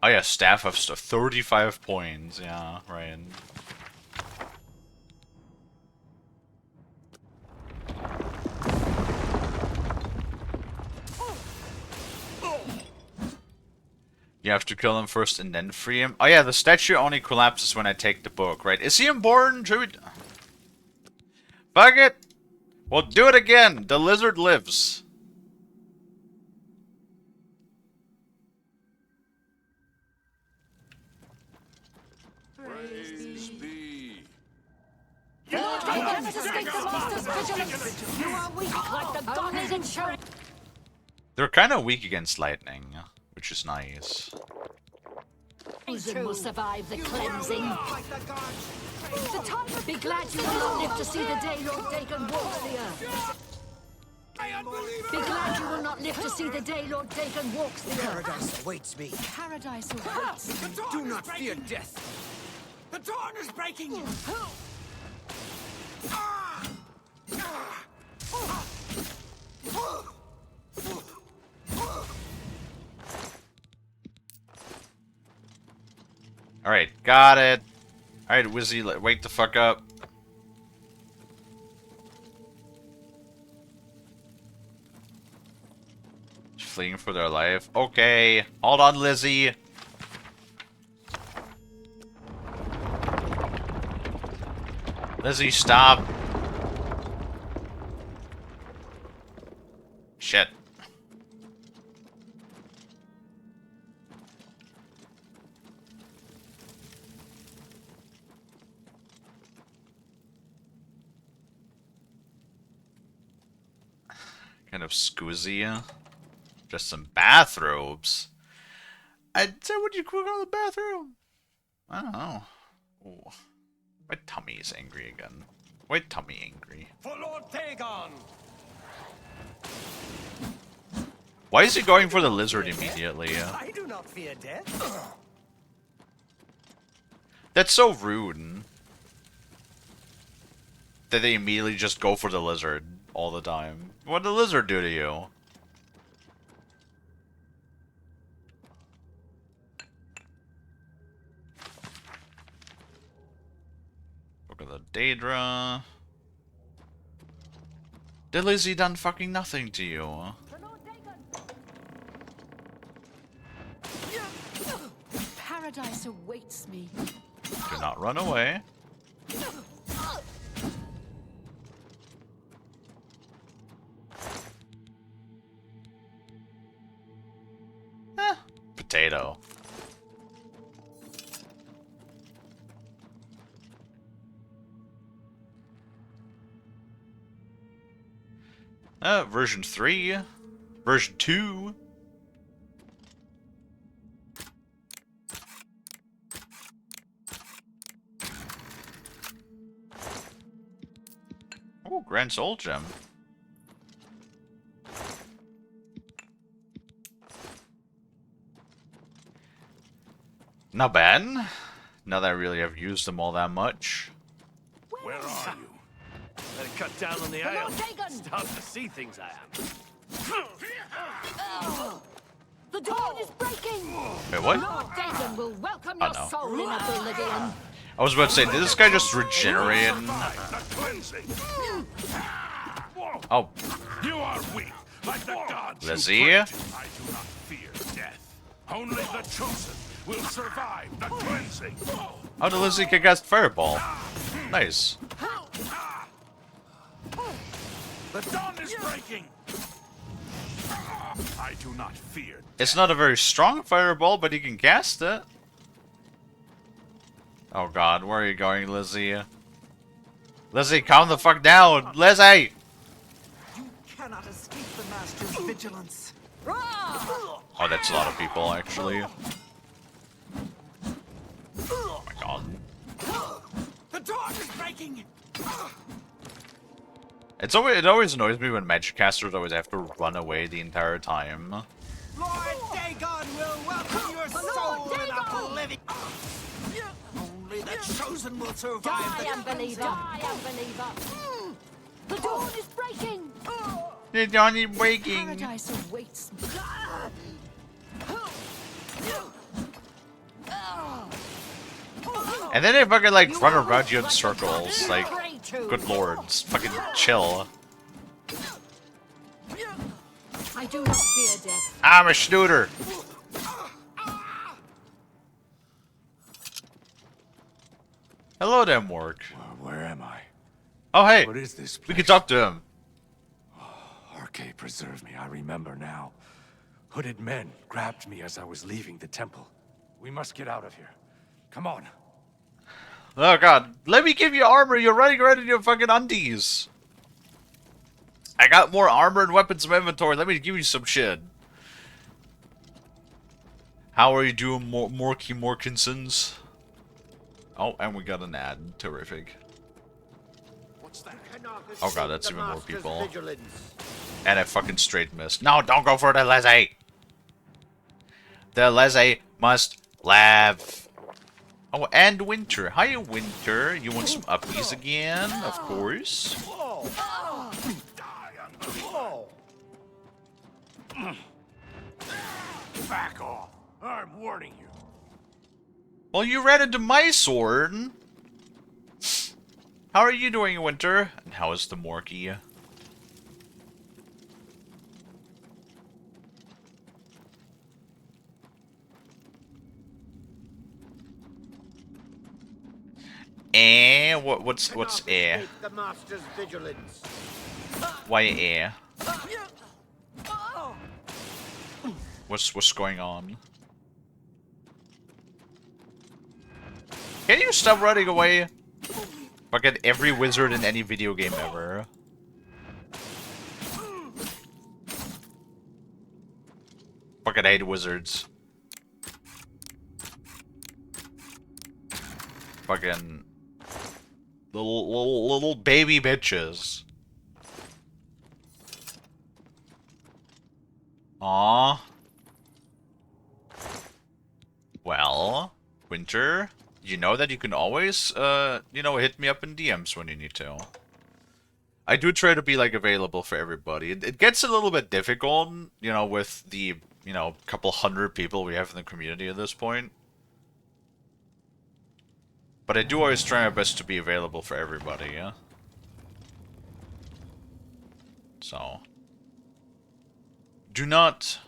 Oh yeah, Staff of 35 points, yeah, right. You have to kill him first and then free him. Oh yeah, the statue only collapses when I take the book, right? Is he important? Should we... Fuck it! We'll do it again! The lizard lives. They're kind of weak against lightning, which is nice. Chosen will survive the cleansing. Be glad you will not live to see the day Lord Dagon walks the earth. Be glad you will not live to see the day Lord Dagon walks the earth. Paradise awaits me. Paradise awaits me. Do not fear death. The dawn is breaking! Alright, got it. Alright, Wizzy, wake the fuck up. Fleeing for their life. Okay, hold on, Lizzie. Lizzie, stop. Shit. Kind of scoozy. Just some bathrobes. I'd say, would you quick out of the bathroom? I don't know. Ooh. My tummy is angry again. Why tummy angry? For Lord Dagon! Why is he going for the lizard immediately? I do not fear death. That's so rude. That they immediately just go for the lizard all the time. What did the lizard do to you? Look at the Daedra. Did Lizzie done fucking nothing to you? Paradise awaits me. Do not run away. Potato. Version 3. Version 2. Oh, Grand Soul Gem. Not bad. Not that I really have used them all that much. Where are you? Better cut down on the Hello, ale. Dagon! Stop to see things I am. The dawn is breaking! Wait, what? Lord Dagon will welcome Oh, your no. soul in Oblivion. I was about to say, did this guy just regenerate? Oh. You are weak, like the gods. Lizzie? you prayed to. I do not fear death. Only the chosen will survive the cleansing. Oh, the Lizzie can cast Fireball. Nice. The dawn is breaking. I do not fear. It's not a very strong Fireball, but he can cast it. Oh god, where are you going, Lizzie? Lizzie, calm the fuck down! Lizzie! You cannot escape the Master's vigilance. Oh, that's a lot of people, actually. Oh my god. The dawn is breaking! It always annoys me when magic casters always have to run away the entire time. Lord Dagon will welcome your soul in Oblivion. Only the chosen will survive Die, the unbeliever! Die, unbeliever! The dawn is breaking! The dawn is breaking! Paradise awaits me. And then they fucking like run around you in circles, like, good lords, fucking chill. I do not fear death. I'm a snooter! Hello there, Morg. Where am I? Oh hey! What is this place? We can talk to him. Arche, preserve me. I remember now. Hooded men grabbed me as I was leaving the temple. We must get out of here. Come on. Oh god, let me give you armor, you're running around in your fucking undies! I got more armor and weapons in my inventory, let me give you some shit. How are you doing, Morky Morkinsons? Oh, and we got an ad. Terrific. Oh god, that's even more people. And I fucking straight missed. No, don't go for the Lizzie! The Lizzie must live. Oh, and Winter. Hiya, Winter. You want some uppies again? Of course. Back off. I'm warning you. Well, you ran into my sword. How are you doing, Winter? And how is the Morky? What's air? The Master's vigilance. Why air? What's going on? Can you stop running away? Fucking every wizard in any video game ever. Fucking hate wizards. Fucking little baby bitches. Aww. Well, Winter, you know that you can always, you know, hit me up in DMs when you need to. I do try to be, like, available for everybody. It gets a little bit difficult, you know, with the, you know, couple hundred people we have in the community at this point. But I do always try my best to be available for everybody, yeah? So, do not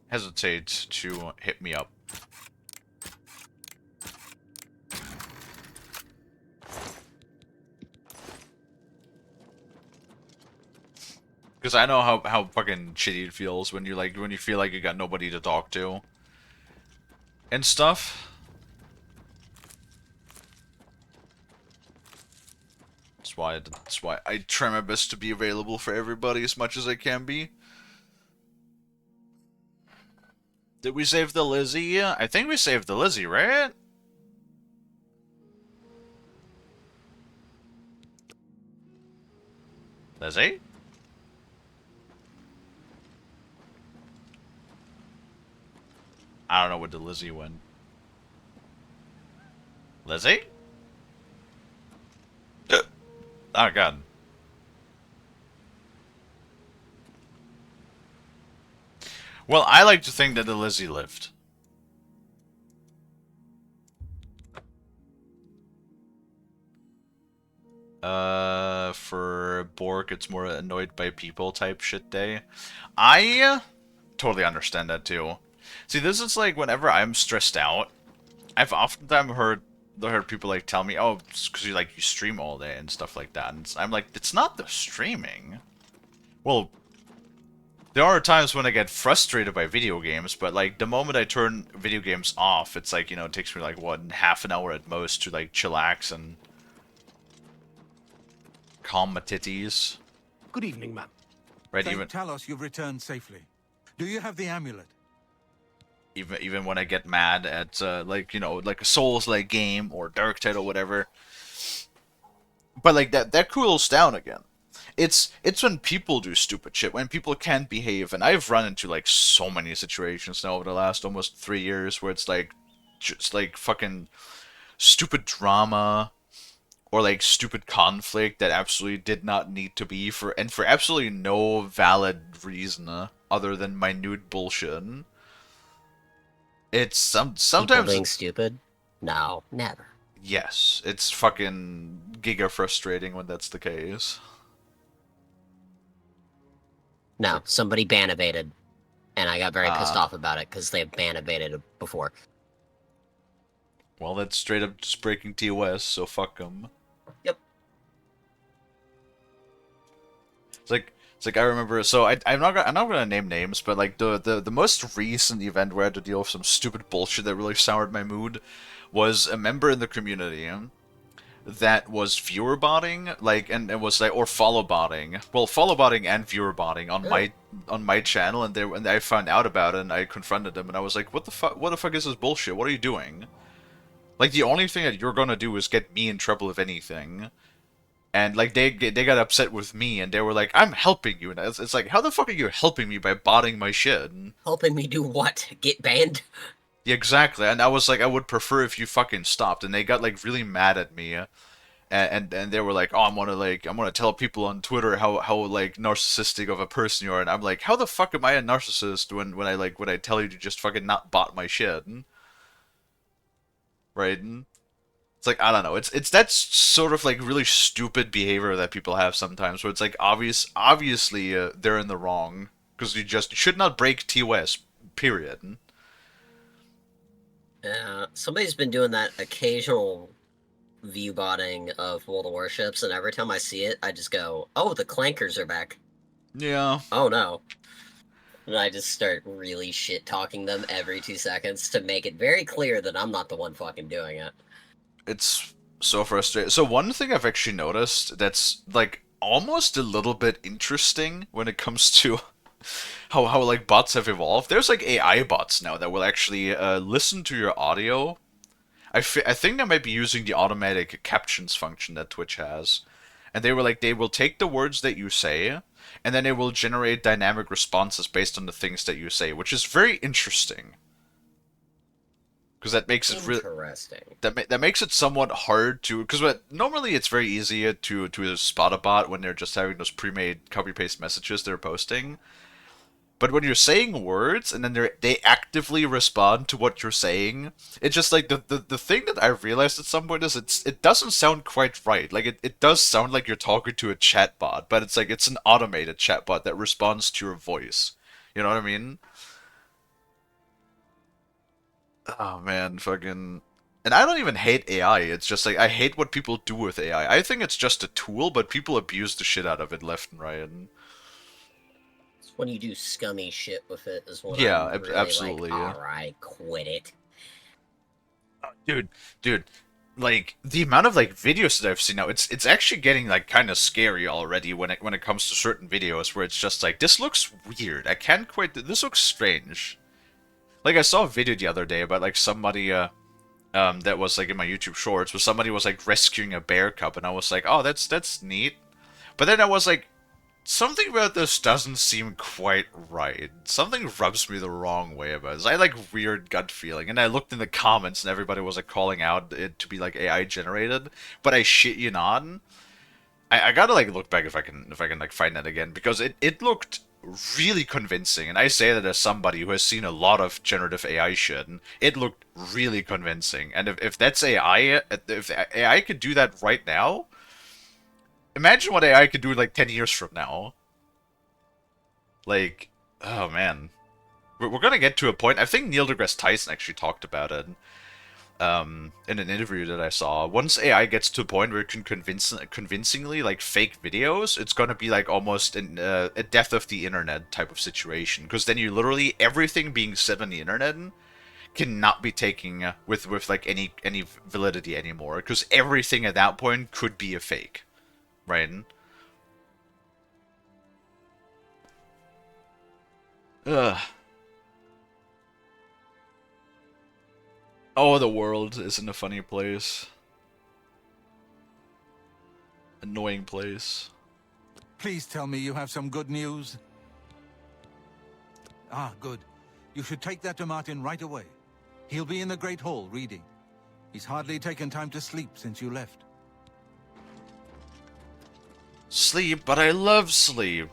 hesitate to hit me up. Because I know how fucking shitty it feels when you feel like you got nobody to talk to and stuff. That's why I try my best to be available for everybody as much as I can be. Did we save the Lizzie? I think we saved the Lizzie, right? Lizzie? I don't know where the Lizzie went. Lizzie? Oh god. Well, I like to think that the Lizzie lived. For Bork, it's more annoyed by people type shit day. I totally understand that too. See, this is like whenever I'm stressed out, I've oftentimes heard people like tell me, "Oh, it's because you stream all day and stuff like that." And I'm like, "It's not the streaming." Well, there are times when I get frustrated by video games, but like the moment I turn video games off, it's like, it takes me like what, half an hour at most to like chillax and calm my titties. Good evening, ma'am. Right, Thank Talos you've returned safely. Do you have the amulet? Even when I get mad at like a Souls-like game or Dark Tide or whatever, but like that cools down again. It's when people do stupid shit, when people can't behave, and I've run into like so many situations now over the last almost 3 years where it's like just like fucking stupid drama or like stupid conflict that absolutely did not need to be for absolutely no valid reason other than minute bullshit. It's sometimes People being stupid? No, never. Yes, it's fucking giga frustrating when that's the case. No, somebody ban evaded, and I got very pissed off about it because they ban evaded before. Well, that's straight up just breaking TOS, so fuck them. Yep. It's like I remember. So I'm not gonna name names, but like the most recent event where I had to deal with some stupid bullshit that really soured my mood was a member in the community that was viewer botting, and it was like, or follow botting. Well, follow botting and viewer botting on my channel, and I found out about it, and I confronted them, and I was like, what the fuck is this bullshit? What are you doing? Like, the only thing that you're gonna do is get me in trouble, if anything. And like they got upset with me, and they were like, I'm helping you, and it's like, how the fuck are you helping me by botting my shit? Helping me do what? Get banned? Yeah, exactly. And I was like, I would prefer if you fucking stopped. And they got like really mad at me, and they were like, oh, I'm gonna tell people on Twitter how like narcissistic of a person you are. And I'm like, how the fuck am I a narcissist when I tell you to just fucking not bot my shit? Right? It's like, I don't know. It's that sort of like really stupid behavior that people have sometimes, where it's like obviously they're in the wrong because you should not break TOS. Period. Somebody's been doing that occasional view botting of World of Warships, and every time I see it, I just go, "Oh, the clankers are back." Yeah. Oh no. And I just start really shit talking them every 2 seconds to make it very clear that I'm not the one fucking doing it. It's so frustrating. So one thing I've actually noticed that's like almost a little bit interesting when it comes to how like bots have evolved. There's like AI bots now that will actually listen to your audio. I think they might be using the automatic captions function that Twitch has, and they will take the words that you say, and then it will generate dynamic responses based on the things that you say, which is very interesting. Because that makes it really interesting. That makes it somewhat hard to, because normally it's very easy to spot a bot when they're just having those pre-made copy-paste messages they're posting. But when you're saying words and then they actively respond to what you're saying, it's just like the thing that I realized at some point is it doesn't sound quite right. Like it does sound like you're talking to a chatbot, but it's like it's an automated chatbot that responds to your voice. You know what I mean? Oh man, fucking. And I don't even hate AI, it's just like I hate what people do with AI. I think it's just a tool, but people abuse the shit out of it left and right. It's when you do scummy shit with it is what yeah, I'm really absolutely. Like, Yeah. alright, quit it. Dude, like the amount of like videos that I've seen now, it's actually getting like kind of scary already when it comes to certain videos where it's just like, this looks weird. I can't quite. This looks strange. Like I saw a video the other day about like somebody that was like in my YouTube Shorts, where somebody was like rescuing a bear cub, and I was like, oh, that's neat. But then I was like, something about this doesn't seem quite right. Something rubs me the wrong way about this. I like weird gut feeling, and I looked in the comments, and everybody was like calling out it to be like AI generated. But I shit you not, I gotta like look back if I can like find that again, because it looked really convincing, and I say that as somebody who has seen a lot of generative AI shit, and it looked really convincing. And if that's AI, if AI could do that right now, imagine what AI could do like 10 years from now. Like, oh man. We're gonna get to a point, I think Neil deGrasse Tyson actually talked about it in an interview that I saw. Once AI gets to a point where it can convincingly like fake videos, it's gonna be like almost a death of the internet type of situation. Because then you literally, everything being said on the internet cannot be taken with like any validity anymore. Because everything at that point could be a fake. Right? Ugh. Oh, the world isn't a funny place. Annoying place. Please tell me you have some good news. Ah, good. You should take that to Martin right away. He'll be in the Great Hall reading. He's hardly taken time to sleep since you left. Sleep, but I love sleep.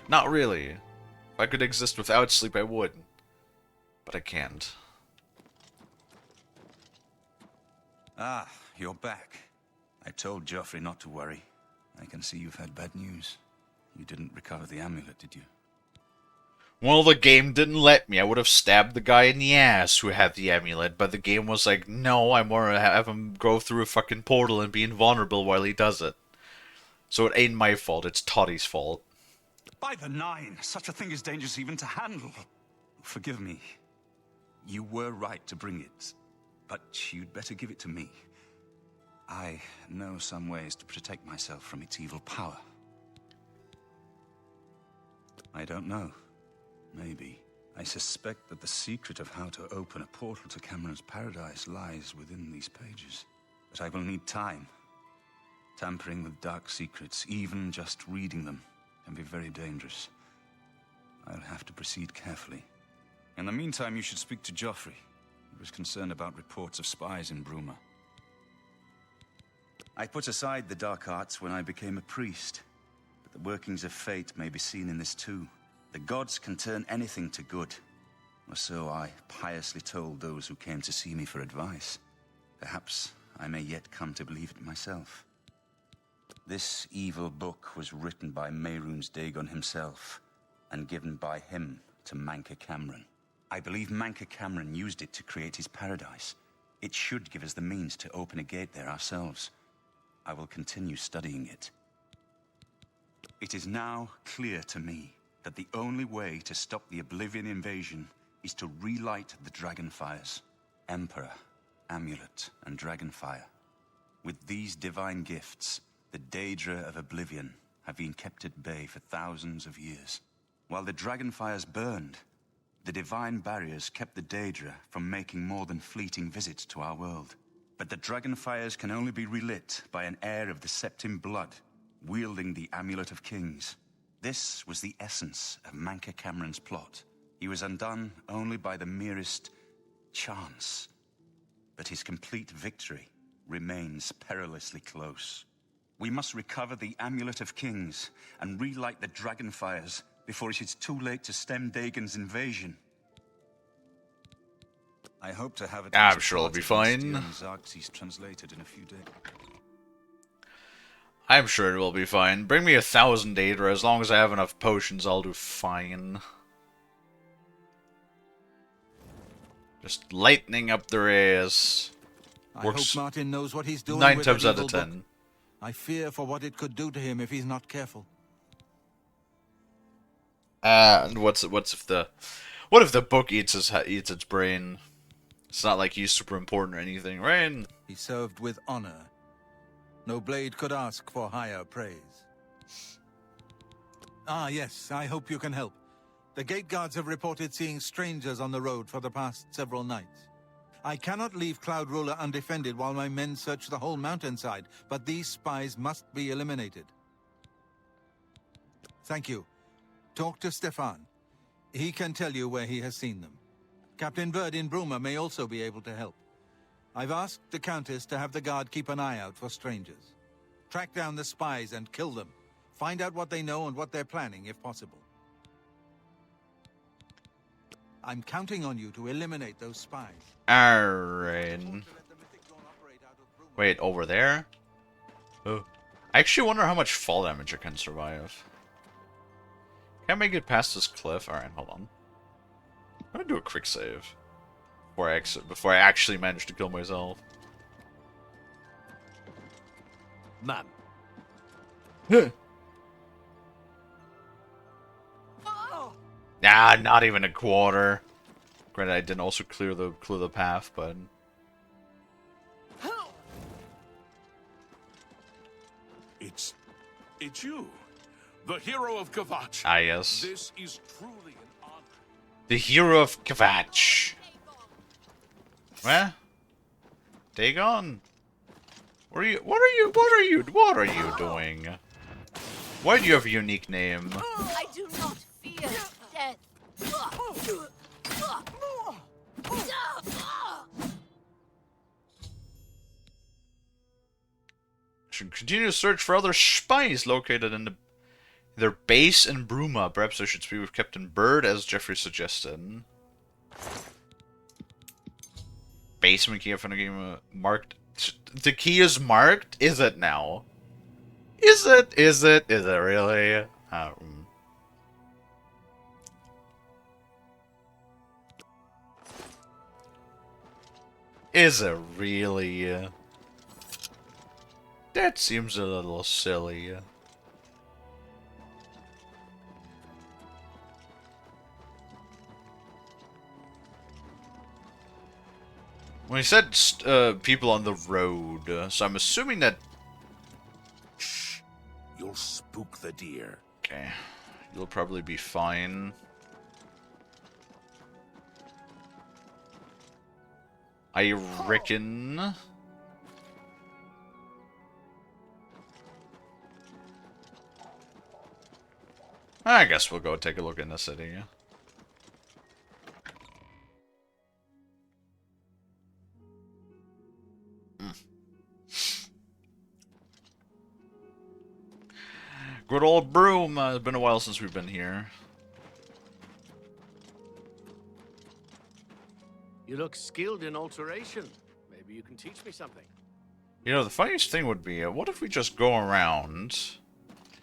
Not really. If I could exist without sleep, I would. But I can't. Ah, you're back. I told Joffrey not to worry. I can see you've had bad news. You didn't recover the amulet, did you? Well, the game didn't let me. I would have stabbed the guy in the ass who had the amulet, but the game was like, no, I want to have him go through a fucking portal and be invulnerable while he does it. So it ain't my fault, it's Toddy's fault. By the Nine, such a thing is dangerous even to handle. Forgive me. You were right to bring it, but you'd better give it to me. I know some ways to protect myself from its evil power. I don't know. Maybe. I suspect that the secret of how to open a portal to Cameron's paradise lies within these pages. But I will need time. Tampering with dark secrets, even just reading them, can be very dangerous. I'll have to proceed carefully. In the meantime, you should speak to Joffrey. He was concerned about reports of spies in Bruma. I put aside the dark arts when I became a priest, but the workings of fate may be seen in this too. The gods can turn anything to good, or so I piously told those who came to see me for advice. Perhaps I may yet come to believe it myself. This evil book was written by Mehrunes Dagon himself, and given by him to Manca Cameron. I believe Manca Cameron used it to create his paradise. It should give us the means to open a gate there ourselves. I will continue studying it. It is now clear to me that the only way to stop the Oblivion invasion is to relight the Dragonfires. Emperor, Amulet, and Dragonfire. With these divine gifts, the Daedra of Oblivion have been kept at bay for thousands of years. While the Dragonfires burned, the divine barriers kept the Daedra from making more than fleeting visits to our world. But the Dragonfires can only be relit by an heir of the Septim blood, wielding the Amulet of Kings. This was the essence of Manca Cameron's plot. He was undone only by the merest chance. But his complete victory remains perilously close. We must recover the Amulet of Kings and relight the Dragonfires before it is too late to stem Dagon's invasion. I hope to have it. I'm sure it'll be fine. Translated in a few days. I'm sure it will be fine. Bring me 1,000 Daedra. As long as I have enough potions, I'll do fine. Just lightening up their ass. I hope Martin knows what he's doing. 9 times out of 10. Book. I fear for what it could do to him if he's not careful. And what if the book eats its brain? It's not like he's super important or anything, right? He served with honor. No blade could ask for higher praise. Ah, yes, I hope you can help. The gate guards have reported seeing strangers on the road for the past several nights. I cannot leave Cloud Ruler undefended while my men search the whole mountainside, but these spies must be eliminated. Thank you. Talk to Stefan. He can tell you where he has seen them. Captain Bird in Bruma may also be able to help. I've asked the Countess to have the guard keep an eye out for strangers. Track down the spies and kill them. Find out what they know and what they're planning, if possible. I'm counting on you to eliminate those spies. Alright. Wait, over there? Oh. I actually wonder how much fall damage it can survive. Can't make it past this cliff. Alright, hold on. I'm gonna do a quick save. Before I actually manage to kill myself. Ma'am. Nah, not even a quarter. Granted, I didn't also clear the path, but It's you, the hero of Kvatch. ah yes, This is truly an honor. the hero of Kvatch. Where? Dagon? What are you doing? Why do you have a unique name? I do not fear death. Should continue to search for other spies located in their base in Bruma. Perhaps I should speak with Captain Bird, as Jeffrey suggested. Basement key from the game marked. The key is marked? Is it now? Is it? Is it? Is it really? Is it really? That seems a little silly. When he said people on the road, so I'm assuming that... Shh. You'll spook the deer. Okay. You'll probably be fine. I reckon... I guess we'll go take a look in the city. Good old broom. It's been a while since we've been here. You look skilled in alteration. Maybe you can teach me something. You know, the funniest thing would be, what if we just go around...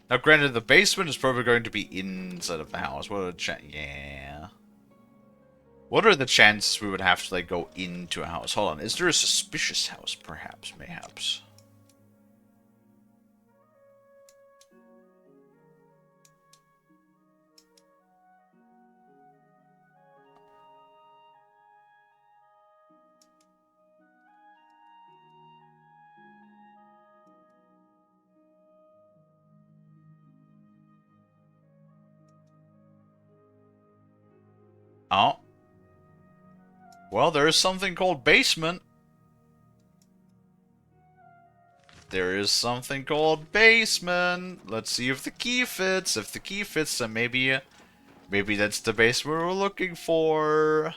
Now, granted, the basement is probably going to be inside of the house. What are the yeah. What are the chances we would have to, like, go into a house? Hold on. Is there a suspicious house, perhaps? Mayhaps. Oh. Well, there is something called basement. There is something called basement. Let's see if the key fits. If the key fits, then maybe that's the basement we're looking for.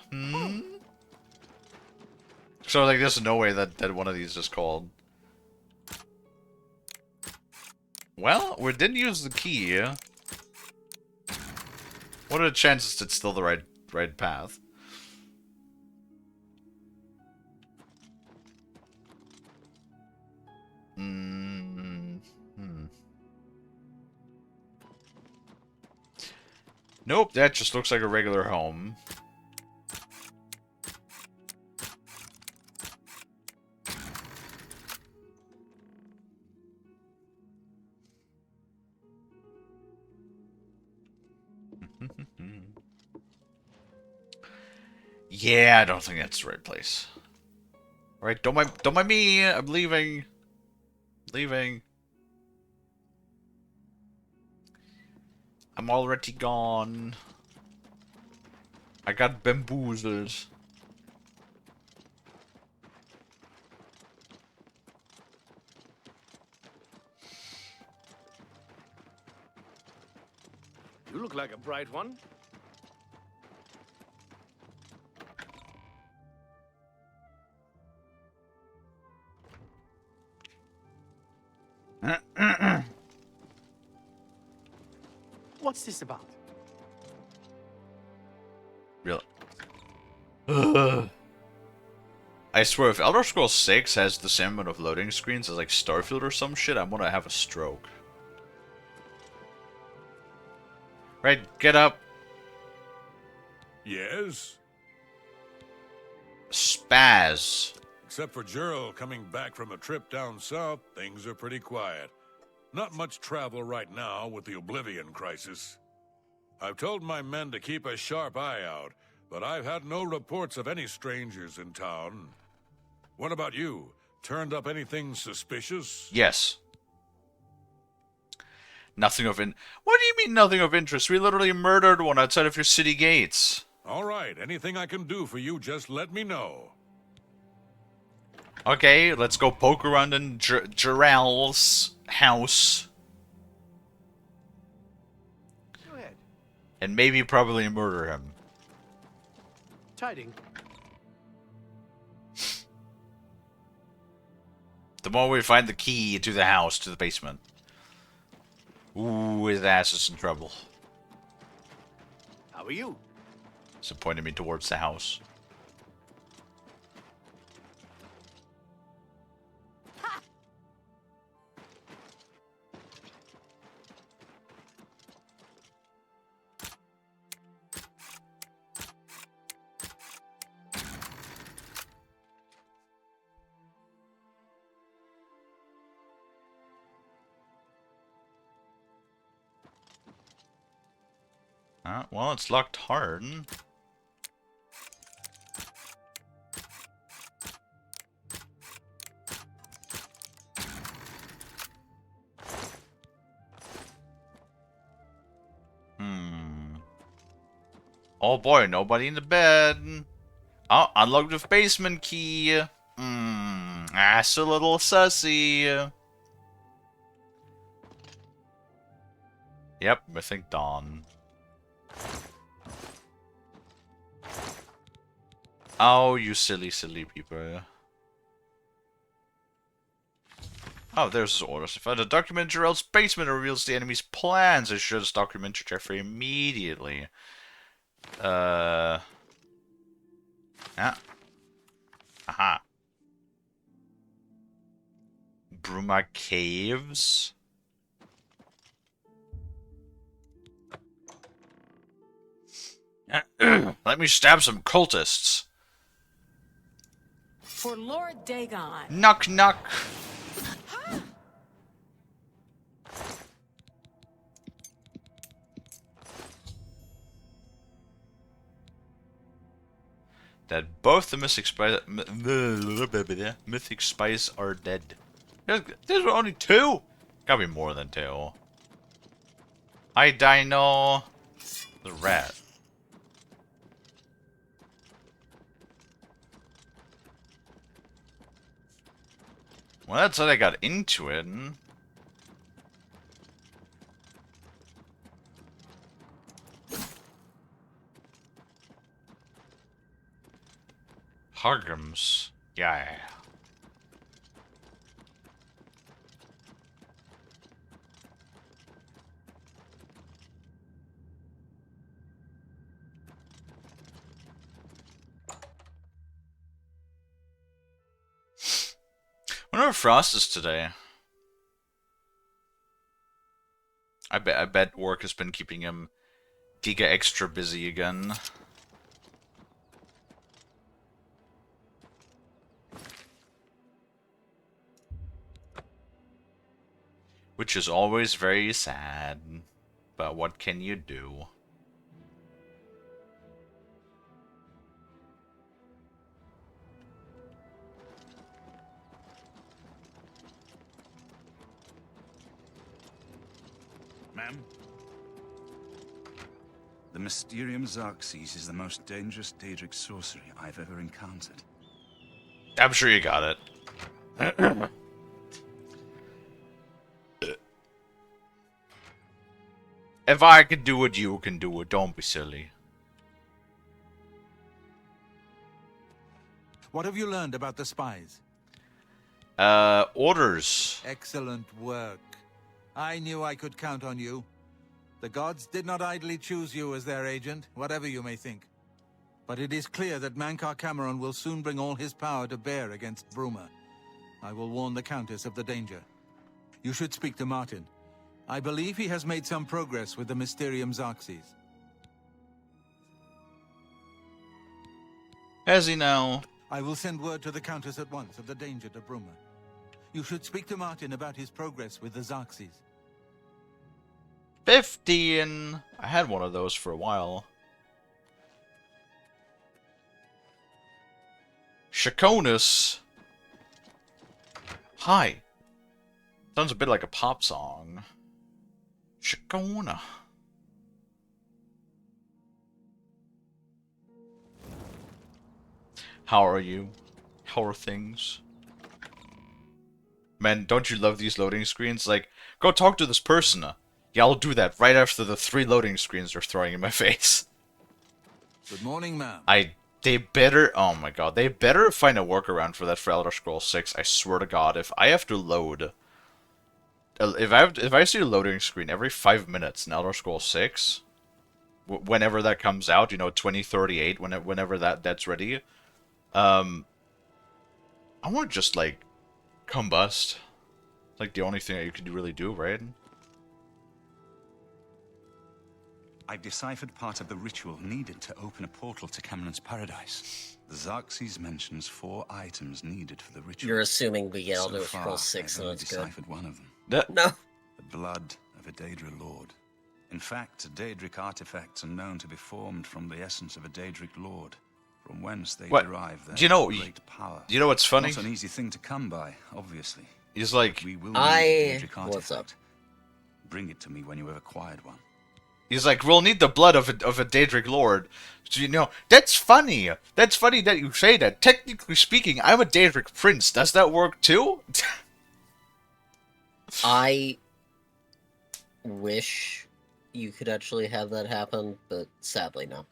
So, like, there's no way that one of these is called. Well, we didn't use the key. What are the chances it's still the right path? Nope, that just looks like a regular home. Yeah, I don't think that's the right place. Alright, don't mind me. I'm leaving. Leaving. I'm already gone. I got bamboozled. You look like a bright one. What's this about? Really? Ugh. I swear, if Elder Scrolls 6 has the same amount of loading screens as like Starfield or some shit, I'm gonna have a stroke. Right, get up. Yes? Spaz. Except for Gerald coming back from a trip down south, things are pretty quiet. Not much travel right now with the Oblivion crisis. I've told my men to keep a sharp eye out, but I've had no reports of any strangers in town. What about you? Turned up anything suspicious? Yes. Nothing of What do you mean nothing of interest? We literally murdered one outside of your city gates. All right, anything I can do for you, just let me know. Okay, let's go poke around in Jarrell's house. Go ahead. And maybe probably murder him. Tiding. The moment we find the key to the house, to the basement. Ooh, his ass is in trouble. How are you? So pointing me towards the house. Well, it's locked hard. Oh boy, nobody in the bed. Oh, unlocked the basement key. That's a little sussy. Yep, I think Dawn. Oh, you silly, silly people. Oh, there's his orders. If I found a document in Jarrell's basement, it reveals the enemy's plans. I should have documented Jeffrey immediately. Yeah. Aha. Bruma Caves. Let me stab some cultists. For Lord Dagon. Knock, knock. That both the mythic spies are dead. There's only two. Gotta be more than two. Hi, Dino. The rat. Well, that's how they got into it. Hargrim's. Yeah. I wonder where Frost is today. I bet work has been keeping him giga extra busy again. Which is always very sad. But what can you do? Ma'am? The Mysterium Xerxes is the most dangerous Daedric sorcery I've ever encountered. I'm sure you got it. If I can do it, you can do it. Don't be silly. What have you learned about the spies? Orders. Excellent work. I knew I could count on you. The gods did not idly choose you as their agent, whatever you may think. But it is clear that Mankar Cameron will soon bring all his power to bear against Bruma. I will warn the Countess of the danger. You should speak to Martin. I believe he has made some progress with the Mysterium Xarxes. Has he now? I will send word to the Countess at once of the danger to Bruma. You should speak to Martin about his progress with the Xarxes. 15! I had one of those for a while. Shakonus. Hi. Sounds a bit like a pop song. Shakona. How are you? How are things? Man, don't you love these loading screens? Like, go talk to this person. Yeah, I'll do that right after the 3 loading screens they're throwing in my face. Good morning, ma'am. They better, oh my god, they better find a workaround for that for Elder Scrolls 6. I swear to god, if I have to load, if I see a loading screen every 5 minutes in Elder Scrolls 6, whenever that comes out, you know, 2038, whenever that's ready, I want to just, like, combust. Like, the only thing that you can really do, right? I've deciphered part of the ritual needed to open a portal to Cameron's paradise. The Xarxes mentions 4 items needed for the ritual. You're assuming we get Elder So far, Scrolls 6, I've so only that's good. deciphered one of them. No. The blood of a Daedra Lord. In fact, Daedric artifacts are known to be formed from the essence of a Daedric Lord, from whence they derive their great power. Do you know what's funny? Not an easy thing to come by, obviously. He's like, we will need a Daedric what's up? artifact. Bring it to me when you have acquired one. He's like, we'll need the blood of a Daedric Lord. So, you know, that's funny. That's funny that you say that. Technically speaking, I'm a Daedric prince. Does that work too? I wish you could actually have that happen, but sadly no.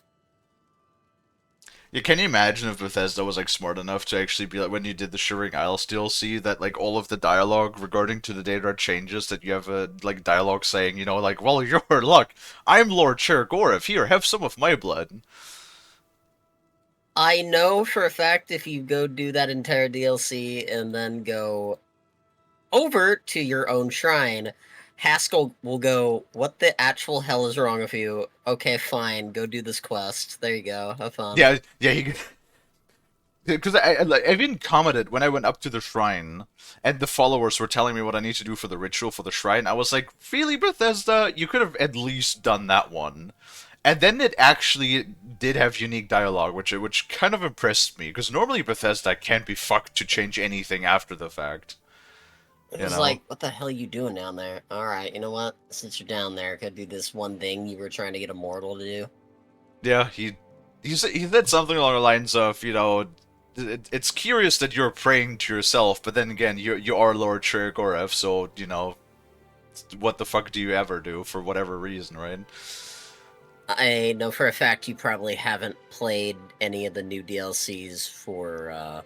Yeah, can you imagine if Bethesda was like smart enough to actually be like, when you did the Shivering Isles DLC, that like all of the dialogue regarding to the Daedra changes, that you have a like dialogue saying, you know, like, well, your luck, I'm Lord Chergorev, here, have some of my blood. I know for a fact if you go do that entire DLC and then go over to your own shrine, Haskell will go, what the actual hell is wrong with you? Okay, fine, go do this quest. There you go, have fun. Yeah, because I even commented when I went up to the shrine, and the followers were telling me what I need to do for the ritual for the shrine. I was like, really, Bethesda? You could have at least done that one. And then it actually did have unique dialogue, which kind of impressed me, because normally Bethesda can't be fucked to change anything after the fact. It was like, what the hell are you doing down there? Alright, you know what? Since you're down there, could do this one thing you were trying to get Immortal to do. Yeah, he said something along the lines of, you know, it's curious that you're praying to yourself, but then again, you are Lord Chergorev, so, you know, what the fuck do you ever do for whatever reason, right? I know for a fact you probably haven't played any of the new DLCs for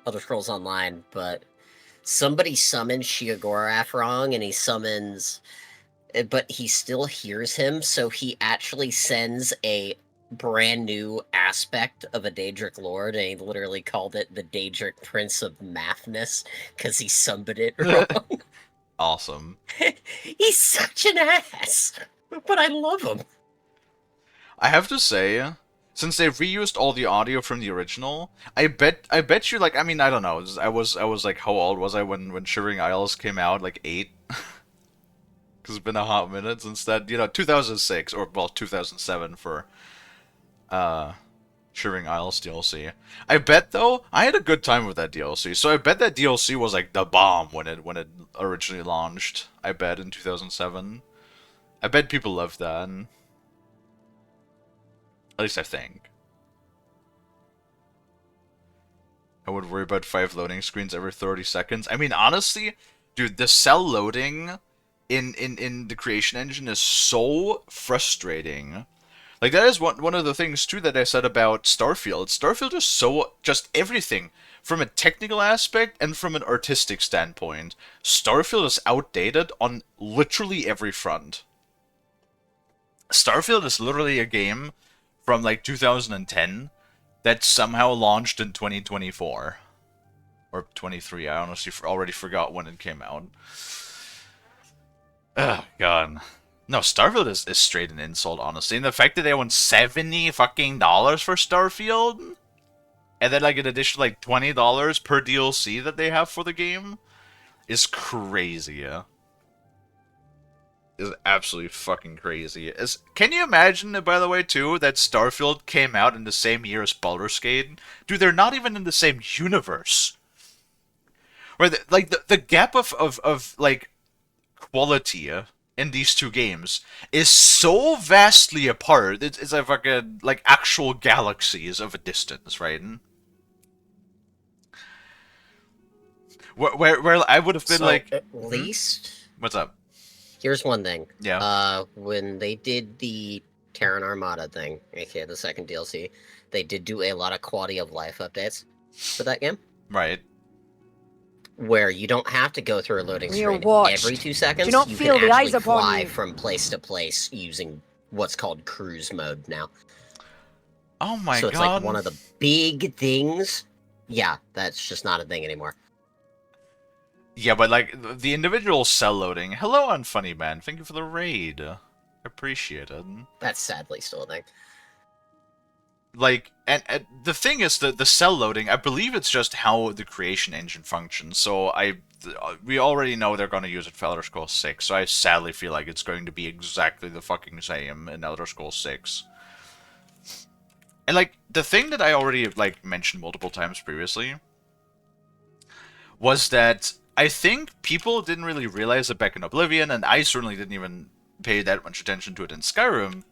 Elder Scrolls Online, but somebody summons Sheogorath wrong, and he summons, but he still hears him, so he actually sends a brand new aspect of a Daedric Lord, and he literally called it the Daedric Prince of Mathness, because he summoned it wrong. Awesome. He's such an ass, but I love him. I have to say, since they've reused all the audio from the original, I bet you, like, I mean, I don't know, I was like, how old was I when Shivering Isles came out? Like 8? Because it's been a hot minute since that, you know, 2006, or, well, 2007 for, Shivering Isles DLC. I bet, though, I had a good time with that DLC, so I bet that DLC was, like, the bomb when it originally launched, I bet, in 2007. I bet people loved that, and at least I think. I would worry about 5 loading screens every 30 seconds. I mean, honestly, Dude, the cell loading in the creation engine is so frustrating. Like, that is one of the things, too, that I said about Starfield. Starfield is so... just everything. From a technical aspect and from an artistic standpoint. Starfield is outdated on literally every front. Starfield is literally a game from, like, 2010 that somehow launched in 2024. Or 23, I honestly already forgot when it came out. Oh, God. No, Starfield is straight an insult, honestly. And the fact that they want $70 fucking for Starfield, and then like an additional like $20 per DLC that they have for the game, is crazy. Yeah, is absolutely fucking crazy. Can you imagine, by the way, too, that Starfield came out in the same year as Baldur's Gate? Dude, they're not even in the same universe. Where the gap of like quality in these two games is so vastly apart. It's like fucking like actual galaxies of a distance, right? Where I would have been like, at least. What's up? Here's one thing. Yeah. When they did the Terran Armada thing, aka the second DLC, they did do a lot of quality of life updates for that game. Right. Where you don't have to go through a loading You're screen watched. every 2 seconds. Do not you feel can the actually eyes upon fly you. from place to place using what's called cruise mode now. Oh my god. So it's like one of the big things. Yeah, that's just not a thing anymore. Yeah, but like the individual cell loading. Hello, Unfunny Man. Thank you for the raid. Appreciate it. That's sadly still a thing. Like, and the thing is, the cell loading, I believe it's just how the creation engine functions. So we already know they're going to use it for Elder Scrolls 6. So I sadly feel like it's going to be exactly the fucking same in Elder Scrolls 6. And like, the thing that I already like mentioned multiple times previously was that I think people didn't really realize it back in Oblivion, and I certainly didn't even pay that much attention to it in Skyrim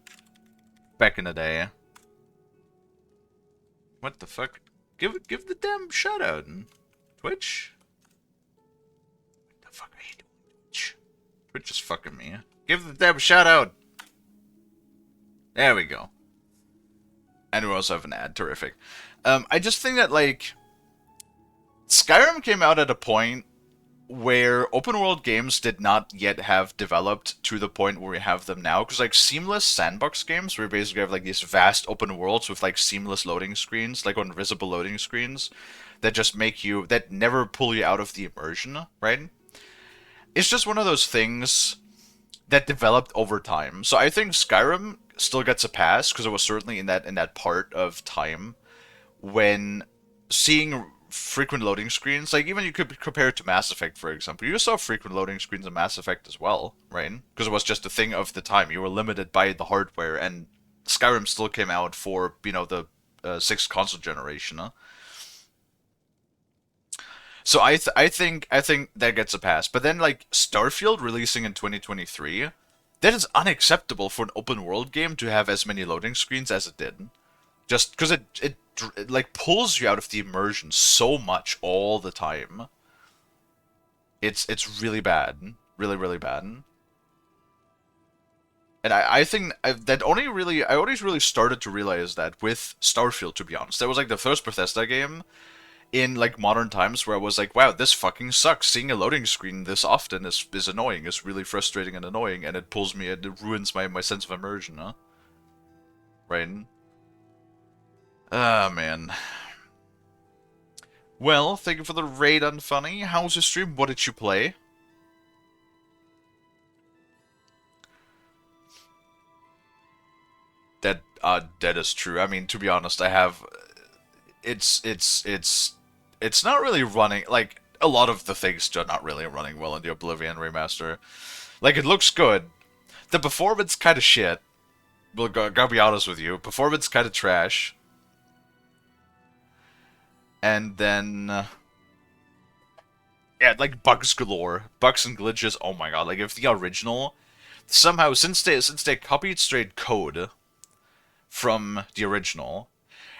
back in the day. What the fuck? Give the damn shout out. Twitch? What the fuck are you doing, Twitch? Twitch is fucking me. Give the damn shout out. There we go. And we also have an ad. Terrific. I just think that, like, Skyrim came out at a point where open world games did not yet have developed to the point where we have them now. Because, like, seamless sandbox games, where you basically have, like, these vast open worlds with, like, seamless loading screens, like, invisible loading screens, that just make you, that never pull you out of the immersion, right? It's just one of those things that developed over time. So I think Skyrim still gets a pass, because it was certainly in that part of time when seeing frequent loading screens, like, even you could compare it to Mass Effect, for example. You saw frequent loading screens in Mass Effect as well, right? Because it was just a thing of the time. You were limited by the hardware, and Skyrim still came out for, you know, the 6th console generation. Huh? So I think that gets a pass. But then, like, Starfield releasing in 2023, that is unacceptable for an open world game to have as many loading screens as it did. Just because it like pulls you out of the immersion so much all the time. It's really bad, really bad. And I think I only really started to realize that with Starfield, to be honest. That was like the first Bethesda game in like modern times where I was like, wow, this fucking sucks. Seeing a loading screen this often is annoying. It's really frustrating and annoying, and it pulls me, it ruins my sense of immersion, huh? Right? Ah, man. Well, thank you for the raid, Unfunny. How was your stream? What did you play? That is true. I mean, to be honest, I have... It's not really running... Like, a lot of the things are not really running well in the Oblivion Remaster. Like, it looks good. The performance kind of shit. Well, gotta be honest with you. Performance kind of trash. And then... yeah, like, bugs galore. Bugs and glitches, oh my god. Like, if the original... Somehow, since they copied straight code from the original,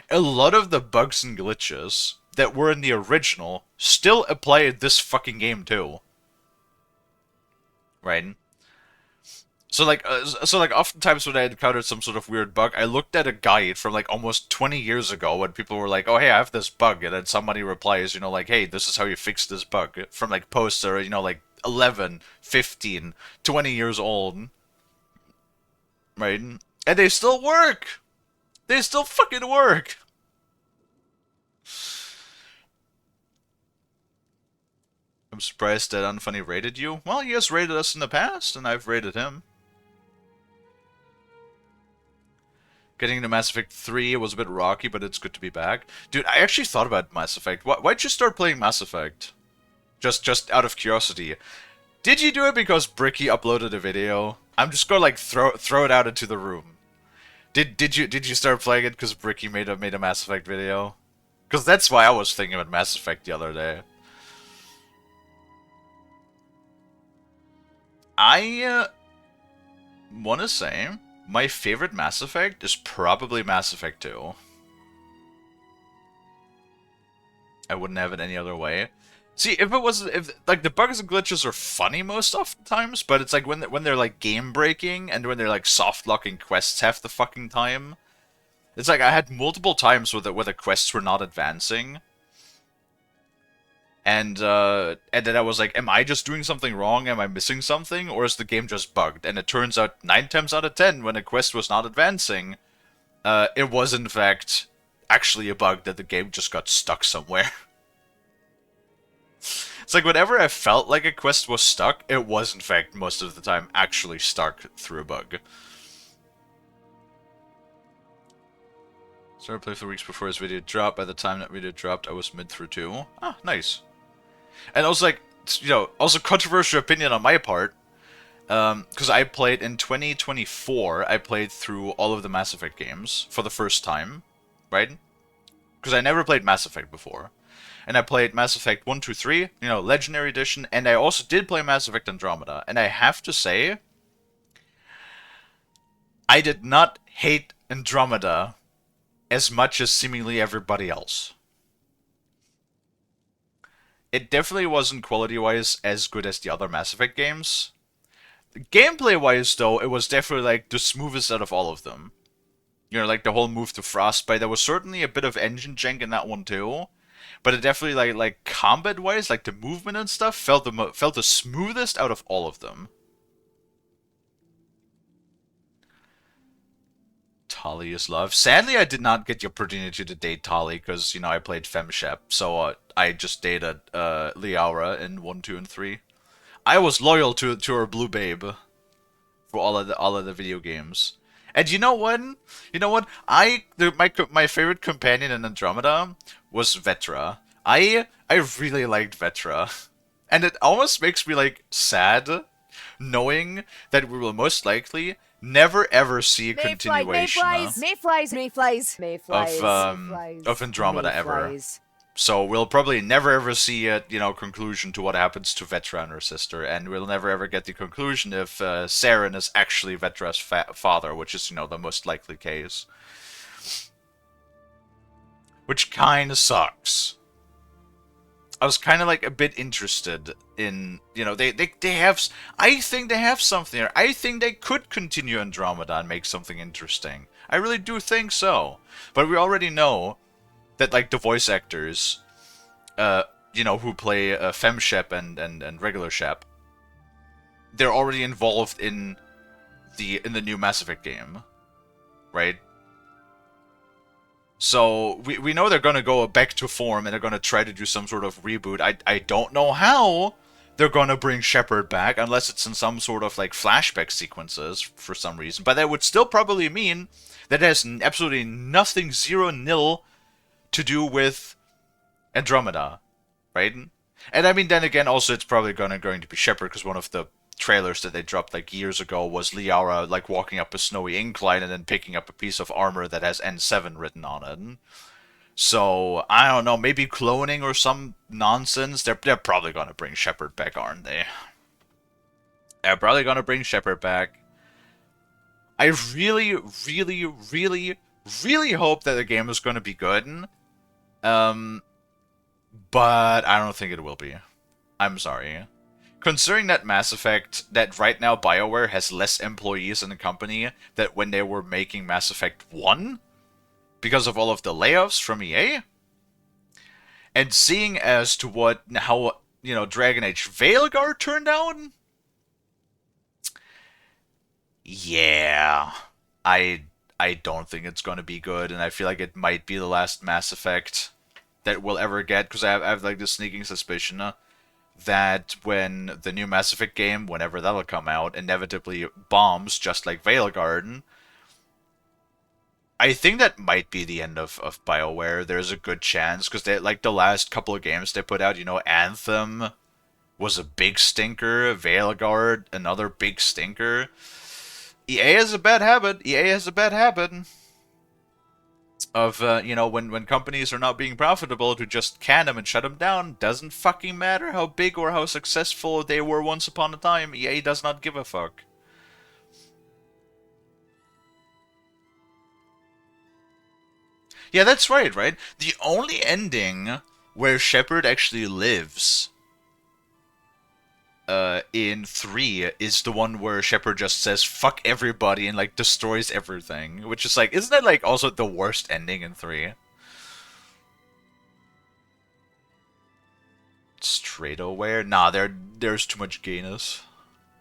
a lot of the bugs and glitches that were in the original still apply in this fucking game, too. right? So like, oftentimes when I encountered some sort of weird bug, I looked at a guide from like almost 20 years ago when people were like, "Oh hey, I have this bug," and then somebody replies, like, "Hey, this is how you fix this bug," from like posts that are, like 11, 15, 20 years old, right? And they still work. They still fucking work. I'm surprised that Unfunny rated you. Well, he has rated us in the past, and I've rated him. Getting into Mass Effect 3 was a bit rocky, but it's good to be back. Dude, I actually thought about Mass Effect. Why'd you start playing Mass Effect? Just out of curiosity. Did you do it because Bricky uploaded a video? I'm just gonna like throw it out into the room. Did you start playing it because Bricky made a Mass Effect video? Because that's why I was thinking about Mass Effect the other day. I want to say my favorite Mass Effect is probably Mass Effect 2. I wouldn't have it any other way. See, if like the bugs and glitches are funny most oftentimes, but it's like when they're like game breaking and when they're like soft locking quests half the fucking time. It's like I had multiple times where the quests were not advancing. And then I was like, am I just doing something wrong? Am I missing something? Or is the game just bugged? And it turns out 9 times out of 10, when a quest was not advancing, it was in fact actually a bug that the game just got stuck somewhere. It's like whenever I felt like a quest was stuck, it was in fact most of the time actually stuck through a bug. Started playing for weeks before his video dropped. By the time that video dropped, I was mid through 2. Ah, nice. And also, like, also controversial opinion on my part, because I played in 2024, I played through all of the Mass Effect games for the first time, right? Because I never played Mass Effect before. And I played Mass Effect 1, 2, 3, Legendary Edition, and I also did play Mass Effect Andromeda. And I have to say, I did not hate Andromeda as much as seemingly everybody else. It definitely wasn't quality-wise as good as the other Mass Effect games. Gameplay-wise, though, it was definitely like the smoothest out of all of them. Like the whole move to Frostbite. There was certainly a bit of engine jank in that one too, but it definitely like combat-wise, like the movement and stuff, felt the smoothest out of all of them. Tali is love. Sadly, I did not get the opportunity to date Tali because, I played FemShep, so I just dated Liara in 1, 2, and 3. I was loyal to her blue babe for all of the video games. And you know what? My favorite companion in Andromeda was Vetra. I really liked Vetra, and it almost makes me like sad, knowing that we will most likely never ever see a continuation of Andromeda ever. So we'll probably never ever see a conclusion to what happens to Vetra and her sister, and we'll never ever get the conclusion if Saren is actually Vetra's father, which is the most likely case. Which kind of sucks. I was kind of like a bit interested in, they have, I think they have something there. I think they could continue Andromeda and make something interesting. I really do think so. But we already know that, like, the voice actors, who play FemShep and regular Shep, they're already involved in the new Mass Effect game, right? So we know they're going to go back to form and they're going to try to do some sort of reboot. I don't know how they're going to bring Shepard back unless it's in some sort of like flashback sequences for some reason. But that would still probably mean that it has absolutely nothing, 0-0 to do with Andromeda, right? And I mean, then again, also it's probably going to be Shepard because one of the trailers that they dropped like years ago was Liara like walking up a snowy incline and then picking up a piece of armor that has N7 written on it. So I don't know, maybe cloning or some nonsense. They're probably gonna bring Shepard back, aren't they? They're probably gonna bring Shepard back. I really, really, really, really hope that the game is gonna be good. But I don't think it will be. I'm sorry. considering that Mass Effect, that right now BioWare has less employees in the company than when they were making Mass Effect 1, because of all of the layoffs from EA, and seeing as to how, you know, Dragon Age Veilguard turned out, yeah, I don't think it's going to be good, and I feel like it might be the last Mass Effect that we'll ever get, because I have like this sneaking suspicion that when the new Mass Effect game, whenever that'll come out, inevitably bombs just like Veilguard, I think that might be the end of BioWare. There's a good chance, because they, like, the last couple of games they put out, you know, Anthem was a big stinker, Veilguard, another big stinker. EA has a bad habit. EA has a bad habit of, you know, when companies are not being profitable, to just can them and shut them down. Doesn't fucking matter how big or how successful they were once upon a time. EA does not give a fuck. Yeah, that's right, right? The only ending where Shepard actually lives in 3 is the one where Shepard just says fuck everybody and like destroys everything, which is like, isn't that like also the worst ending in 3? Straight aware? Nah, there's too much gayness.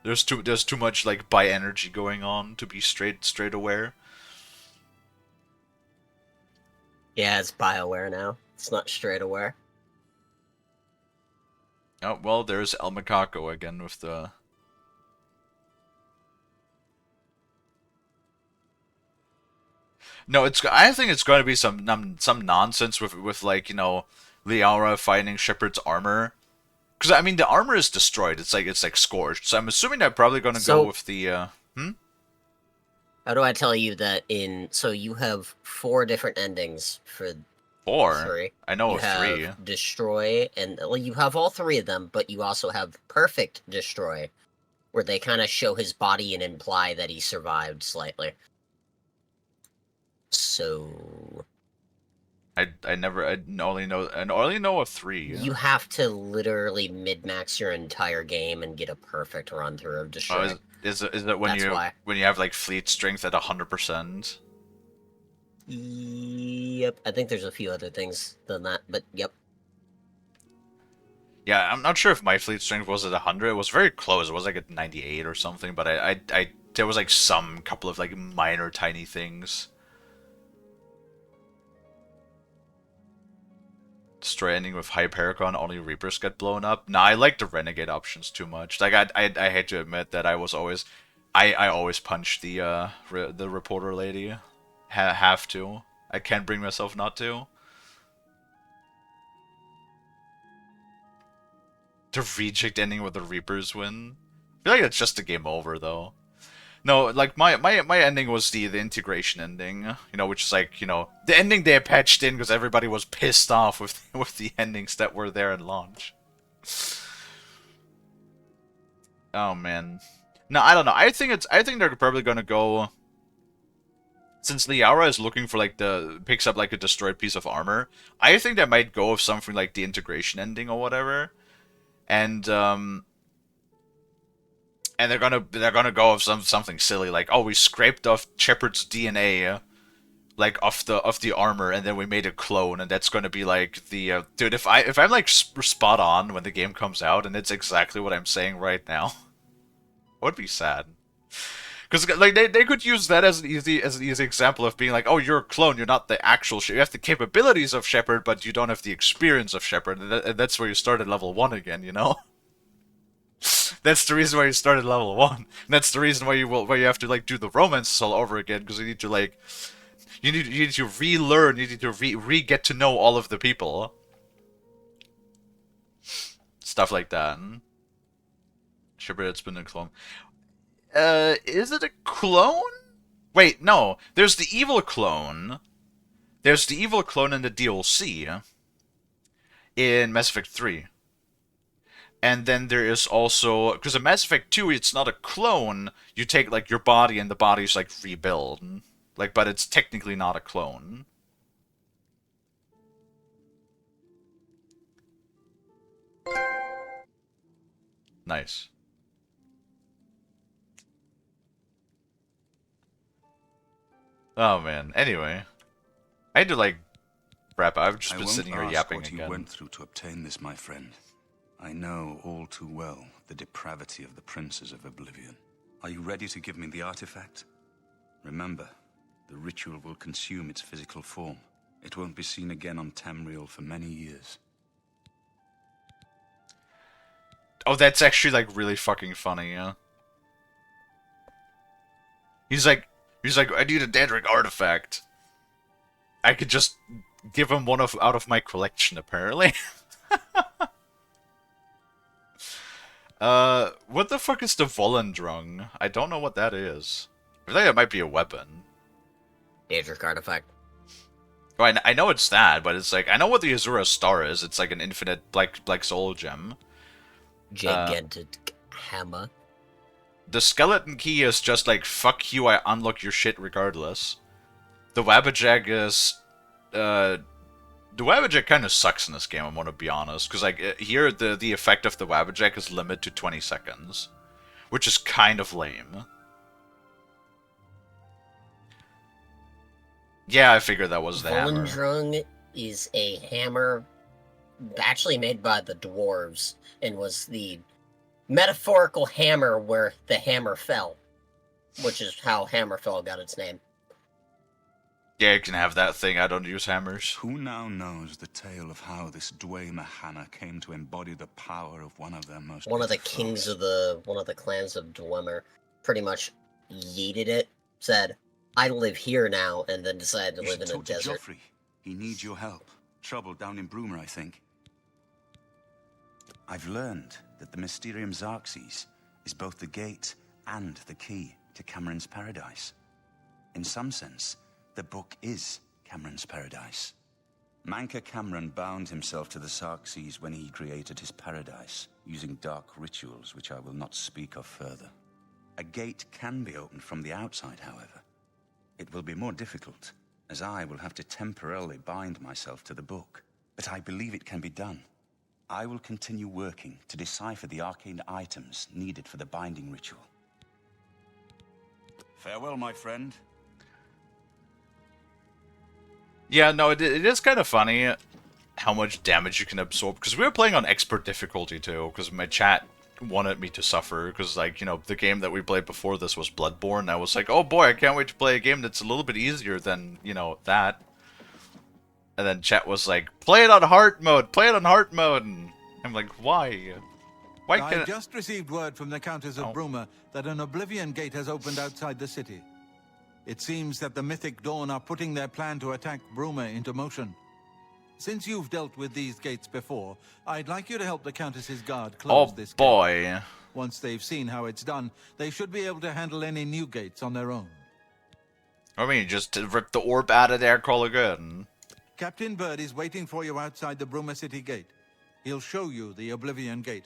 There's too much like bi energy going on to be straight aware. Yeah, it's BioWare now. It's not straight aware. Oh, well, there's El Macaco again with the... No, I think it's going to be some nonsense with like, you know, Liara finding Shepard's armor. Because, I mean, the armor is destroyed. It's like scorched. So I'm assuming they're probably going to go with the, How do I tell you that so you have 4 different endings for 4? 3. I know you of 3. Have Destroy, and well, you have all 3 of them, but you also have Perfect Destroy, where they kind of show his body and imply that he survived slightly. So... I only know of 3. You have to literally mid-max your entire game and get a perfect run-through of Destroy. Oh, is it when you have like fleet strength at 100%? Yep, I think there's a few other things than that, but yep. Yeah, I'm not sure if my fleet strength was at 100. It was very close. It was like at 98 or something, but there was like some couple of like minor tiny things. Destroy ending with Hypericon, only Reapers get blown up. Nah, I like the Renegade options too much. Like I hate to admit that I always punch the reporter lady. Have to. I can't bring myself not to. The reject ending with the Reapers win. I feel like it's just a game over though. No, like my ending was the integration ending, you know, which is like, you know, the ending they patched in because everybody was pissed off with the endings that were there in launch. Oh man, no, I don't know. I think they're probably gonna go, since Liara is looking for like picks up like a destroyed piece of armor. I think they might go with something like the integration ending or whatever, and they're gonna go with something silly like, oh, we scraped off Shepard's DNA, like off the armor, and then we made a clone, and that's gonna be like the dude. If I'm like spot on when the game comes out, and it's exactly what I'm saying right now, I would be sad. Because like they could use that as an easy example of being like, oh, you're a clone, you're not the actual You have the capabilities of Shepard, but you don't have the experience of Shepard, and that's where you start at level 1 again, you know. That's the reason why you started level 1. And that's the reason why you have to like do the romances all over again, because you need to like you need to relearn, you need to re-get to know all of the people. Stuff like that. Shepard has been a clone. Is it a clone? Wait, no. There's the evil clone. There's the evil clone in the DLC in Mass Effect 3. And then there is also, because in Mass Effect 2, it's not a clone. You take like your body, and the body's like rebuilt, like, but it's technically not a clone. Nice. Oh man. Anyway, I had to like wrap up. I've just been sitting here yapping what again. you went through to obtain this, my friend. I know all too well the depravity of the princes of Oblivion. Are you ready to give me the artifact? Remember, the ritual will consume its physical form. It won't be seen again on Tamriel for many years. Oh, that's actually like really fucking funny, yeah. He's like, I need a Daedric artifact. I could just give him one out of my collection, apparently. What the fuck is the Volendrung? I don't know what that is. I think it might be a weapon. Daedric artifact. Oh, I know it's that, but it's like, I know what the Azura Star is. It's like an infinite black soul gem. Gigantic hammer. The skeleton key is just like, fuck you, I unlock your shit regardless. The Wabbajag is, the Wabbajag kind of sucks in this game, I'm gonna be honest. Because like, here, the effect of the Wabbajag is limited to 20 seconds. Which is kind of lame. Yeah, I figured that was the hammer. Volendrung is a hammer actually made by the dwarves, and was the metaphorical hammer where the hammer fell, which is how Hammerfell got its name. Yeah, you can have that thing. I don't use hammers. Who now knows the tale of how this Dwemer hammer came to embody the power of one of their most... One of the kings of one of the clans of Dwemer pretty much yeeted it, said, I live here now, and then decided to live in a desert. Joffrey. He needs your help. Trouble down in Bruma, I think. I've learned that the Mysterium Xarxes is both the gate and the key to Cameron's paradise. In some sense, the book is Cameron's paradise. Manca Cameron bound himself to the Xarxes when he created his paradise, using dark rituals which I will not speak of further. A gate can be opened from the outside, however. It will be more difficult, as I will have to temporarily bind myself to the book. But I believe it can be done. I will continue working to decipher the arcane items needed for the binding ritual. Farewell, my friend. Yeah, no, it is kind of funny how much damage you can absorb. Because we were playing on expert difficulty, too. Because my chat wanted me to suffer. Because, like, you know, the game that we played before this was Bloodborne. I was like, oh boy, I can't wait to play a game that's a little bit easier than, you know, that. And then chat was like, play it on hard mode! Play it on hard mode! And I'm like, why? Why can't I just received word from the Countess of Bruma that an Oblivion Gate has opened outside the city. It seems that the Mythic Dawn are putting their plan to attack Bruma into motion. Since you've dealt with these gates before, I'd like you to help the Countess's guard close this gate. Oh boy. Once they've seen how it's done, they should be able to handle any new gates on their own. I mean, just to rip the orb out of there, call it good. Captain Bird is waiting for you outside the Bruma City Gate. He'll show you the Oblivion Gate,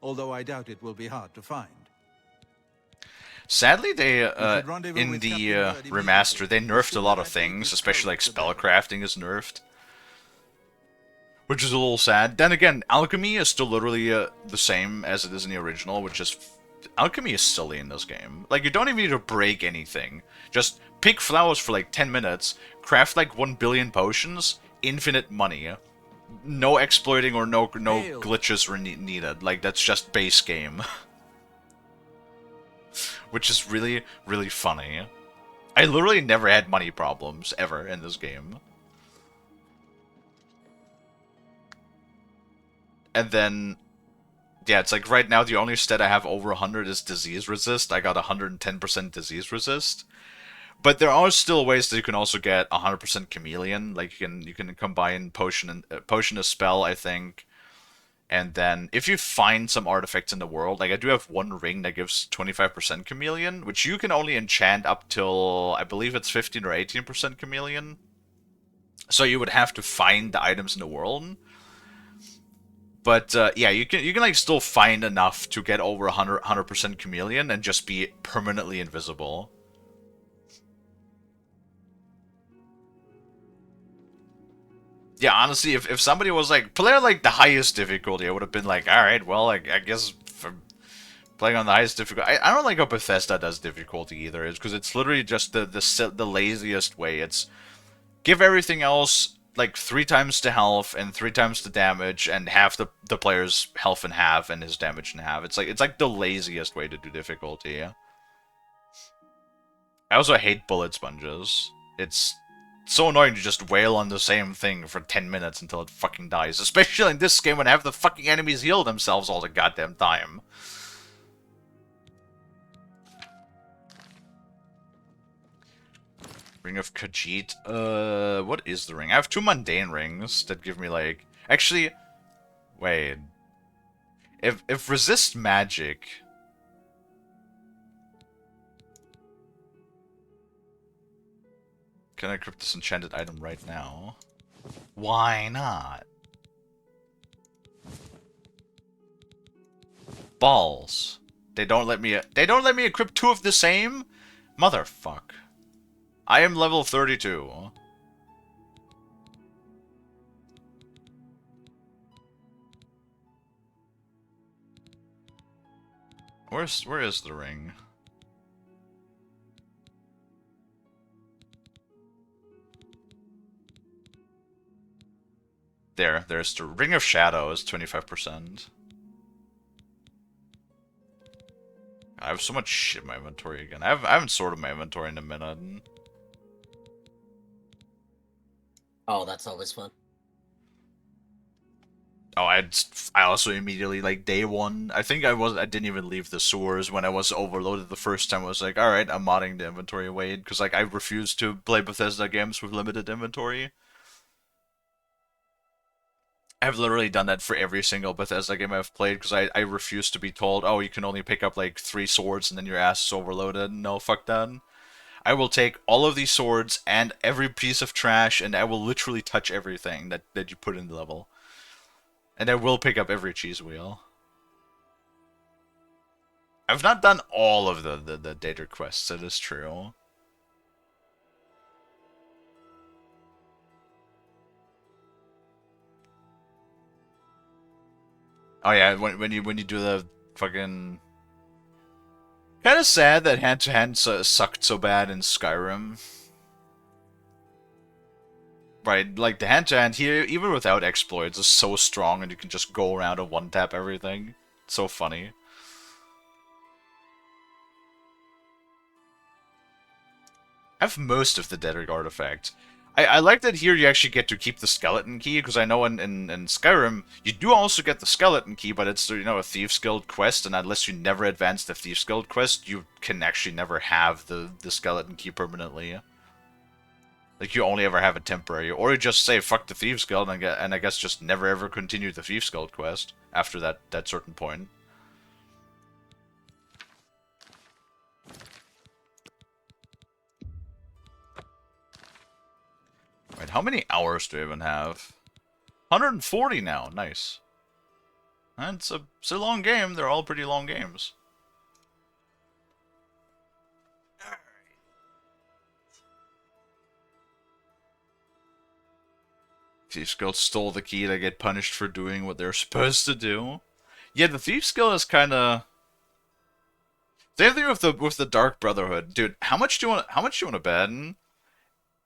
although I doubt it will be hard to find. Sadly, they, in the remaster, they nerfed a lot of things, especially like spellcrafting is nerfed. Which is a little sad. Then again, alchemy is still literally the same as it is in the original, which is... Alchemy is silly in this game. Like, you don't even need to break anything. Just pick flowers for like 10 minutes, craft like 1 billion potions, infinite money. No exploiting or no glitches were needed. Like, that's just base game. Which is really, really funny. I literally never had money problems, ever, in this game. And then... Yeah, it's like right now the only stat I have over 100 is disease resist. I got 110% disease resist. But there are still ways that you can also get 100% chameleon. Like you can combine potion and spell, I think. And then if you find some artifacts in the world, like I do have one ring that gives 25% chameleon, which you can only enchant up till I believe it's 15 or 18% chameleon. So you would have to find the items in the world. But yeah, you can like still find enough to get over 100% chameleon and just be permanently invisible. Yeah, honestly, if somebody was like, play like the highest difficulty, I would have been like, alright, well, I guess Playing on the highest difficulty. I don't like how Bethesda does difficulty either. It's because it's literally just the laziest way. It's give everything else like 3 times the health and 3 times the damage and half the player's health in half and his damage in half. It's like the laziest way to do difficulty. I also hate bullet sponges. It's so annoying to just wail on the same thing for 10 minutes until it fucking dies. Especially in this game when half the fucking enemies heal themselves all the goddamn time. Ring of Khajiit. What is the ring? I have 2 mundane rings that give me like... Actually, wait. If resist magic... Can I equip this enchanted item right now? Why not? Balls. They don't let me equip 2 of the same? Motherfuck. I am level 32. Where is the ring? There's the Ring of Shadows, 25%. I have so much shit in my inventory again. I haven't sorted my inventory in a minute. Oh, that's always fun. Oh, I also immediately, like, day one, I think I didn't even leave the sewers when I was overloaded the first time. I was like, alright, I'm modding the inventory away, because, like, I refuse to play Bethesda games with limited inventory. I've literally done that for every single Bethesda game I've played, because I refuse to be told, oh, you can only pick up, like, 3 swords and then your ass is overloaded. No, fuck that. I will take all of these swords and every piece of trash, and I will literally touch everything that you put in the level. And I will pick up every cheese wheel. I've not done all of the data quests, that is true. Oh yeah, when you do the fucking... Kind of sad that hand-to-hand sucked so bad in Skyrim. Right, like the hand-to-hand here, even without exploits, is so strong and you can just go around and one-tap everything. It's so funny. I have most of the Deadrig artifact. I like that here you actually get to keep the skeleton key, because I know in Skyrim, you do also get the skeleton key, but it's, you know, a Thieves Guild quest, and unless you never advance the Thieves Guild quest, you can actually never have the skeleton key permanently. Like, you only ever have it temporary, or you just say, fuck the Thieves Guild, and I guess just never ever continue the Thieves Guild quest after that certain point. Wait, how many hours do I even have? 140 now, nice. And it's a long game, they're all pretty long games. Thieves Guild stole the key, they get punished for doing what they're supposed to do. Yeah, the Thieves Guild is kinda... Same thing with the Dark Brotherhood. Dude, how much do you want to bet?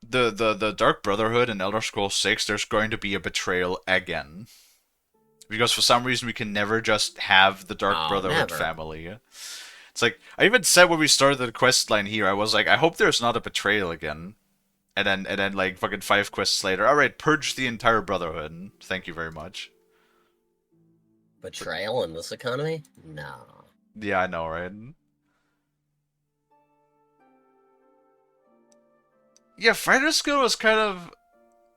The Dark Brotherhood in Elder Scrolls 6, there's going to be a betrayal again. Because for some reason we can never just have the Dark Brotherhood family. It's like, I even said when we started the quest line here, I was like, I hope there's not a betrayal again. And then like fucking 5 quests later, alright, purge the entire Brotherhood. Thank you very much. Betrayal in this economy? No. Yeah, I know, right? Yeah, Fighter's Guild was kind of...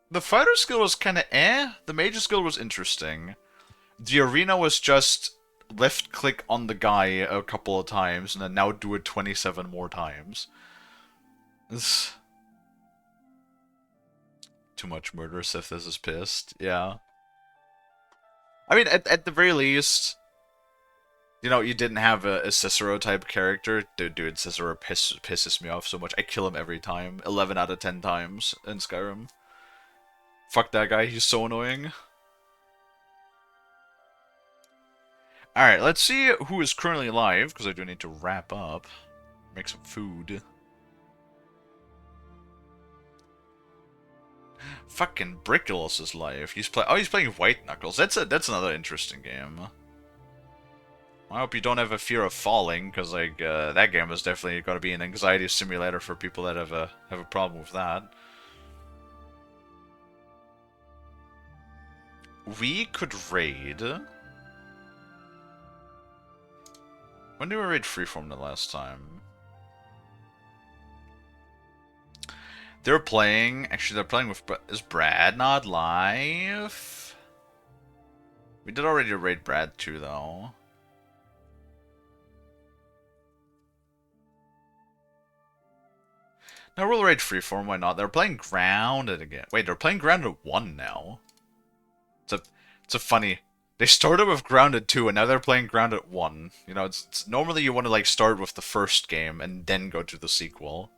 The Fighter's Guild was kind of eh. The Mage's Guild was interesting. The Arena was just left-click on the guy a couple of times, and then now do it 27 more times. It's... Too much murder, Sithis is pissed. Yeah. I mean, at the very least... You know, you didn't have a Cicero-type character. Dude, Cicero pisses me off so much. I kill him every time. 11 out of 10 times in Skyrim. Fuck that guy, he's so annoying. Alright, let's see who is currently live, because I do need to wrap up. Make some food. Fucking Brickulus is live. He's playing White Knuckles. That's another interesting game. I hope you don't have a fear of falling, because like that game is definitely going to be an anxiety simulator for people that have a problem with that. We could raid. When did we raid Freeform the last time? They're playing. Actually, they're playing with. Is Brad not live? We did already raid Brad too, though. Now we'll raid Freeform. Why not? They're playing Grounded again. Wait, they're playing Grounded 1 now. It's a funny. They started with Grounded 2, and now they're playing Grounded 1. You know, it's normally you want to like start with the first game and then go to the sequel.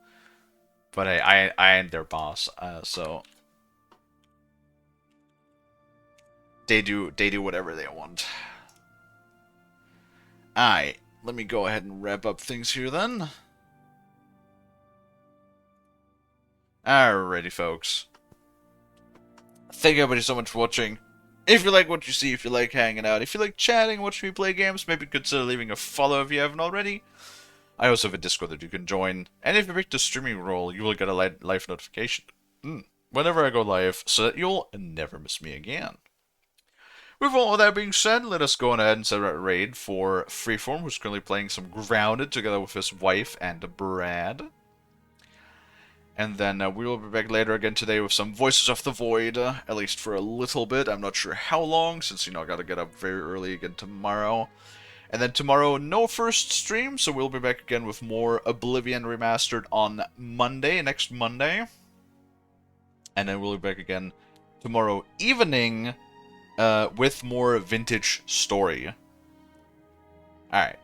But I ain't their boss, so they do whatever they want. Alright, let me go ahead and wrap up things here then. Alrighty, folks. Thank you everybody so much for watching. If you like what you see, if you like hanging out, if you like chatting, watching me play games, maybe consider leaving a follow if you haven't already. I also have a Discord that you can join, and if you pick the streaming role, you will get a live notification whenever I go live, so that you'll never miss me again. With all of that being said, let us go on ahead and set a raid for Freeform, who's currently playing some Grounded together with his wife and Brad. And then we will be back later again today with some Voices of the Void, at least for a little bit. I'm not sure how long, since, you know, I gotta get up very early again tomorrow. And then tomorrow, no first stream, so we'll be back again with more Oblivion Remastered on Monday, next Monday. And then we'll be back again tomorrow evening with more Vintage Story. Alright.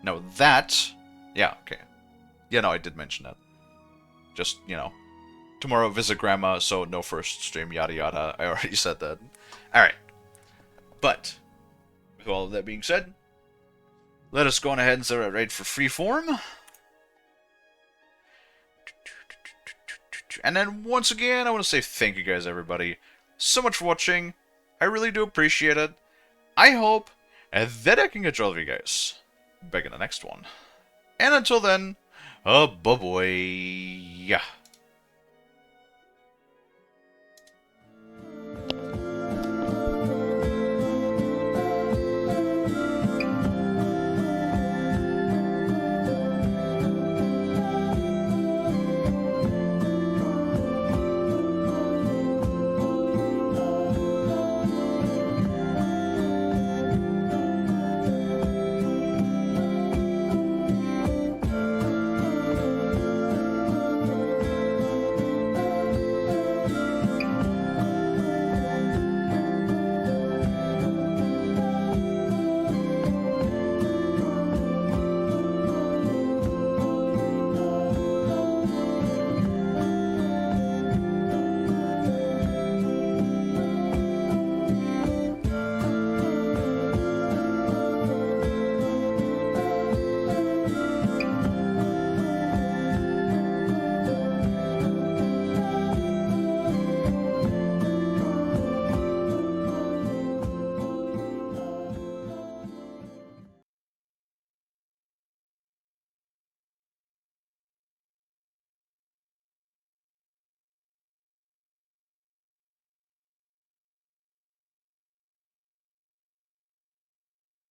Now that... Yeah, okay. Yeah, no, I did mention that. Just, you know, tomorrow visit Grandma, so no first stream, yada yada. I already said that. Alright. But, with all of that being said, let us go on ahead and set a raid for Freeform. And then, once again, I want to say thank you guys, everybody, so much for watching. I really do appreciate it. I hope that I can get all of you guys back in the next one. And until then, bye-bye.